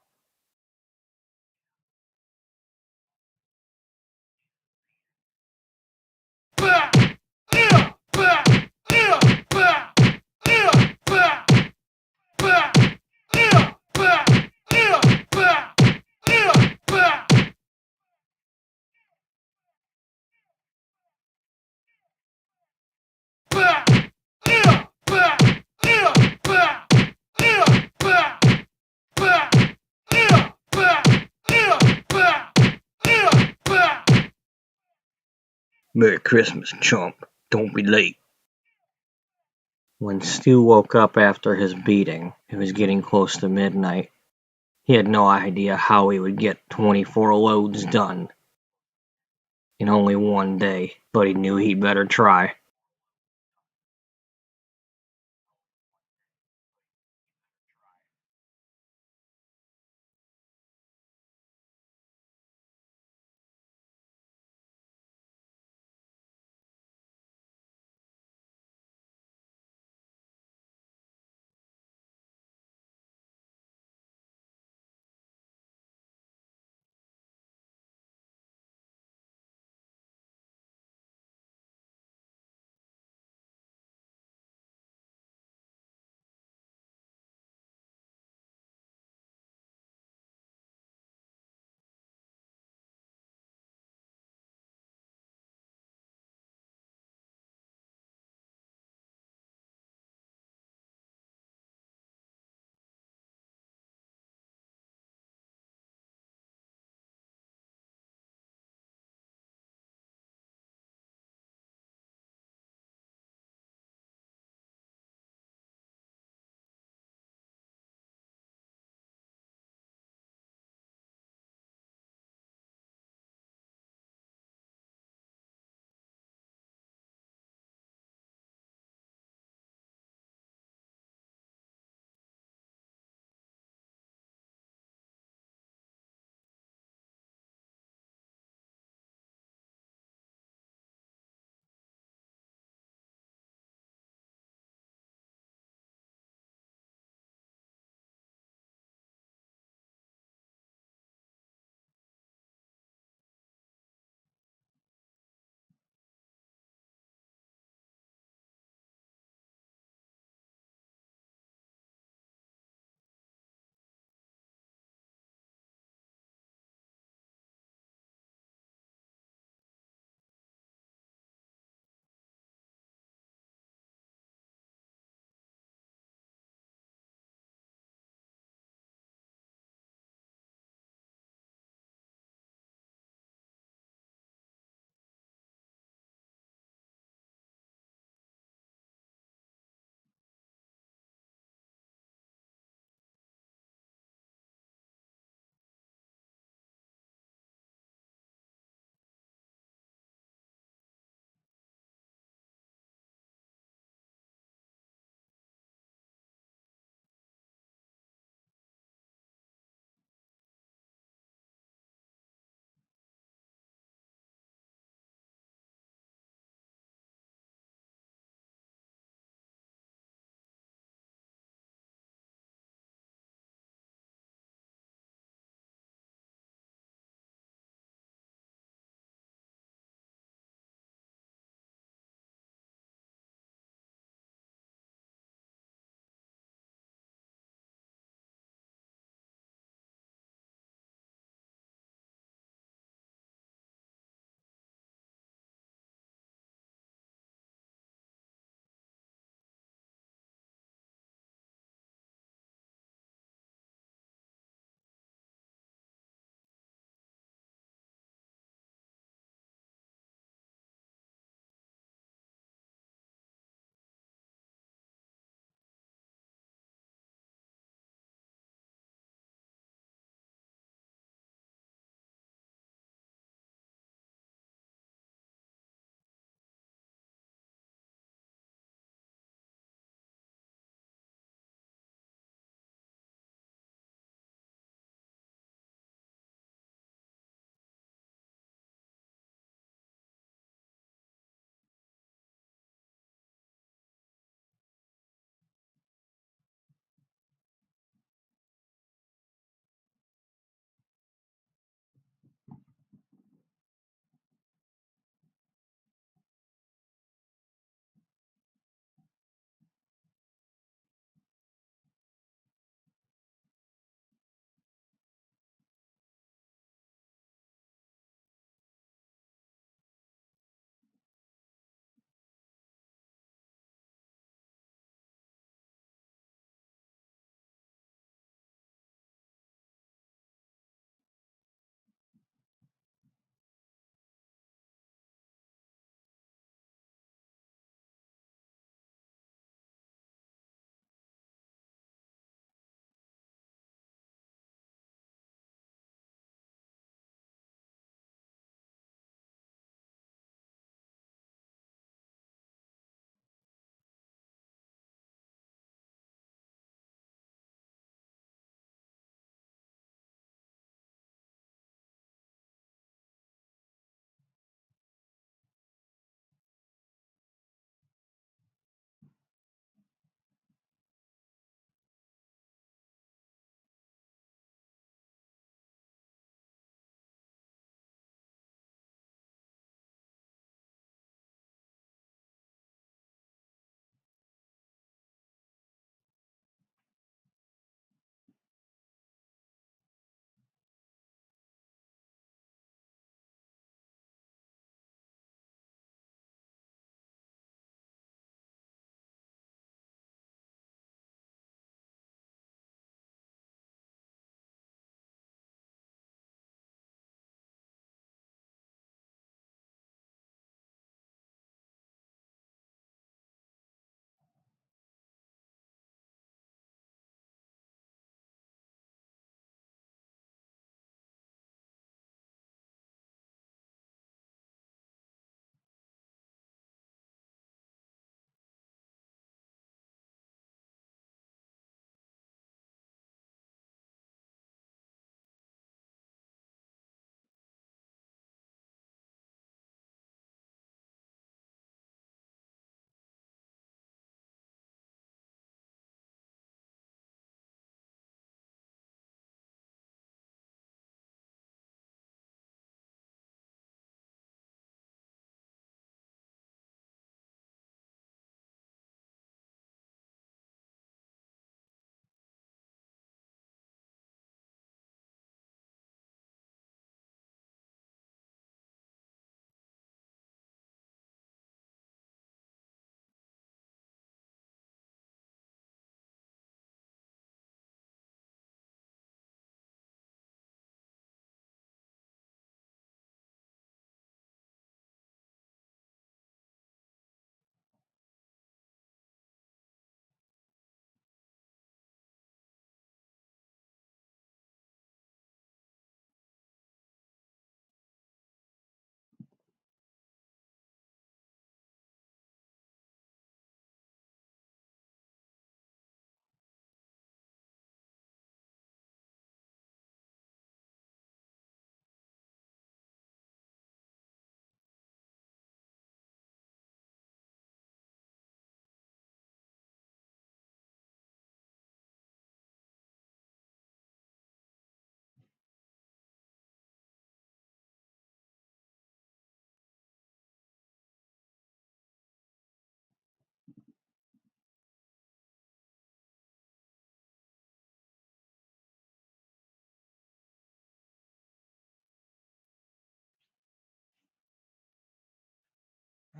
Merry Christmas, chump. Don't be late. When Stu woke up after his beating, it was getting close to midnight. He had no idea how he would get 24 loads done in only one day, but he knew he'd better try.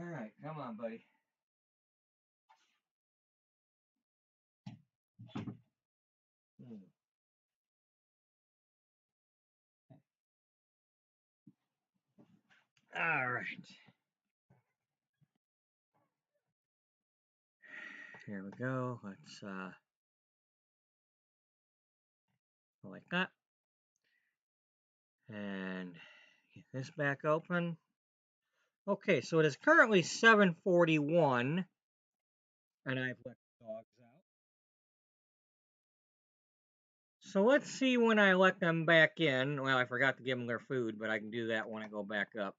Alright, come on, buddy. Alright. Here we go. Let's go like that. And get this back open. Okay, so it is currently 7:41, and I've let the dogs out. So let's see when I let them back in. Well, I forgot to give them their food, but I can do that when I go back up.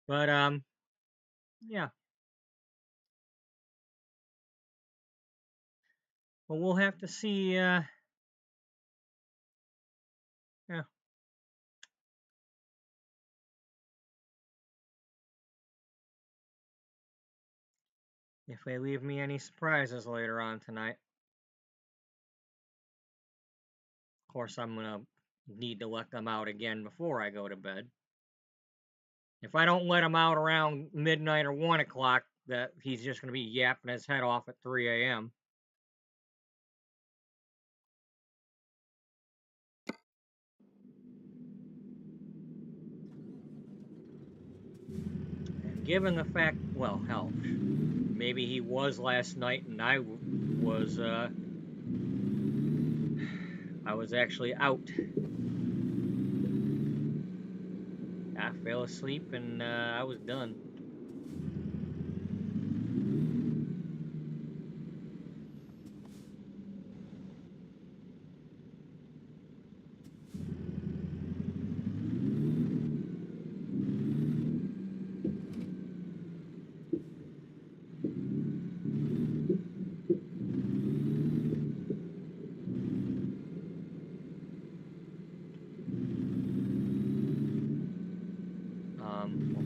But, yeah. Well, we'll have to see, yeah. If they leave me any surprises later on tonight. Of course, I'm going to need to let them out again before I go to bed. If I don't let him out around midnight or 1 o'clock, that he's just going to be yapping his head off at 3 a.m. And given the fact, well, hell, maybe he was last night and I was actually out. I fell asleep and I was done.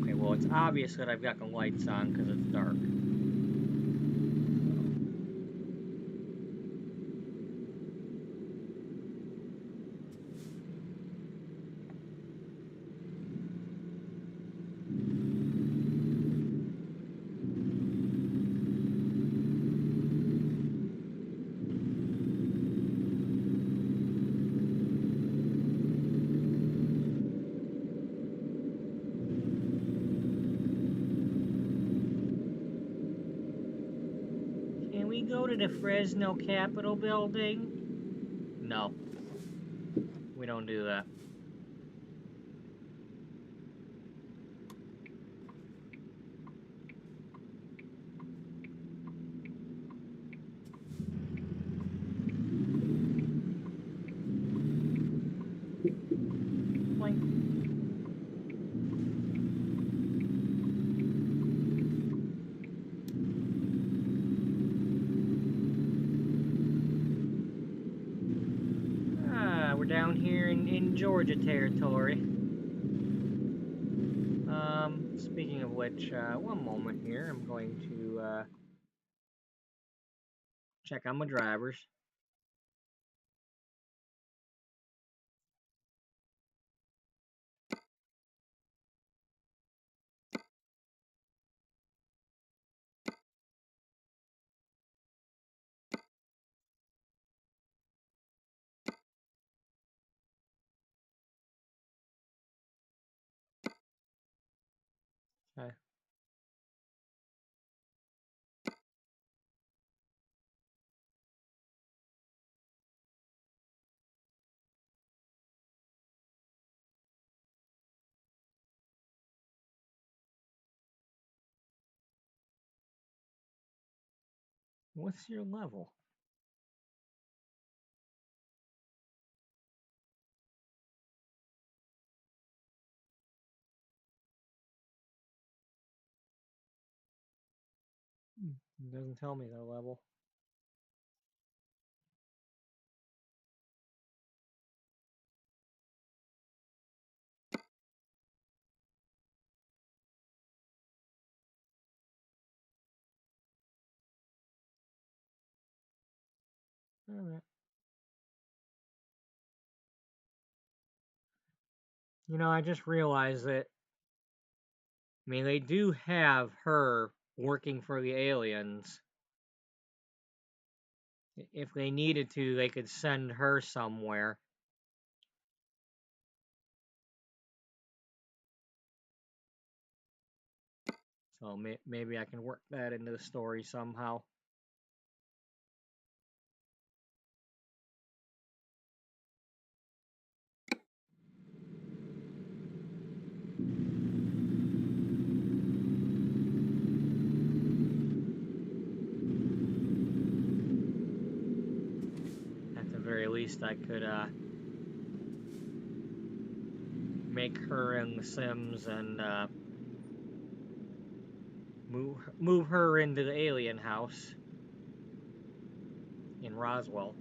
Okay, well, it's obvious that I've got the lights on because it's dark. Can we go to the Fresno Capitol building? No. We don't do that. We're down here in Georgia territory. Speaking of which, one moment here. I'm going to check on my drivers. Okay. What's your level? It doesn't tell me the level. All right. You know, I just realized that I mean, they do have her working for the aliens. If they needed to, they could send her somewhere. So maybe I can work that into the story somehow. At the very least, I could make her in The Sims and move her into the alien house in Roswell.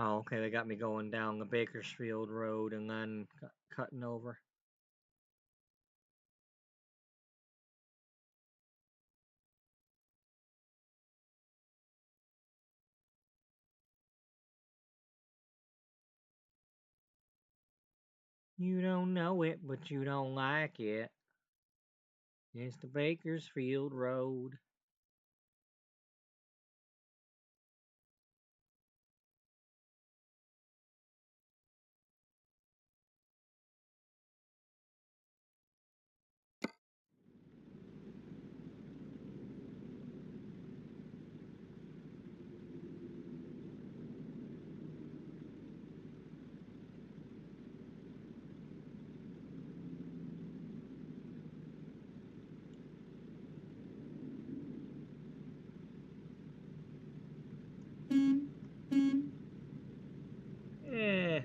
Oh, okay, they got me going down the Bakersfield Road and then cutting over. You don't know it, but you don't like it. It's the Bakersfield Road. Eh,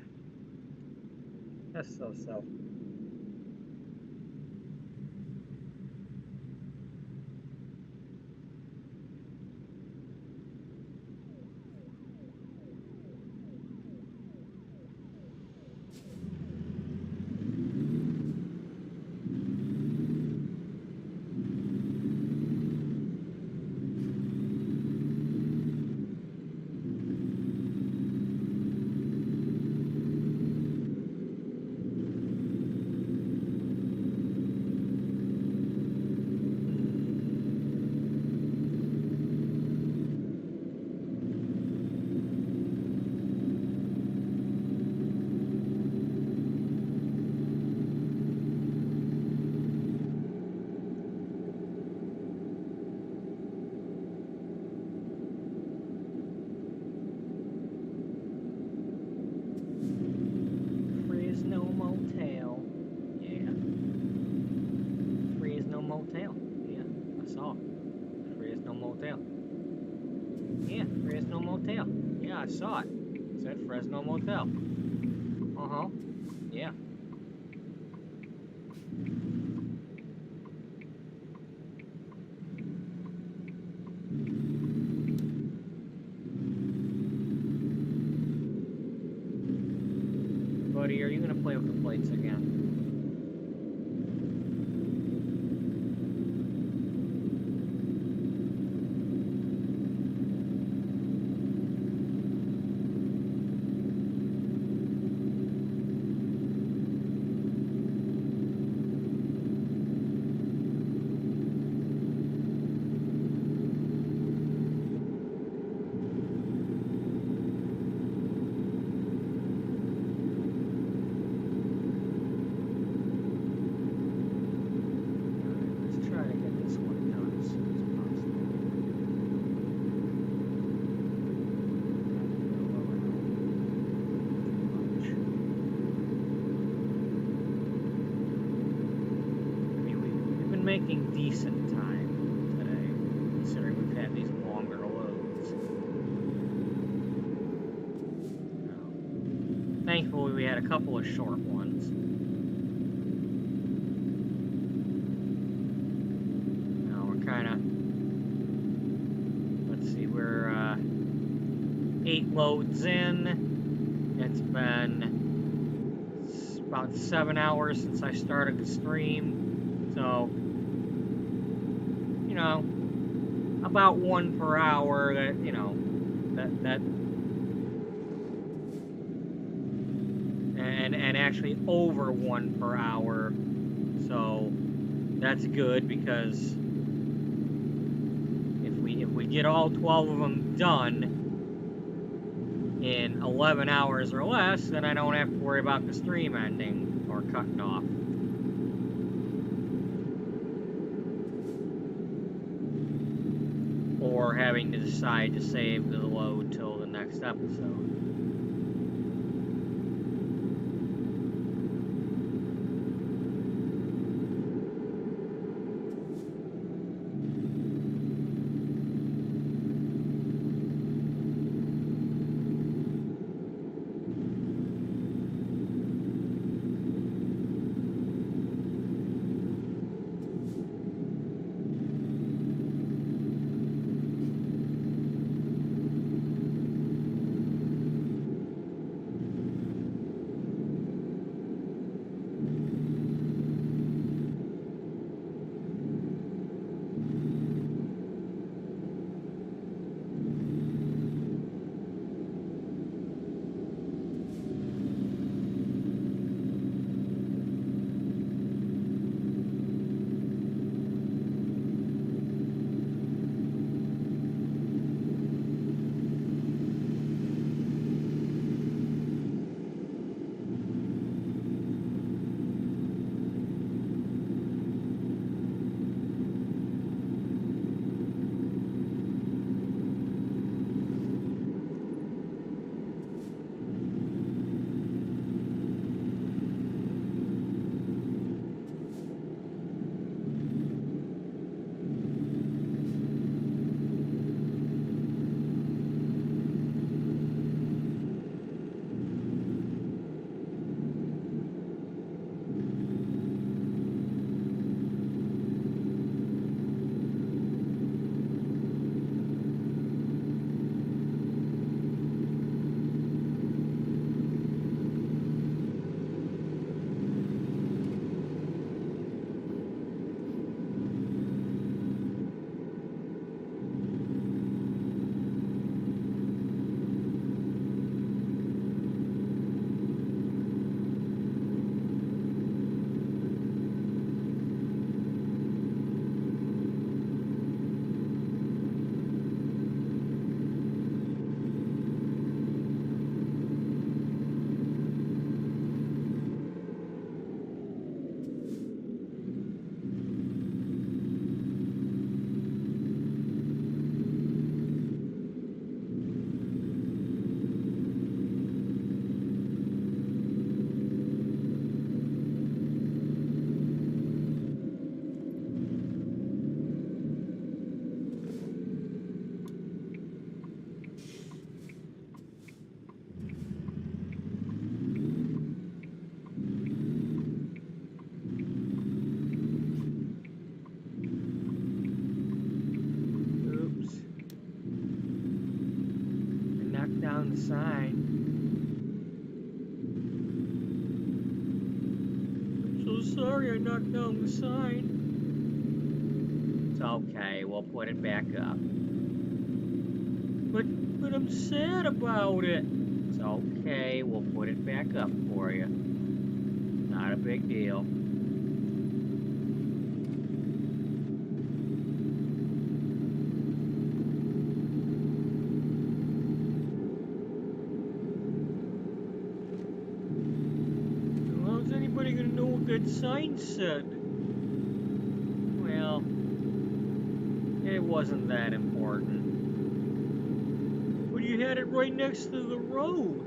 that's so-so. Fresno Motel. Yeah. Fresno Motel. Yeah, I saw it. Fresno Motel. Yeah, Fresno Motel. Yeah, I saw it. It said Fresno Motel. Uh-huh. Yeah. Buddy, are you gonna play with the plates again? Let's try to get this one done as soon as possible. I mean, we've been making decent time today, considering we've had these longer loads. had a couple of short ones. Now we're kind of, let's see, we're 8 loads in. It's been about 7 hours since I started the stream, so, you know, about 1 per hour, that, you know, that and actually over 1 per hour, so that's good, because if we get all 12 of them done in 11 hours or less, then I don't have to worry about the stream ending or cutting off. Or having to decide to save the load till the next episode. down the sign. So sorry I knocked down the sign. It's okay, we'll put it back up. But I'm sad about it. It's okay, we'll put it back up for you. Not a big deal. How's anybody gonna know what that sign said? Well, it wasn't that important. But you had it right next to the road.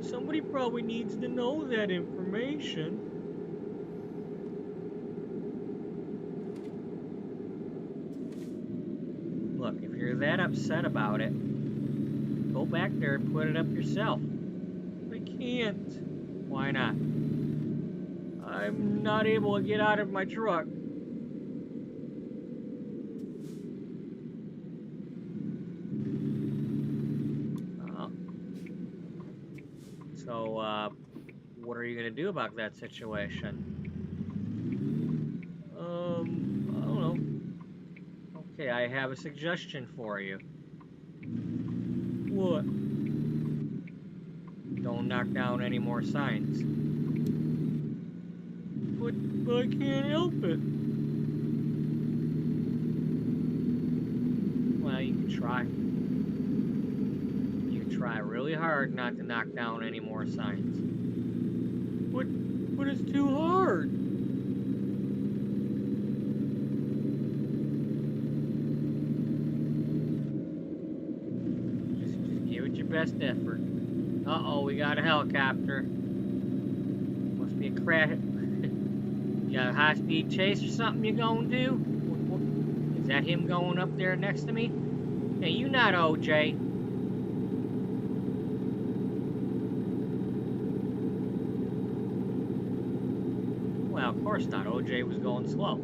Somebody probably needs to know that information. Look, if you're that upset about it, go back there and put it up yourself. I can't. Why not? I'm not able to get out of my truck. So, what are you gonna do about that situation? I don't know. Okay, I have a suggestion for you. What? Don't knock down any more signs. But I can't help it. Well, you can try. You can try really hard not to knock down any more signs. But it's too hard. Just give it your best effort. Uh-oh, we got a helicopter. Must be a crash. You got a high-speed chase or something you gonna do? Is that him going up there next to me? Hey, you not OJ. Well, of course not. OJ was going slow.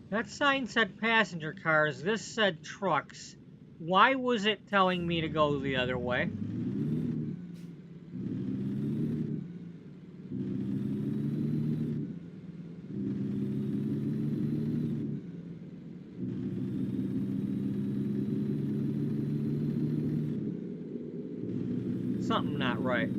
That sign said passenger cars, this said trucks. Why was it telling me to go the other way? Something not right.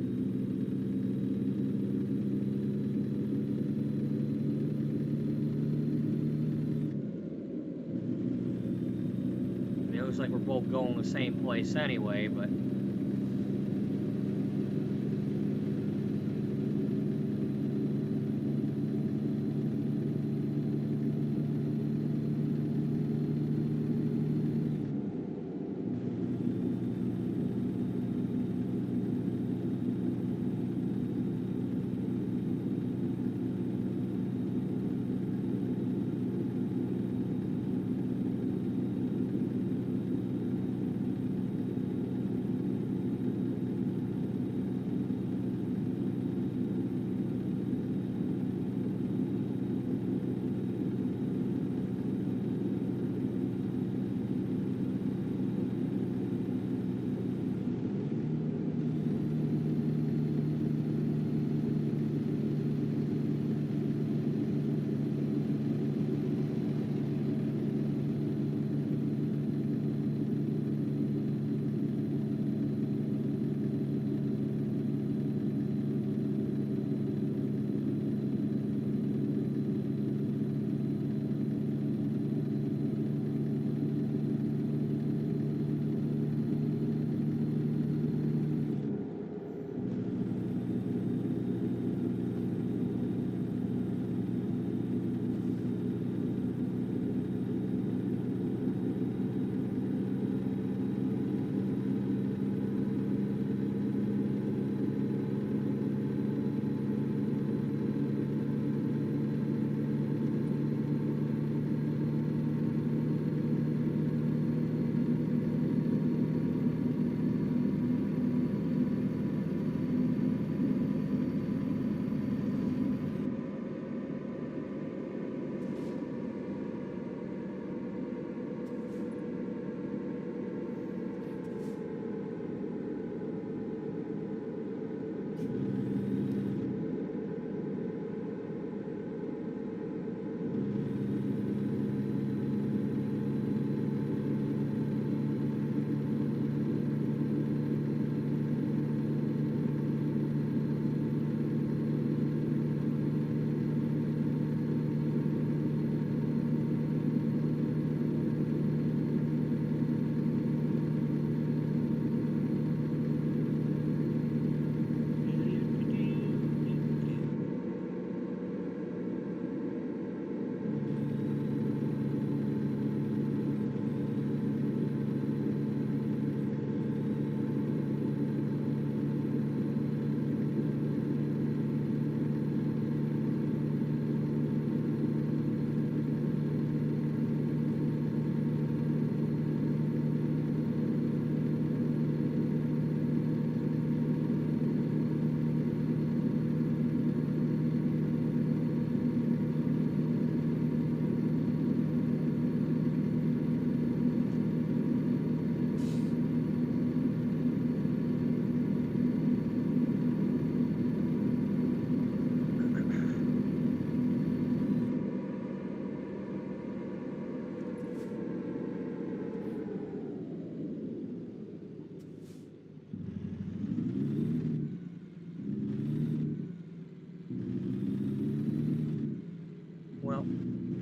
It looks like we're both going the same place anyway, but...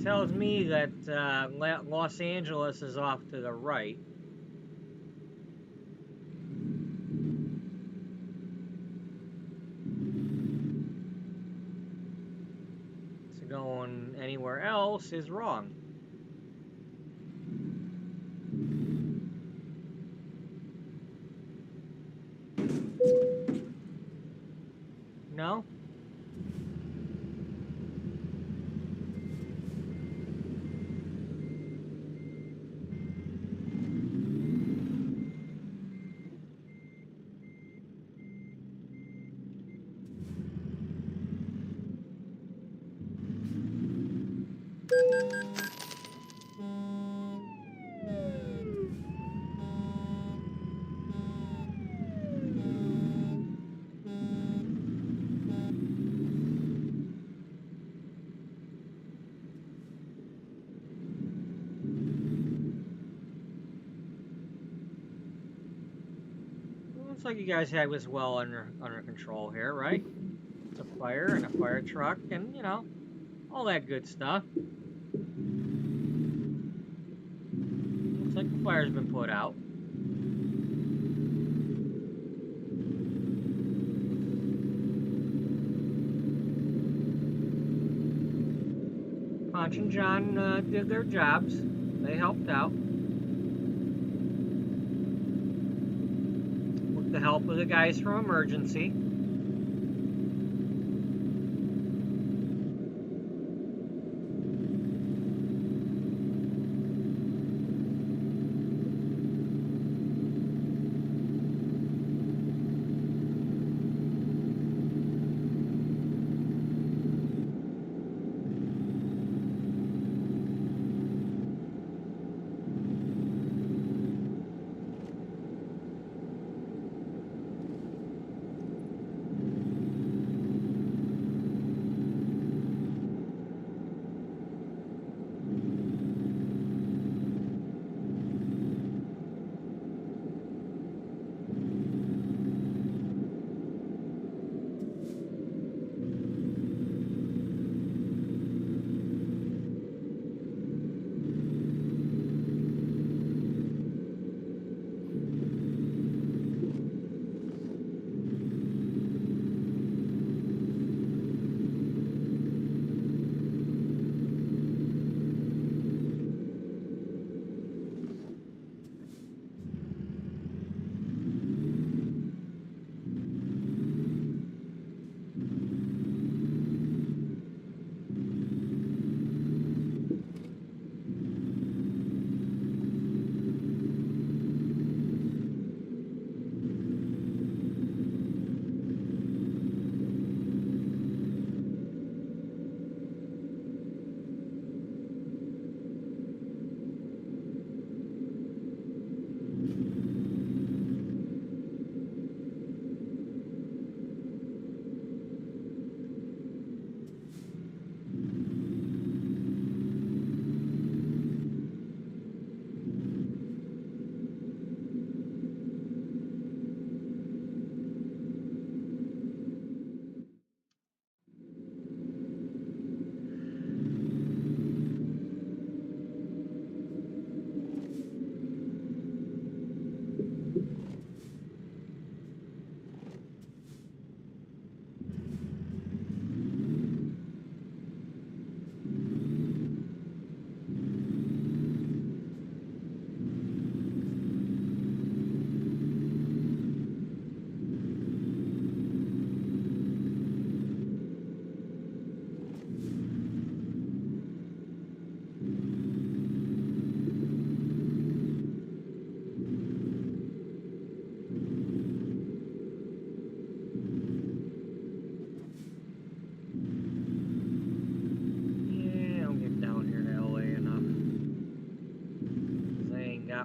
tells me that Los Angeles is off to the right. So going anywhere else is wrong. No? Looks like you guys have this well under control here, right? It's a fire and a fire truck and, you know, all that good stuff. Looks like the fire's been put out. Punch and John did their jobs. They helped out. With the help of the guys from Emergency.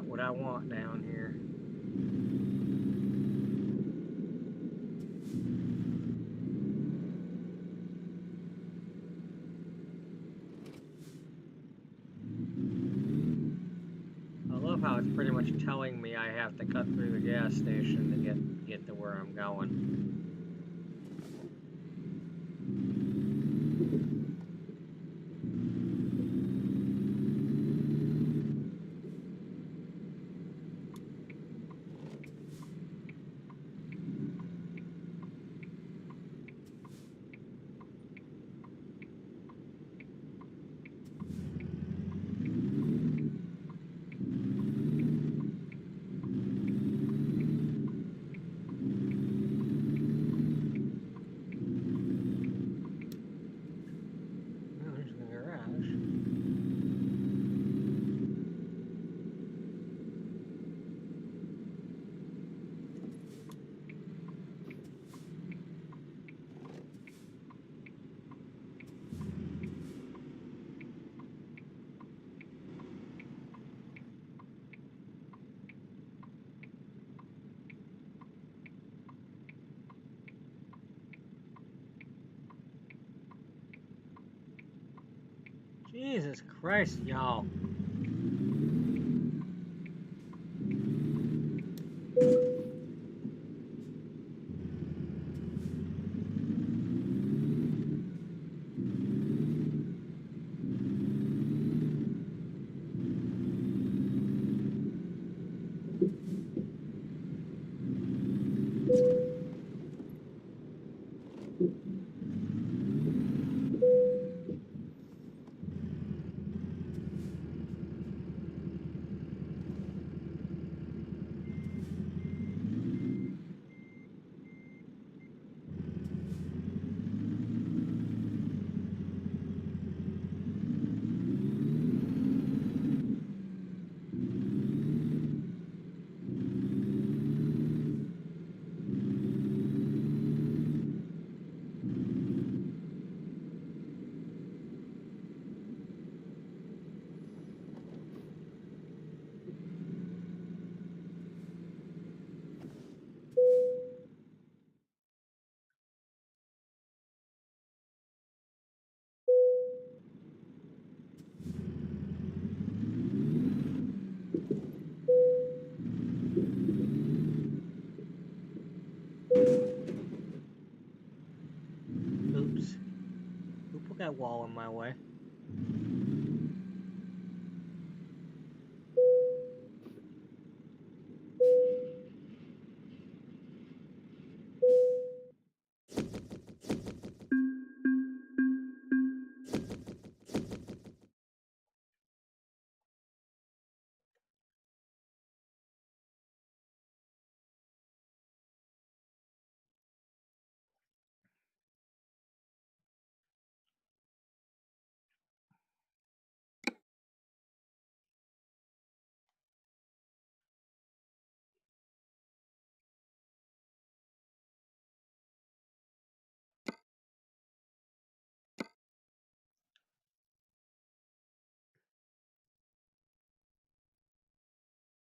What I want down here. I love how it's pretty much telling me I have to cut through the gas station to get to where I'm going. Jesus Christ, y'all. Oops. Who put that wall in my way?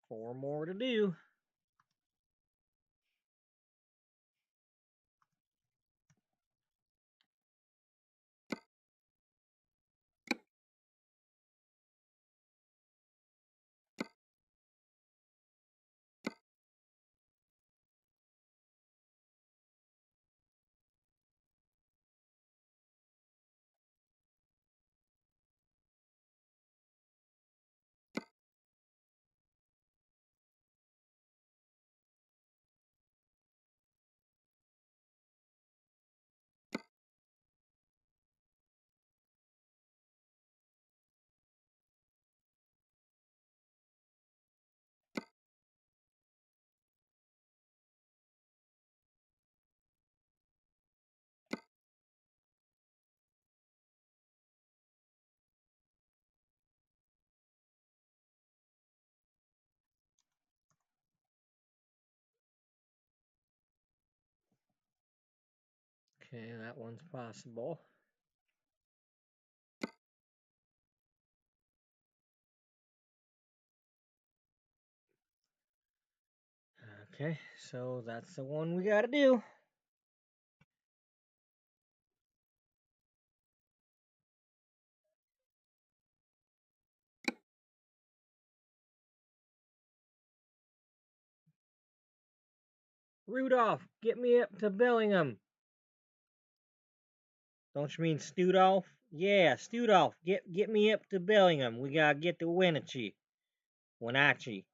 Four more to do. Okay, that one's possible. Okay, so that's the one we gotta do. Rudolph, get me up to Bellingham. Don't you mean Studolph? Yeah, Studolph, get me up to Bellingham. We gotta get to Wenatchee. Wenatchee.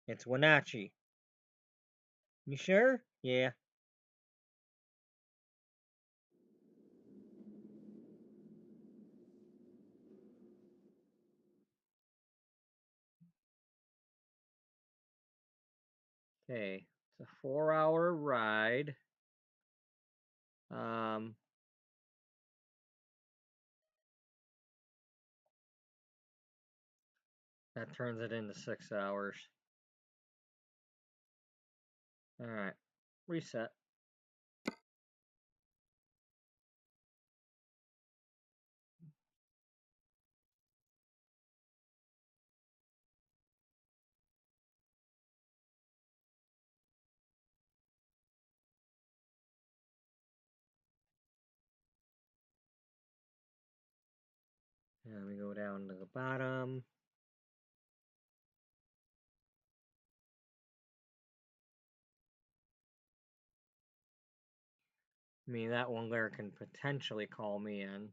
It's Wenatchee. You sure? Yeah. Okay, it's a 4-hour ride. That turns it into 6 hours. Alright, reset. And we go down to the bottom. I mean, that one there can potentially call me in.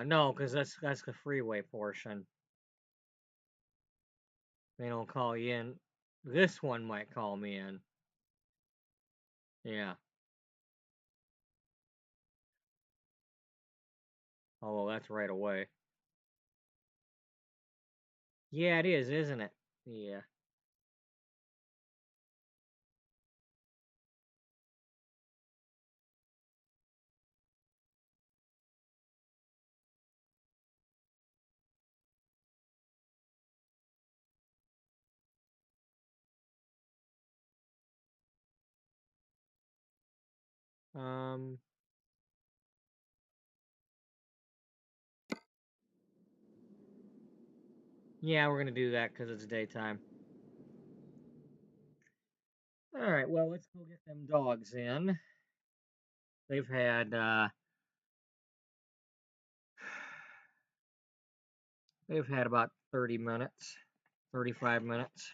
No, because that's the freeway portion. They don't call you in. This one might call me in. Yeah. Oh, well, that's right away. Yeah, it is, isn't it? Yeah. Um. Yeah, we're gonna do that because it's daytime. All right. Well, let's go get them dogs in. They've had they've had about 30 minutes, 35 minutes.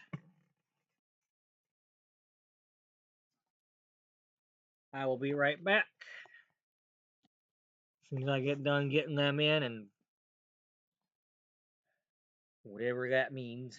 I will be right back. As soon as I get done getting them in and whatever that means.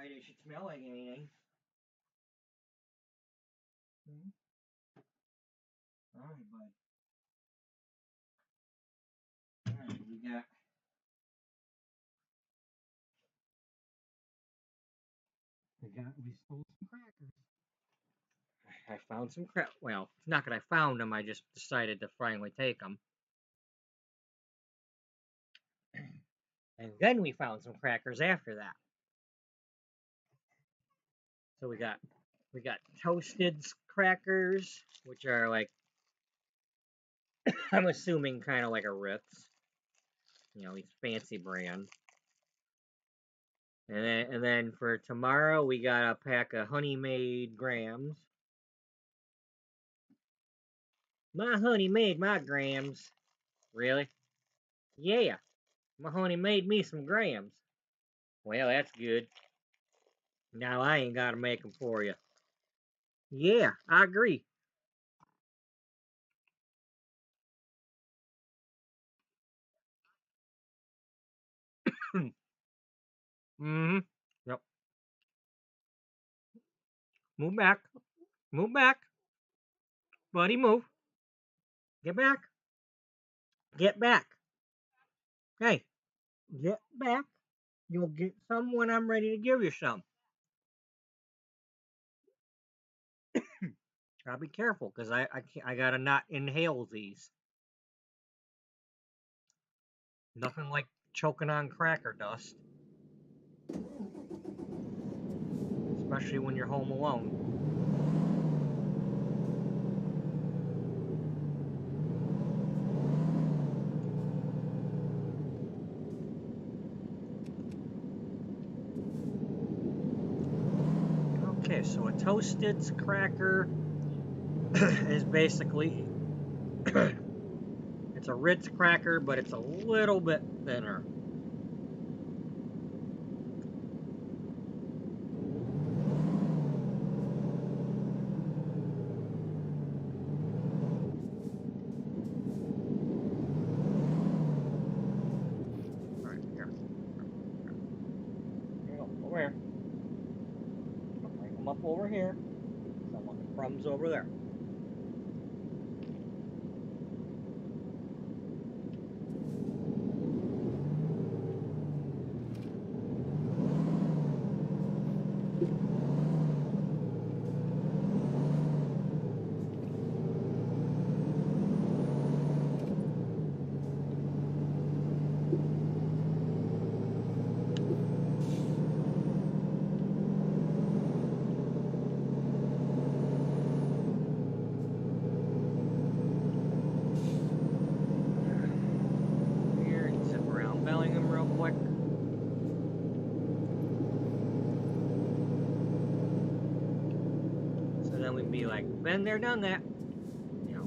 Alright, it should smell like anything. Alright, bud. Alright, we stole some crackers. I found some well, it's not that I found them, I just decided to finally take them. And then we found some crackers after that. So we got toasted crackers, which are like, I'm assuming kind of like a Ritz. You know, these fancy brands. And then for tomorrow, we got a pack of Honey Made Grams. My honey made my grams. Really? Yeah. My honey made me some grams. Well, that's good. Now I ain't got to make them for you. Yeah, I agree. Mm-hmm. Yep. Move back. Move back. Buddy, move. Get back. Get back. Hey, get back. You'll get some when I'm ready to give you some. Gotta be careful, because I gotta not inhale these. Nothing like choking on cracker dust. Especially when you're home alone. Okay, so a toasted cracker is basically it's a Ritz cracker, but it's a little bit thinner. Alright, here. Here, over here. Bring them up over here. So I want the crumbs over there. Be like, been there, done that. You know.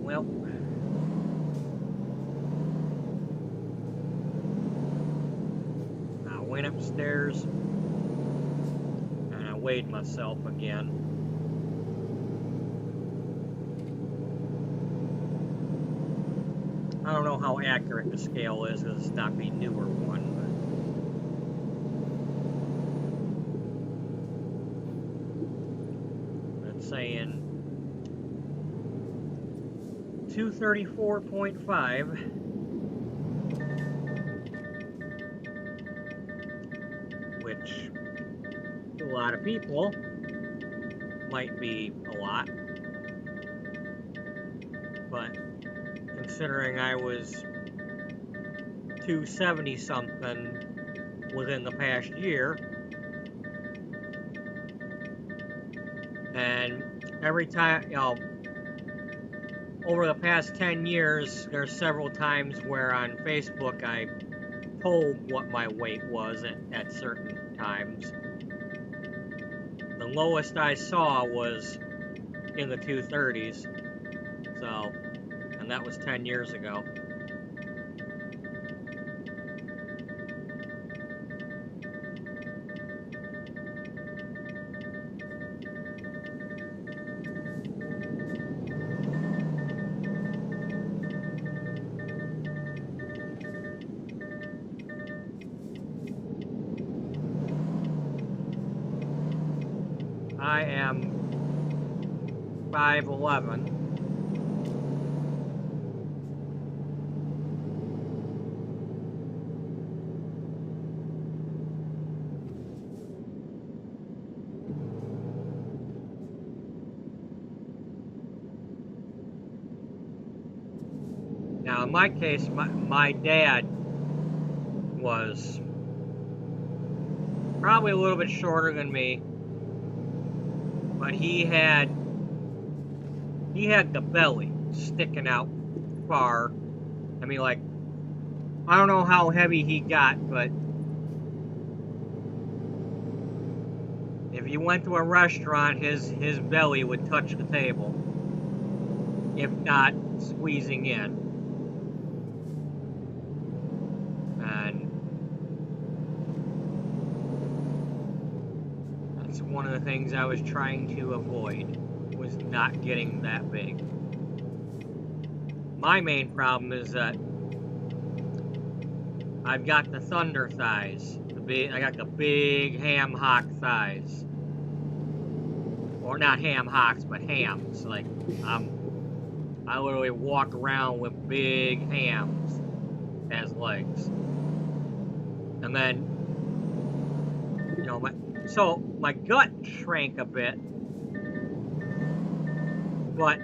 Well, I went upstairs and I weighed myself again. I don't know how accurate the scale is, because it's not the newer one. But it's saying 234.5. Which, to a lot of people, might be a lot. But considering I was 270 something within the past year. And every time, over the past 10 years, there's several times where on Facebook I told what my weight was at certain times. The lowest I saw was in the 230s, so, and that was 10 years ago. I am 5'11". Now, in my case, my dad was probably a little bit shorter than me, but he had the belly sticking out far. I mean, like, I don't know how heavy he got, but if you went to a restaurant, his belly would touch the table, if not squeezing in. And that's one of the things I was trying to avoid, was not getting that big. My main problem is that I've got the thunder thighs. I got the big ham hock thighs. Or not ham hocks, but hams. Like, I literally walk around with big hams as legs. And then, so my gut shrank a bit, but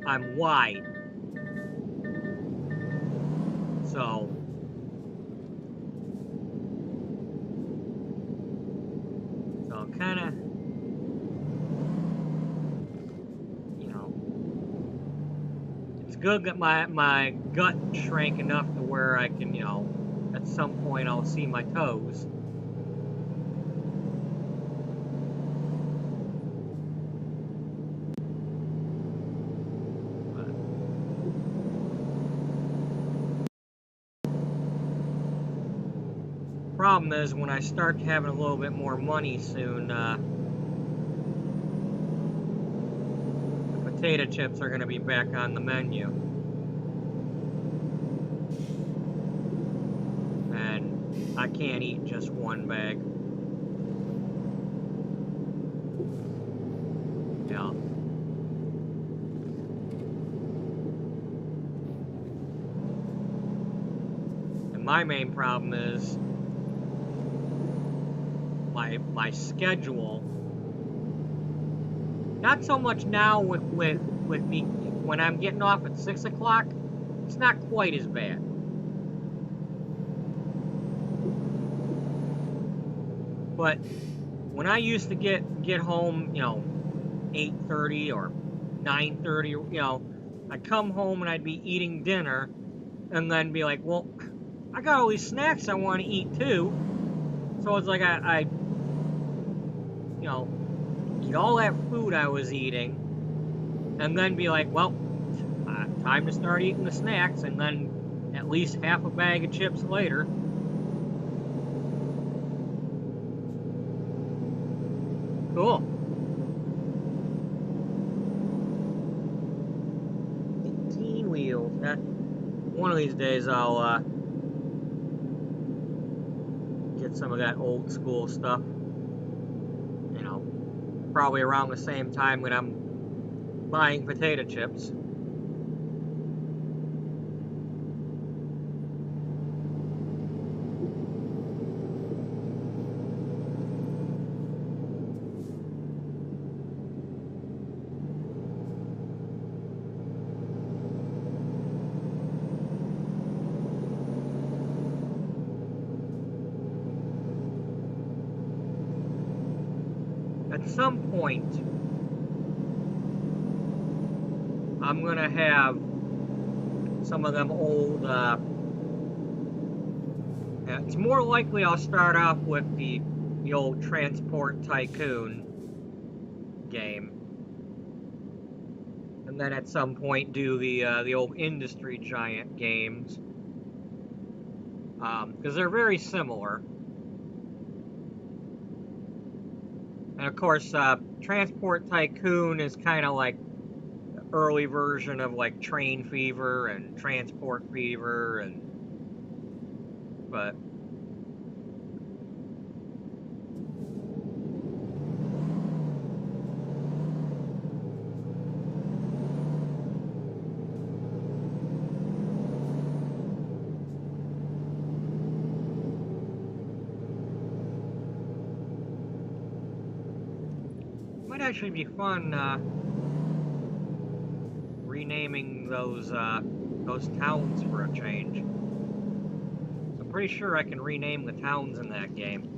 I'm wide. So, kind of, it's good that my gut shrank enough to where I can, at some point I'll see my toes. Problem is, when I start having a little bit more money soon, the potato chips are going to be back on the menu. And I can't eat just one bag. Yeah. And my main problem is my schedule. Not so much now with me when I'm getting off at 6 o'clock. It's not quite as bad. But when I used to get home, 8:30 or 9:30, I'd come home and I'd be eating dinner, and then be like, well, I got all these snacks I want to eat too. So it's like I eat all that food I was eating, and then be like, well, time to start eating the snacks, and then at least half a bag of chips later. Cool. 18 wheels. One of these days I'll get some of that old school stuff. Probably around the same time when I'm buying potato chips. at some point, I'm gonna have some of them old, it's more likely I'll start off with the old Transport Tycoon game. And then at some point do the old Industry Giant games. Because they're very similar. And of course, Transport Tycoon is kind of like the early version of like Train Fever and Transport Fever, but it might actually be fun renaming those towns for a change. I'm pretty sure I can rename the towns in that game.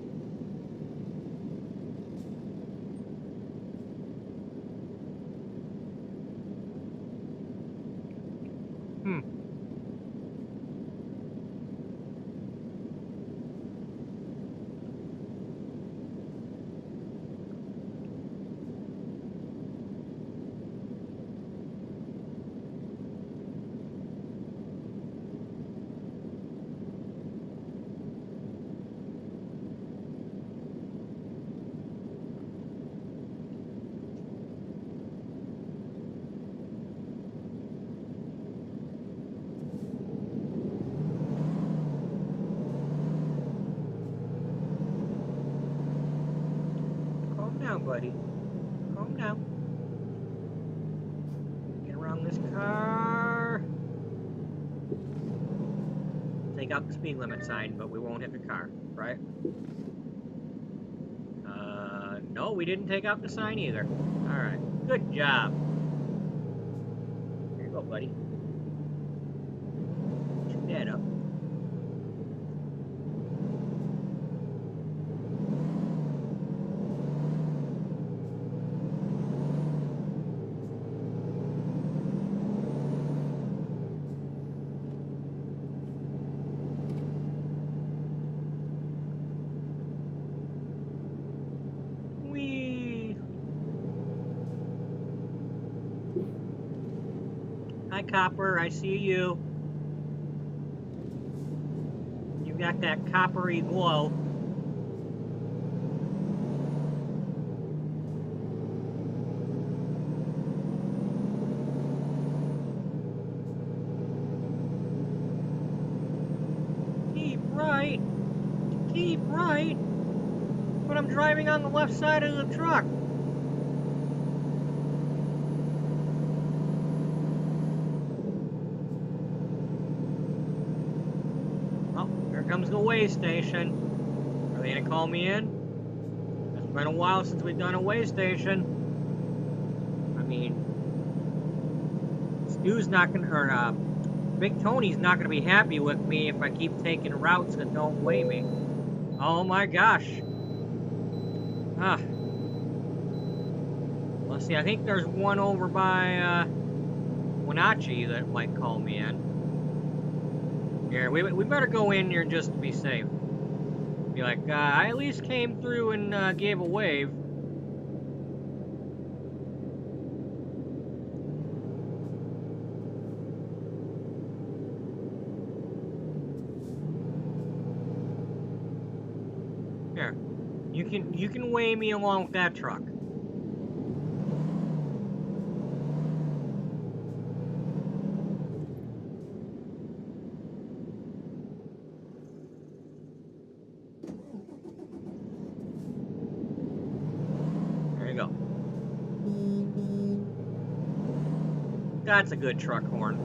Buddy, calm down. Get around this car. Take out the speed limit sign, but we won't hit the car, right? No, we didn't take out the sign either. Alright, good job. Here you go, buddy. Get your dad up. Hi, Copper, I see you. You got that coppery glow. Keep right. Keep right. But I'm driving on the left side of the truck. Comes the way station. Are they gonna call me in? It's been a while since we've done a way station. I mean, Stu's not gonna, or Big Tony's not gonna be happy with me if I keep taking routes that don't weigh me. Oh my gosh. Let's see, I think there's one over by Wenatchee that might call me in. Here, we better go in here just to be safe. Be like, I at least came through and gave a wave. Here, you can weigh me along with that truck. That's a good truck horn.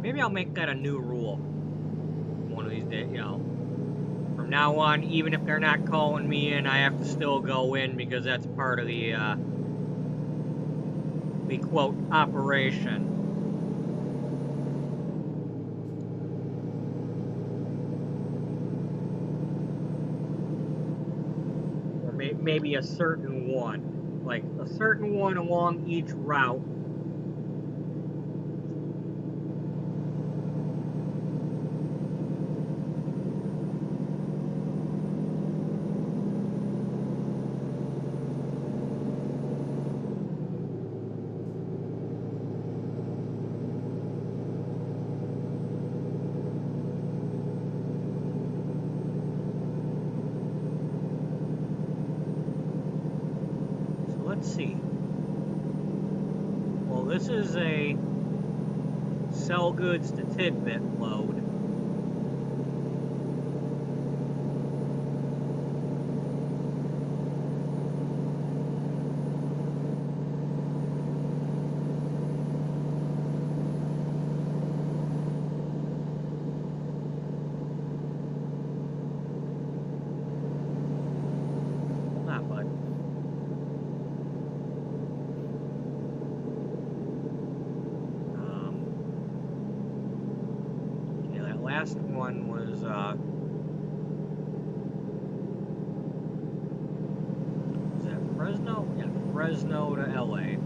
Maybe I'll make that a new rule. One of these days, you know. From now on, even if they're not calling me in, I have to still go in because that's part of the quote, operation. maybe a certain one. Like a certain one along each route. Let's see. Well, this is a sell goods to tidbit load. Not bad. Last one was that Fresno? Yeah, Fresno to LA.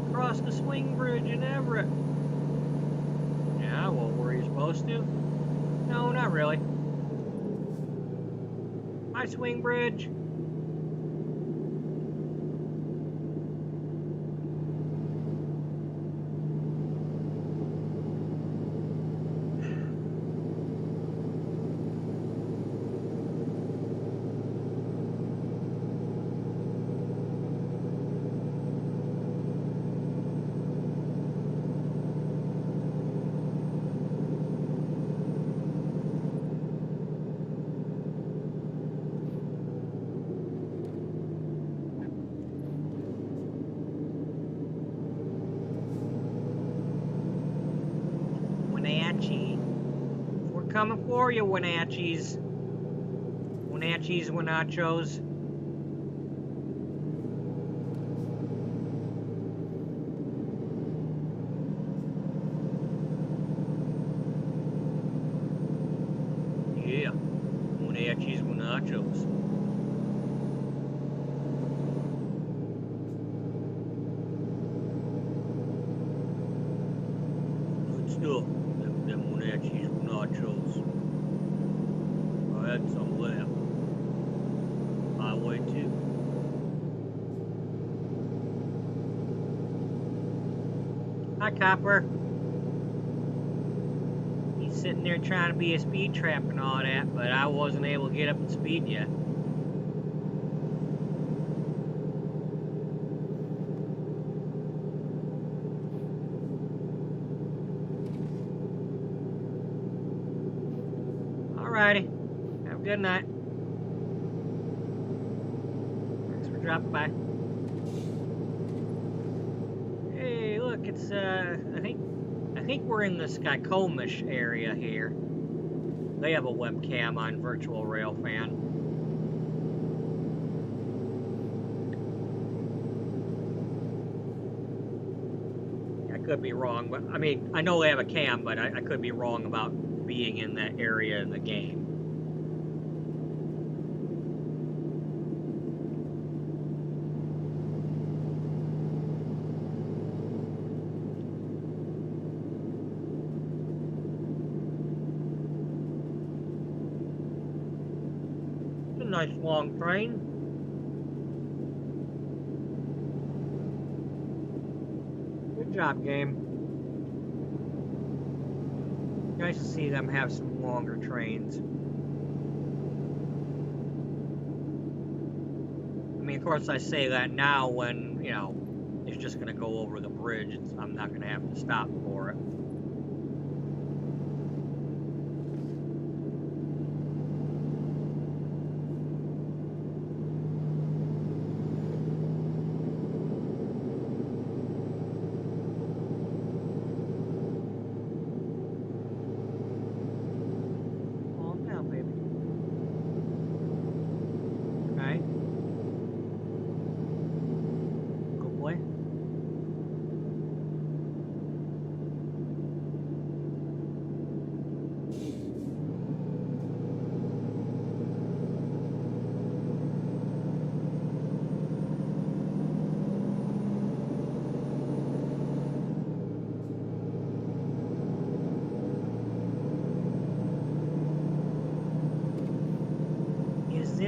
Across the swing bridge in Everett. Yeah, well, were you supposed to? No, not really. Hi, swing bridge. We're coming for you, Wenatchees. Wenatchees, Wenachos. Yeah, Wenatchees, Wenachos. Good stuff. Them Wenatchees, Wenachos. I had some left. Highway 2. Hi, Copper. He's sitting there trying to be a speed trap and all that, but I wasn't able to get up to speed yet. Alrighty. Have a good night. Thanks for dropping by. Hey, look, it's I think we're in the Skycomish area here. They have a webcam on Virtual Railfan. I could be wrong, but I mean, I know they have a cam, but I could be wrong about being in that area in the game. It's a nice long train. Good job, game. Nice to see them have some longer trains. I mean, of course, I say that now when, you know, it's just going to go over the bridge. I'm not going to have to stop for it.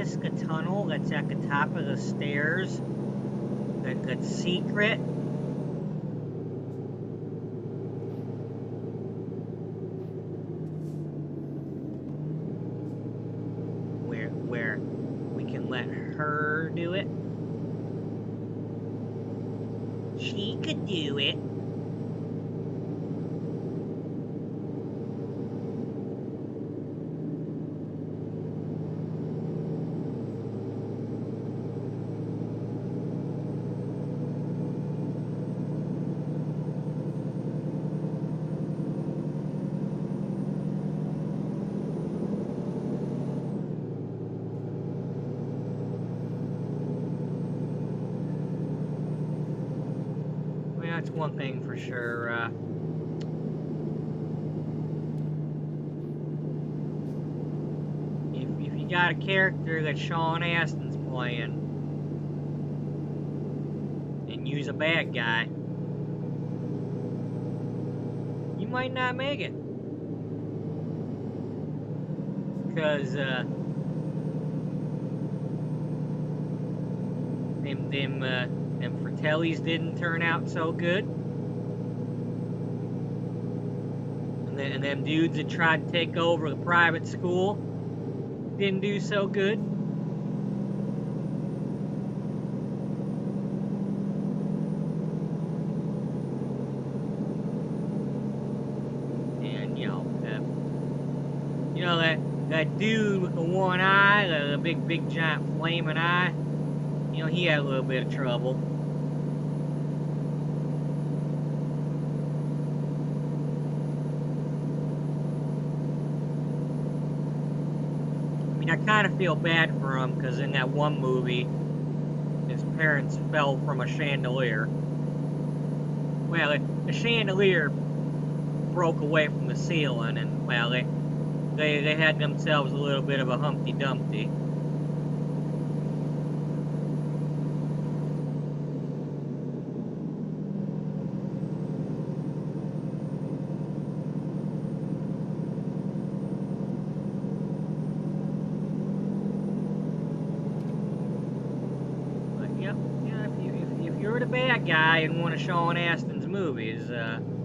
this the tunnel that's at the top of the stairs? That's secret? Where we can let her do it? She could do it. That's one thing for sure. If you got a character that Sean Astin's playing and use a bad guy, you might not make it. Because them Fratellis didn't turn out so good. And them dudes that tried to take over the private school didn't do so good. And that dude with the one eye, the big giant flaming eye, he had a little bit of trouble. I kind of feel bad for him because in that one movie, his parents fell from a chandelier. Well, the chandelier broke away from the ceiling, and well, they had themselves a little bit of a Humpty Dumpty. Bad guy in one of Sean Astin's movies. I'm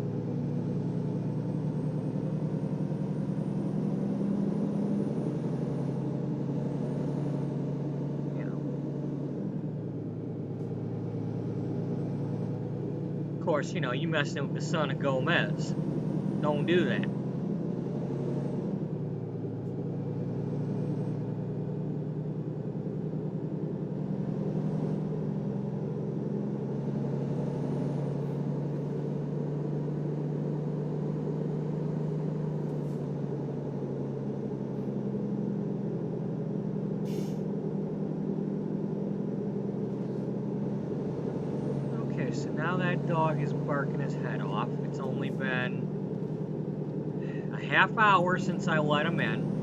Of course, you messing with the son of Gomez. Don't do that. So now that dog is barking his head off. It's only been a half hour since I let him in.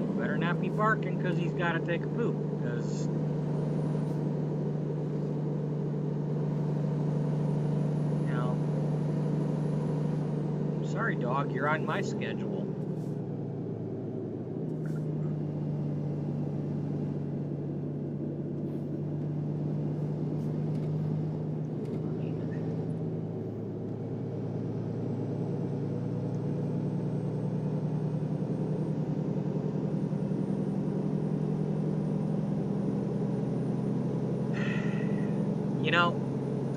He better not be barking because he's got to take a poop. Because sorry, dog, you're on my schedule.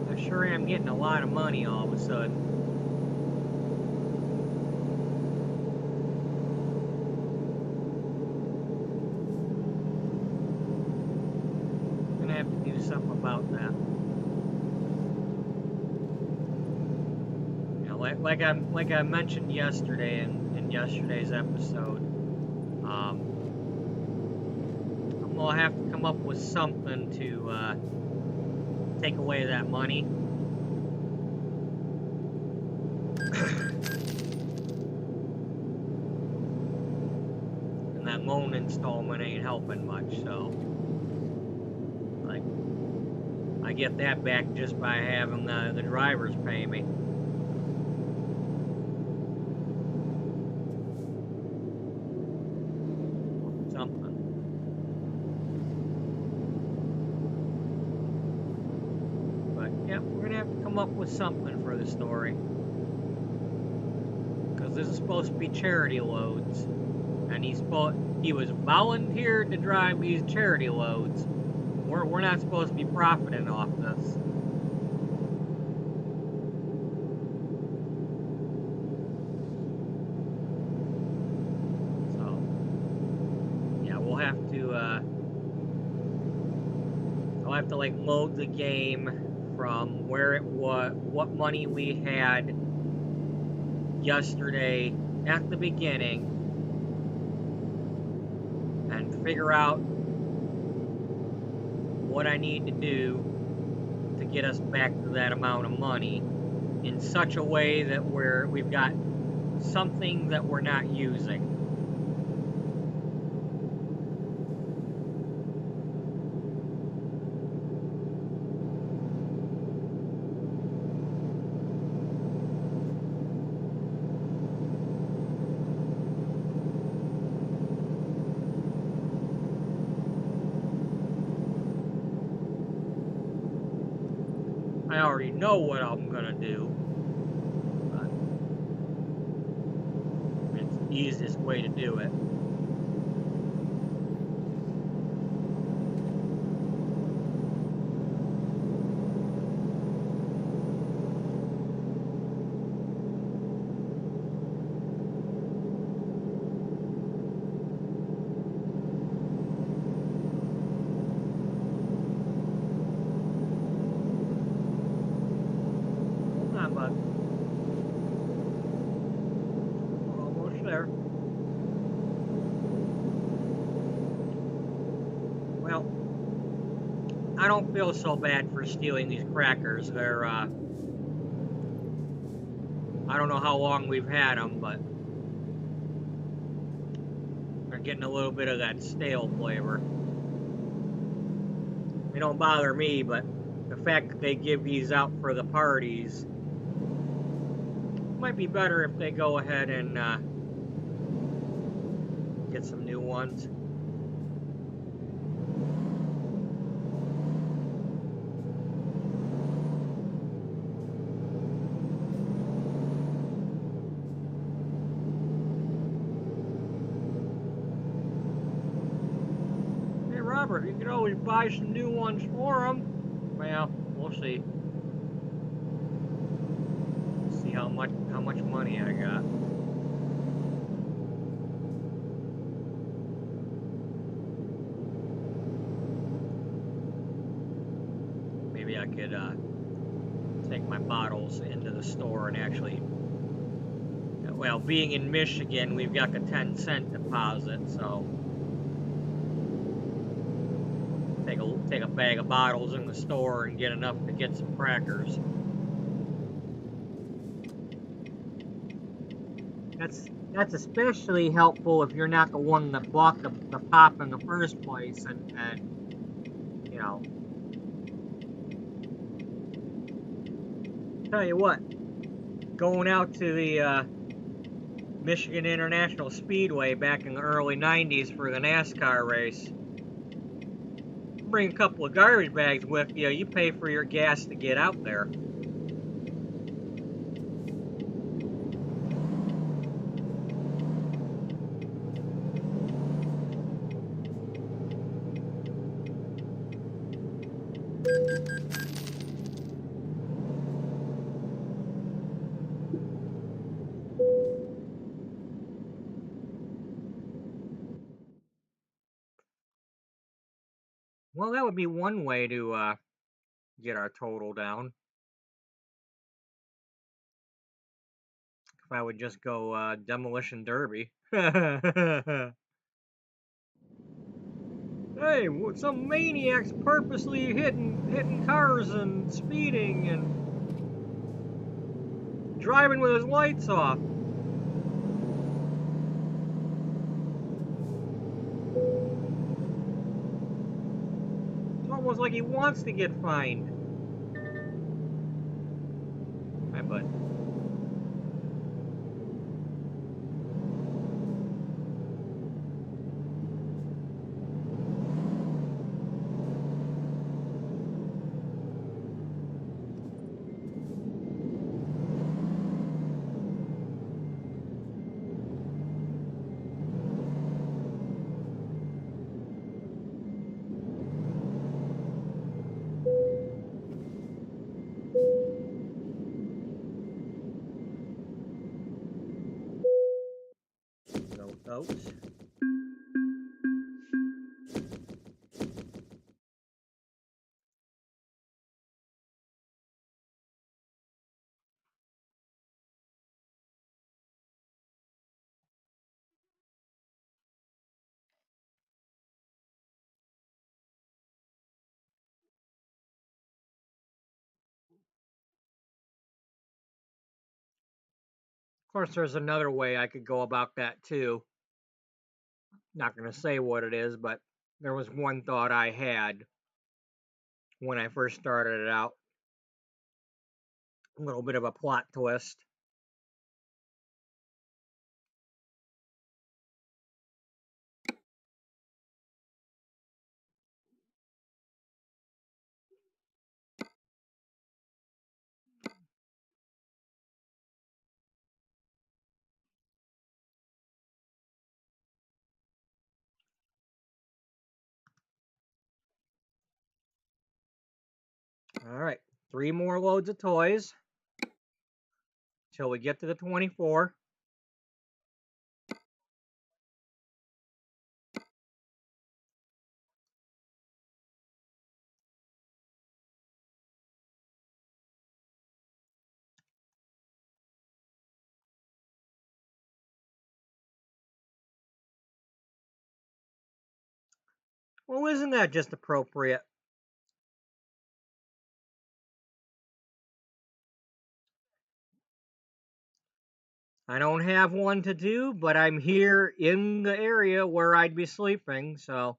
I sure am getting a lot of money all of a sudden. Something about that. Like I mentioned yesterday in yesterday's episode, I'm gonna have to come up with something to take away that money. And that loan installment ain't helping much, so get that back just by having the drivers pay me. Something. But yeah, we're gonna have to come up with something for the story. Because this is supposed to be charity loads. And he was volunteered to drive these charity loads. We're not supposed to be profiting off this. So yeah, we'll have to I'll have to like load the game from where it was, what money we had yesterday at the beginning, and figure out what I need to do to get us back to that amount of money in such a way that we've got something that we're not using. I already know what I'm gonna do, but it's the easiest way to do it. I don't feel so bad for stealing these crackers. They're, I don't know how long we've had them, but they're getting a little bit of that stale flavor. They don't bother me, but the fact that they give these out for the parties might be better if they go ahead and get some new ones. You could always buy some new ones for them. Well, we'll see. See how much money I got. Maybe I could take my bottles into the store and actually. Well, being in Michigan, we've got the 10-cent deposit, so. Take a bag of bottles in the store and get enough to get some crackers. That's especially helpful if you're not the one that bought the pop in the first place, and you know. Tell you what, going out to the Michigan International Speedway back in the early 90s for the NASCAR race. Bring a couple of garbage bags with you, you pay for your gas to get out there. Well, that would be one way to get our total down. If I would just go demolition derby. Hey, some maniac's purposely hitting cars and speeding and driving with his lights off. It's almost like he wants to get fined. Oops. Of course, there's another way I could go about that too. Not going to say what it is, but there was one thought I had when I first started it out. A little bit of a plot twist. All right, 3 more loads of toys till we get to the 24. Well, isn't that just appropriate? I don't have one to do, but I'm here in the area where I'd be sleeping, so.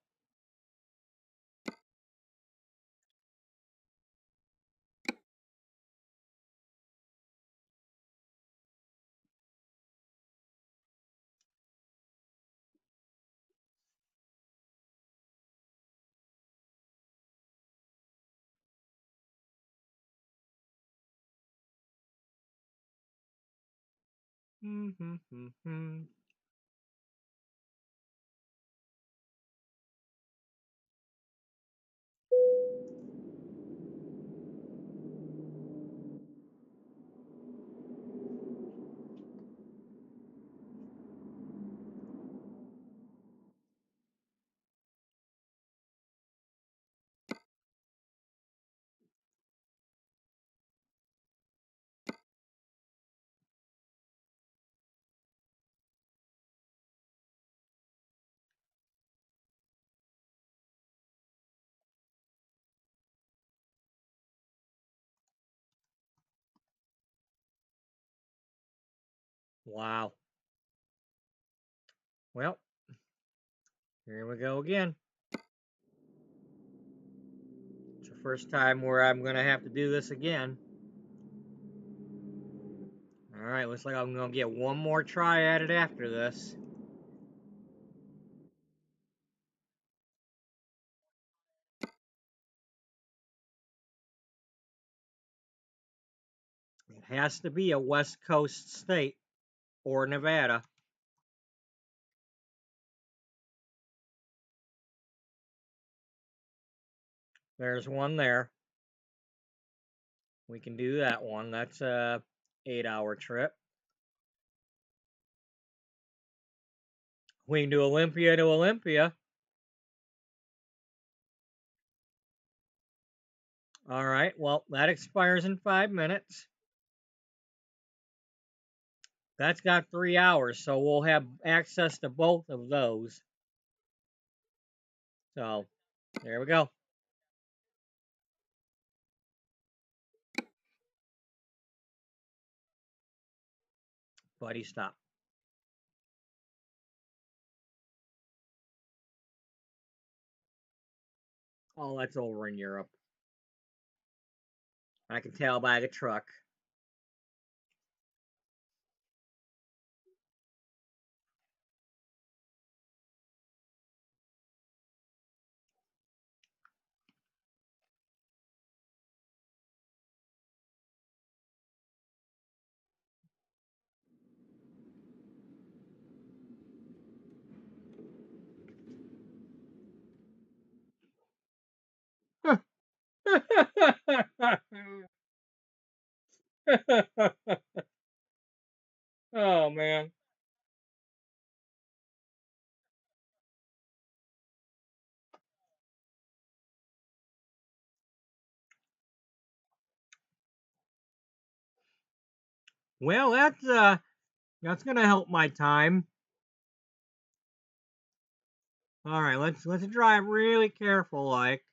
Wow. Well, here we go again. It's the first time where I'm going to have to do this again. Alright, looks like I'm going to get one more try at it after this. It has to be a West Coast state or Nevada. There's one there. We can do that one. That's a 8-hour trip. We can do Olympia to Olympia. All right, well, that expires in 5 minutes. That's got 3 hours, so we'll have access to both of those. So, there we go. Buddy, stop. Oh, that's over in Europe. I can tell by the truck. Oh, man. Well, that's gonna help my time. All right, let's drive really careful, like.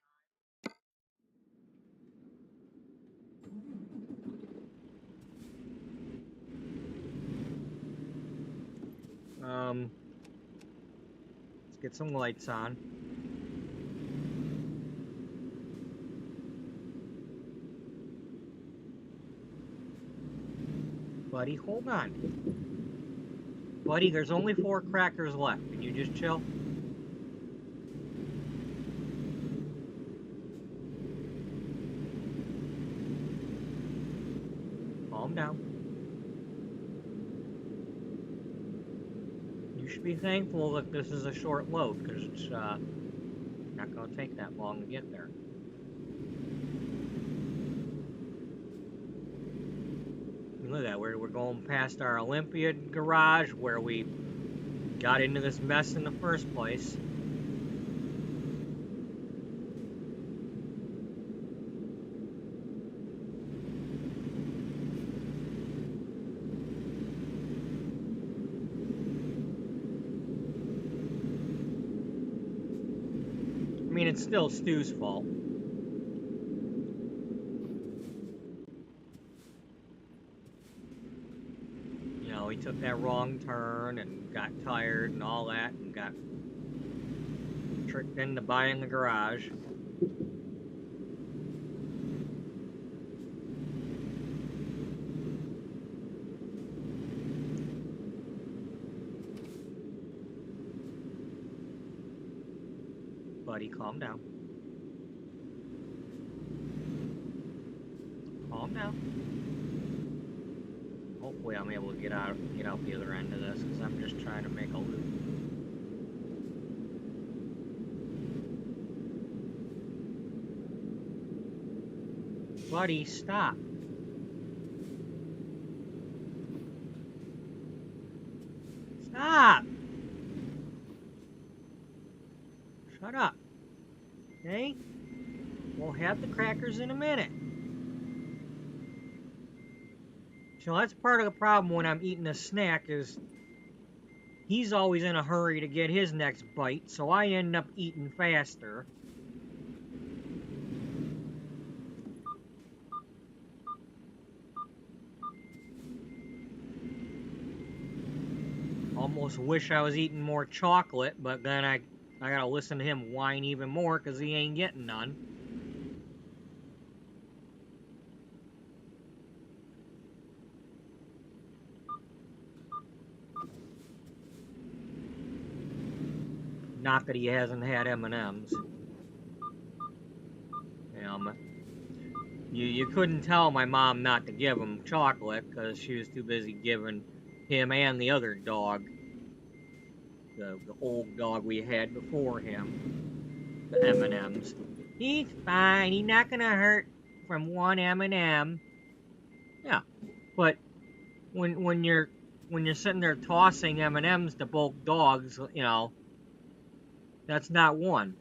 Let's get some lights on. Buddy, hold on. Buddy, there's only 4 crackers left. Can you just chill? Calm down. You should be thankful that this is a short load, because it's not going to take that long to get there. Look at that, we're going past our Olympiad garage where we got into this mess in the first place. I mean, it's still Stu's fault. You know, he took that wrong turn and got tired and all that and got tricked into buying the garage. Buddy, calm down. Calm down. Hopefully I'm able to get out the other end of this, because I'm just trying to make a loop. Buddy, stop. Stop! Shut up. Okay? We'll have the crackers in a minute. So that's part of the problem when I'm eating a snack, is he's always in a hurry to get his next bite, so I end up eating faster. Almost wish I was eating more chocolate, but then I gotta listen to him whine even more because he ain't getting none. Not that he hasn't had M&Ms. You couldn't tell my mom not to give him chocolate because she was too busy giving him and the other dog, the old dog we had before him, the M&Ms. He's fine. He's not gonna hurt from one M&M. Yeah, but when you're sitting there tossing M&Ms to both dogs, you know, that's not one.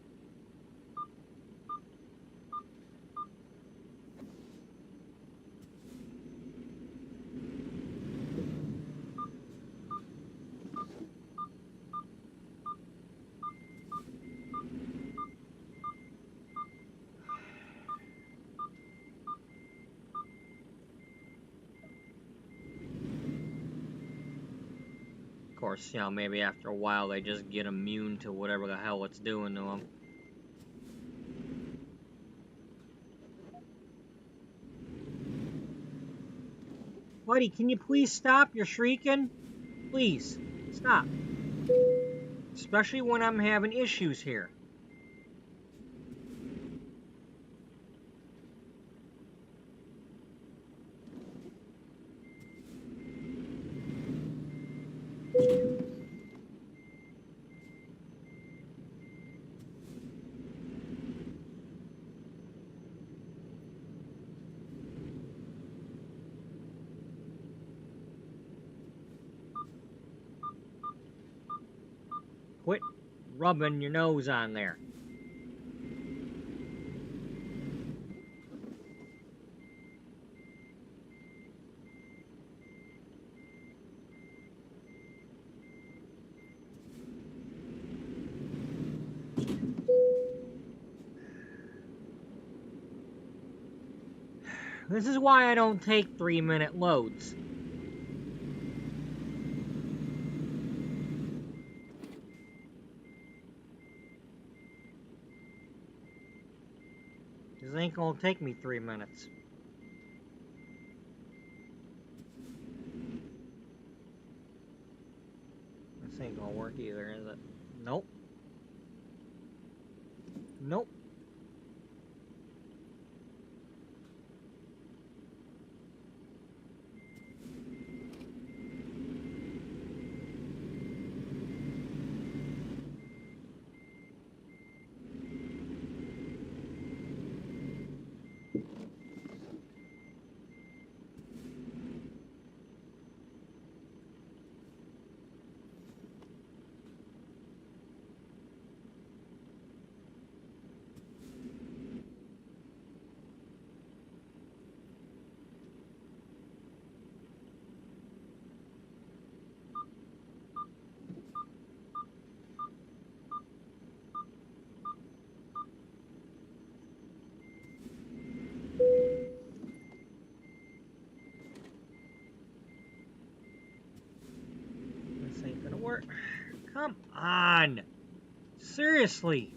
Of course, you know, maybe after a while they just get immune to whatever the hell it's doing to them. Buddy, can you please stop? You're shrieking. Please, stop. Especially when I'm having issues here. Quit rubbing your nose on there. This is why I don't take 3-minute loads. This ain't gonna take me 3 minutes. This ain't gonna work either, is it? Nope. Nope. This ain't gonna work. Come on! Seriously!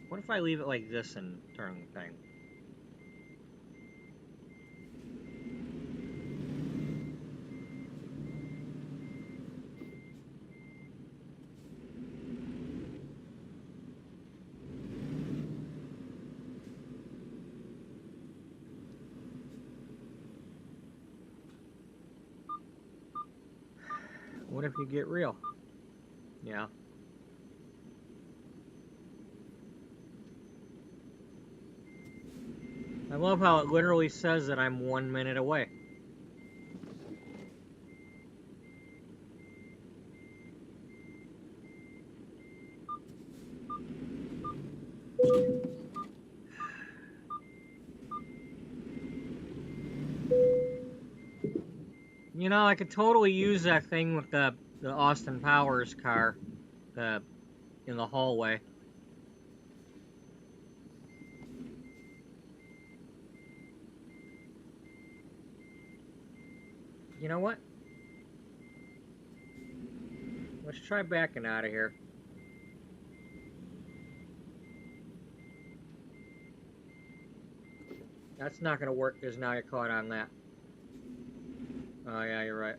What if I leave it like this and turn the thing? What if you get real? Yeah. I love how it literally says that I'm 1 minute away. You know, I could totally use that thing with the Austin Powers car in the hallway. You know what? Let's try backing out of here. That's not going to work because now you're caught on that. Oh, yeah, you're right.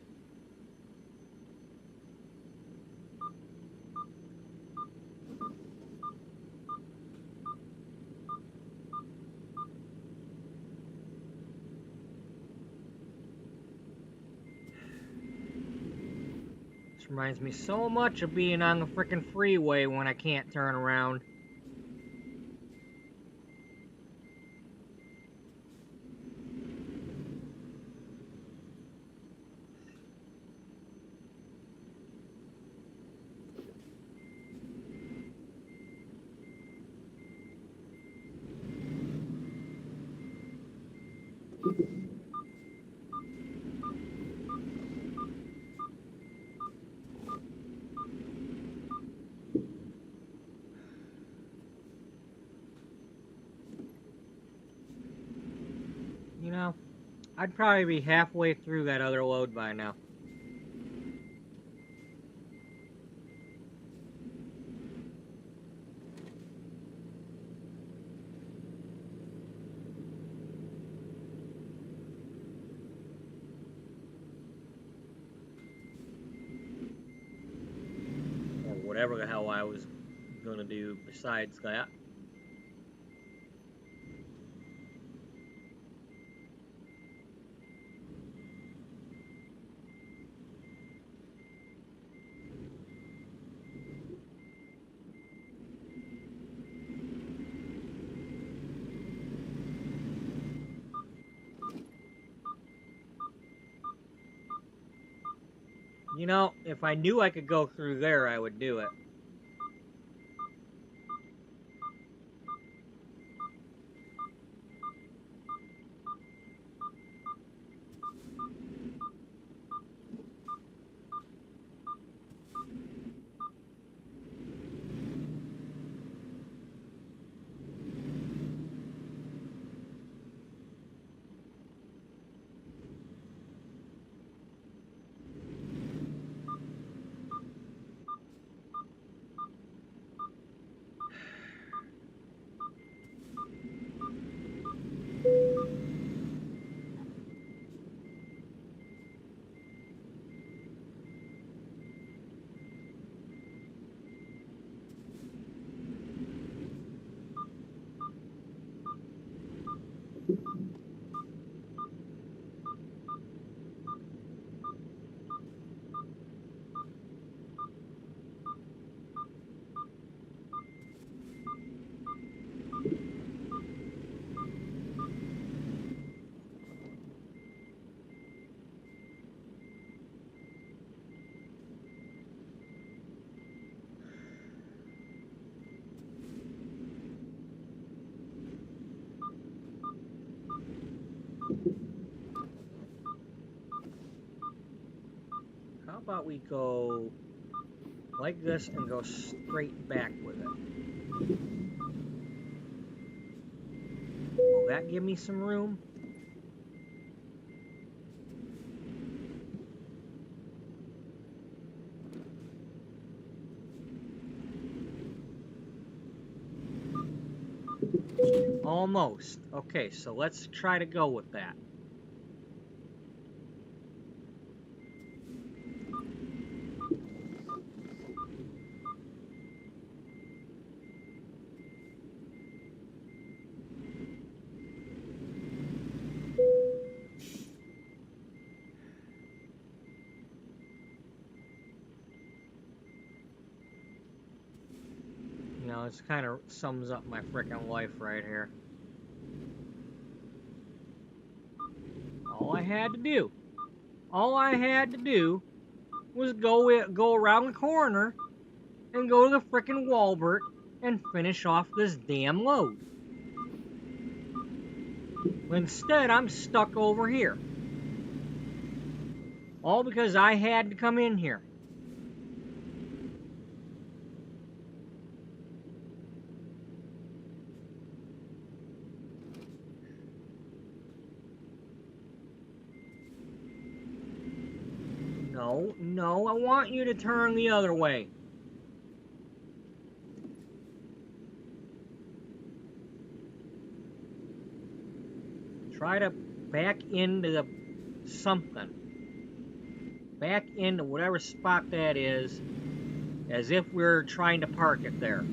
This reminds me so much of being on the frickin' freeway when I can't turn around. You know, I'd probably be halfway through that other load by now. Or whatever the hell I was gonna do besides that. You know, if I knew I could go through there, I would do it. How about we go like this and go straight back with it? Will that give me some room? Almost. Okay, so let's try to go with that. You know, it's kind of sums up my frickin' life right here. All I had to do was go around the corner and go to the frickin' Wallbert and finish off this damn load. But instead, I'm stuck over here. All because I had to come in here. No, I want you to turn the other way. Try to back into the something. Back into whatever spot that is, as if we're trying to park it there.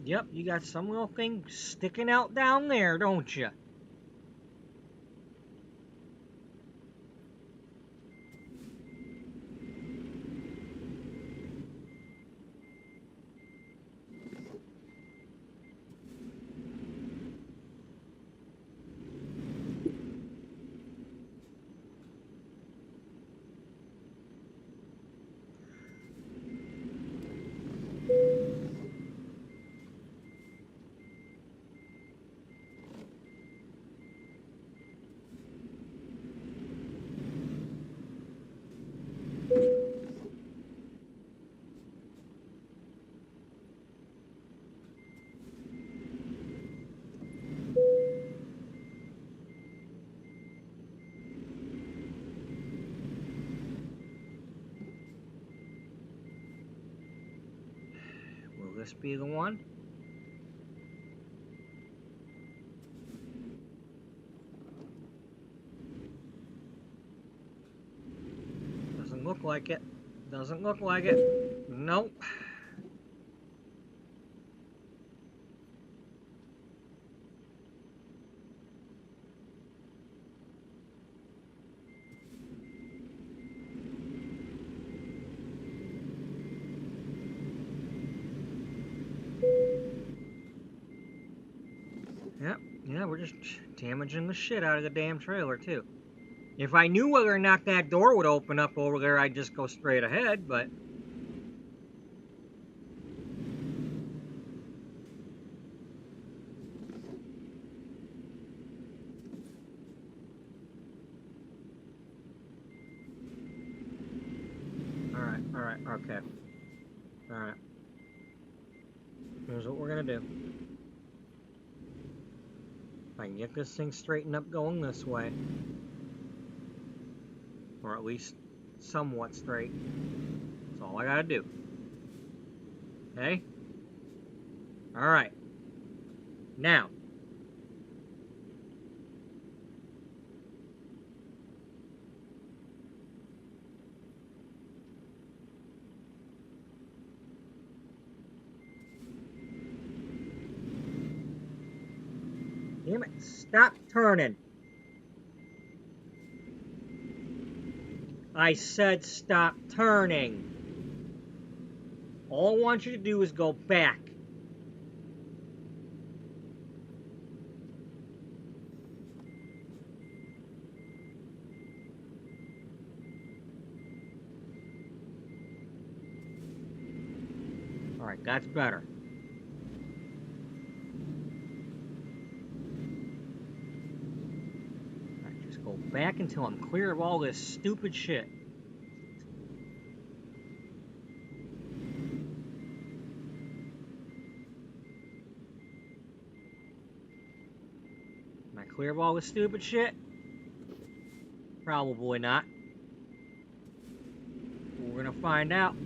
Yep, you got some little thing sticking out down there, don't you? Will this be the one? Doesn't look like it. Doesn't look like it. Nope. Yeah, we're just damaging the shit out of the damn trailer, too. If I knew whether or not that door would open up over there, I'd just go straight ahead, but... Alright, okay. Alright. Here's what we're gonna do. If I can get this thing straightened up going this way, or at least somewhat straight, that's all I gotta do. Okay? Alright. Now. Damn it, stop turning. I said stop turning. All I want you to do is go back. Alright, that's better. Alright, just go back until I'm clear of all this stupid shit. Am I clear of all this stupid shit? Probably not. We're gonna find out.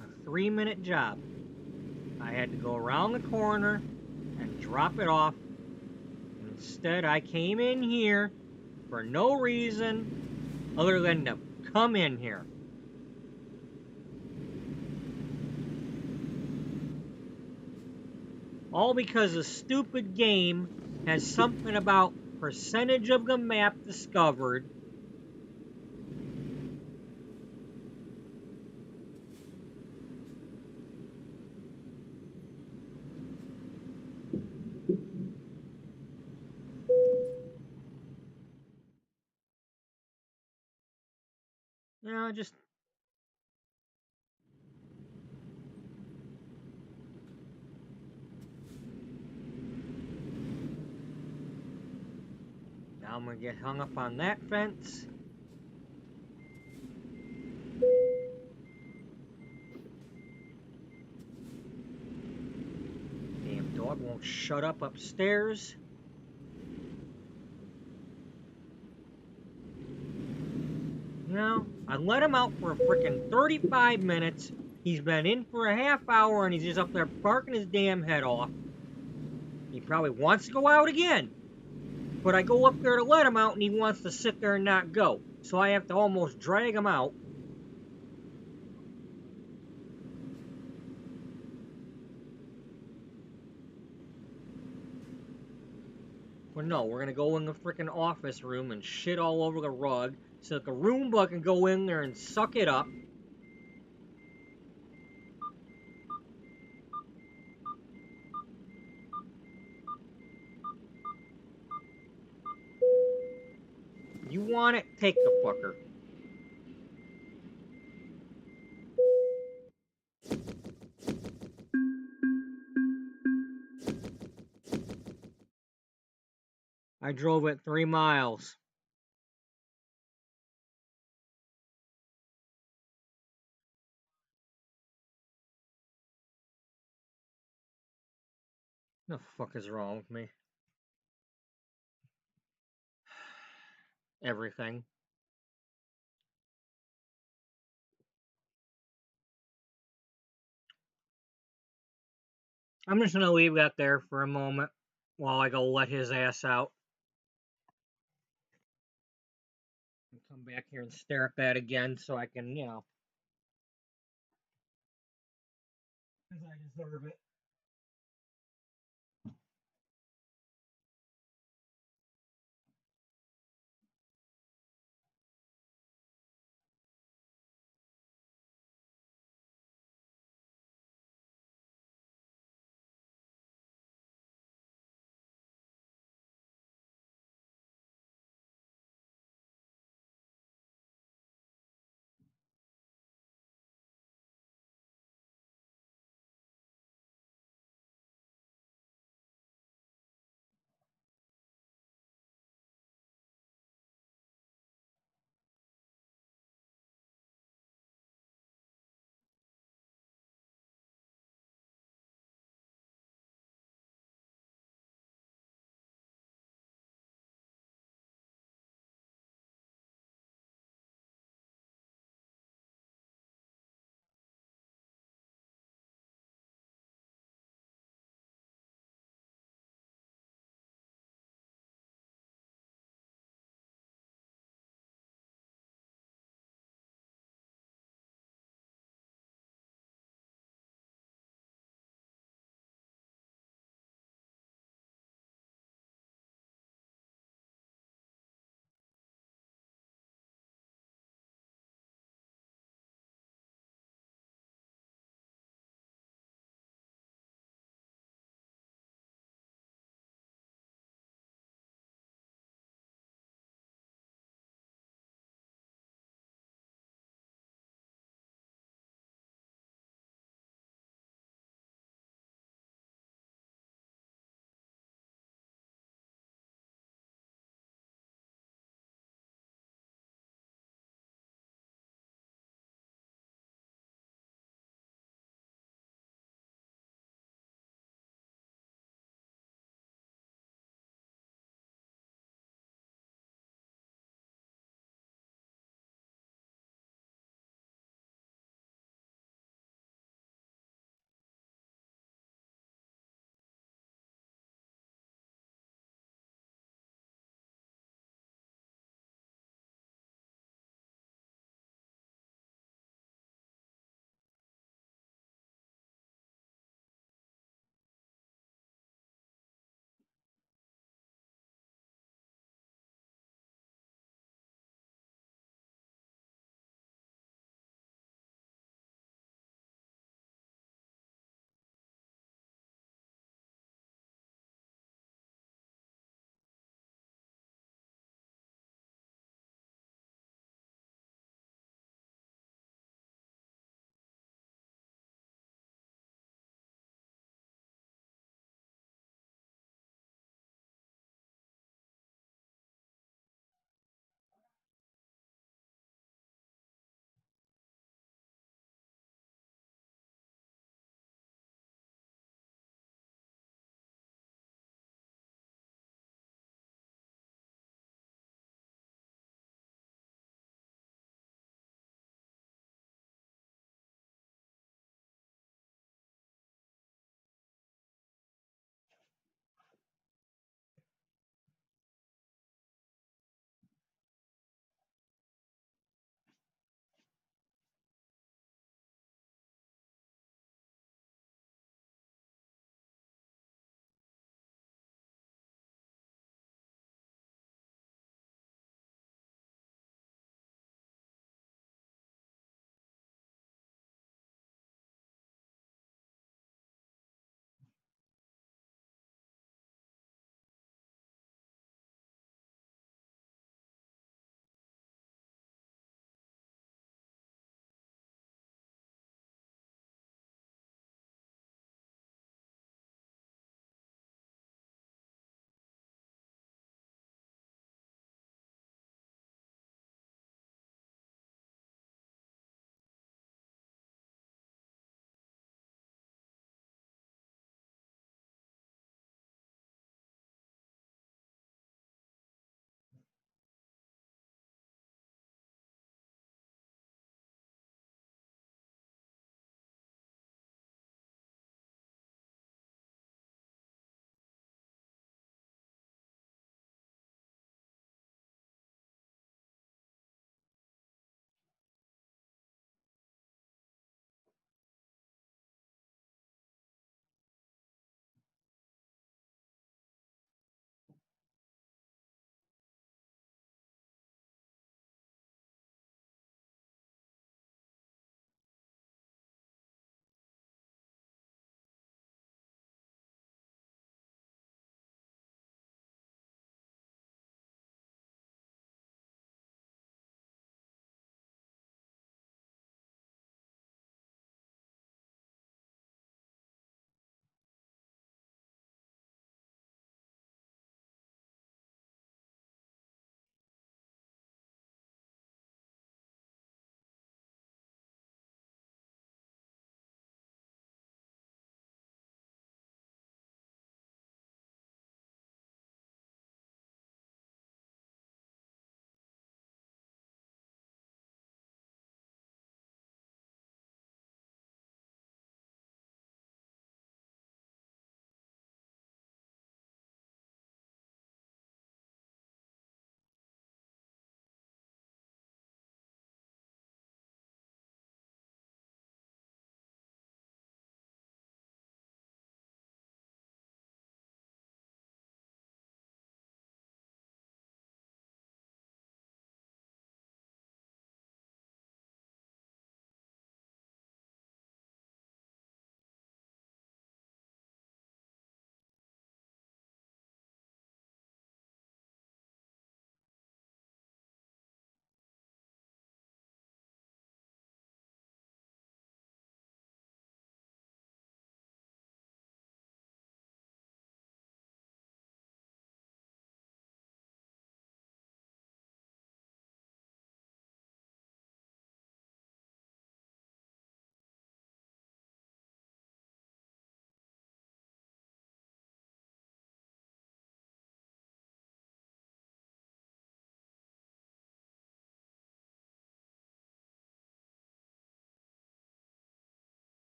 A 3-minute job. I had to go around the corner and drop it off. Instead, I came in here for no reason other than to come in here. All because the stupid game has something about percentage of the map discovered. You know, just... Now I'm gonna get hung up on that fence. Damn dog won't shut up upstairs. You know, I let him out for a frickin' 35 minutes. He's been in for a half hour and he's just up there barking his damn head off. He probably wants to go out again. But I go up there to let him out and he wants to sit there and not go. So I have to almost drag him out. But no, we're gonna go in the frickin' office room and shit all over the rug so that the Roomba can go in there and suck it up. You want it? Take the fucker. I drove it 3 miles. The fuck is wrong with me? Everything. I'm just gonna leave that there for a moment while I go let his ass out. And come back here and stare at that again so I can, you know. because I deserve it.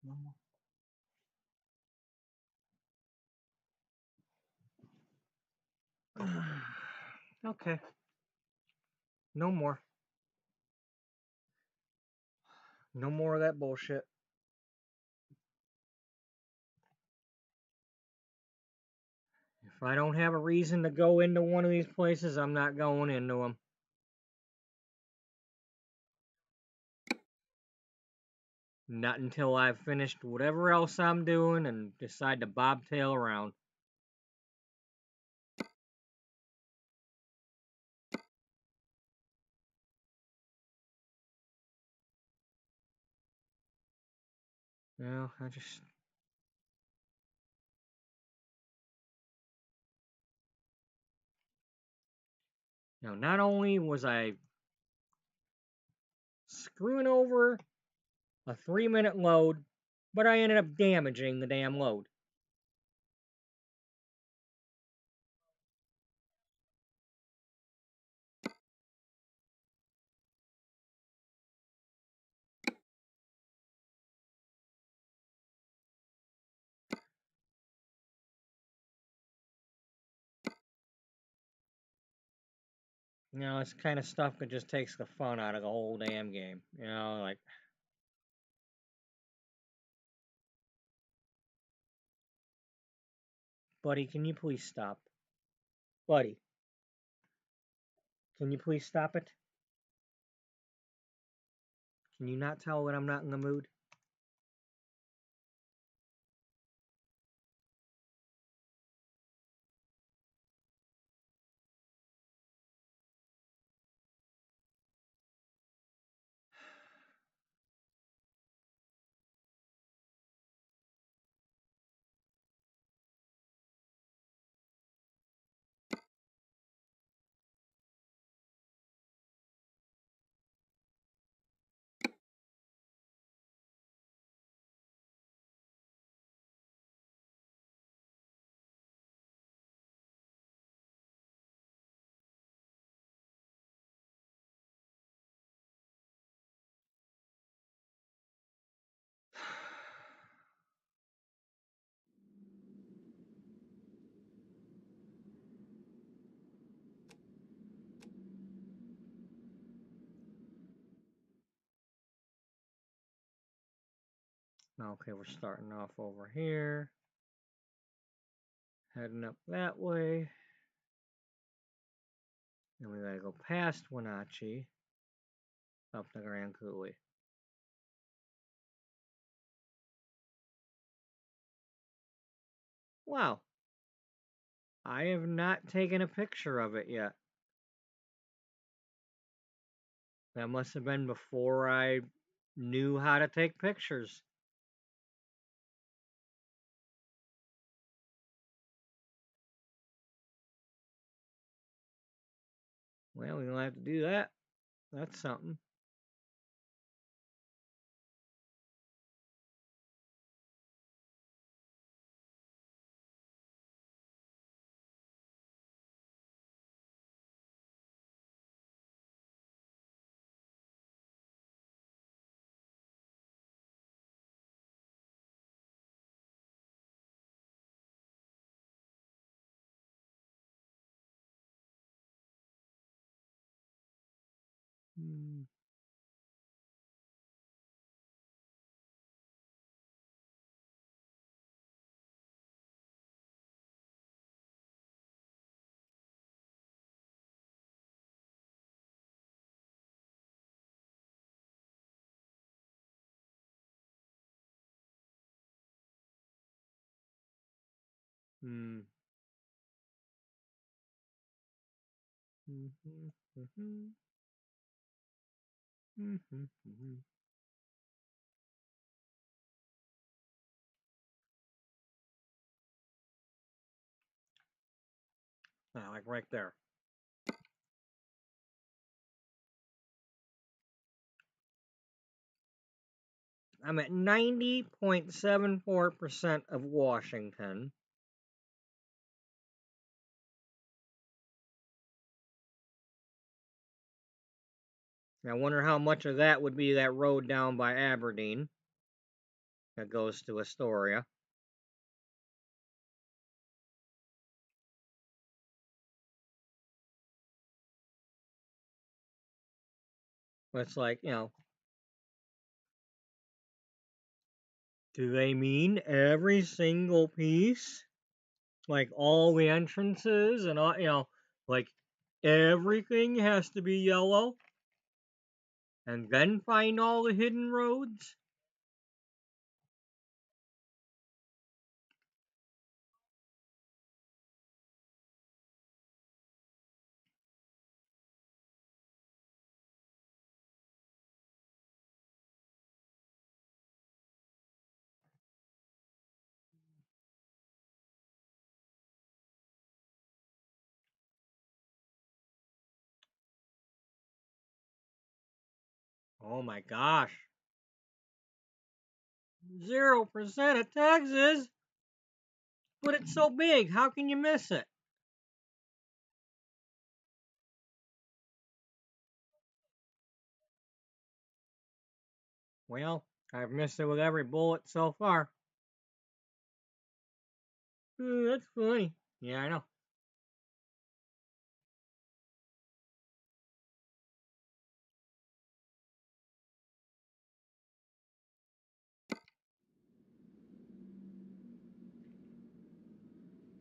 No more. Okay. No more. No more of that bullshit. If I don't have a reason to go into one of these places, I'm not going into them. Not until I've finished whatever else I'm doing and decide to bobtail around. I just... not only was I screwing over a 3-minute load, but I ended up damaging the damn load. It's kind of stuff that just takes the fun out of the whole damn game. Like... Buddy, can you please stop? Buddy, can you please stop it? Can you not tell that I'm not in the mood? Okay, we're starting off over here. Heading up that way. And we gotta go past Wenatchee. Up the Grand Coulee. Wow. I have not taken a picture of it yet. That must have been before I knew how to take pictures. Well, we're gonna have to do that. That's something. Hmm. Hmm. Mm-hmm. Mm-hmm. Mm-hmm. Mm-hmm. Like right there. I'm at 90.74% of Washington. I wonder how much of that would be that road down by Aberdeen. that goes to Astoria. But it's like, you know, do they mean every single piece? Like all the entrances and all, you know, like everything has to be yellow? And then find all the hidden roads? Oh my gosh. 0% of Texas? But it's so big, how can you miss it? Well, I've missed it with every bullet so far. Ooh, that's funny. Yeah, I know.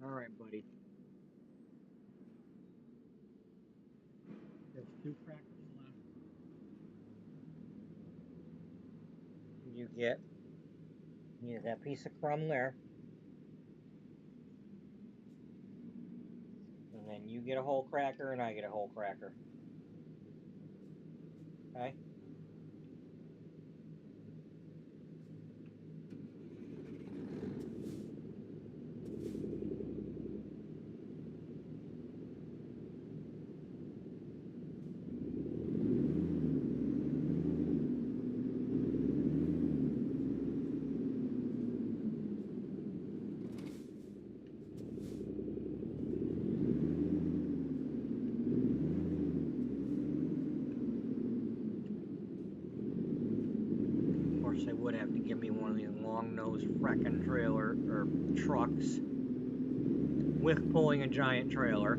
Alright, buddy. There's 2 crackers left. You get that piece of crumb there. And then you get a whole cracker and I get a whole cracker. Okay? Of course, they would have to give me one of these long-nosed frickin' trailer or trucks with pulling a giant trailer.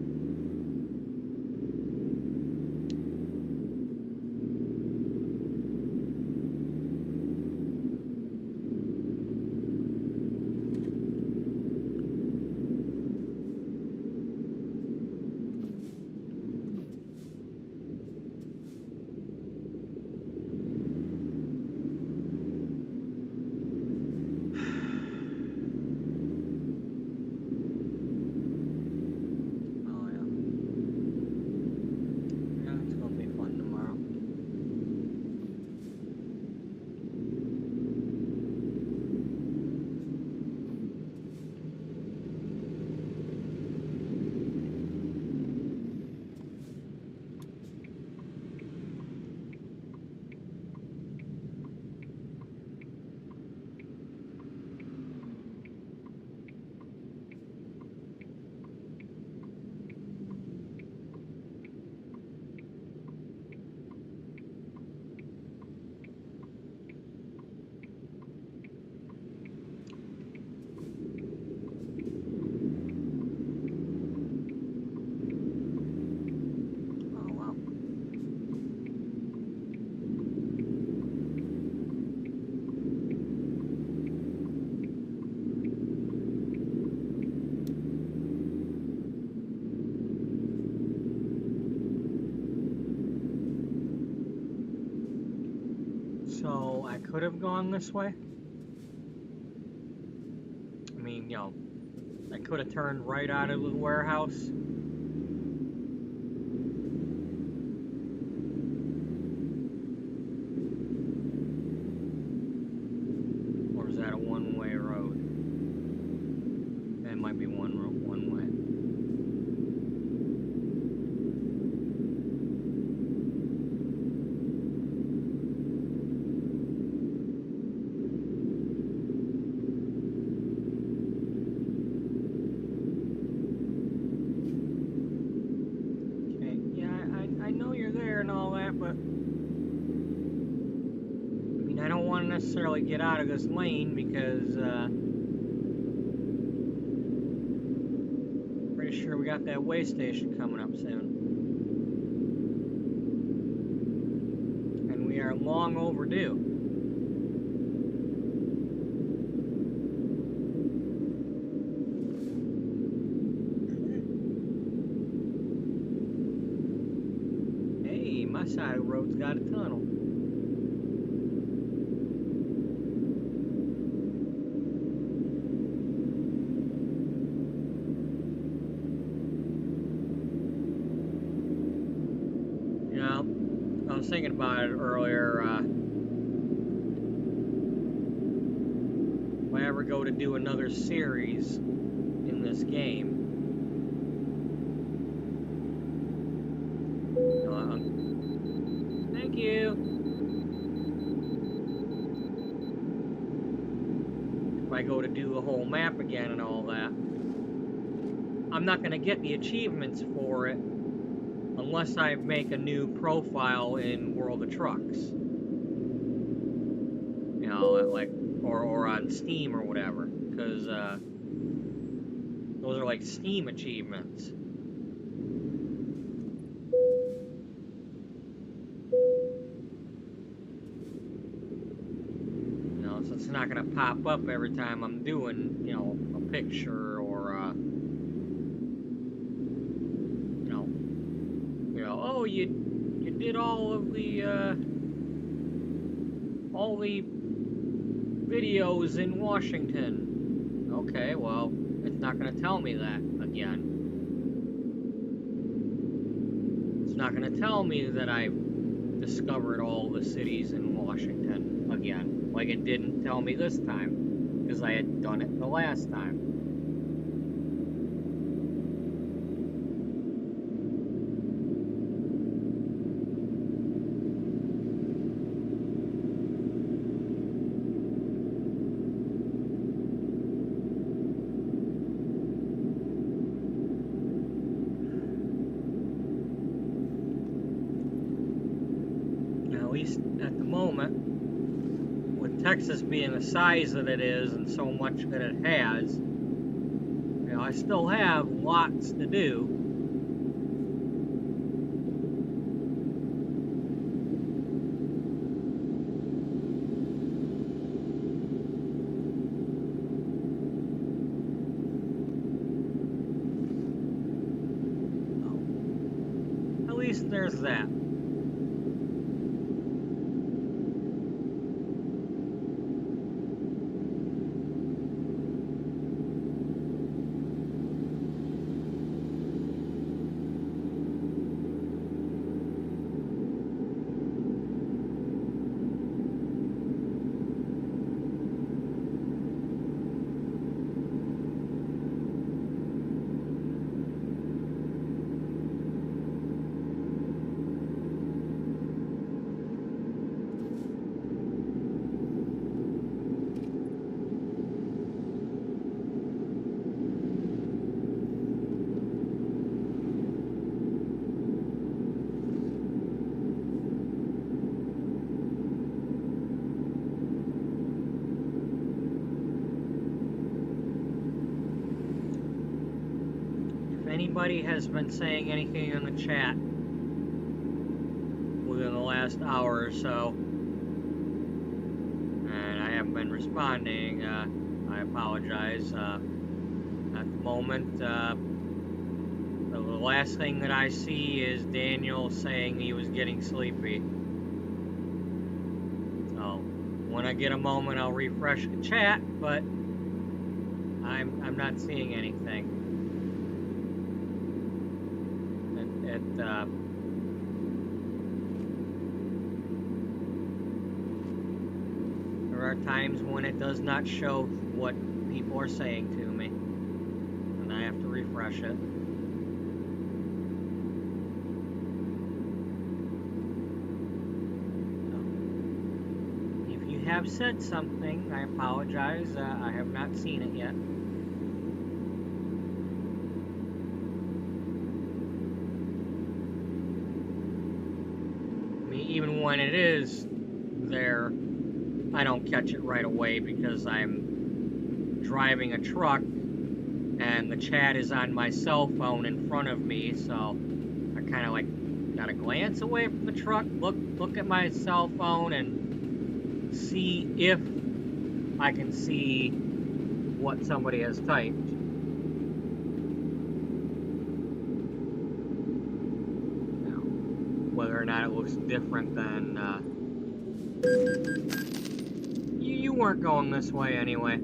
So I could have gone this way. I mean, you know, I could have turned right out of the warehouse. Or is that a one-way road? That might be one way. necessarily get out of this lane because pretty sure we got that way station coming up soon. And we are long overdue. Hey, my side of the road's got a tunnel. I was thinking about it earlier. If I ever go to do another series in this game, thank you. If I go to do the whole map again and all that, I'm not going to get the achievements for it unless I make a new profile in World of Trucks. You know, like, or on Steam or whatever, because those are like Steam achievements. You know, so it's not going to pop up every time I'm doing, you know, a picture or, oh, you did all the videos in Washington. Okay, well, it's not going to tell me that again. It's not going to tell me that I've discovered all the cities in Washington again, like it didn't tell me this time, because I had done it the last time. At the moment, with Texas being the size that it is and so much that it has, you know, I still have lots to do. At least there's that. Anybody has been saying anything in the chat within the last hour or so, and I haven't been responding, I apologize. At the moment, the last thing that I see is Daniel saying he was getting sleepy. So when I get a moment, I'll refresh the chat, but I'm not seeing anything. There are times when it does not show what people are saying to me, and I have to refresh it. So, if you have said something, I apologize. I have not seen it yet. Even when it is there, I don't catch it right away because I'm driving a truck and the chat is on my cell phone in front of me, so I kind of like gotta glance away from the truck, look at my cell phone and see if I can see what somebody has typed. Now, whether or not it looks different than you weren't going this way anyway.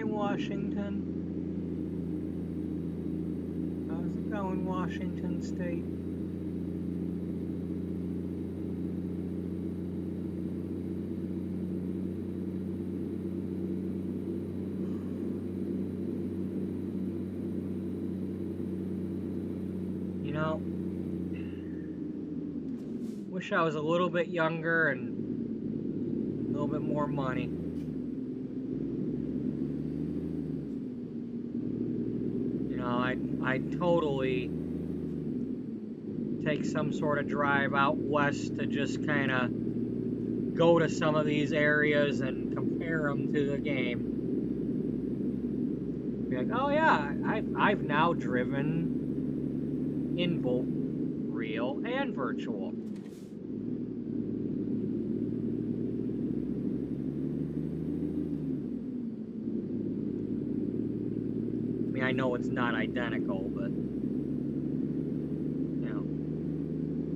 Washington. How's it going, Washington State? You know, wish I was a little bit younger and a little bit more money. I'd totally take some sort of drive out west to just kind of go to some of these areas and compare them to the game. Be like, oh yeah, I've now driven in both real and virtual. I know it's not identical, but, you know,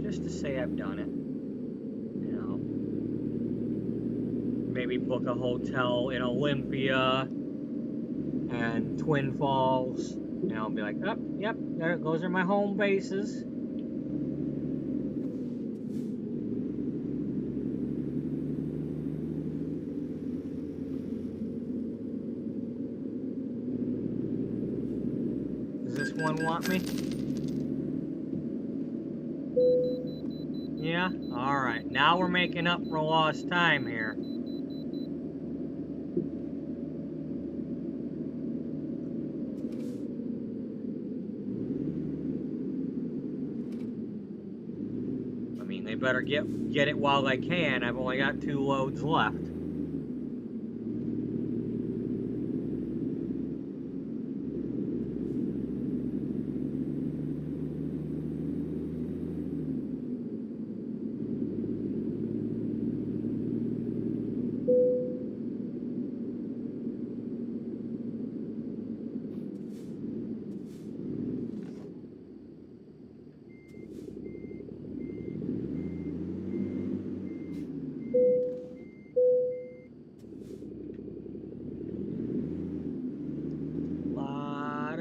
just to say I've done it, you know, maybe book a hotel in Olympia and Twin Falls, you know, be like, oh, yep, those are my home bases. One want me? Yeah? Alright, now we're making up for lost time here. I mean, they better get it while they can. I've only got 2 loads left.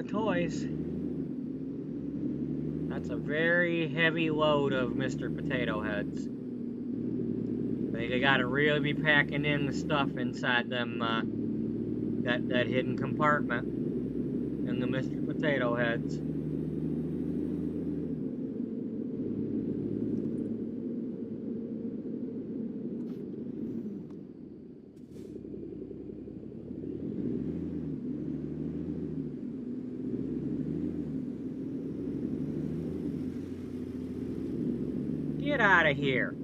Toys. That's a very heavy load of Mr. Potato Heads. They gotta really be packing in the stuff inside them, that hidden compartment in the Mr. Potato Heads. Get out of here.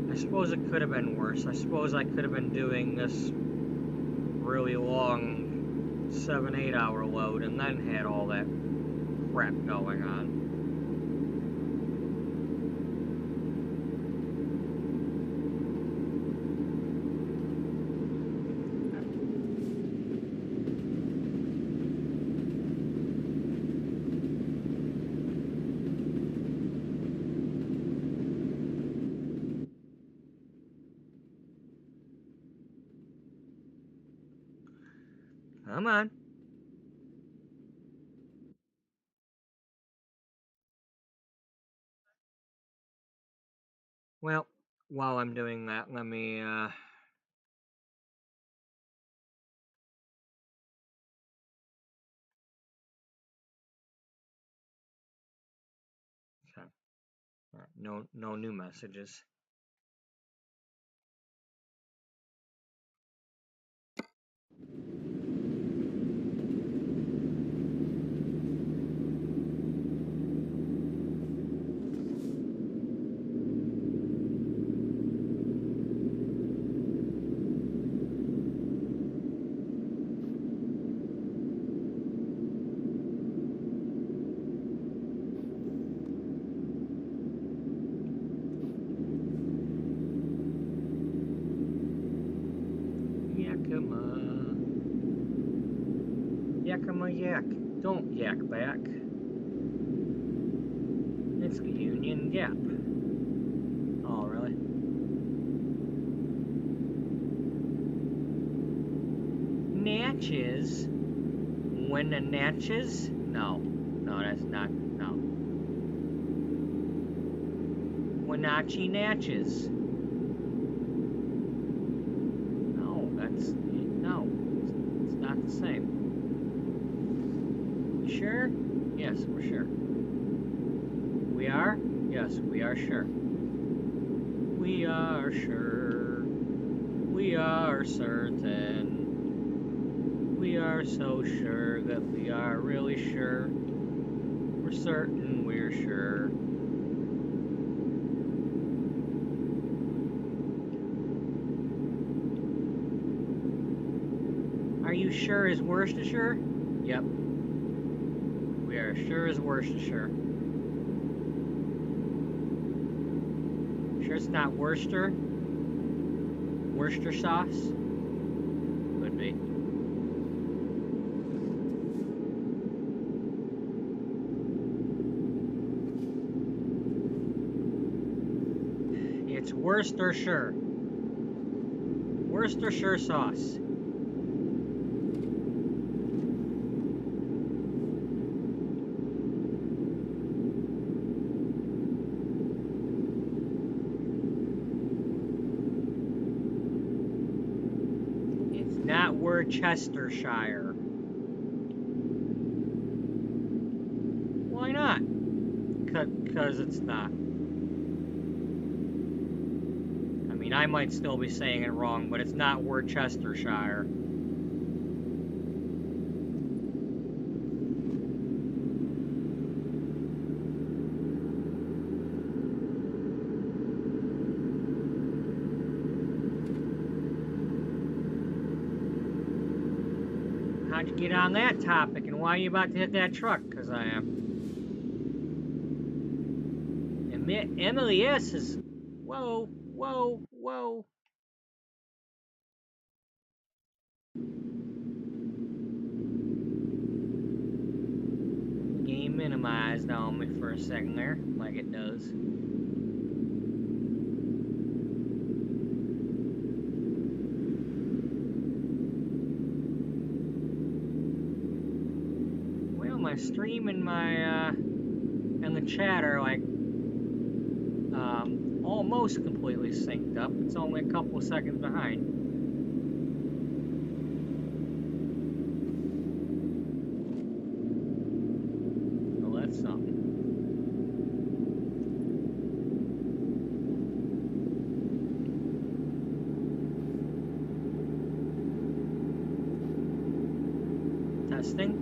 I suppose it could have been worse. I suppose I could have been doing this really long 7-8 hour load and then had all that crap going on. Come on. Well, while I'm doing that, let me, okay. All right, no new messages. Yakima yak. Don't yak back. It's the Union Gap. Oh, really? Natchez? When the Natchez? No, that's not. No. Wenatchee Natchez. No, it's not the same. Sure? Yes, we're sure. We are? Yes, we are sure. We are sure. We are certain. We are so sure that we are really sure. We're certain we're sure. Are you sure is Worcestershire? Yep. We are sure as Worcestershire. Sure it's not Worcester? Worcester sauce? Could be. It's Worcestershire. Worcestershire sauce. Not Worcestershire. Why not? because it's not. I mean, I might still be saying it wrong, but it's not Worcestershire. How'd you get on that topic, and why are you about to hit that truck? Because I am. And Emily S. is... Whoa, whoa, whoa. Game minimized on me for a second there, like it does. Well, my stream and my and the chat are like almost completely synced up. It's only a couple of seconds behind. Well, that's something. Testing.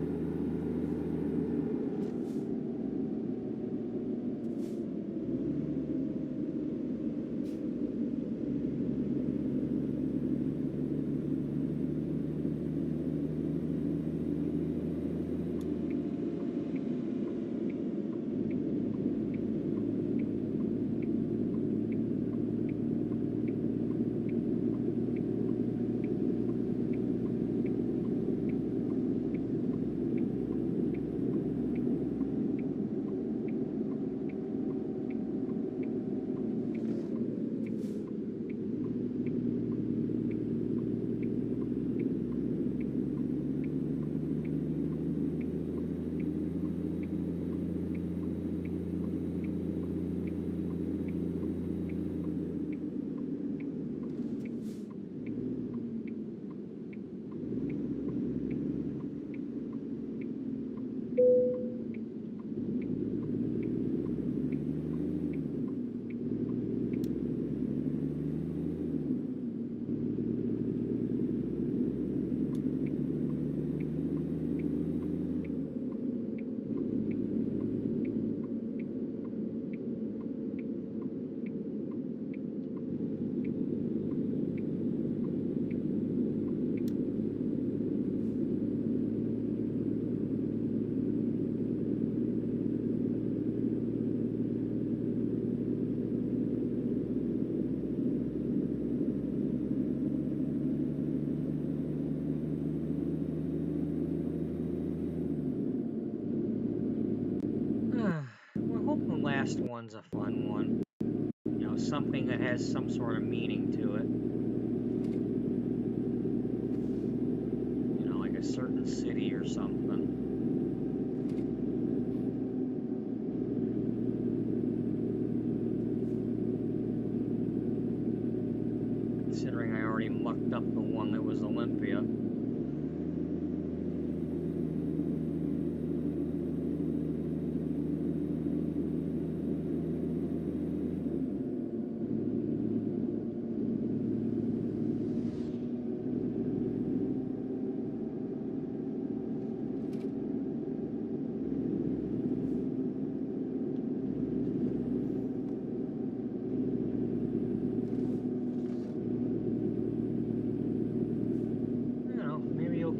Last one's a fun one. You know, something that has some sort of meaning to it. You know, like a certain city or something. Considering I already mucked up the one that was Olympia.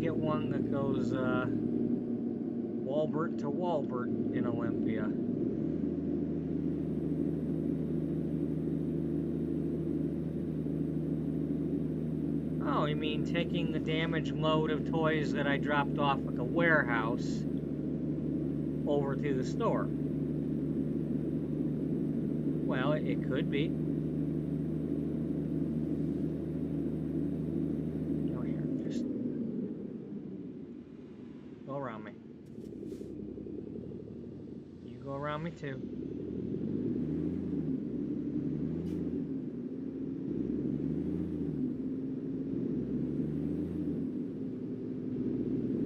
Get one that goes Wallbert to Wallbert in Olympia. Oh, you mean taking the damaged load of toys that I dropped off at the warehouse over to the store? Well, it could be. Me too.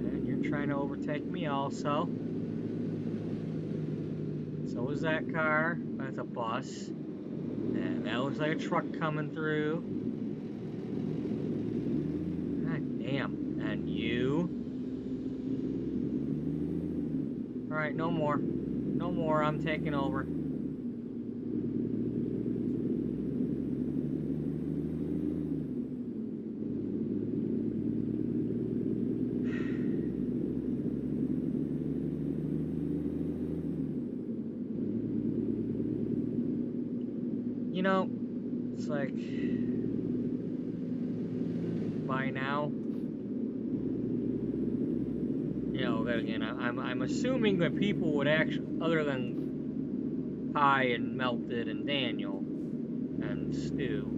And you're trying to overtake me also. It's So was that car. That's a bus. And that looks like a truck coming through. God damn. And you. Alright, no more. No more. I'm taking over. You know, it's like, by now, you know, again, I'm assuming that people would actually, other than Pie and Melted and Daniel and Stu,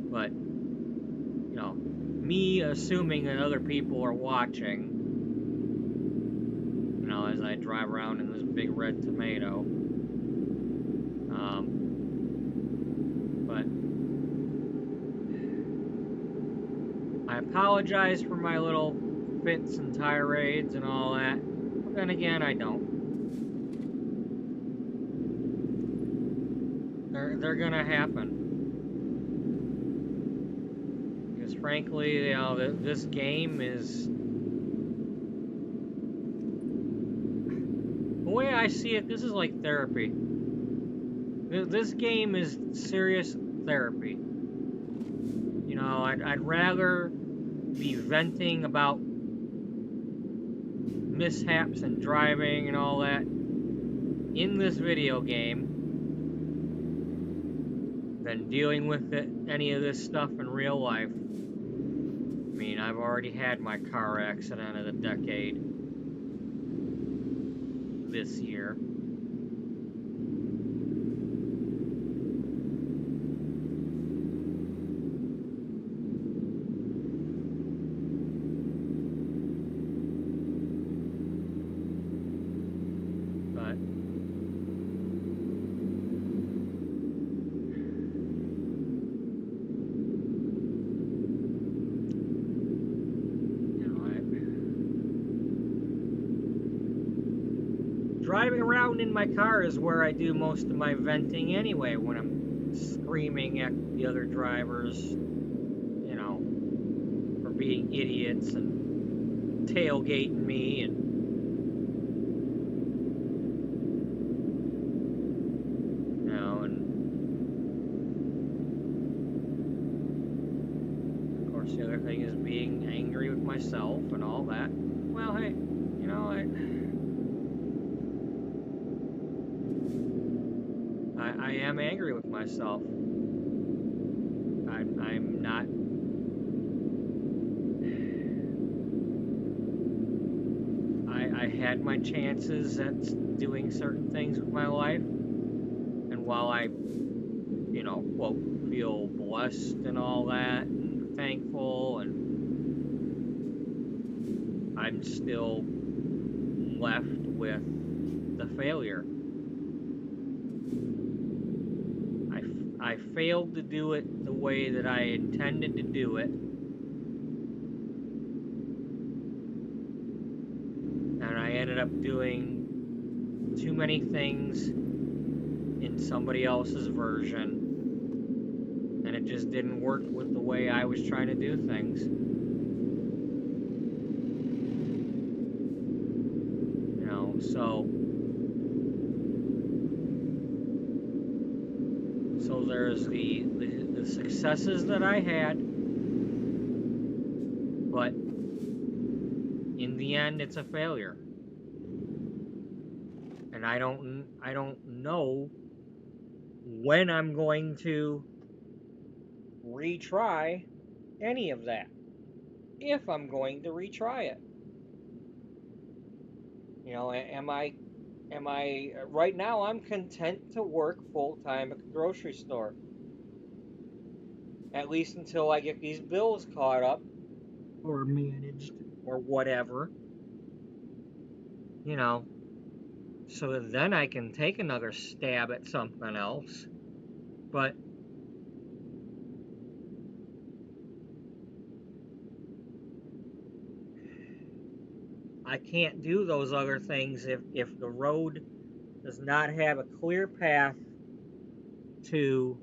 but, you know, me assuming that other people are watching, you know, as I drive around in this big red tomato, but I apologize for my little fits and tirades and all that, but then again, I don't. They're gonna happen. Because frankly, you know, this game is... The way I see it, this is like therapy. This game is serious therapy. You know, I'd rather be venting about mishaps and driving and all that in this video game than dealing with any of this stuff in real life. I mean, I've already had my car accident of the decade this year. Driving around in my car is where I do most of my venting anyway, when I'm screaming at the other drivers, you know, for being idiots and tailgating me and you know, and of course the other thing is being angry with myself and all that. Well, hey, you know, I am angry with myself. I'm not... I had my chances at doing certain things with my life. And while I, you know, quote, feel blessed and all that, and thankful, and I'm still left with the failure. I failed to do it the way that I intended to do it. And I ended up doing too many things in somebody else's version. And it just didn't work with the way I was trying to do things. You know, so there's the successes that I had, but in the end, it's a failure. And I don't know when I'm going to retry any of that, if I'm going to retry it. You know, am I right now I'm content to work full-time at the grocery store. At least until I get these bills caught up or managed or whatever. You know, so that then I can take another stab at something else. But I can't do those other things if the road does not have a clear path to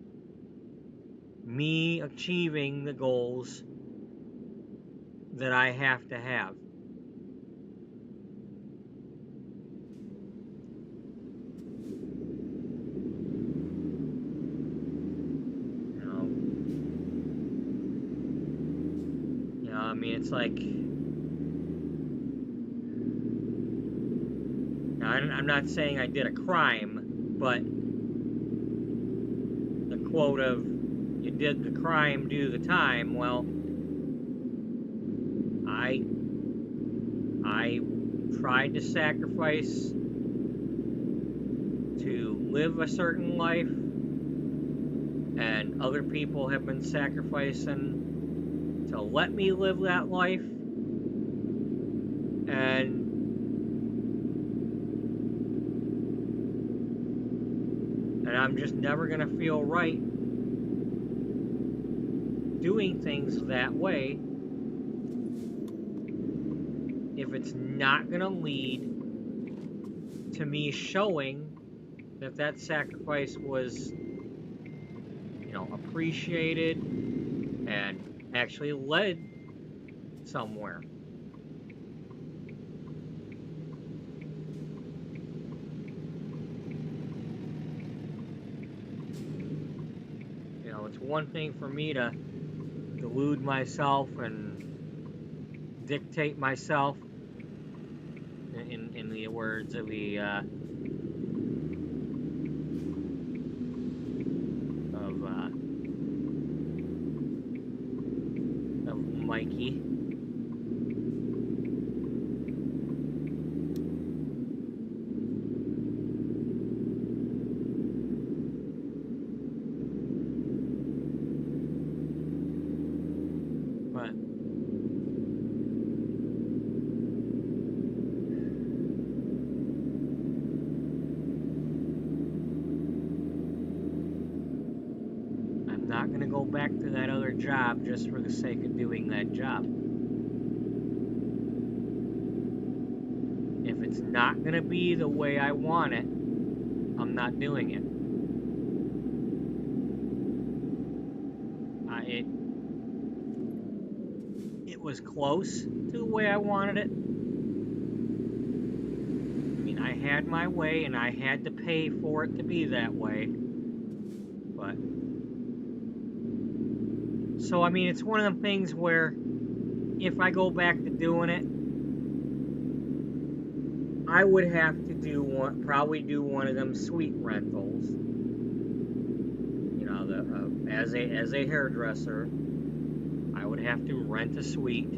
me achieving the goals that I have to have. I mean, it's like, I'm not saying I did a crime, but the quote of, you did the crime, do the time, well, I tried to sacrifice to live a certain life, and other people have been sacrificing to let me live that life, and I'm just never gonna feel right doing things that way if it's not gonna lead to me showing that that sacrifice was, appreciated and actually led somewhere. It's one thing for me to delude myself and dictate myself, in the words of the of Mikey. But I'm not going to go back to that other job just for the sake of doing that job. If it's not going to be the way I want it, I'm not doing it. It was close to the way I wanted it. I mean, I had my way, and I had to pay for it to be that way. But so, I mean, it's one of them things where if I go back to doing it, I would have to probably do one of them suite rentals. As a hairdresser, I would have to rent a suite.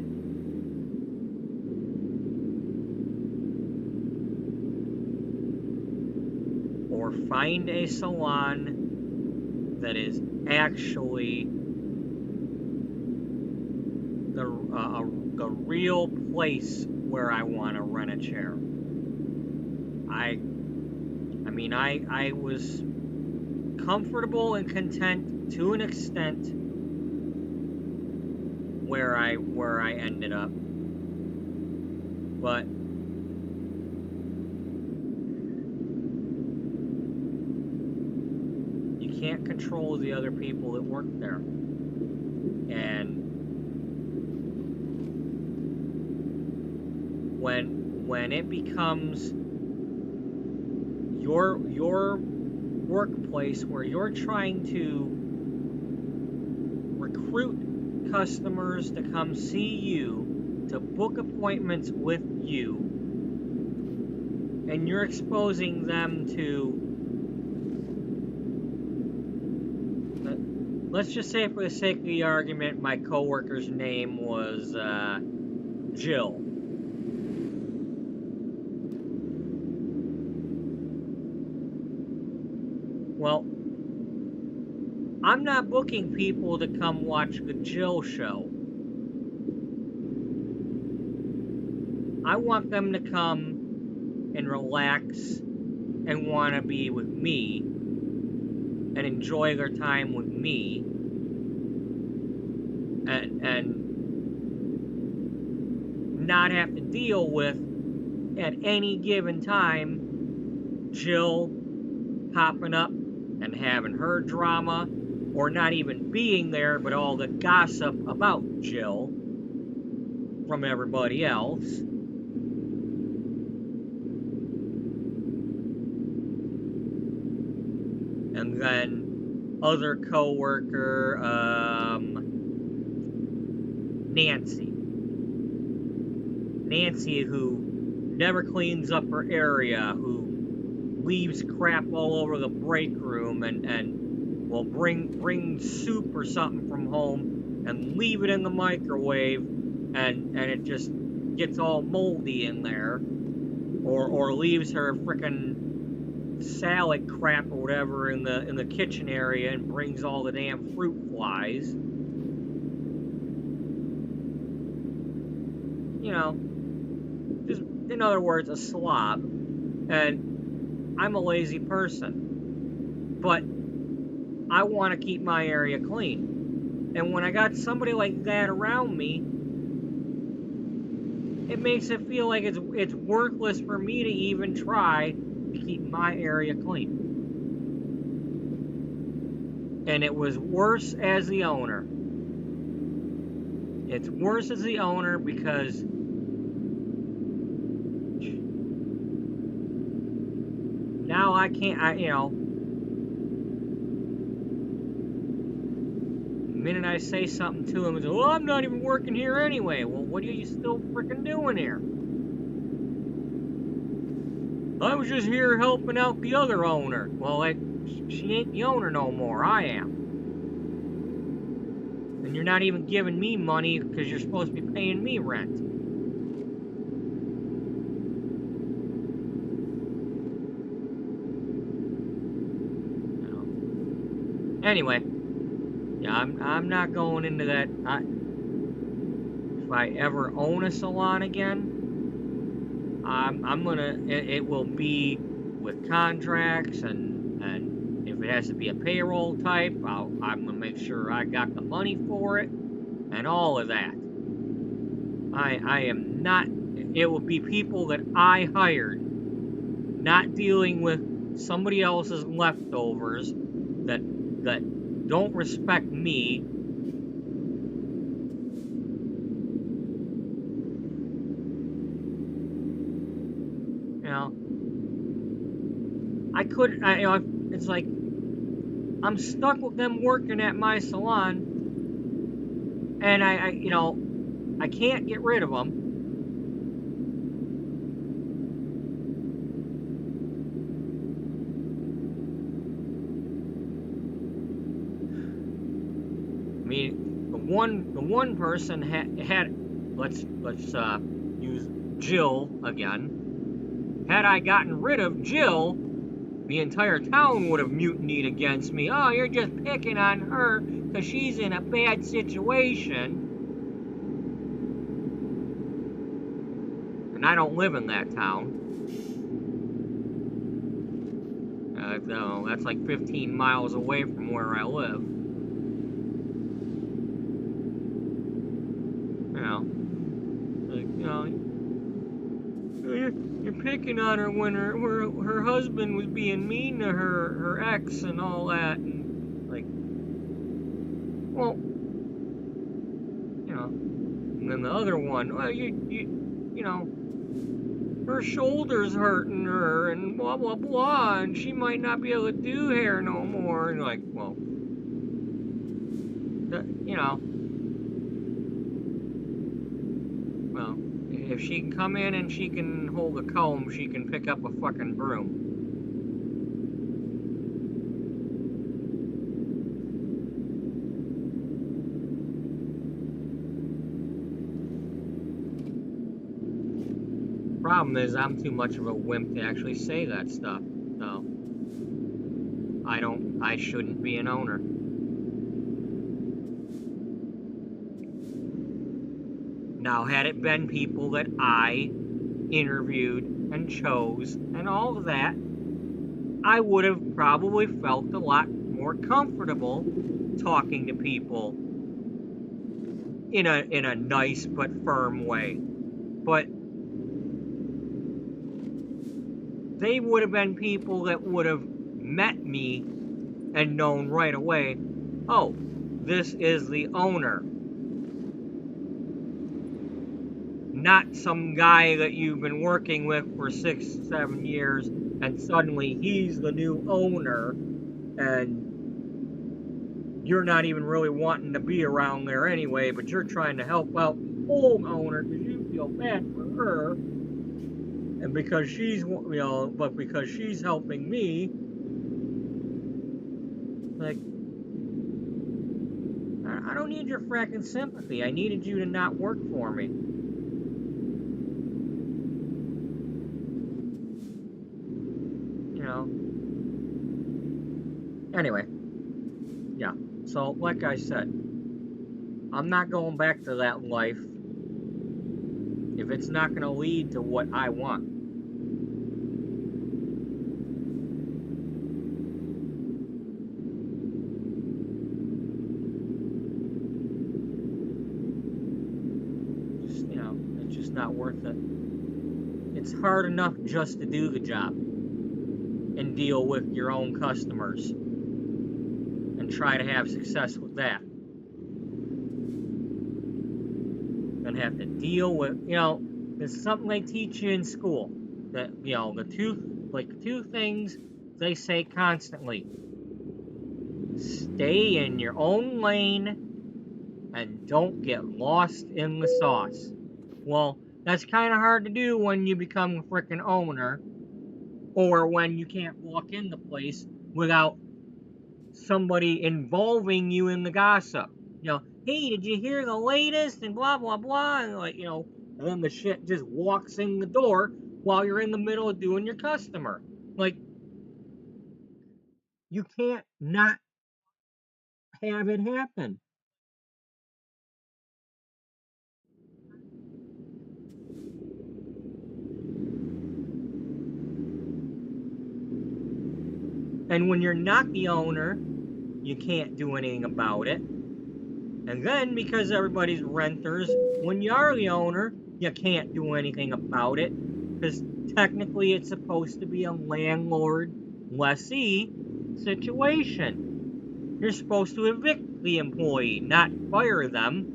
Or find a salon that is actually the real place where I want to rent a chair. I was comfortable and content to an extent where I ended up, but you can't control the other people that work there, and when it becomes your workplace where you're trying to recruit customers to come see you, to book appointments with you, and you're exposing them to, let's just say for the sake of the argument, my coworker's name was Jill. Well, I'm not booking people to come watch the Jill show. I want them to come and relax and want to be with me and enjoy their time with me and not have to deal with, at any given time, Jill popping up and having her drama, or not even being there, but all the gossip about Jill from everybody else. And then other co-worker, Nancy, who never cleans up her area, who leaves crap all over the break room, and will bring soup or something from home and leave it in the microwave, and it just gets all moldy in there, or leaves her frickin' salad crap or whatever in the kitchen area and brings all the damn fruit flies. You know, just in other words, a slob. And I'm a lazy person, but I want to keep my area clean. And when I got somebody like that around me, it makes it feel like it's worthless for me to even try to keep my area clean. And it was worse as the owner. It's worse as the owner because now I can't, you know, the minute I say something to him, it's, well, I'm not even working here anyway. Well, what are you still freaking doing here? I was just here helping out the other owner. Well, she ain't the owner no more. I am. And you're not even giving me money because you're supposed to be paying me rent. Anyway, yeah, I'm not going into that. If I ever own a salon again, I'm gonna. It will be with contracts, and if it has to be a payroll type, I'm gonna make sure I got the money for it, and all of that. I am not. It will be people that I hired, not dealing with somebody else's leftovers that don't respect me. You know, you know, it's like I'm stuck with them working at my salon, and you know, I can't get rid of them. I mean, the one person had let's use Jill again. Had I gotten rid of Jill, the entire town would have mutinied against me. Oh, you're just picking on her because she's in a bad situation. And I don't live in that town. No, that's like 15 miles away from where I live. You're picking on her when her husband was being mean to her ex and all that, and like, well, you know. And then the other one, well, you know, her shoulder's hurting her and blah blah blah, and she might not be able to do hair no more. And like, well, you know. Well, if she can come in and she can hold a comb, she can pick up a fucking broom. Problem is, I'm too much of a wimp to actually say that stuff, so I shouldn't be an owner. Now, had it been people that I interviewed and chose and all of that, I would have probably felt a lot more comfortable talking to people in a nice but firm way. But they would have been people that would have met me and known right away, oh, this is the owner. Not some guy that you've been working with for 6, 7 years and suddenly he's the new owner and you're not even really wanting to be around there anyway, but you're trying to help out the old owner because you feel bad for her. And because she's, but because she's helping me, like, I don't need your fracking sympathy. I needed you to not work for me. Anyway, yeah. So, like I said, I'm not going back to that life if it's not going to lead to what I want. It's just not worth it. It's hard enough just to do the job and deal with your own customers and try to have success with that. And have to deal with, there's something they teach you in school that, the two things they say constantly. Stay in your own lane and don't get lost in the sauce. Well, that's kind of hard to do when you become a freaking owner or when you can't walk in the place without somebody involving you in the gossip. Hey, did you hear the latest and blah, blah, blah, and and then the shit just walks in the door while you're in the middle of doing your customer. You can't not have it happen. And when you're not the owner, you can't do anything about it. And then, because everybody's renters, when you are the owner, you can't do anything about it. Because technically it's supposed to be a landlord-lessee situation. You're supposed to evict the employee, not fire them.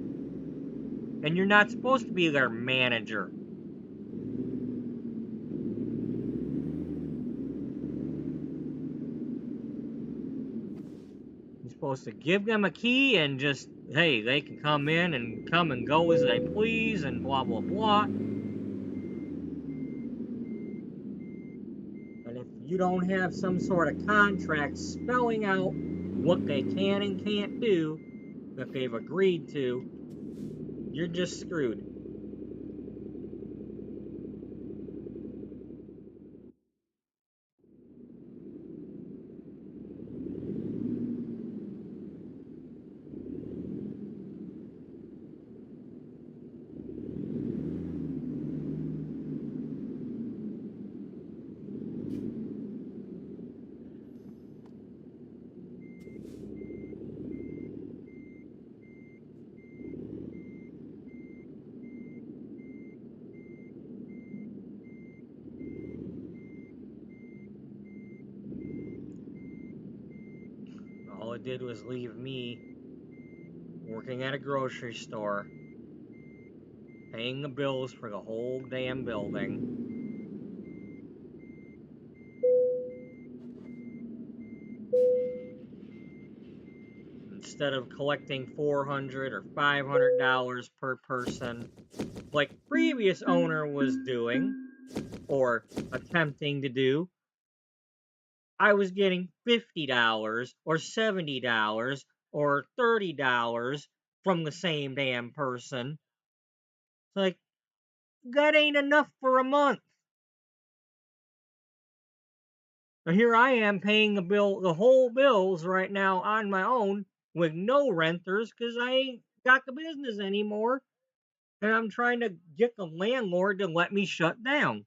And you're not supposed to be their manager. You're supposed to give them a key and just, hey, they can come in and come and go as they please and blah, blah, blah. And if you don't have some sort of contract spelling out what they can and can't do that they've agreed to, you're just screwed. All it did was leave me working at a grocery store, paying the bills for the whole damn building. Instead of collecting $400 or $500 per person, like previous owner was doing, or attempting to do, I was getting $50 or $70 or $30 from the same damn person. It's like, that ain't enough for a month. And here I am paying the whole bills right now on my own with no renters because I ain't got the business anymore. And I'm trying to get the landlord to let me shut down.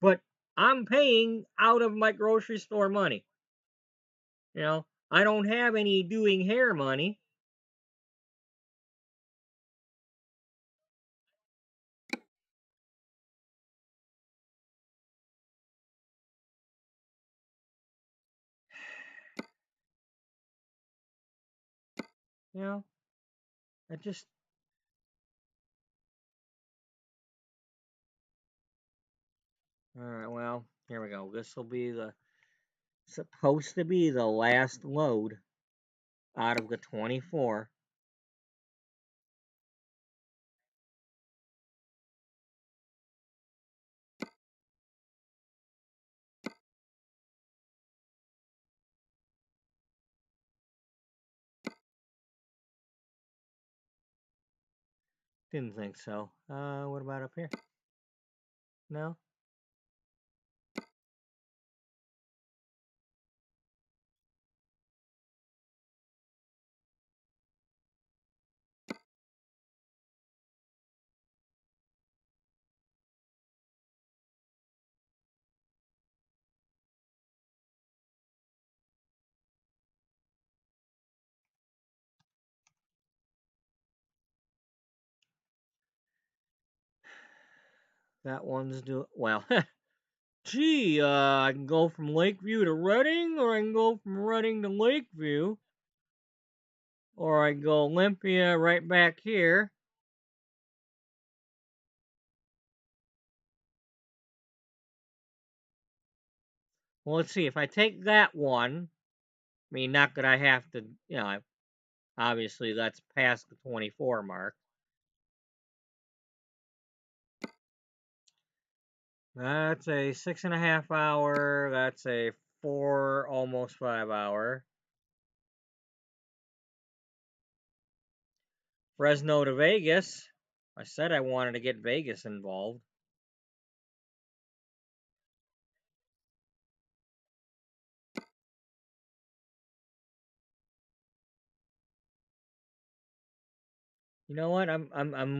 But I'm paying out of my grocery store money. I don't have any doing hair money. You know, I just... Alright, well, here we go. This will be supposed to be the last load out of the 24. Didn't think so. What about up here? No? That one's well, gee, I can go from Lakeview to Reading, or I can go from Reading to Lakeview, or I can go Olympia right back here. Well, let's see, if I take that one, I mean, not that I have to, obviously that's past the 24 mark. That's a 6.5 hour, that's a 4, almost 5 hour. Fresno to Vegas. I said I wanted to get Vegas involved. You know what? I'm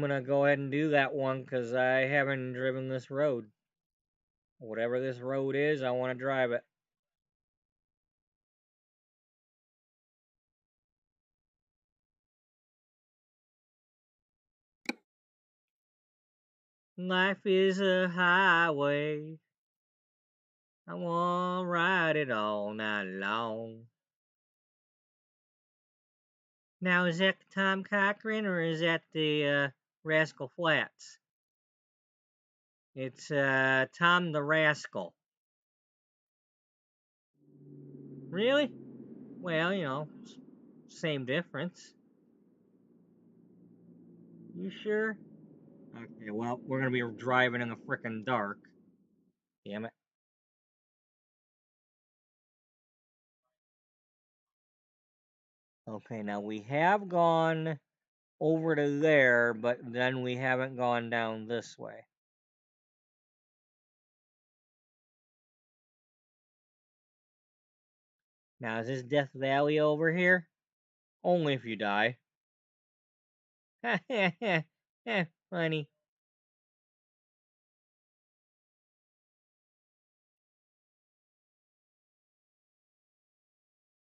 gonna go ahead and do that one because I haven't driven this road. Whatever this road is, I want to drive it. Life is a highway. I want to ride it all night long. Now, is that Tom Cochran or is that the Rascal Flats? It's Tom the Rascal. Really? Well, same difference. You sure? Okay, well, we're gonna be driving in the frickin' dark. Damn it. Okay, now we have gone over to there, but then we haven't gone down this way. Now, is this Death Valley over here? Only if you die. Funny.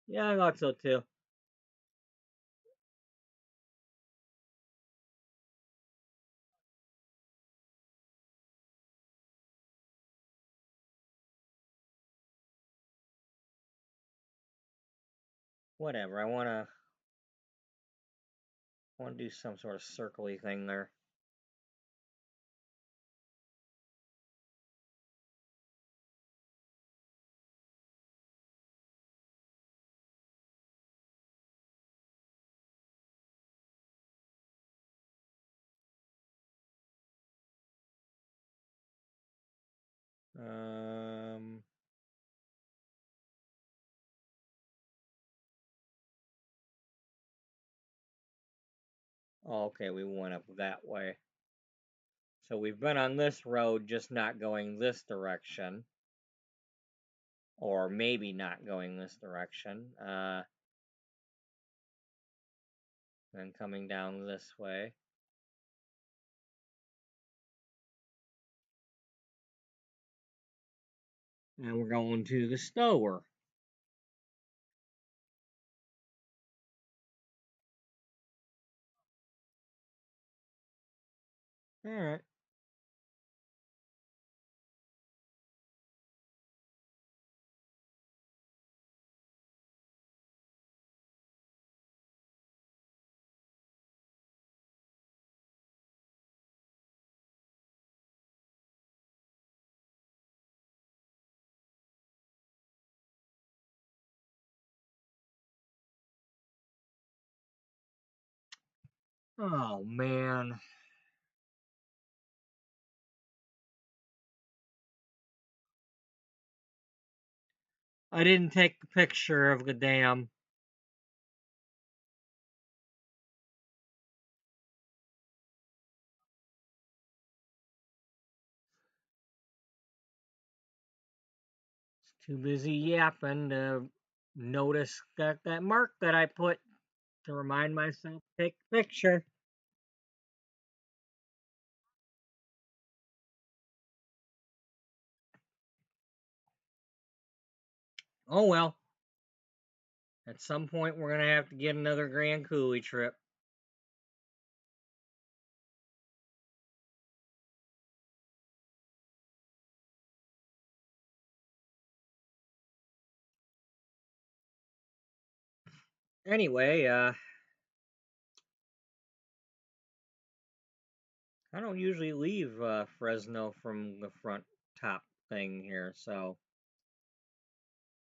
Yeah, I thought so too. Whatever, I wanna do some sort of circly thing there. Um, okay, we went up that way. So we've been on this road, just not going this direction. Or maybe not going this direction. Then coming down this way. And we're going to the store. Alright. Oh, man. I didn't take the picture of the dam. Too busy yapping to notice that mark that I put to remind myself to take the picture. Oh well. At some point, we're gonna have to get another Grand Coulee trip. Anyway, I don't usually leave Fresno from the front top thing here, so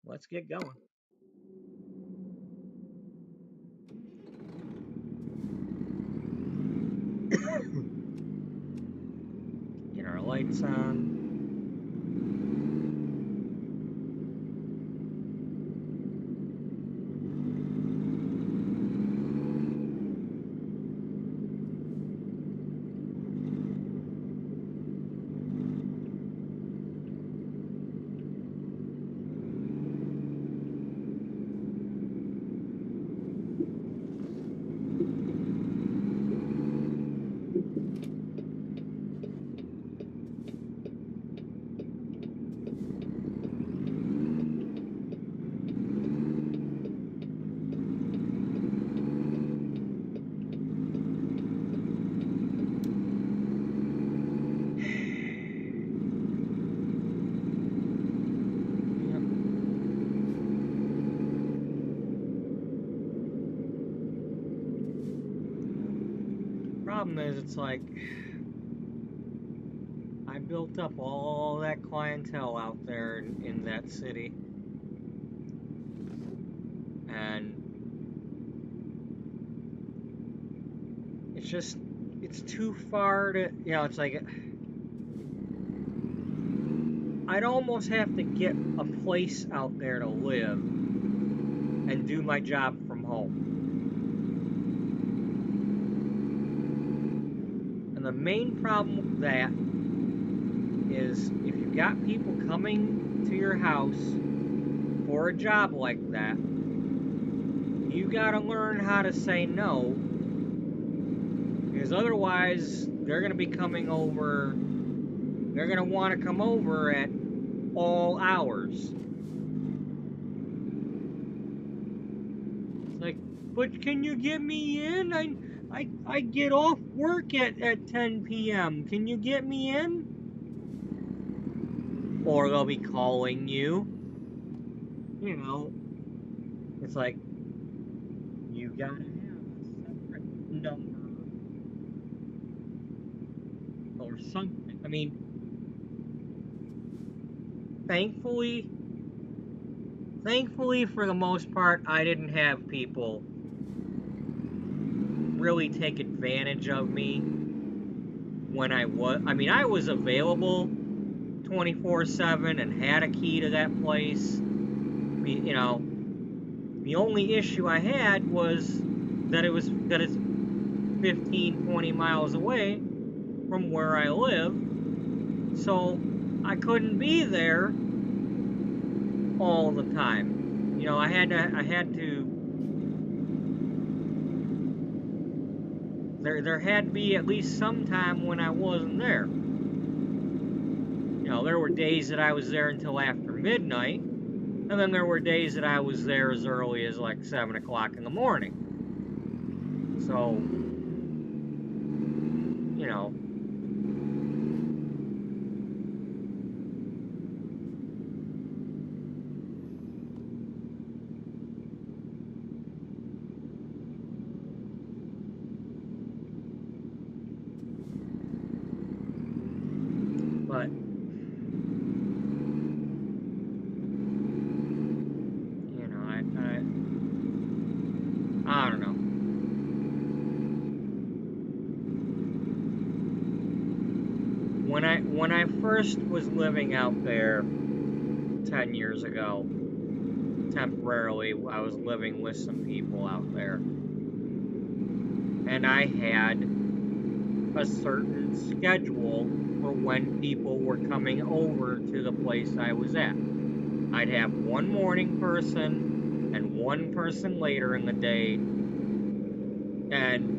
let's get going. Get our lights on. Problem is, it's like I built up all that clientele out there in that city, and it's too far to, it's like I'd almost have to get a place out there to live and do my job from home. And the main problem with that is if you've got people coming to your house for a job like that, you gotta learn how to say no, because otherwise they're gonna be coming over, they're gonna want to come over at all hours. It's like, but can you get me in? I get off work at 10 p.m. Can you get me in? Or they'll be calling you. It's like, you gotta have a separate number or something. I mean, thankfully for the most part, I didn't have people really take advantage of me when I was available 24/7 and had a key to that place. The only issue I had was that it's 15, 20 miles away from where I live, so I couldn't be there all the time. I had to. There had to be at least some time when I wasn't there. There were days that I was there until after midnight, and then there were days that I was there as early as like 7 o'clock in the morning. So, but I don't know. when I first was living out there 10 years ago, temporarily, I was living with some people out there. And I had a certain schedule for when people were coming over to the place I was at. I'd have one morning person and one person later in the day, and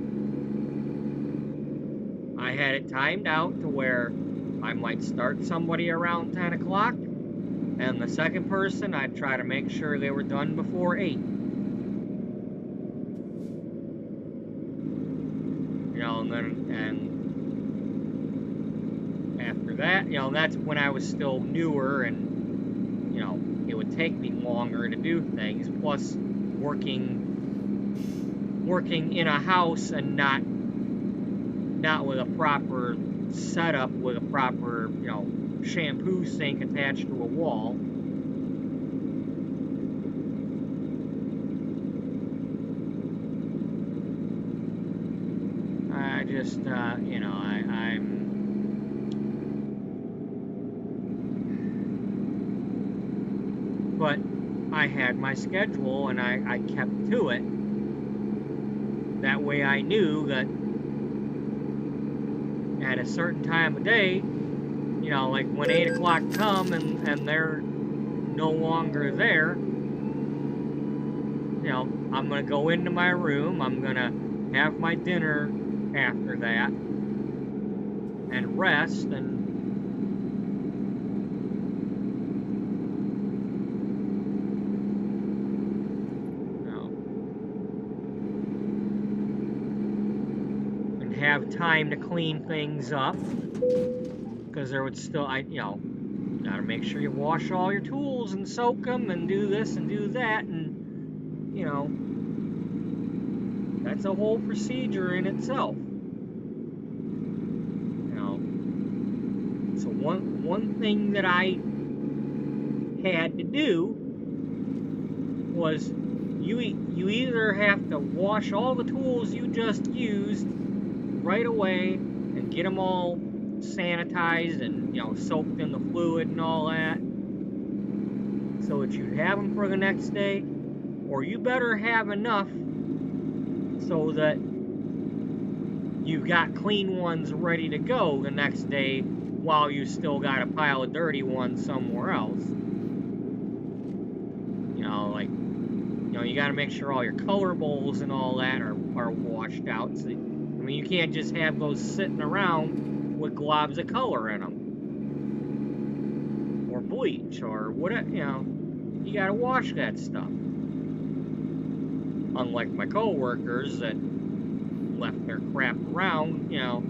I had it timed out to where I might start somebody around 10 o'clock, and the second person, I'd try to make sure they were done before 8. You know, and after that, you know, that's when I was still newer, and, you know, it would take me longer to do things, plus working in a house and not with a proper setup, with a proper, you know, shampoo sink attached to a wall. I just, you know, but I had my schedule and I kept to it. That way I knew that at a certain time of day, you know, like when 8 o'clock come and they're no longer there, you know, I'm going to go into my room, I'm going to have my dinner after that, and rest, and have time to clean things up, because there would still, you know, gotta make sure you wash all your tools and soak them and do this and do that, and, you know, that's a whole procedure in itself. You know, so one thing that I had to do was you either have to wash all the tools you just used right away and get them all sanitized and, you know, soaked in the fluid and all that, so that you have them for the next day, or you better have enough so that you've got clean ones ready to go the next day while you still got a pile of dirty ones somewhere else. You know, like, you know, you got to make sure all your color bowls and all that are washed out. So, I mean, you can't just have those sitting around with globs of color in them, or bleach, or whatever. You know, you got to wash that stuff. Unlike my co-workers that left their crap around, you know.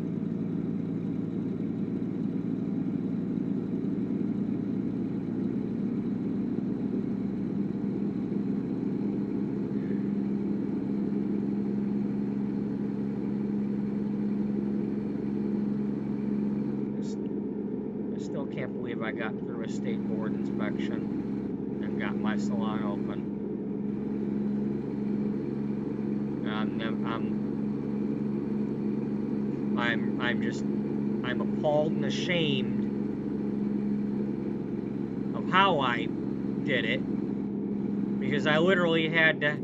I still can't believe I got through a state board inspection and got my salon open. I'm appalled and ashamed of how I did it, because I literally had to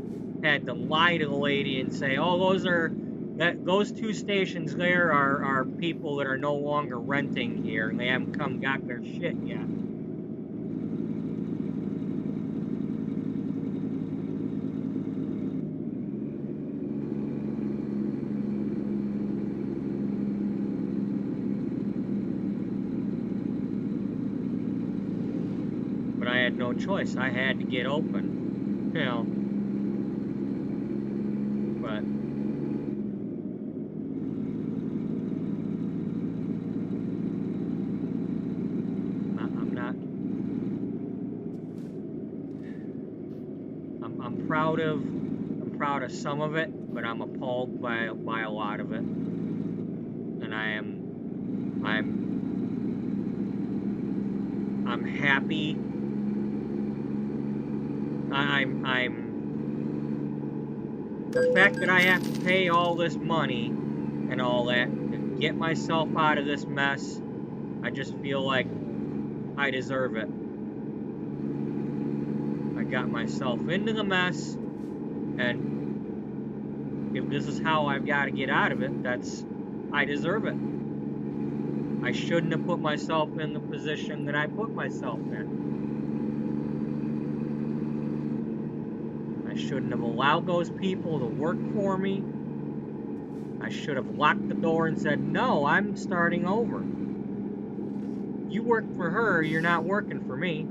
lie to the lady and say, oh, those two stations there are people that are no longer renting here, and they haven't come got their shit yet. But I had no choice. I had to get open, you know. But I'm proud of some of it, but I'm appalled by a lot of it. And I'm happy. The fact that I have to pay all this money and all that to get myself out of this mess I just feel like I deserve it. I got myself into the mess, and if this is how I've got to get out of it, I deserve it. I shouldn't have put myself in the position that I put myself in. I shouldn't have allowed those people to work for me. I should have locked the door and said, no, I'm starting over. You work for her, you're not working for me.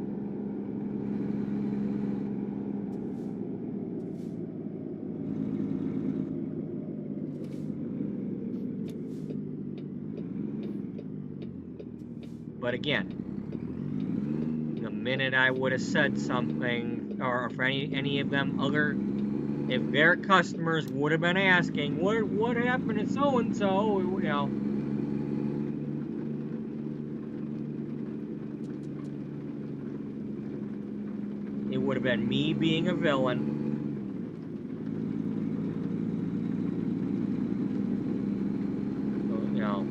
But again, the minute I would have said something, or if any of them if their customers would have been asking, what happened to so-and-so, you know. It would have been me being a villain. So, you know.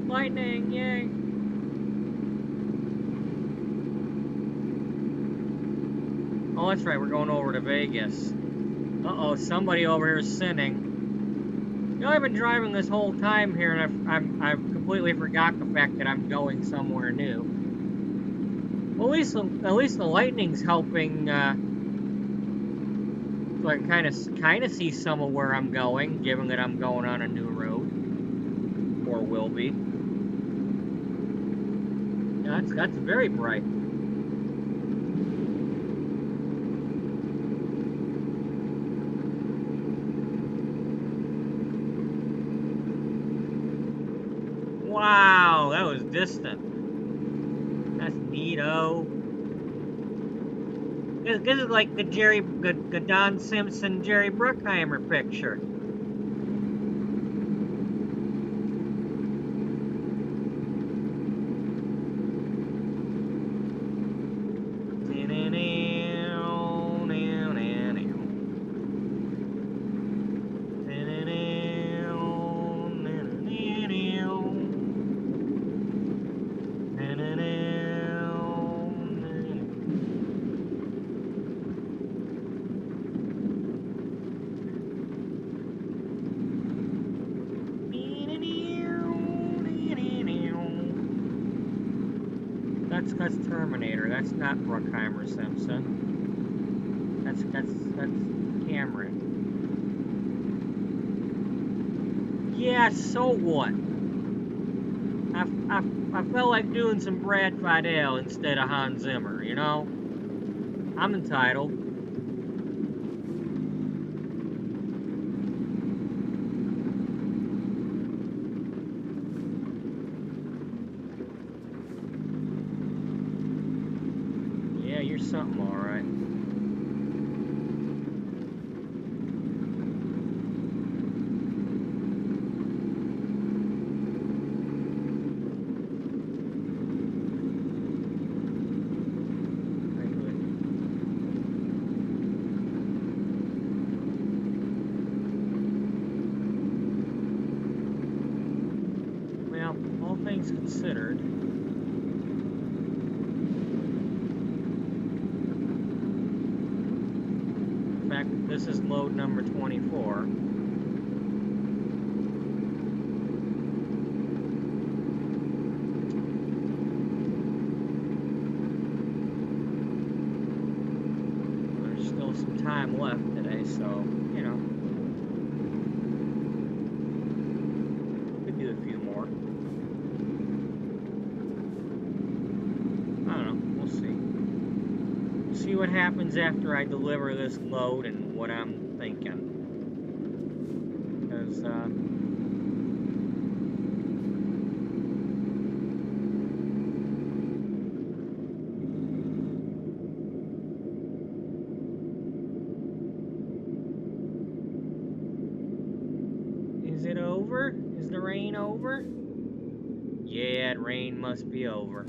Lightning, yay! Oh, that's right, we're going over to Vegas. Uh-oh, somebody over here is sinning. You know, I've been driving this whole time here, and I've completely forgot the fact that I'm going somewhere new. Well, at least the lightning's helping, so I can kind of see some of where I'm going, given that I'm going on a new road, or will be. Yeah, that's very bright. Wow, that was distant. That's neato. This is like the Don Simpson, Jerry Bruckheimer picture. That's Terminator. That's not Bruckheimer Simpson. That's Cameron. Yeah, so what? I felt like doing some Brad Fidel instead of Hans Zimmer, you know? I'm entitled. Yeah, you're something, all right. Well, all things considered, this is load number 24. There's still some time left today, so, you know, could do a few more. I don't know, we'll see. We'll see what happens after I deliver this load and what I'm thinking. Because, is it over? Is the rain over? Yeah, the rain must be over.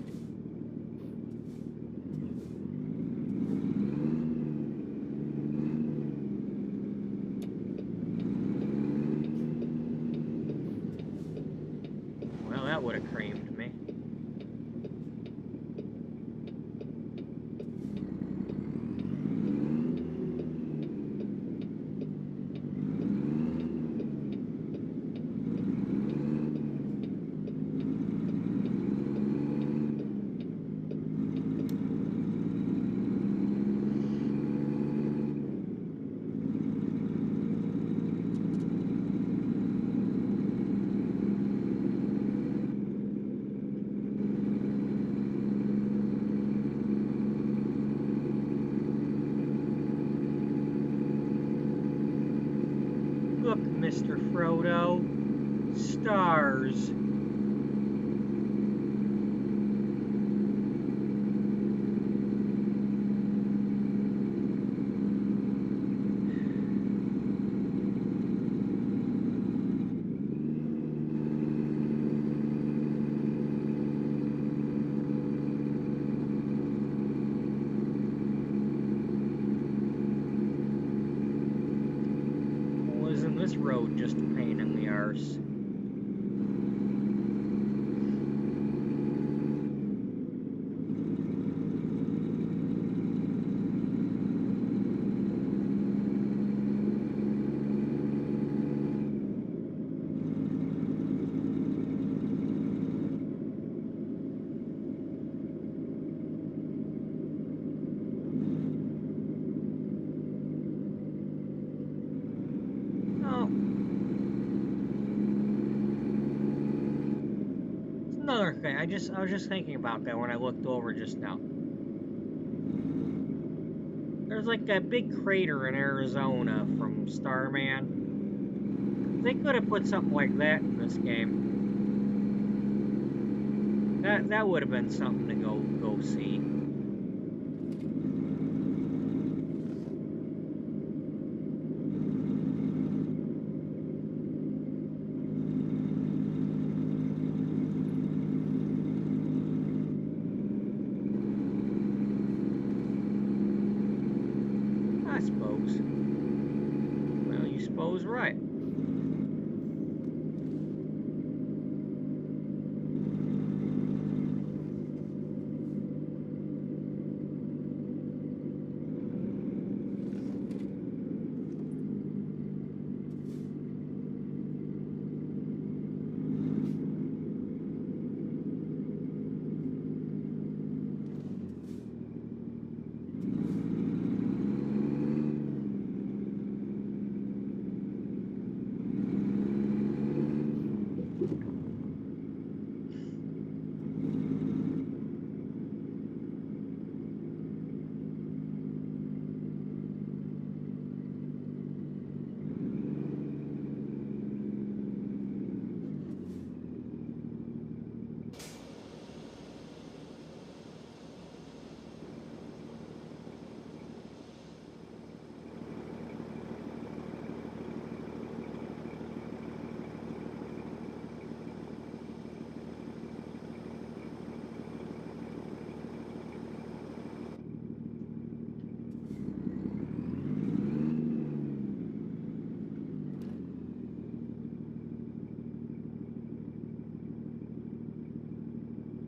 Look, Mr. Frodo. Stars. This road just a pain in the arse. Another thing, I was just thinking about that when I looked over just now. There's like that big crater in Arizona from Starman. They could have put something like that in this game. That would have been something to go see. Right.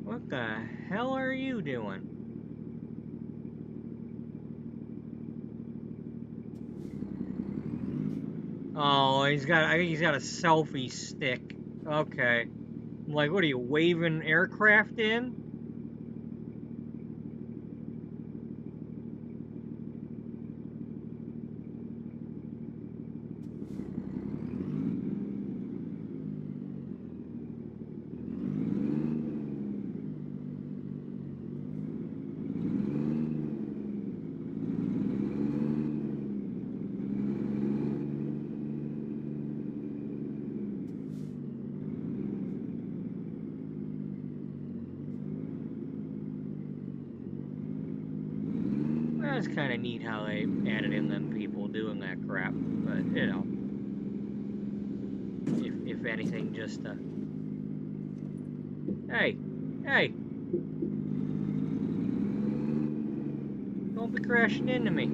What the hell are you doing? Oh, I think he's got a selfie stick. Okay. I'm like, what are you, waving aircraft in? It's kind of neat how they added in them people doing that crap, but you know, if anything, just hey, don't be crashing into me.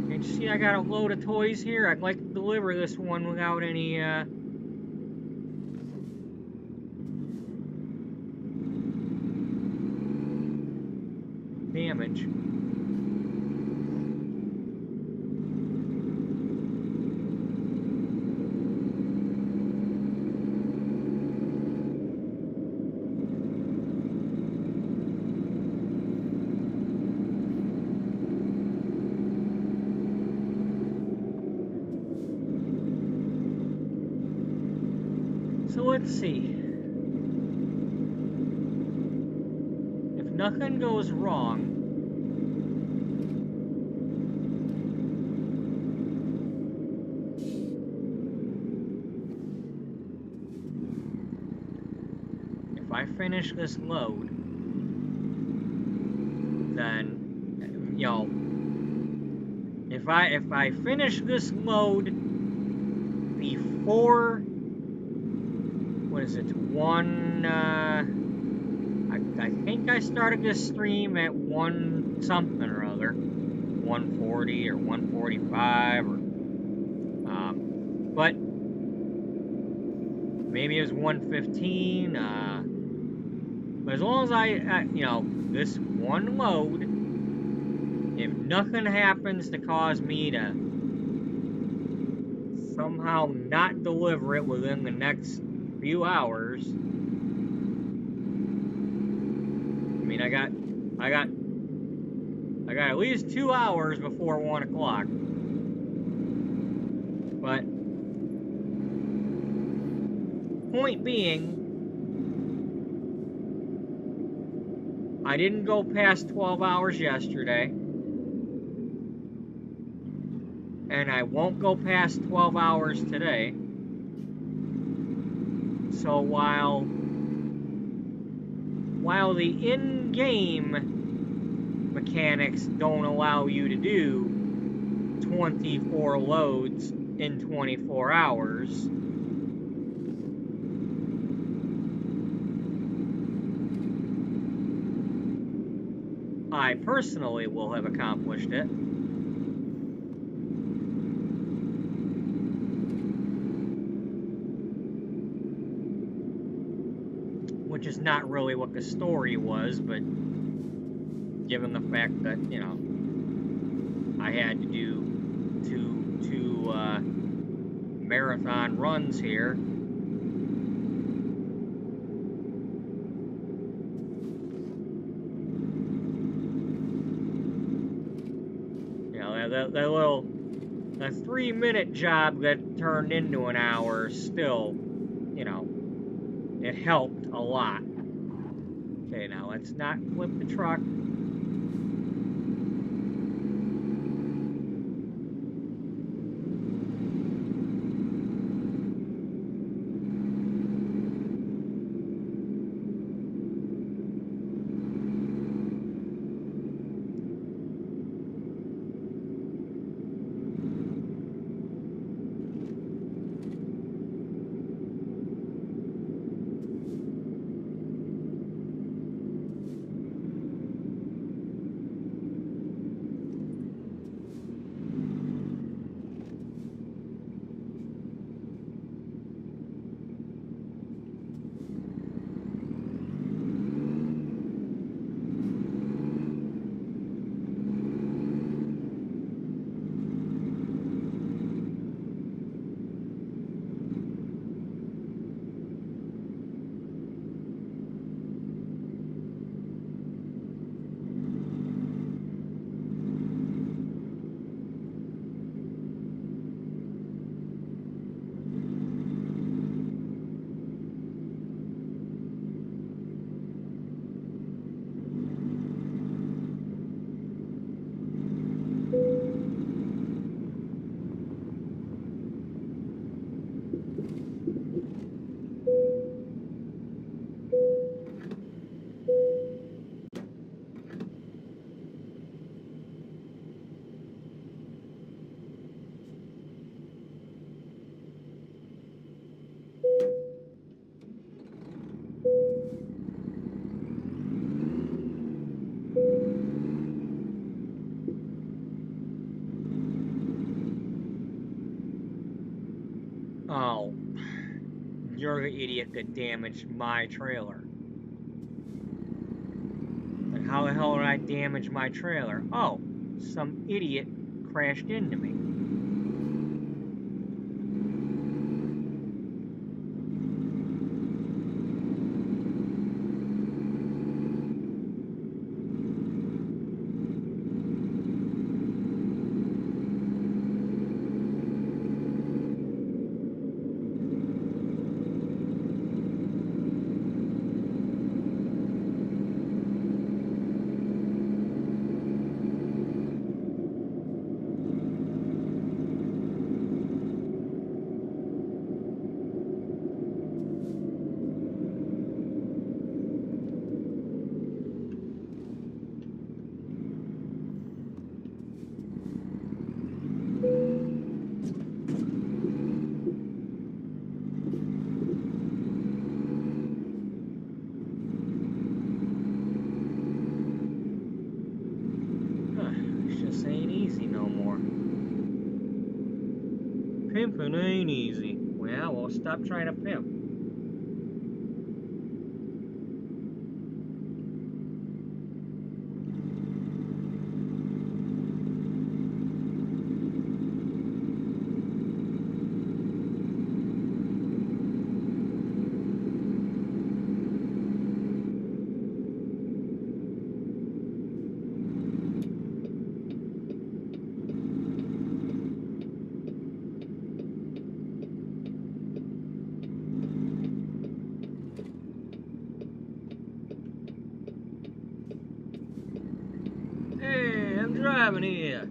Can't you see I got a load of toys here? I'd like to deliver this one without any damage. So let's see. If nothing goes wrong, finish this load, then, you know, if I finish this load before, what is it, I think I started this stream at 1 something or other, 140 or 145, or, but maybe it was 115, but as long as I you know, this one load, if nothing happens to cause me to somehow not deliver it within the next few hours, I mean, I got at least 2 hours before 1 o'clock. But point being, I didn't go past 12 hours yesterday, and I won't go past 12 hours today. So while the in-game mechanics don't allow you to do 24 loads in 24 hours, I personally will have accomplished it. Which is not really what the story was, but given the fact that, you know, I had to do two marathon runs here. You know, that 3-minute job that turned into an hour still, you know, it helped a lot. Okay, now let's not flip the truck. Oh, you're the idiot that damaged my trailer. Like, how the hell did I damage my trailer? Oh, some idiot crashed into me. no more. Pimping ain't easy. Well, stop trying to pimp. Hey, I'm driving here.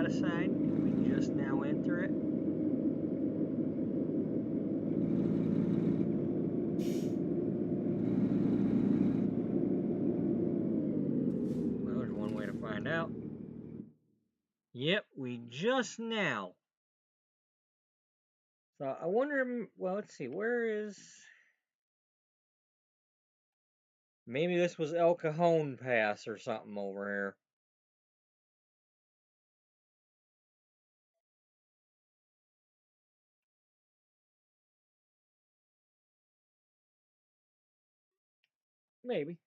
Side. Did we just now enter it? Well, there's one way to find out. Yep, we just now. So I wonder, well, let's see, where is... Maybe this was El Cajon Pass or something over here. Maybe.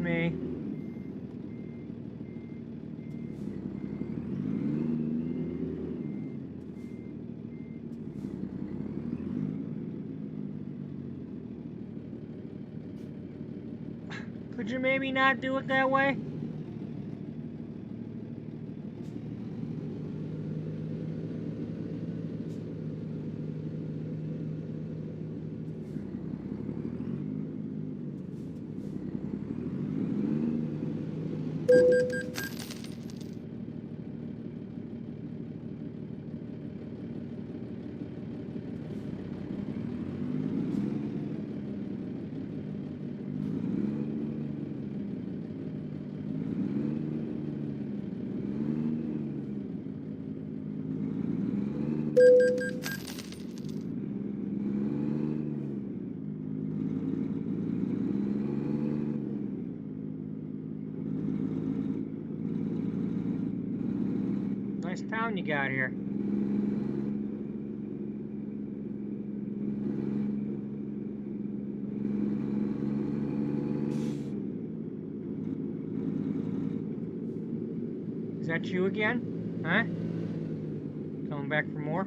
me. Could you maybe not do it that way? Nice town you got here. Is that you again? Huh? Coming back for more?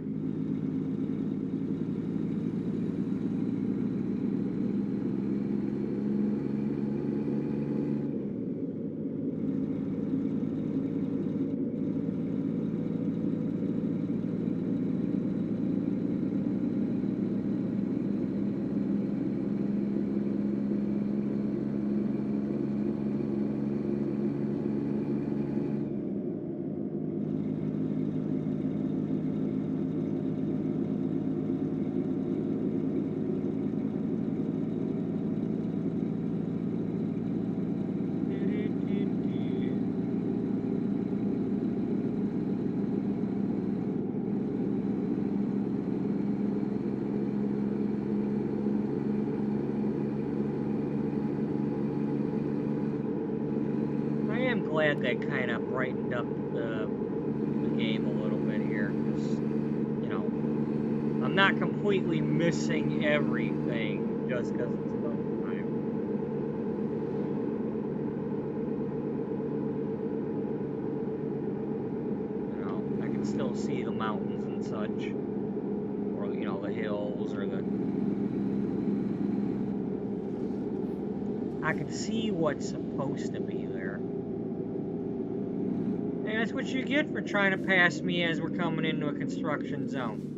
Glad they kind of brightened up the game a little bit here, because, you know, I'm not completely missing everything just because it's nighttime. You know, I can still see the mountains and such, or, you know, the hills, or I can see what's supposed to be there. And that's what you get for trying to pass me as we're coming into a construction zone.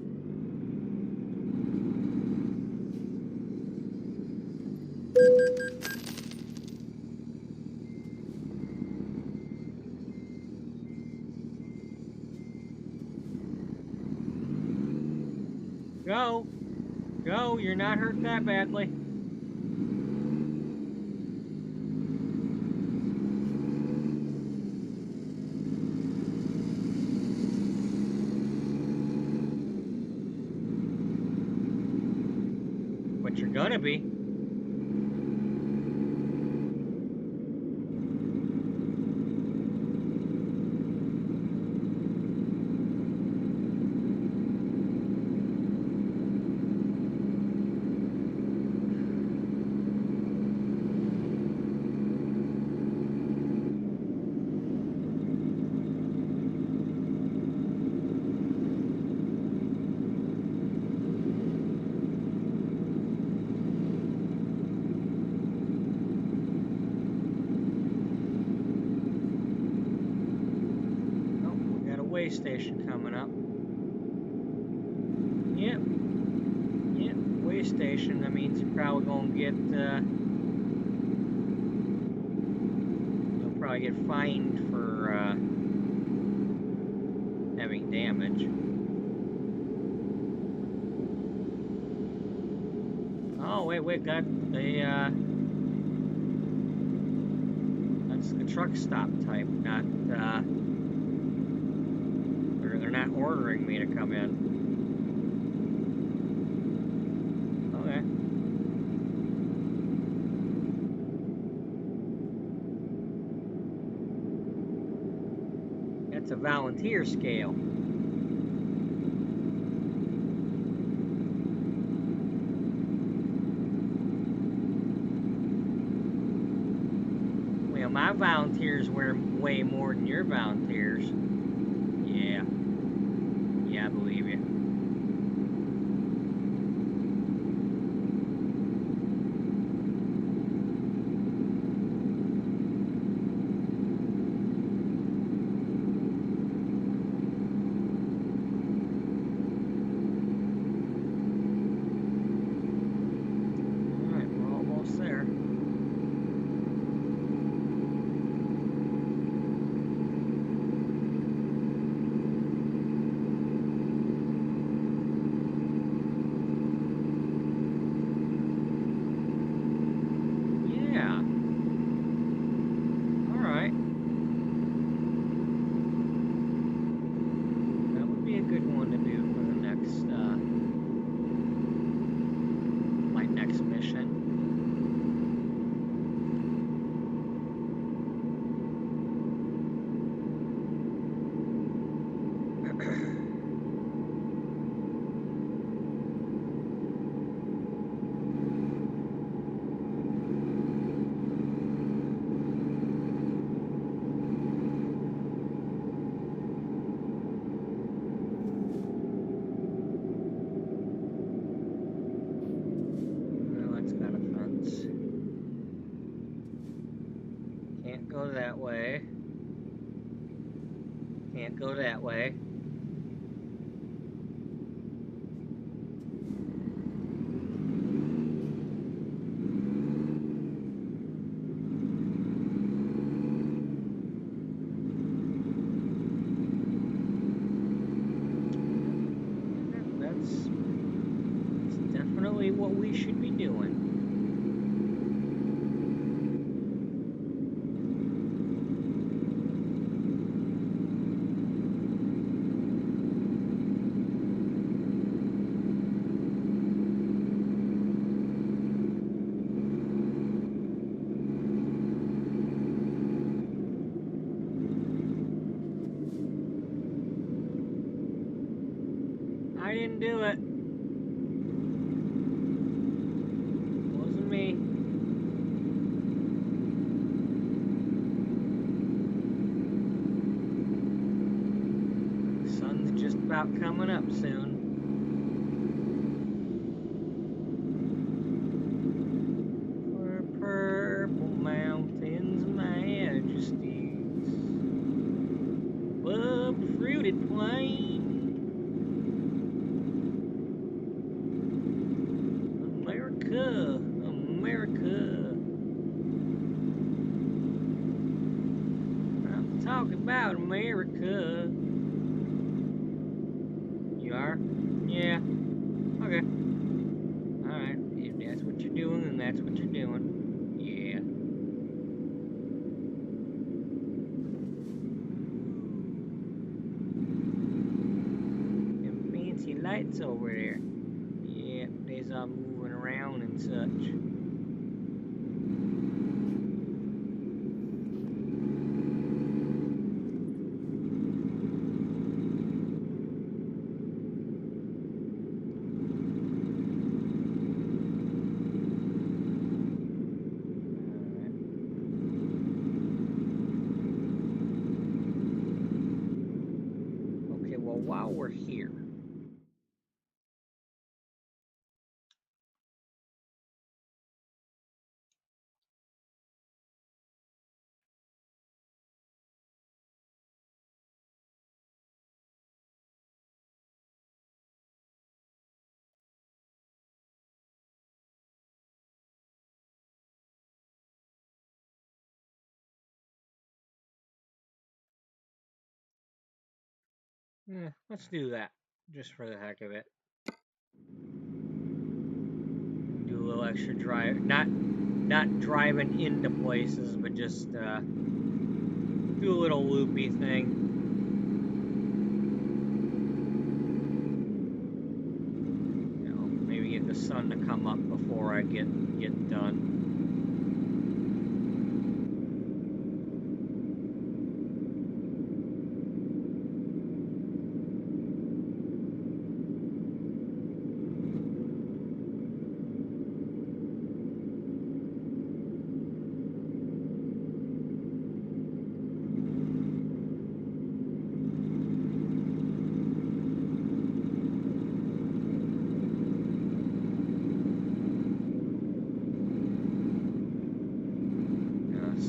Go! Go! You're not hurt that badly. You're gonna be. Station coming up. Yep. Way station. That means you're probably gonna get you'll probably get fined for having damage. Oh wait, that that's the truck stop type, not they're not ordering me to come in. Okay. That's a volunteer scale. my volunteers wear way more than your volunteers. Yeah. Yeah, I believe you. Can't go that way. Can't go that way. That's definitely what we should be doing. I didn't do it. Wasn't me. The sun's just about coming up soon. For purple mountains, majesties, above the fruited plain. America. I'm talking about America. You are? Yeah. Okay. Alright. If that's what you're doing, then that's what you're doing. Yeah. Them fancy lights over there. Yeah, they's all moving around and such. Okay, well, while we're here, yeah, let's do that, just for the heck of it. Do a little extra drive, not driving into places, but just do a little loopy thing. You know, maybe get the sun to come up before I get done.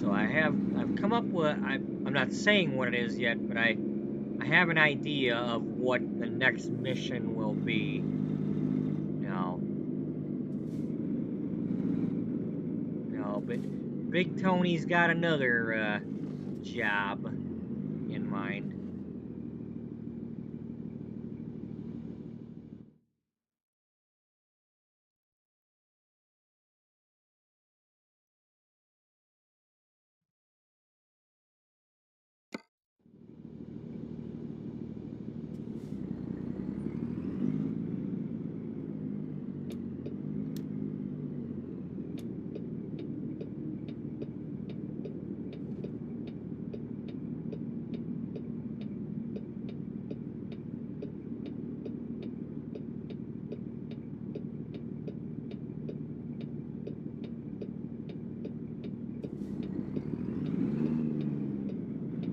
So I've come up with, I'm not saying what it is yet, but I have an idea of what the next mission will be. No, but Big Tony's got another job in mind.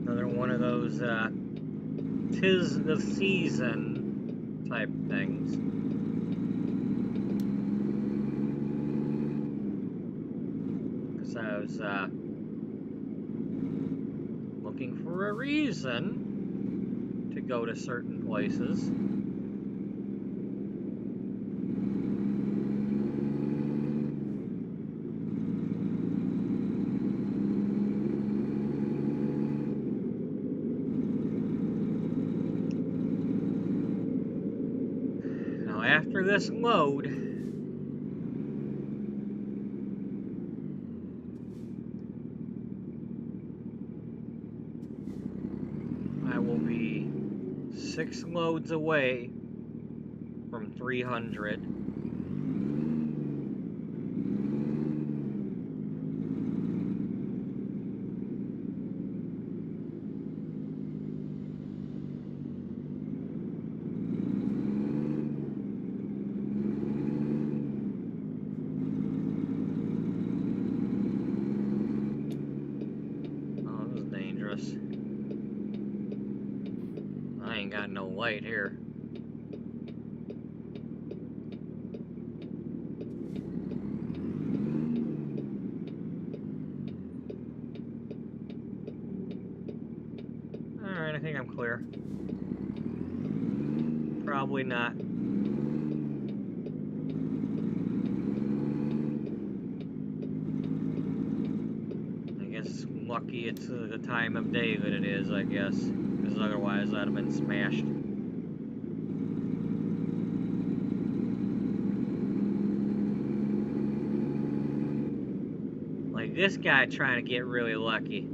Another one of those 'tis the season type things. Because I was looking for a reason to go to certain places. After this load, I will be 6 loads away from 300. I ain't got no light here. Alright, I think I'm clear. Probably not. I guess lucky it's the time of day that it is, I guess. Because otherwise I'd have been smashed. Like this guy trying to get really lucky.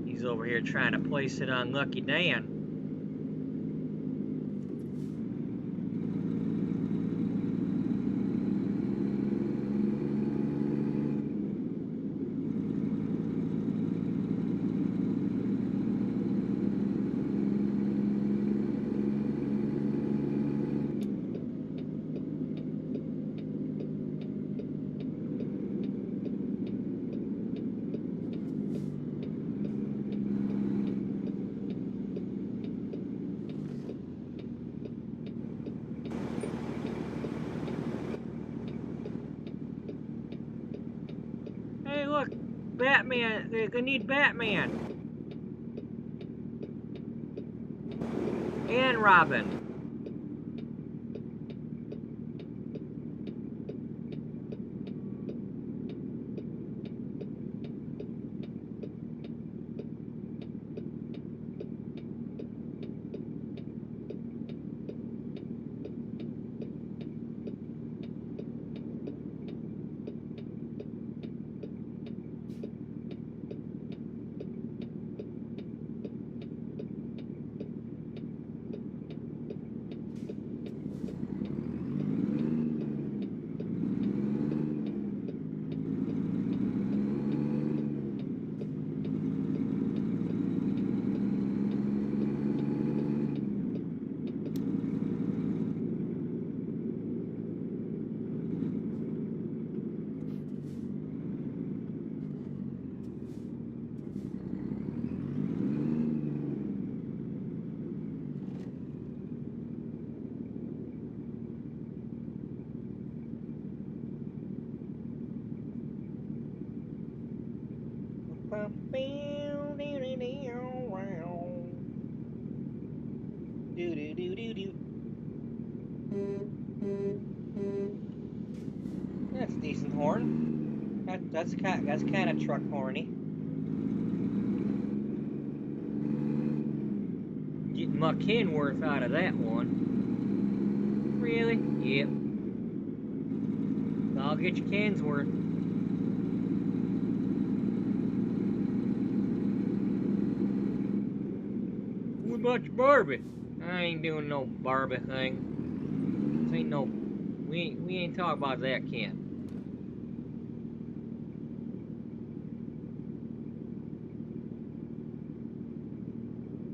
He's over here trying to place it on Lucky Dan. Hey, look, Batman. They need Batman and Robin. That's a decent horn. That's kind of truck horny. Getting my Kenworth out of that one. Really? Yep. I'll get your Kensworth. What about your Barbie? I ain't doing no Barbie thing. This ain't no. We ain't talking about that, Ken.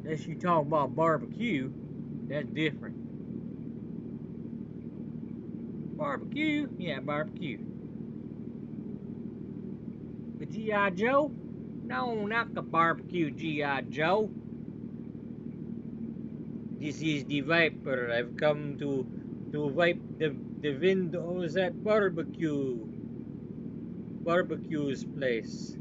Unless you talk about barbecue, that's different. Barbecue? Yeah, barbecue. The G.I. Joe? No, not the barbecue G.I. Joe. This is the Viper. I've come to wipe the windows at barbecue's place.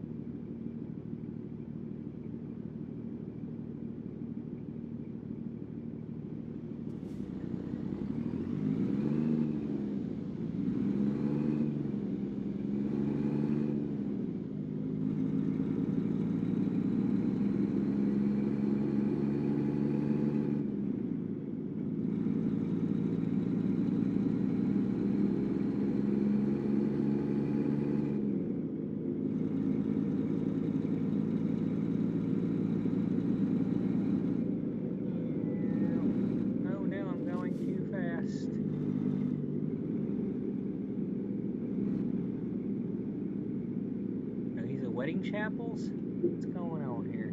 Wedding chapels? What's going on here?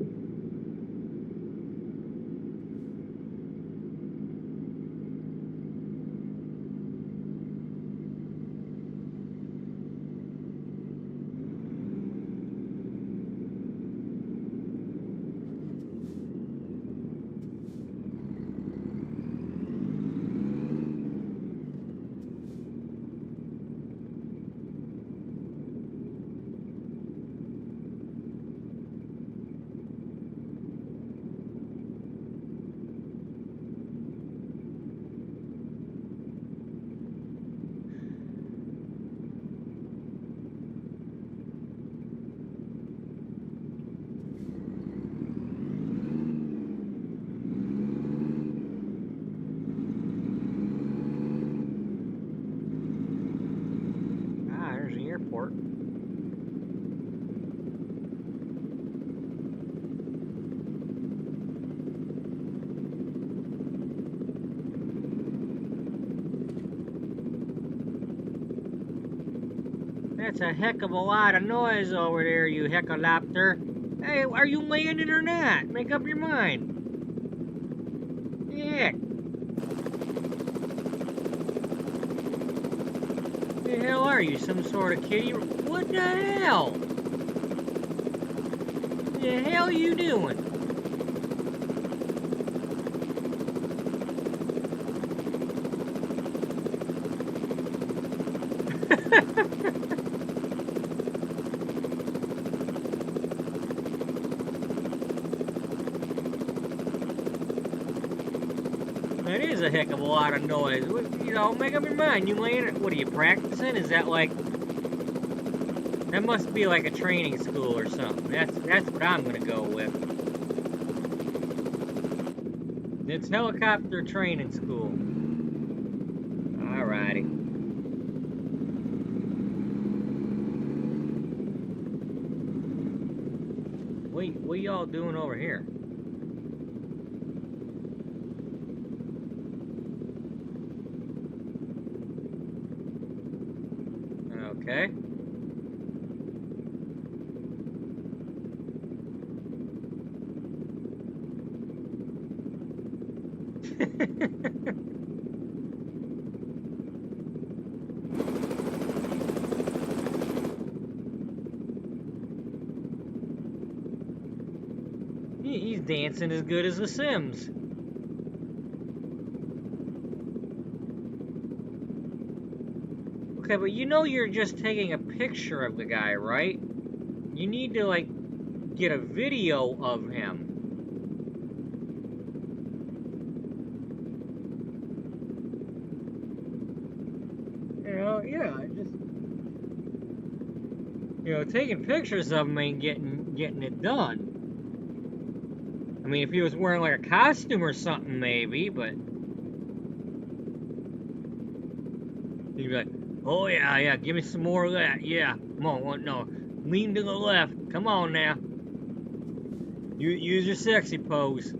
Airport. That's a heck of a lot of noise over there, you helicopter. Hey, are you landing or not? Make up your mind. Heck. What the hell are you? Some sort of kitty? What the hell? What the hell are you doing? That is a heck of a lot of noise. You know, make up your mind. You laying? What are you practicing? Is that like? That must be like a training school or something. That's what I'm gonna go with. It's helicopter training school. Alrighty. What y'all doing over here? Okay. He's dancing as good as The Sims. Okay, but you know you're just taking a picture of the guy, right? You need to, like, get a video of him. You know, yeah, just, you know, taking pictures of him ain't getting it done. I mean, if he was wearing like a costume or something, maybe, but he'd be like, oh yeah, give me some more of that. Yeah, come on, no, lean to the left. Come on now. You use your sexy pose.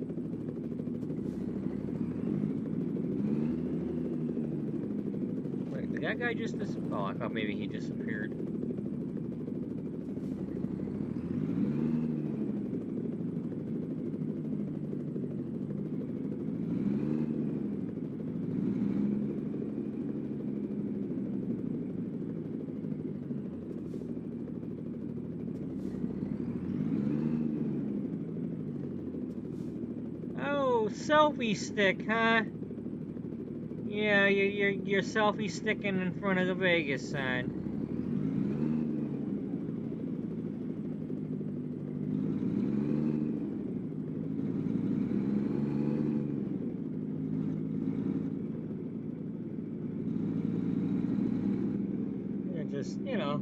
Wait, did that guy just disappear? Oh, I thought maybe he disappeared. Selfie stick, huh? Yeah, you're selfie sticking in front of the Vegas sign. Yeah, just, you know.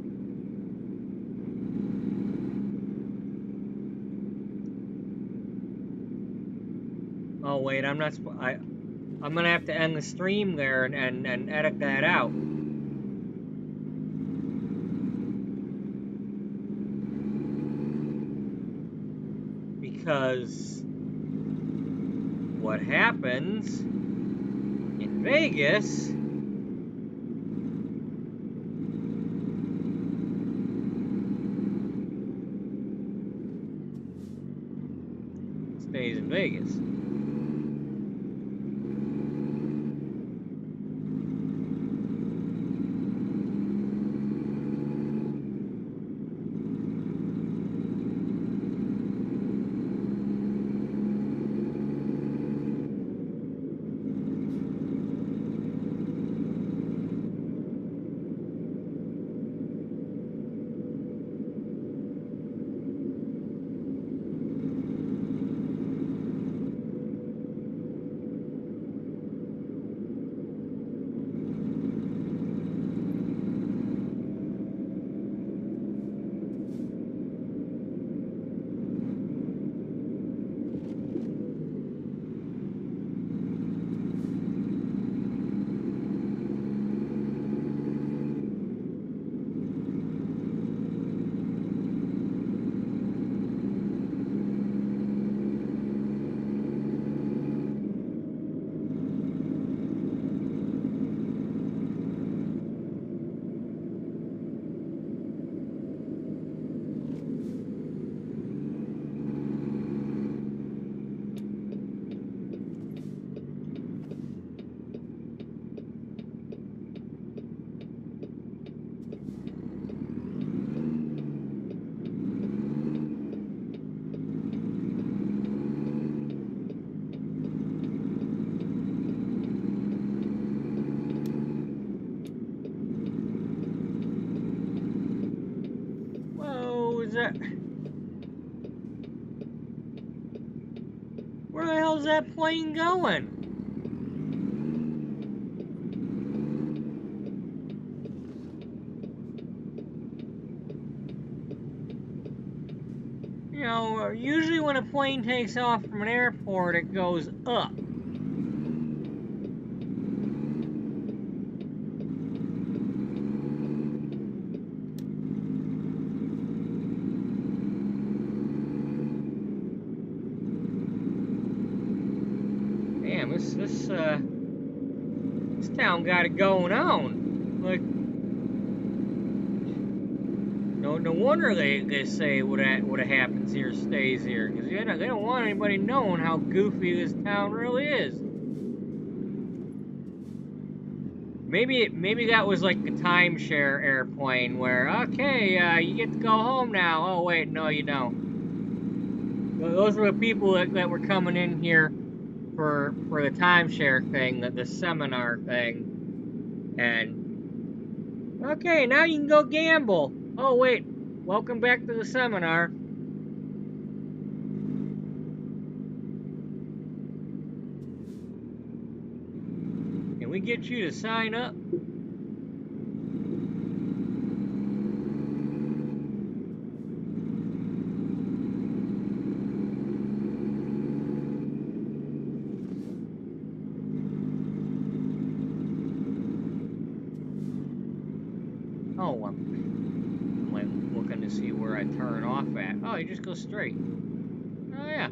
Oh wait, I'm gonna have to end the stream there and edit that out. Because what happens in Vegas stays in Vegas. Where the hell's that plane going? You know, usually when a plane takes off from an airport, it goes up. Damn, this town got it going on. Like, no wonder they say what happens here stays here, because they don't want anybody knowing how goofy this town really is. Maybe that was like the timeshare airplane where, okay, you get to go home now. Oh wait, no you don't. Those were the people that were coming in here for the timeshare thing, the seminar thing, and okay, now you can go gamble. Oh wait, welcome back to the seminar. me get you to sign up. Oh, I'm like looking to see where I turn off at. Oh, you just go straight. Oh, yeah.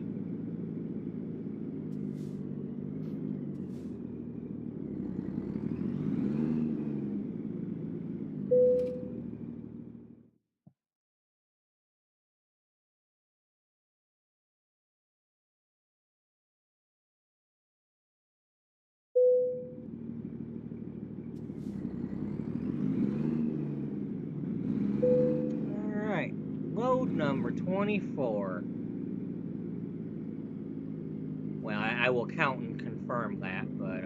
Alright. Load number 24. Well, I will count and confirm that, but,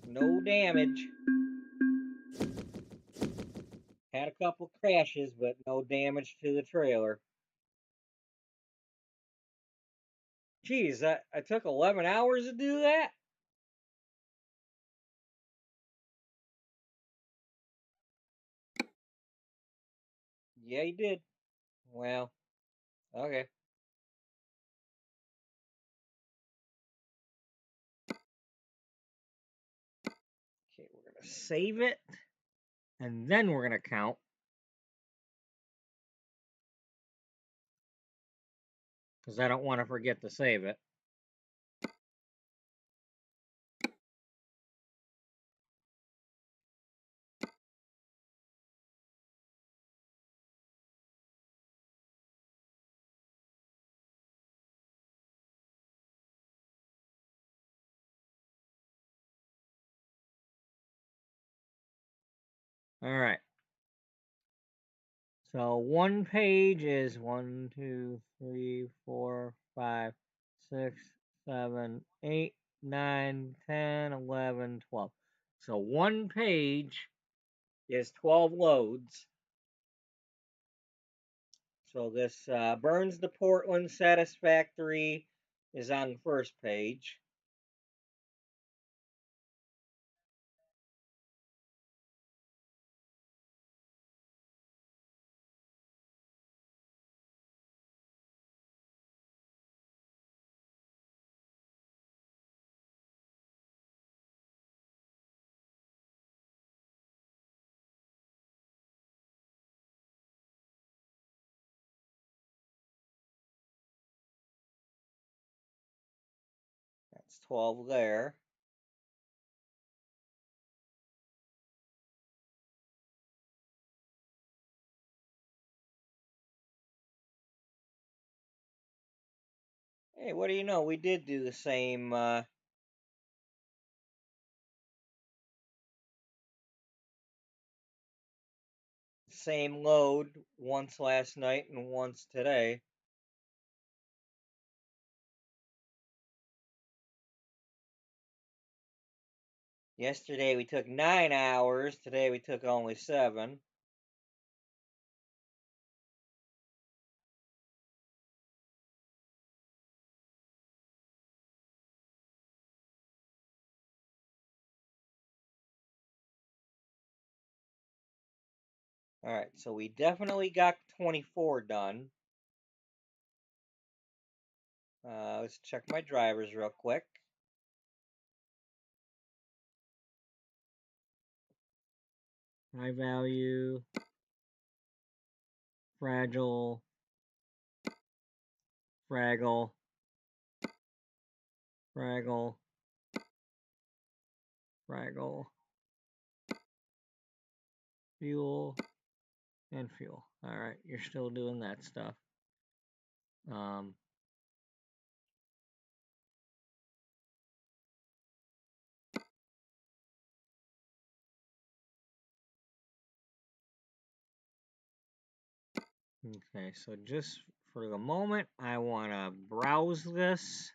no damage. Had a couple crashes, but no damage to the trailer. Geez, I took 11 hours to do that? Yeah, you did. Well, okay. Okay, we're going to save it, and then we're going to count. Because I don't want to forget to save it. Alright. So one page is 1, 2, 3, 4, 5, 6, 7, 8, 9, 10, 11, 12. So one page is 12 loads. So this Burns to Portland Satisfactory is on the first page. That's 12 there. Hey, what do you know? We did do the same same load once last night and once today. Yesterday we took 9 hours. Today we took only 7. Alright, so we definitely got 24 done. Let's check my drivers real quick. High value, fragile, fraggle, fraggle, fraggle, fuel, and fuel. Alright, you're still doing that stuff. Okay, so just for the moment, I want to browse this.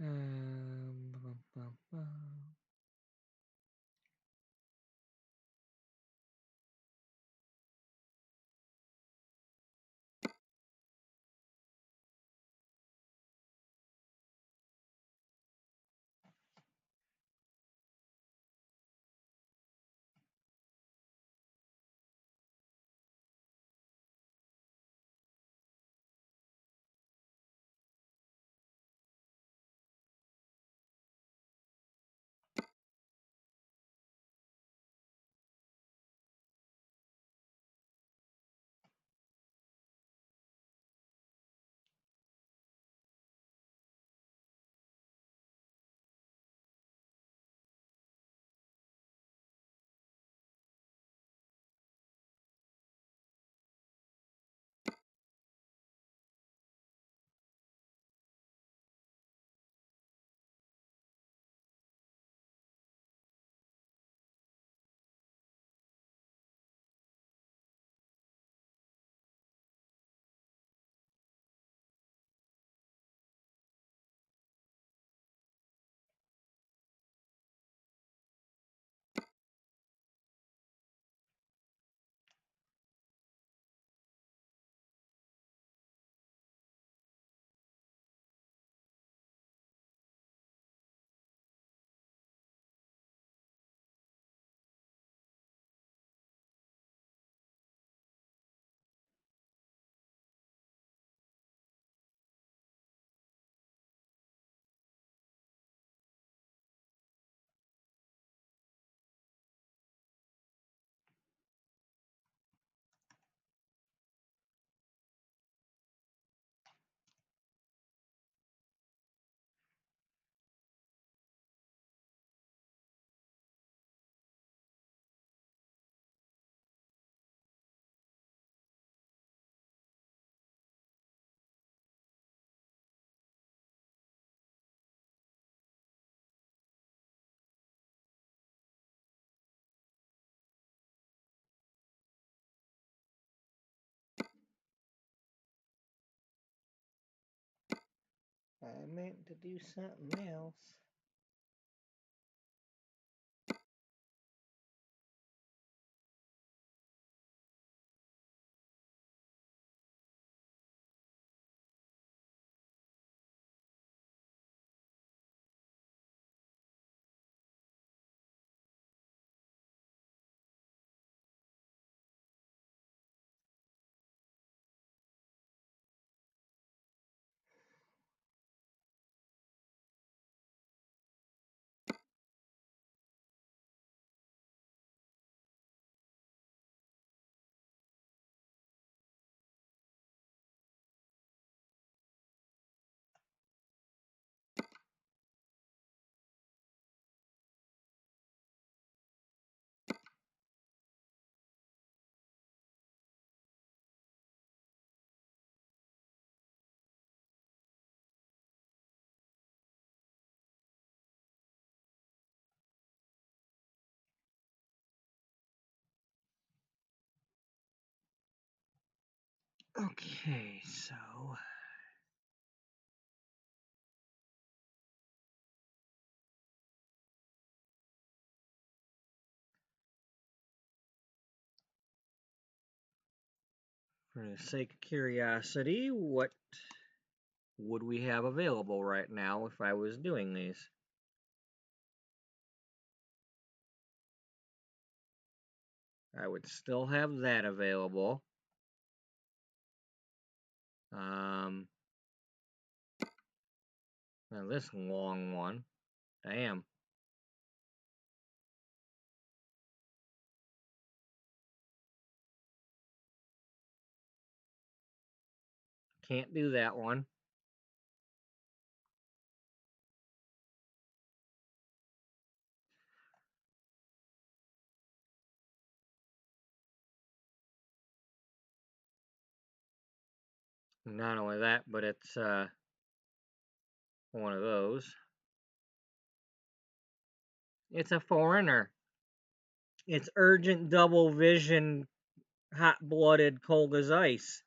Bum, bum, bum. I meant to do something else. Okay, so for the sake of curiosity, what would we have available right now if I was doing these? I would still have that available. Now this long one, damn. Can't do that one. Not only that, but it's one of those. It's a foreigner. It's urgent double vision, hot-blooded, cold as ice.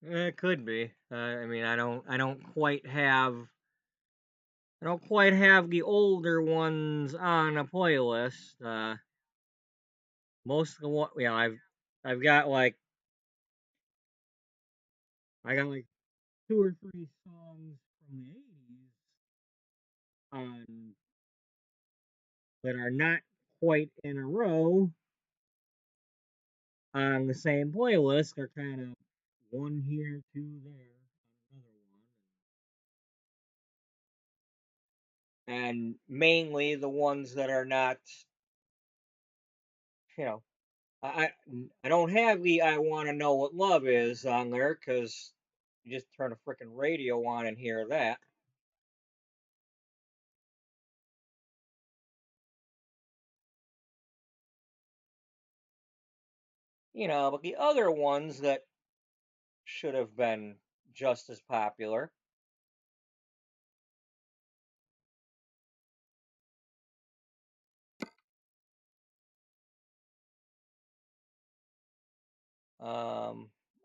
It could be. I mean, I don't quite have the older ones on a playlist. Most of the one, I've got like I got like two or three songs from the '80s on that are not quite in a row on the same playlist. They're kind of one here, two there, on another one, and mainly the ones that are not, you know, I I don't have the "I Want to Know What Love Is" on there because you just turn a freaking radio on and hear that. But the other ones that should have been just as popular.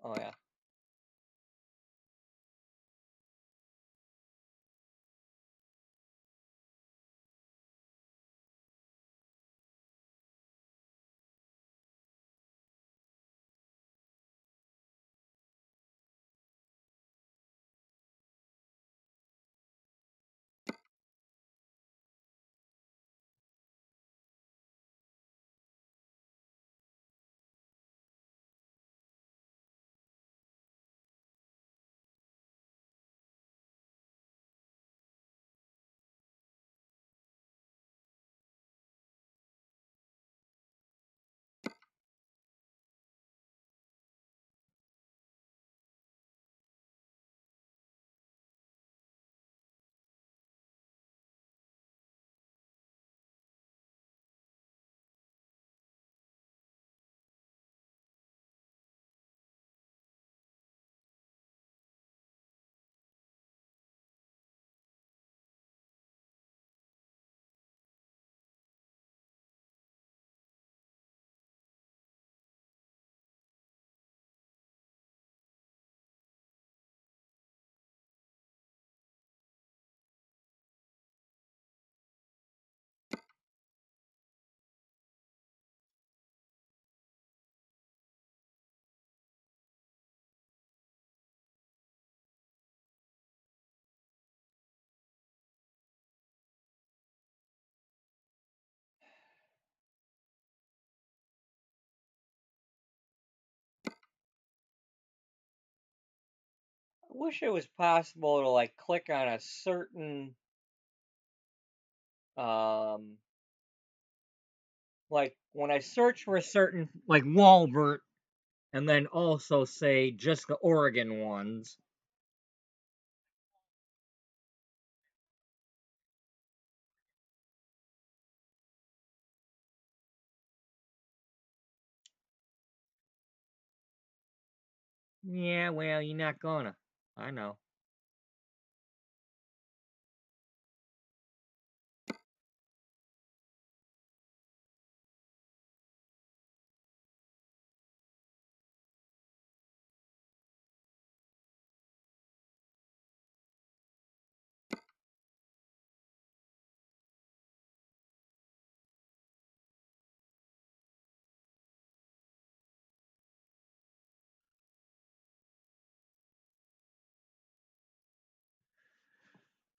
Oh yeah. I wish it was possible to like click on a certain um like when I search for a certain like Wallbert and then also say just the Oregon ones. Yeah, well, you're not gonna. I know.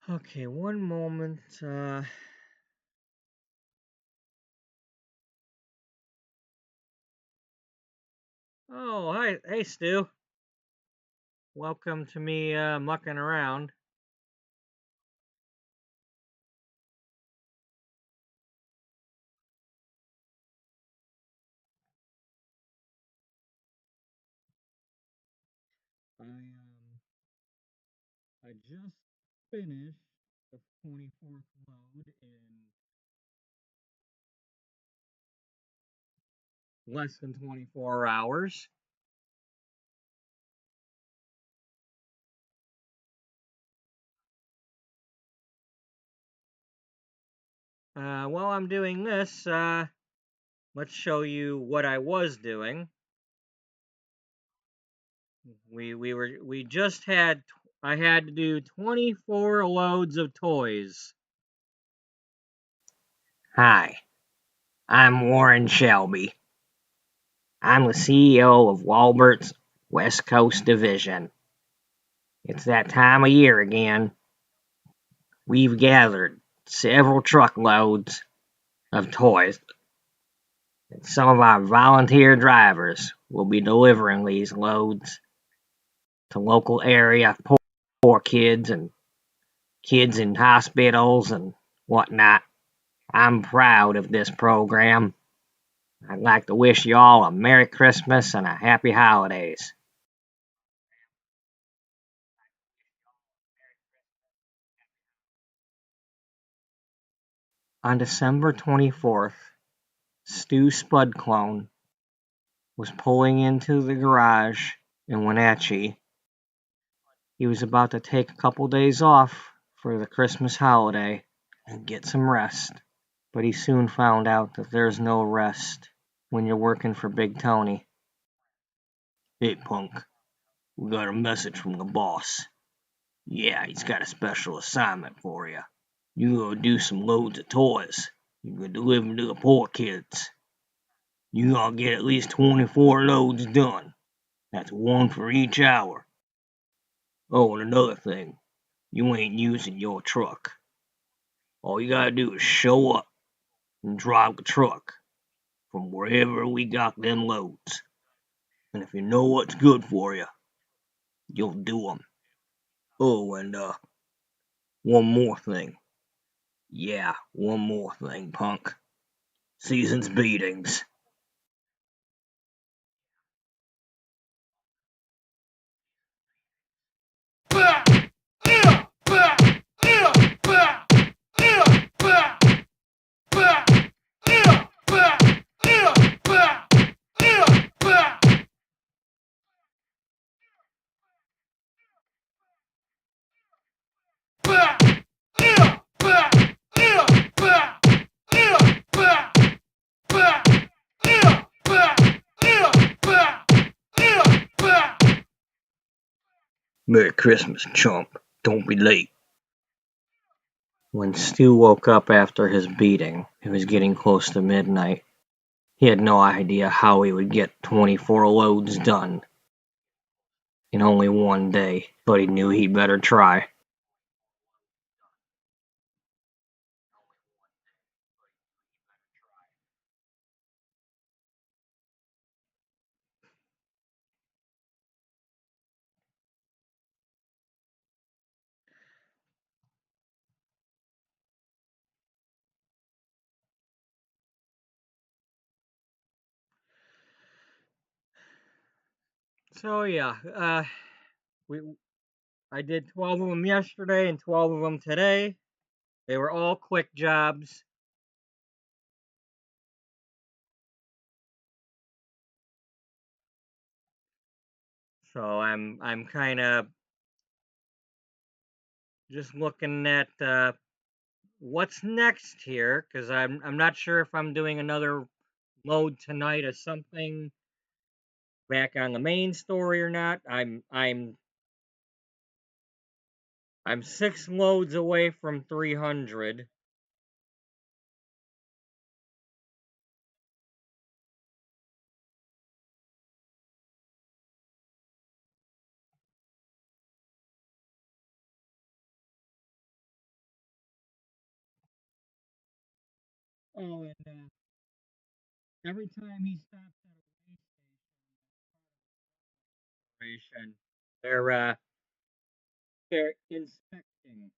Okay, one moment. Oh, hi, hey Stu. Welcome to me mucking around. I just finished the 24th load in less than 24 hours. While I'm doing this, let's show you what I was doing. we just had I had to do 24 loads of toys. Hi, I'm Warren Shelby. I'm the CEO of Wallbert's West Coast Division. It's that time of year again. We've gathered several truckloads of toys, and some of our volunteer drivers will be delivering these loads to local area poor kids and kids in hospitals and whatnot. I'm proud of this program. I'd like to wish you all a Merry Christmas and a Happy Holidays. On December 24th, Stu SpudClone was pulling into the garage in Wenatchee. He was about to take a couple days off for the Christmas holiday and get some rest, but he soon found out that there's no rest when you're working for Big Tony. Hey, punk, we got a message from the boss. Yeah, he's got a special assignment for you. You gonna do some loads of toys. You gonna deliver them to the poor kids. You gonna get at least 24 loads done. That's one for each hour. Oh, and another thing, you ain't using your truck. All you gotta do is show up and drive the truck from wherever we got them loads. And if you know what's good for you, you'll do 'em. Oh, and one more thing. Yeah, one more thing, punk. Season's beatings. Merry Christmas, chump. Don't be late. When Stu woke up after his beating, it was getting close to midnight. He had no idea how he would get 24 loads done in only one day, but he knew he'd better try. So yeah, we I did 12 of them yesterday and 12 of them today. They were all quick jobs. So I'm kind of just looking at what's next here because I'm not sure if I'm doing another load tonight of something back on the main story or not. I'm 6 loads away from 300. Oh, and every time he stops at a way station, they're inspecting.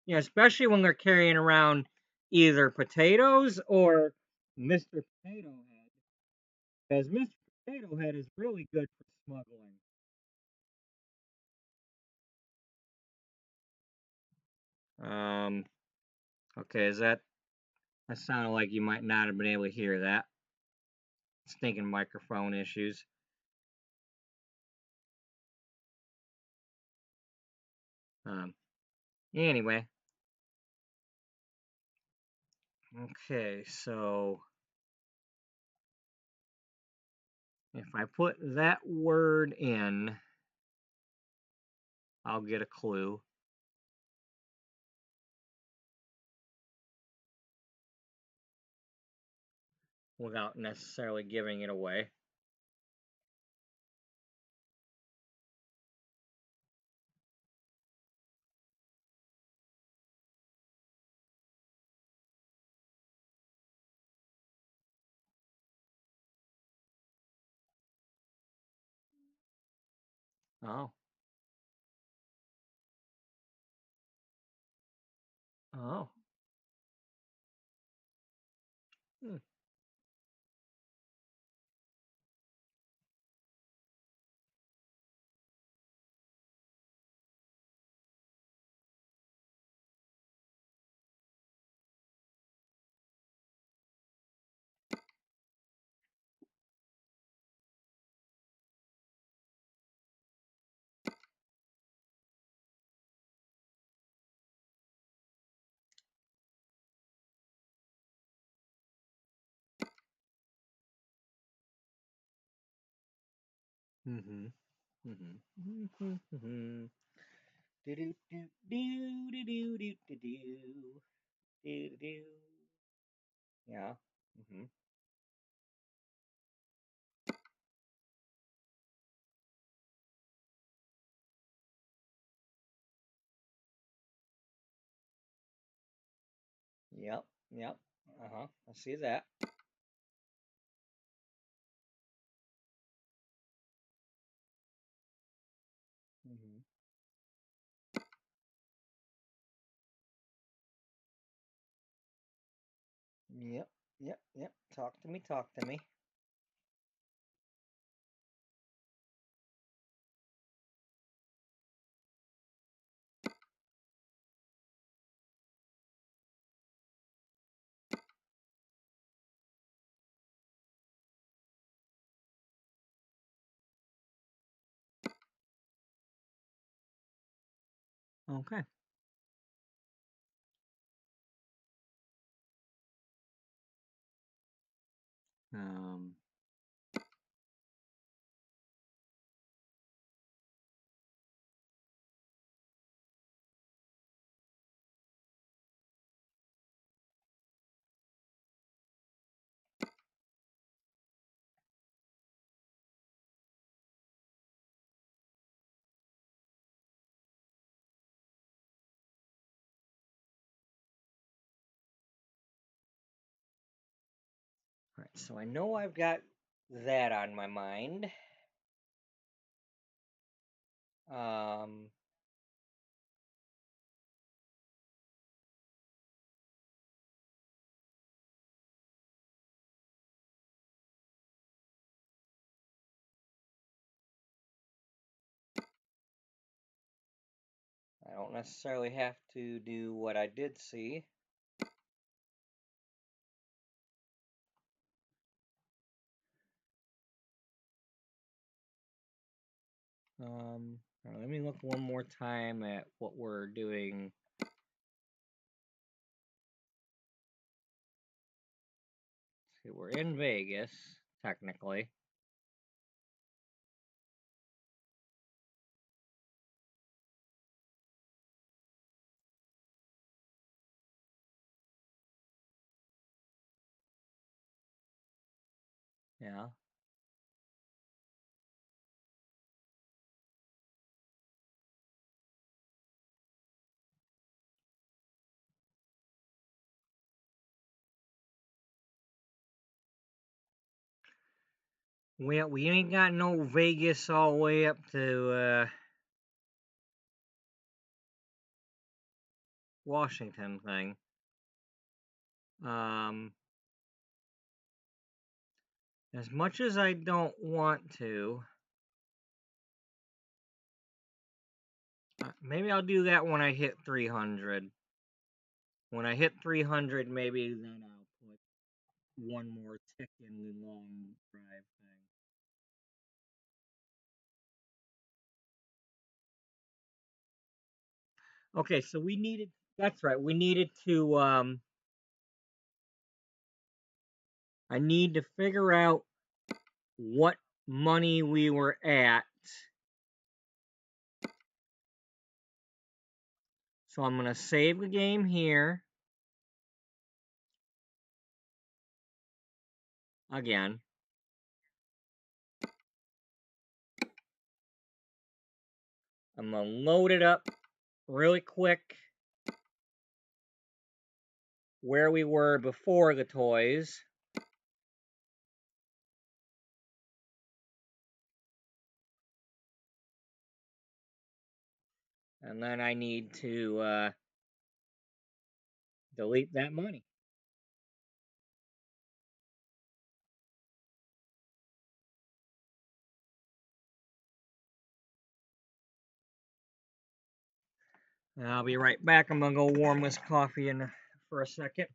Yeah, especially when they're carrying around either potatoes or Mr. Potato Head, because Mr. Potato Head is really good for smuggling. Um, okay, that sounded like you might not have been able to hear that. Stinking microphone issues. Um, anyway, okay, so If I put that word in, I'll get a clue. Without necessarily giving it away. Oh. Oh. Hmm. Mm-hmm. Mm-hmm. Mm-hmm. Do do do do do do do do do do. Yeah. Mm-hmm. Yep. Yep. Uh-huh. I see that. Mm-hmm. Yep. Yep. Yep. Talk to me. Talk to me. Okay. Um. All right. So I know I've got that on my mind. Um. I don't necessarily have to do what I did see. Let me look one more time at what we're doing. See, we're in Vegas, technically. Yeah. We ain't got no Vegas all the way up to Washington thing. Um, as much as I don't want to, maybe I'll do that when I hit 300. When I hit 300, maybe then I'll put one more tick in the long drive thing. Okay, so we needed, that's right, we needed to, I need to figure out what money we were at. So I'm going to save the game here. Again. I'm going to load it up really quick where we were before the toys. And then I need to delete that money. I'll be right back. I'm going to go warm this coffee in for a second.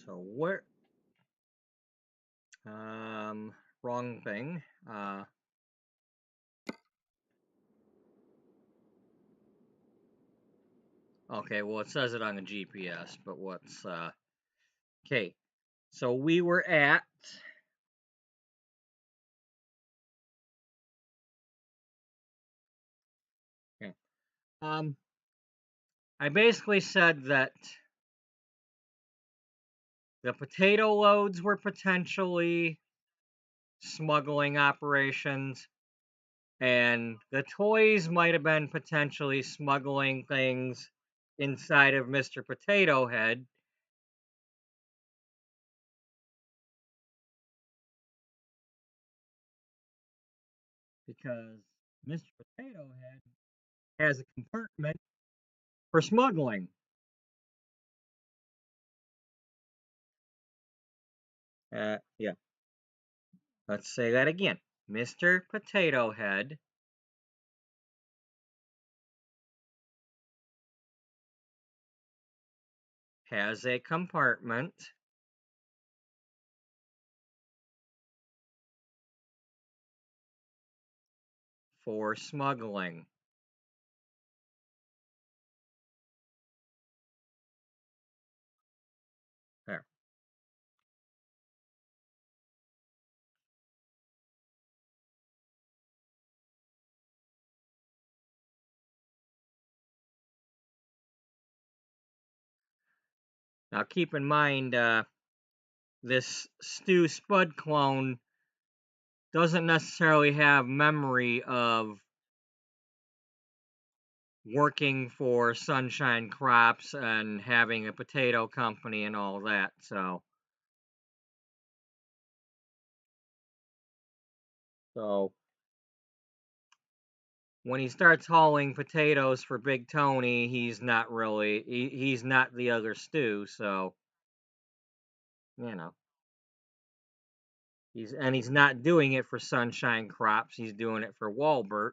So where? Wrong thing. Okay, well it says it on the GPS, but what's okay? So we were at. Okay. I basically said that the potato loads were potentially smuggling operations, and the toys might have been potentially smuggling things inside of Mr. Potato Head. Because Mr. Potato Head has a compartment for smuggling. Yeah. Let's say that again. Mr. Potato Head has a compartment for smuggling. There. Now keep in mind, this Stu SpudClone doesn't necessarily have memory of working for Sunshine Crops and having a potato company and all that, so when he starts hauling potatoes for Big Tony, he's not really he's not the other Stu, so you know. He's not doing it for Sunshine Crops, he's doing it for Wallbert.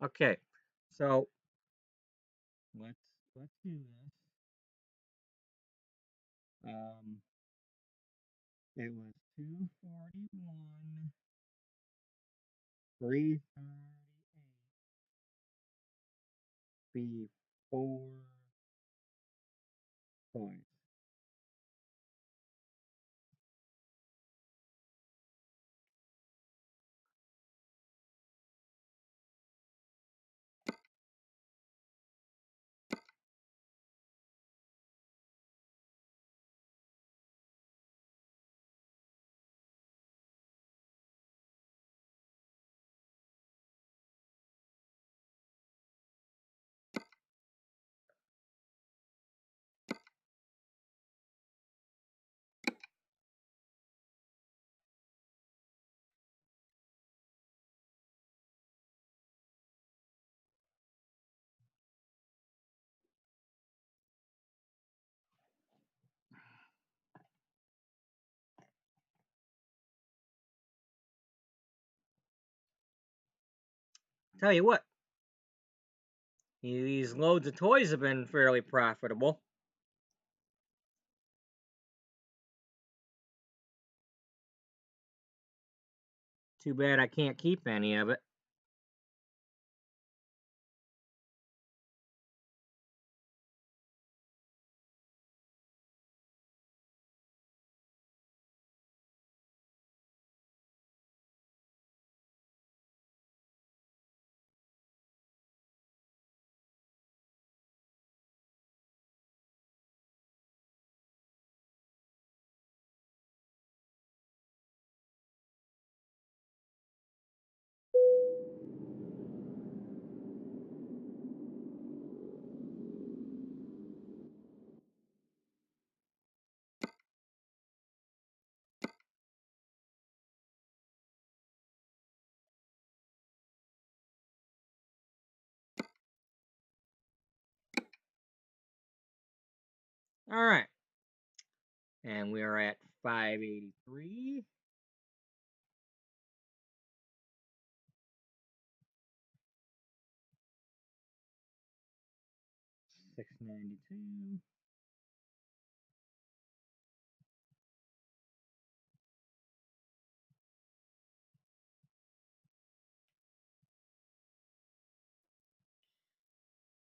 Okay. So let's do this. It was 241, 338 before points. Tell you what, these loads of toys have been fairly profitable. Too bad I can't keep any of it. All right. And we are at 583. $692.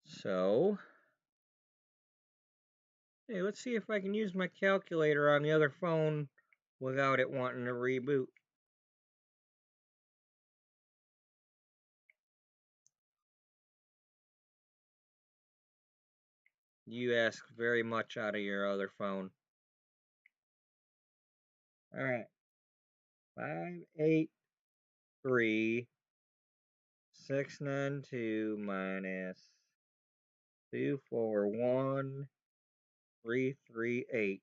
So, hey, let's see if I can use my calculator on the other phone without it wanting to reboot. You ask very much out of your other phone. All right. 583 692 minus 241 338.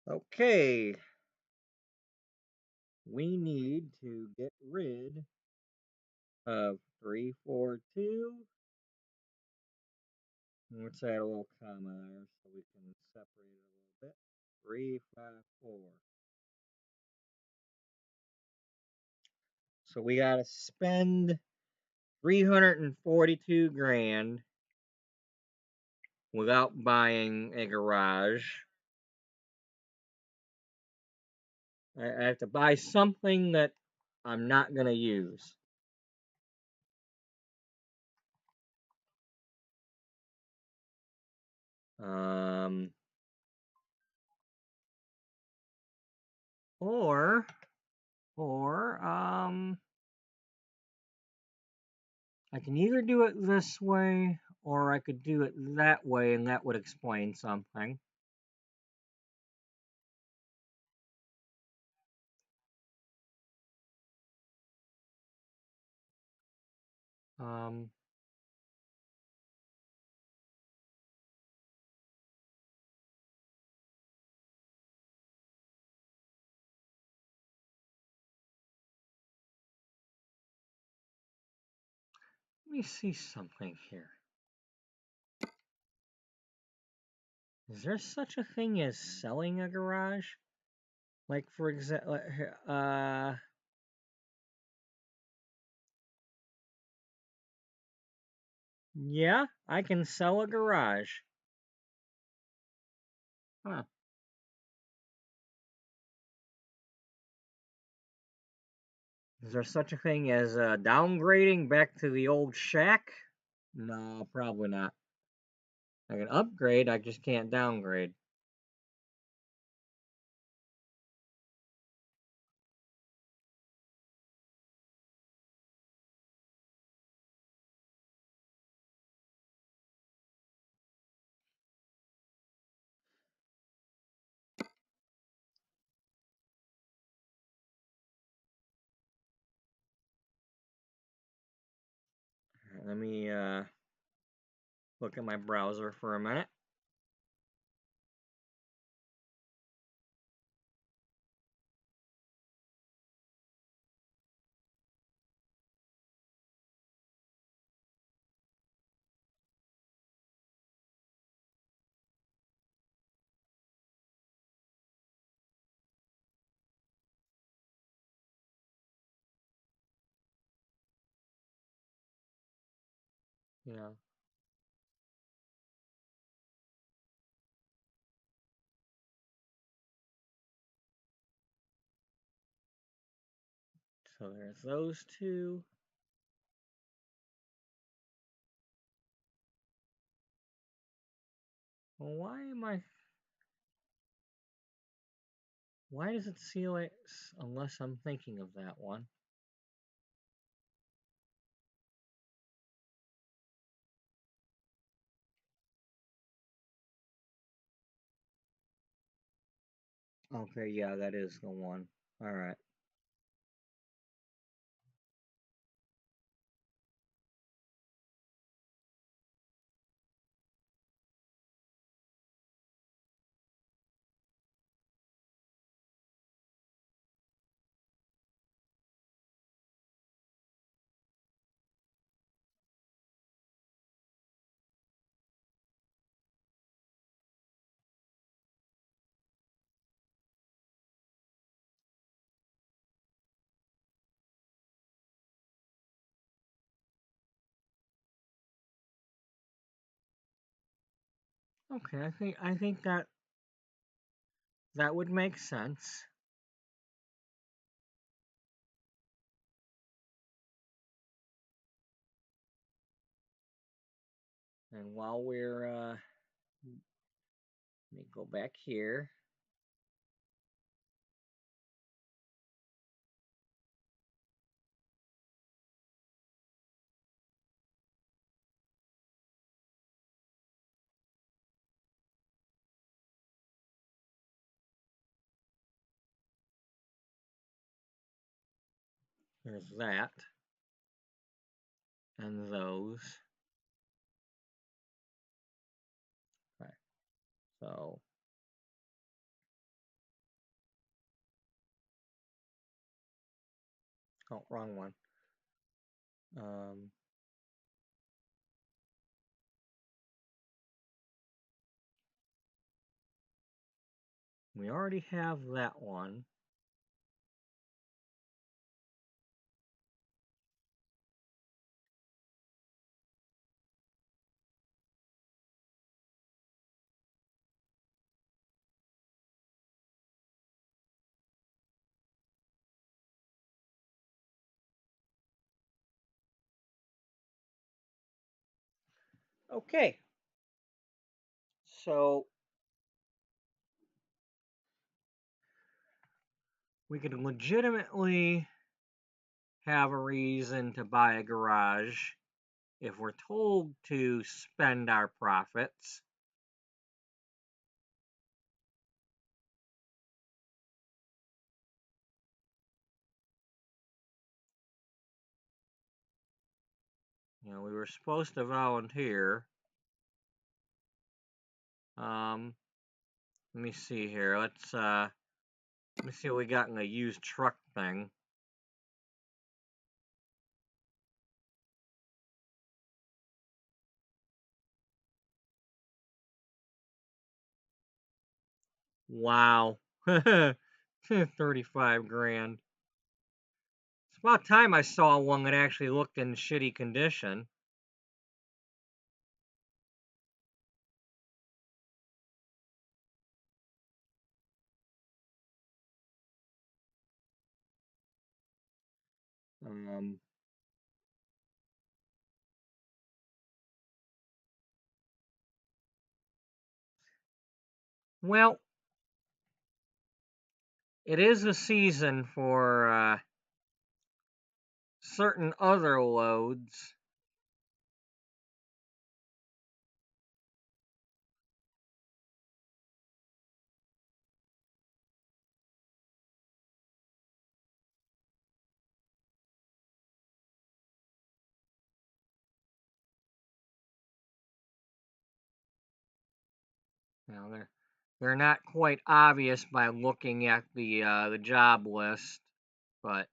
Okay. We need to get rid of 342. Let's add a little comma there so we can separate it a little bit. 354. So we got to spend 342 grand without buying a garage. I have to buy something that I'm not going to use. Or I can either do it this way or I could do it that way, and that would explain something. Um, Let me see something here. Is there such a thing as selling a garage? Like, for example, yeah, I can sell a garage. Huh. Is there such a thing as downgrading back to the old shack? No, probably not. I can upgrade, I just can't downgrade. Let me look at my browser for a minute. Yeah. So there's those two. Well, why does it seal it unless I'm thinking of that one? Okay, yeah, that is the one. All right. Okay, I think that would make sense. And while we're let me go back here. There's that. And those. Okay. So oh, wrong one. Um we already have that one. Okay. So we could legitimately have a reason to buy a garage if we're told to spend our profits, we were supposed to volunteer. Let me see here. Let me see what we got in the used truck thing. Wow. 35 grand. It's about time I saw one that actually looked in shitty condition. Well, it is a season for certain other loads. They're not quite obvious by looking at the job list, but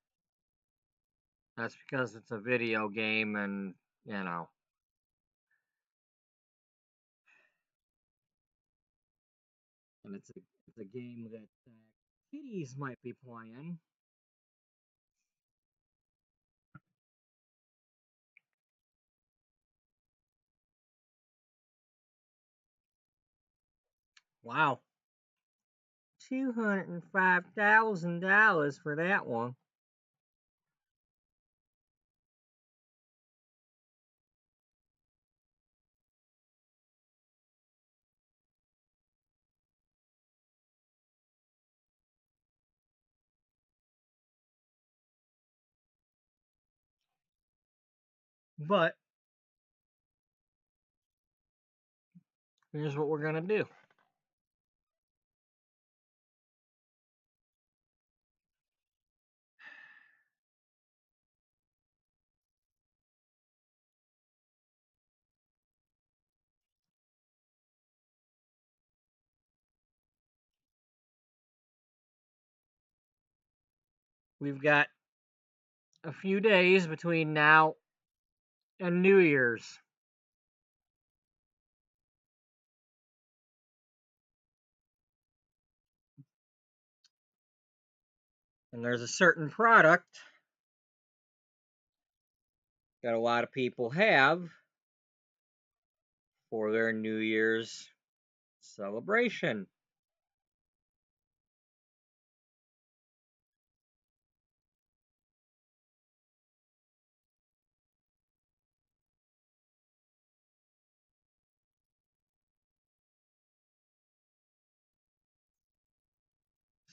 that's because it's a video game, and and it's a game that kiddies might be playing. Wow, $205,000 for that one. But here's what we're gonna do. We've got a few days between now and New Year's. And there's a certain product that a lot of people have for their New Year's celebration.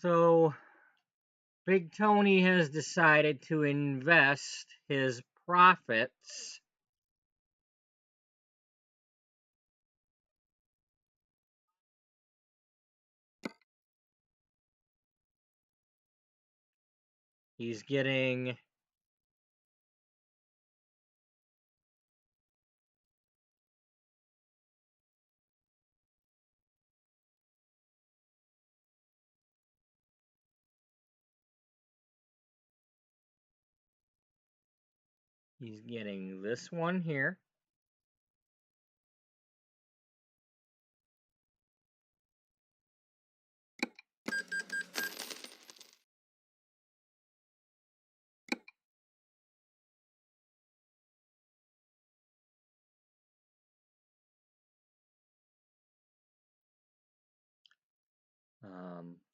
So, Big Tony has decided to invest his profits he's getting this one here.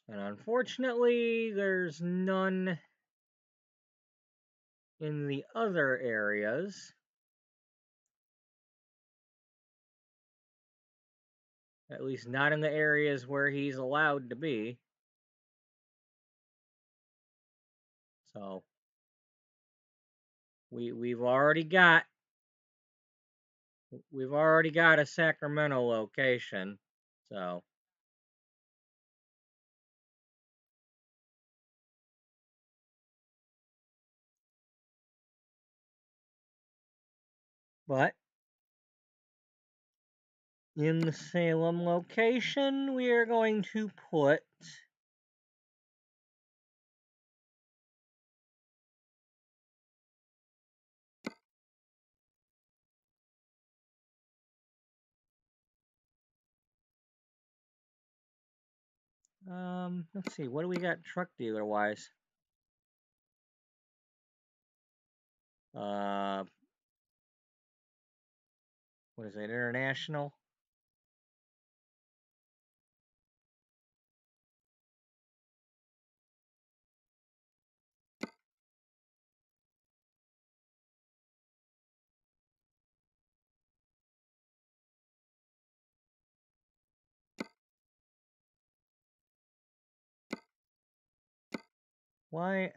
And unfortunately, there's none in the other areas. At least not in the areas where he's allowed to be. So we've already got We've already got a Sacramento location, so. But in the Salem location, we are going to put let's see, what do we got truck dealer wise? What is it, international? Why?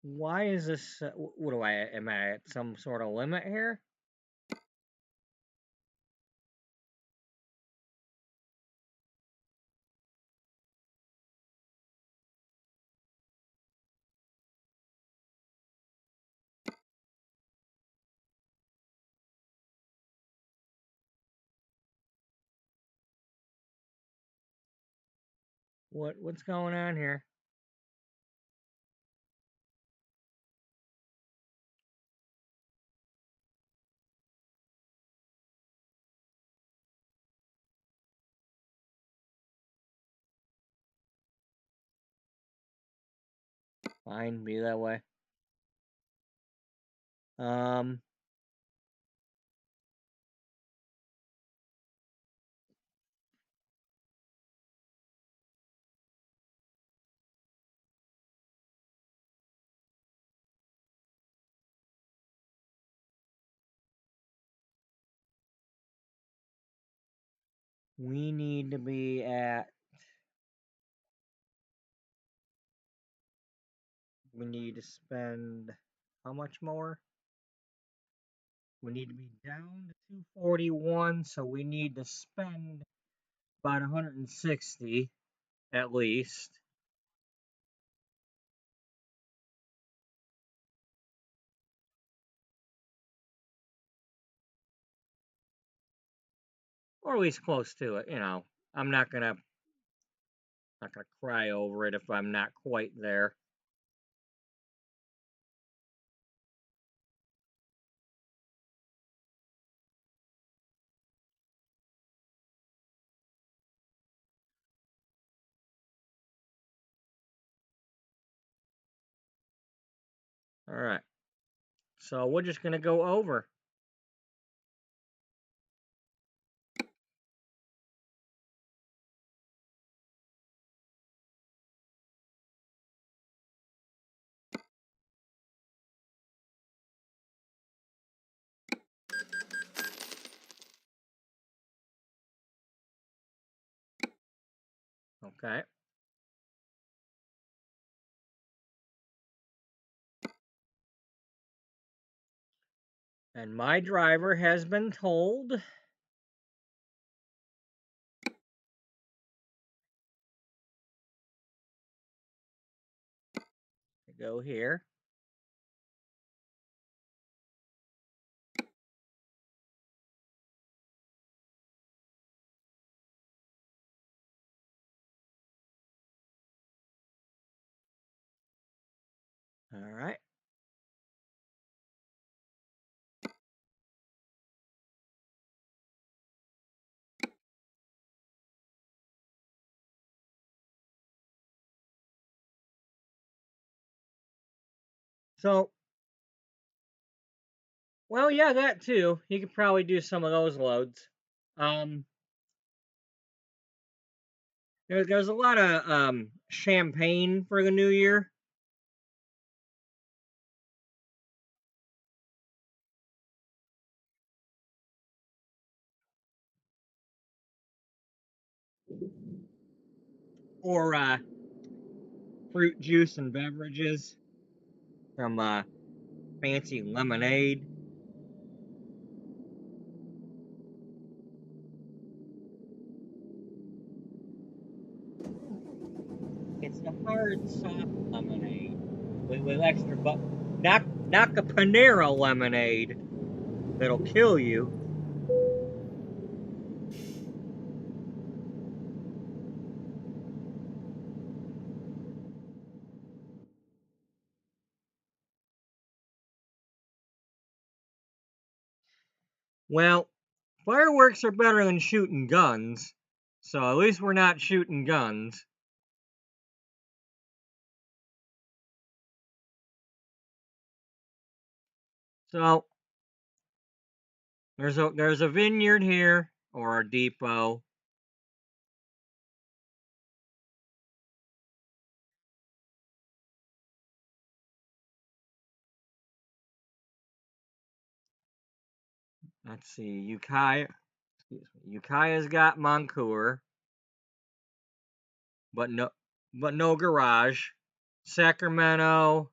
Why is this? What do I? Am I at some sort of limit here? What's going on here? Fine, be that way. We need to be at. We need to spend how much more? We need to be down to 241, so we need to spend about 160 at least. Or at least close to it, I'm not gonna cry over it if I'm not quite there. All right. So we're just gonna go over. Okay. And my driver has been told to go here. All right. So, well, yeah, that too. He could probably do some of those loads. Um, there's a lot of champagne for the new year. or fruit juice and beverages, some fancy lemonade. It's the hard, soft lemonade with extra not the Panera lemonade that'll kill you. Well, fireworks are better than shooting guns, so at least we're not shooting guns. So there's a vineyard here or a depot. Let's see, Ukiah's got Moncour, but no garage. Sacramento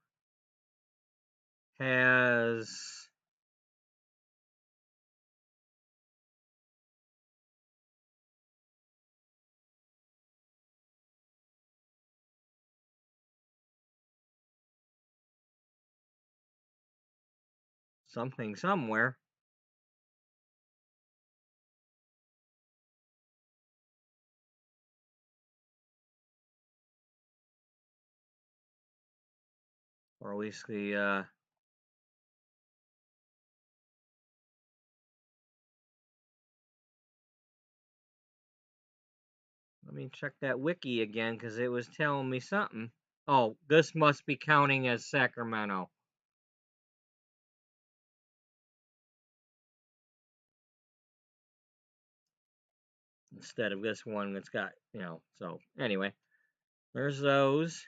has something somewhere. Or at least the let me check that wiki again because it was telling me something. Oh, this must be counting as Sacramento. Instead of this one that's got, so anyway, there's those.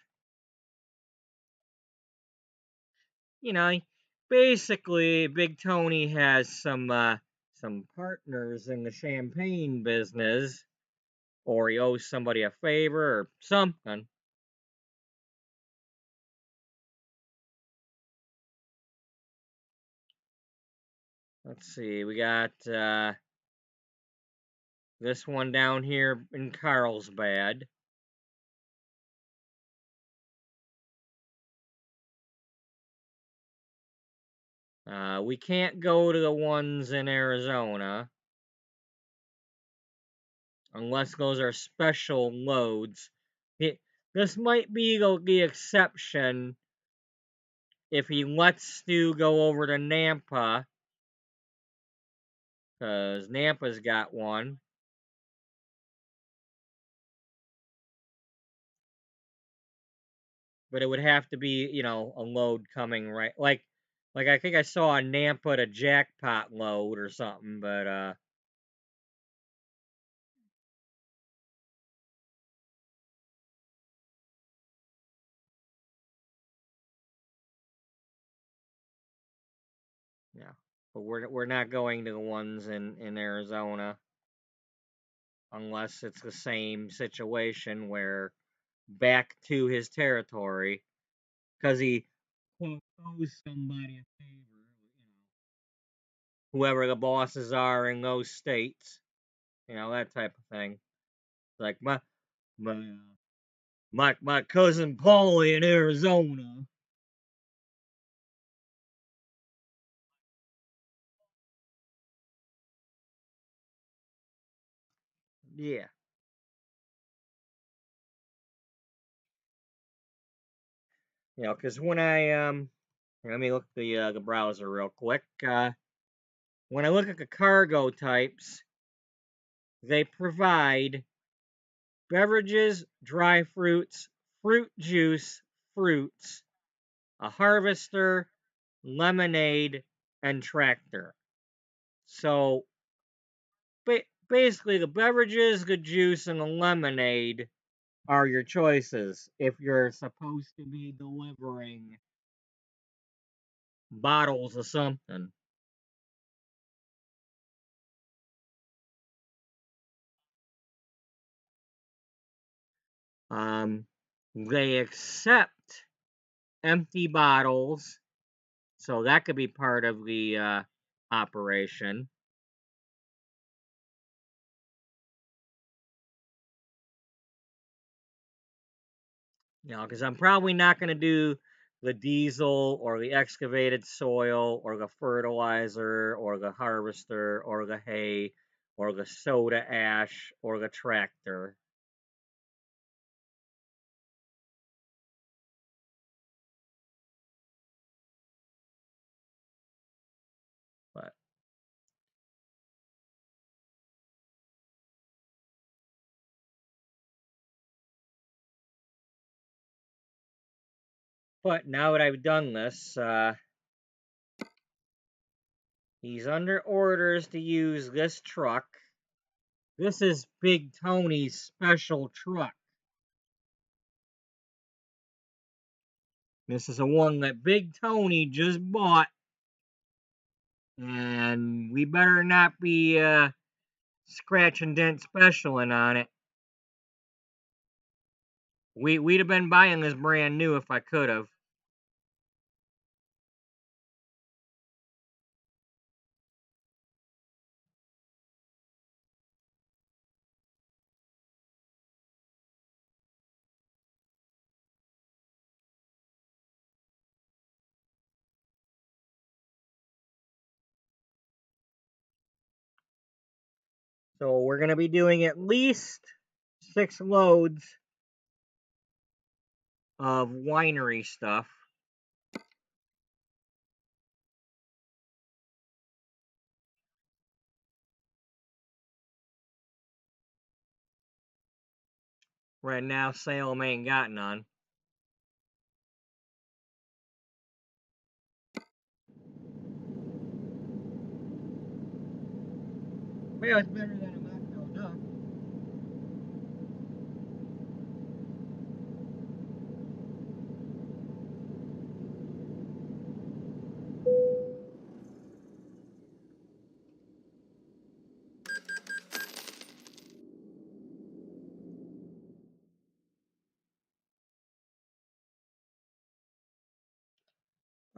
You know, basically Big Tony has some partners in the champagne business, or he owes somebody a favor or something. Let's see, we got this one down here in Carlsbad. We can't go to the ones in Arizona unless those are special loads. This might be the exception if he lets Stu go over to Nampa, because Nampa's got one. But it would have to be, a load coming right, like I think I saw a Nampa a jackpot load or something, but yeah, but we're not going to the ones in Arizona unless it's the same situation where back to his territory because he owes somebody a favor, whoever the bosses are in those states, that type of thing. Like my my cousin Paulie in Arizona. Yeah, because when I let me look the browser real quick. When I look at the cargo types, they provide beverages, dry fruits, fruit juice, fruits, a harvester, lemonade, and tractor. So basically, the beverages, the juice, and the lemonade are your choices if you're supposed to be delivering bottles of something. They accept empty bottles, so that could be part of the operation. You know, because I'm probably not going to do the diesel or the excavated soil or the fertilizer or the harvester or the hay or the soda ash or the tractor. But now that I've done this, he's under orders to use this truck. This is Big Tony's special truck. This is the one that Big Tony just bought. And we better not be scratch and dent specialing on it. We'd have been buying this brand new if I could have. So we're going to be doing at least 6 loads of winery stuff. Right now, Salem ain't got none. Well, it's better than a Mach duck.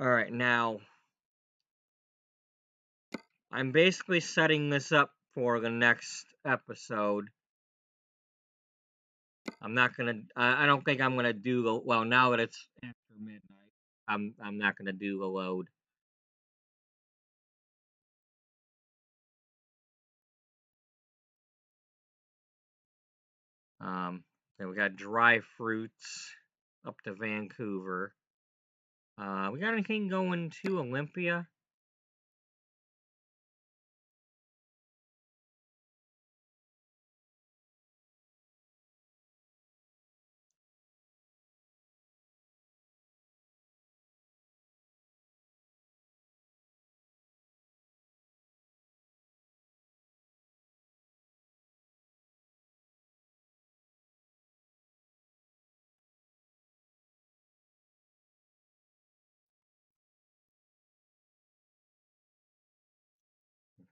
Alright, now, I'm basically setting this up for the next episode. I'm not gonna. I don't think I'm gonna do the. Well, now that it's after midnight, I'm not gonna do the load. Then we got dry fruits up to Vancouver. We got anything going to Olympia?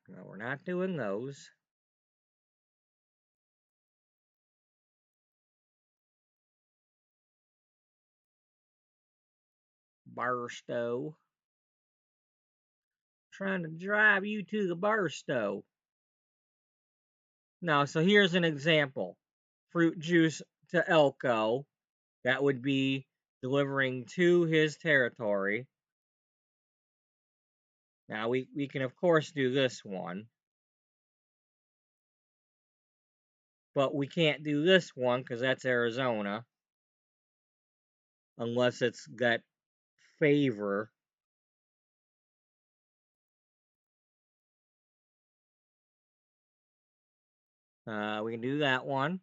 No, we're not doing those. Barstow. Trying to drive you to the Barstow. Now, so here's an example. Fruit juice to Elko. That would be delivering to his territory. Now, we can, of course, do this one. But we can't do this one because that's Arizona. Unless it's got favor. We can do that one.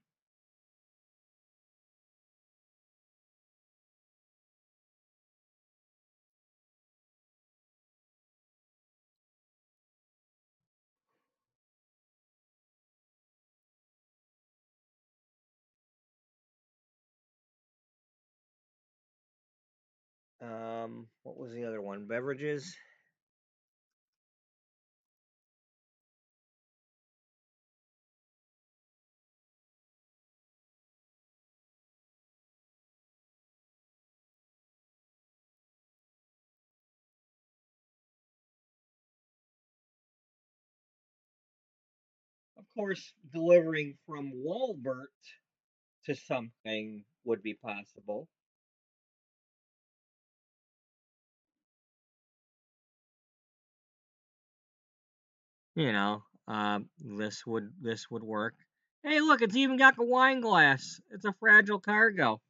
What was the other one? Beverages? course, delivering from Wallbert to something would be possible. You know, this would work. Hey, look, it's even got the wine glass. It's a fragile cargo,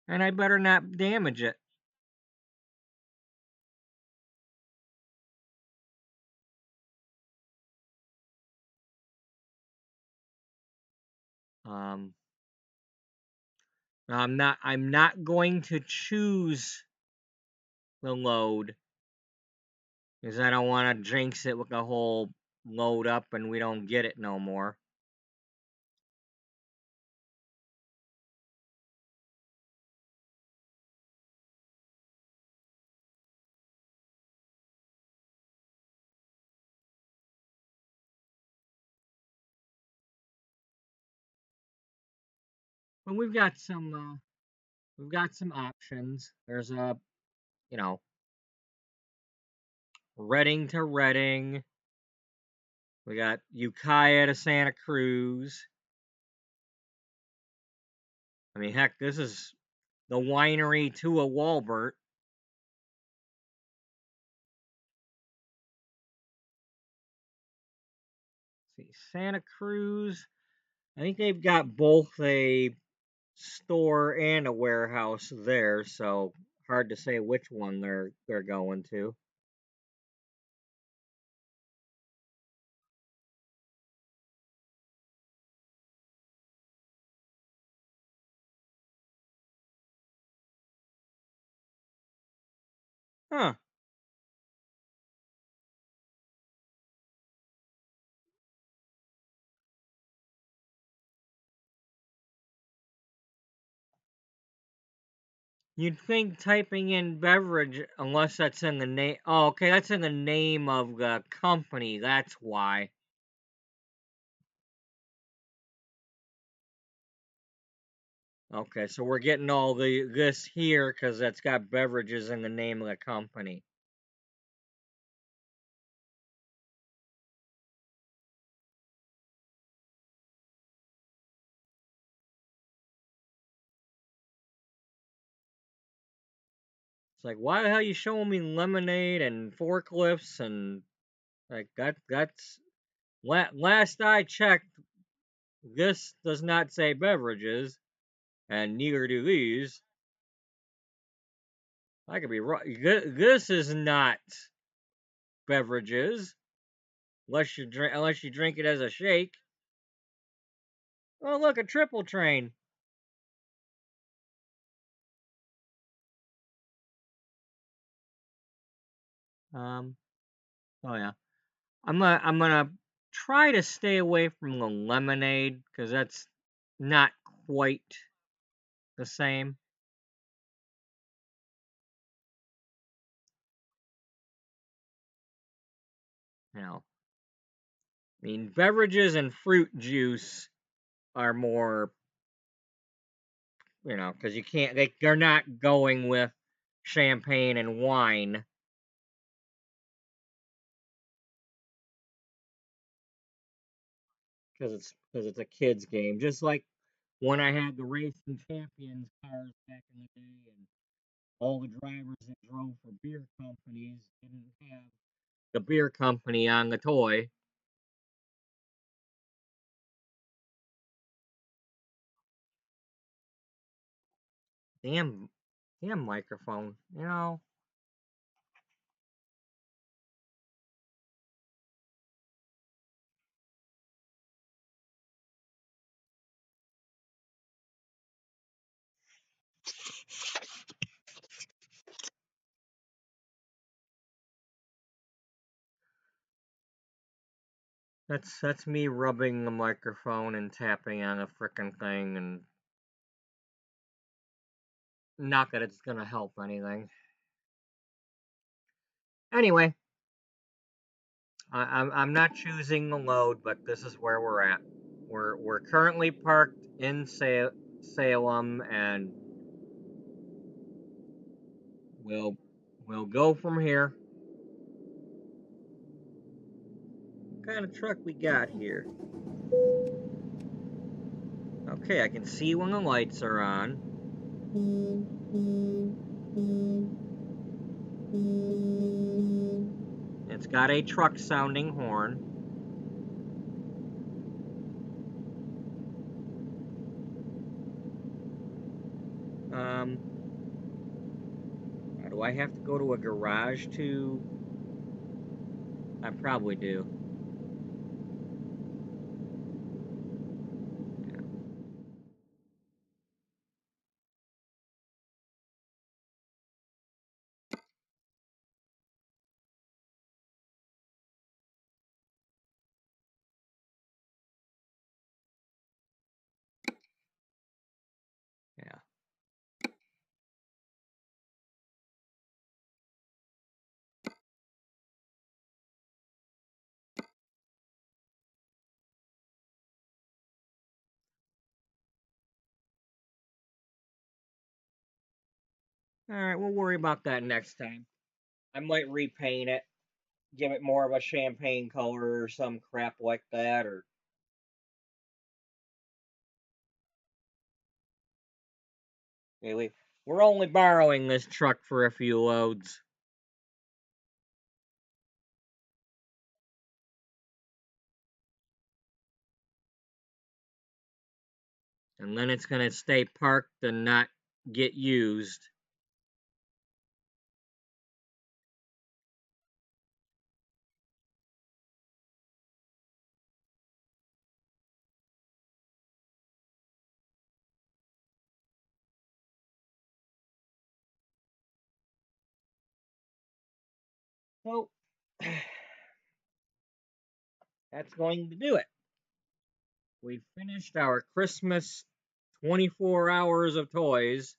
and I better not damage it. Um, I'm not going to choose the load because I don't want to jinx it with the whole load up and we don't get it no more. But we've got some options. There's a you know Reading to Reading. We got Ukiah to Santa Cruz. I mean, heck, this is the winery to a Wallbert. Let's see, Santa Cruz. I think they've got both a store and a warehouse there, so hard to say which one they're going to. Huh. You'd think typing in beverage, unless that's in the name. Oh, okay, that's in the name of the company. That's why. Okay, so we're getting all this here because that's got beverages in the name of the company. It's like, why the hell are you showing me lemonade and forklifts and like that's last I checked, this does not say beverages, and neither do these. I could be wrong. This is not beverages unless you drink it as a shake. Oh, look, a triple train. Um. Oh yeah. I'm gonna try to stay away from the lemonade because that's not quite the same. You know, I mean, beverages and fruit juice are more, because you can't. They're not going with champagne and wine because it's a kids game. Just like when I had the Racing Champions cars back in the day, and all the drivers that drove for beer companies didn't have the beer company on the toy. Damn, damn microphone. That's me rubbing the microphone and tapping on a frickin' thing, and not that it's gonna help anything. Anyway, I'm not choosing the load, but this is where we're at. We're currently parked in Salem, and we'll go from here. What kind of truck we got here? Okay, I can see when the lights are on. It's got a truck sounding horn. Do I have to go to a garage to... I probably do. Yeah. Alright, we'll worry about that next time. I might repaint it. Give it more of a champagne color or some crap like that, or... Anyway, we're only borrowing this truck for a few loads. And then it's gonna stay parked and not get used. So, that's going to do it. We finished our Christmas 24 hours of toys.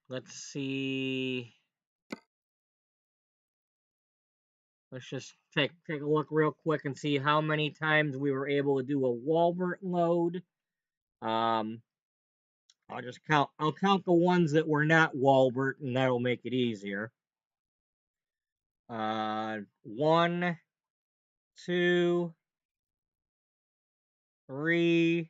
Let's see. Let's just take a look real quick and see how many times we were able to do a Wallbert load. I'll just count. I'll count the ones that were not Wallbert, and that'll make it easier. 1, 2, 3,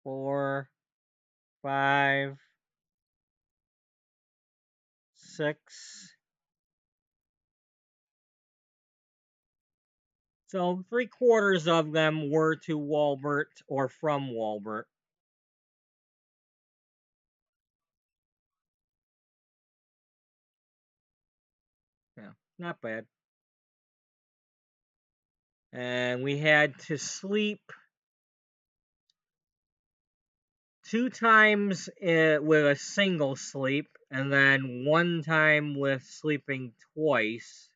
4, 5, 6. So 3/4 of them were to Wallbert or from Wallbert. Yeah, not bad. And we had to sleep 2 times with a single sleep, and then 1 time with sleeping twice.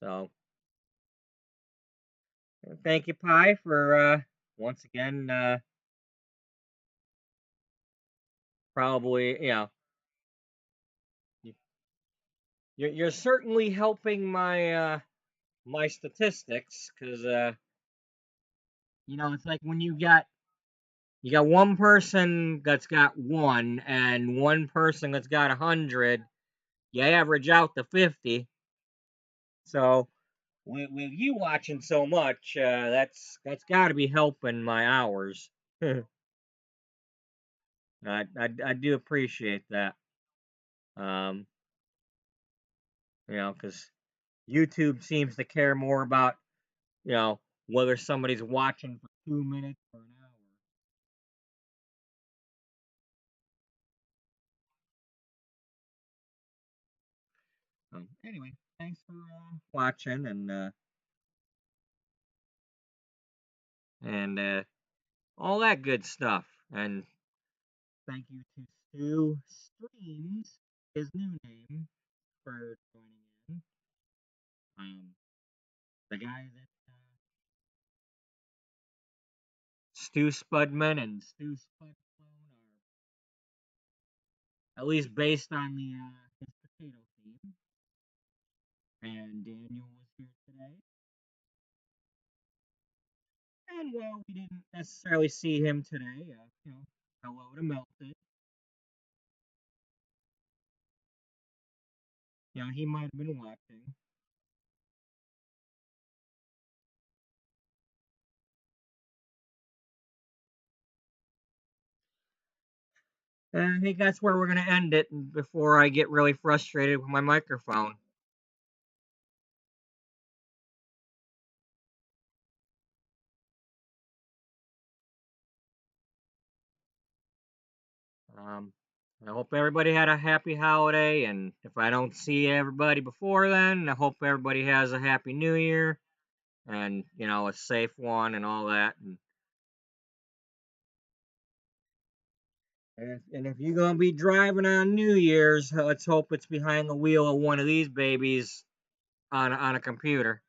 So, thank you, Pi, for once again, probably, you're certainly helping my my statistics, because it's like when you got one person that's got 1 and one person that's got 100, you average out to 50. So with you watching so much, that's got to be helping my hours. I do appreciate that. Um, because YouTube seems to care more about whether somebody's watching for 2 minutes or an hour. Anyway, thanks for watching and all that good stuff. And thank you to Stu Streams, his new name, for joining in. Um, the guy that Stu Spudman and Stu SpudClone are at least based on the his potato theme. And Daniel was here today. And while we didn't necessarily see him today, hello to Melted. He might have been watching. And I think that's where we're going to end it before I get really frustrated with my microphone. Um, I hope everybody had a happy holiday, and if I don't see everybody before then, I hope everybody has a happy new year and, a safe one and all that. And if you're going to be driving on New Year's, let's hope it's behind the wheel of one of these babies on a computer.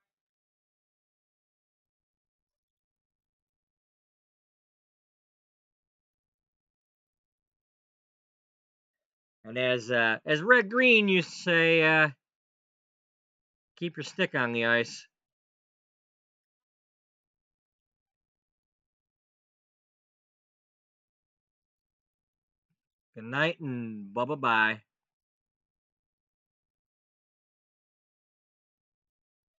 And as Red Green used to say, keep your stick on the ice. Good night and bye bye.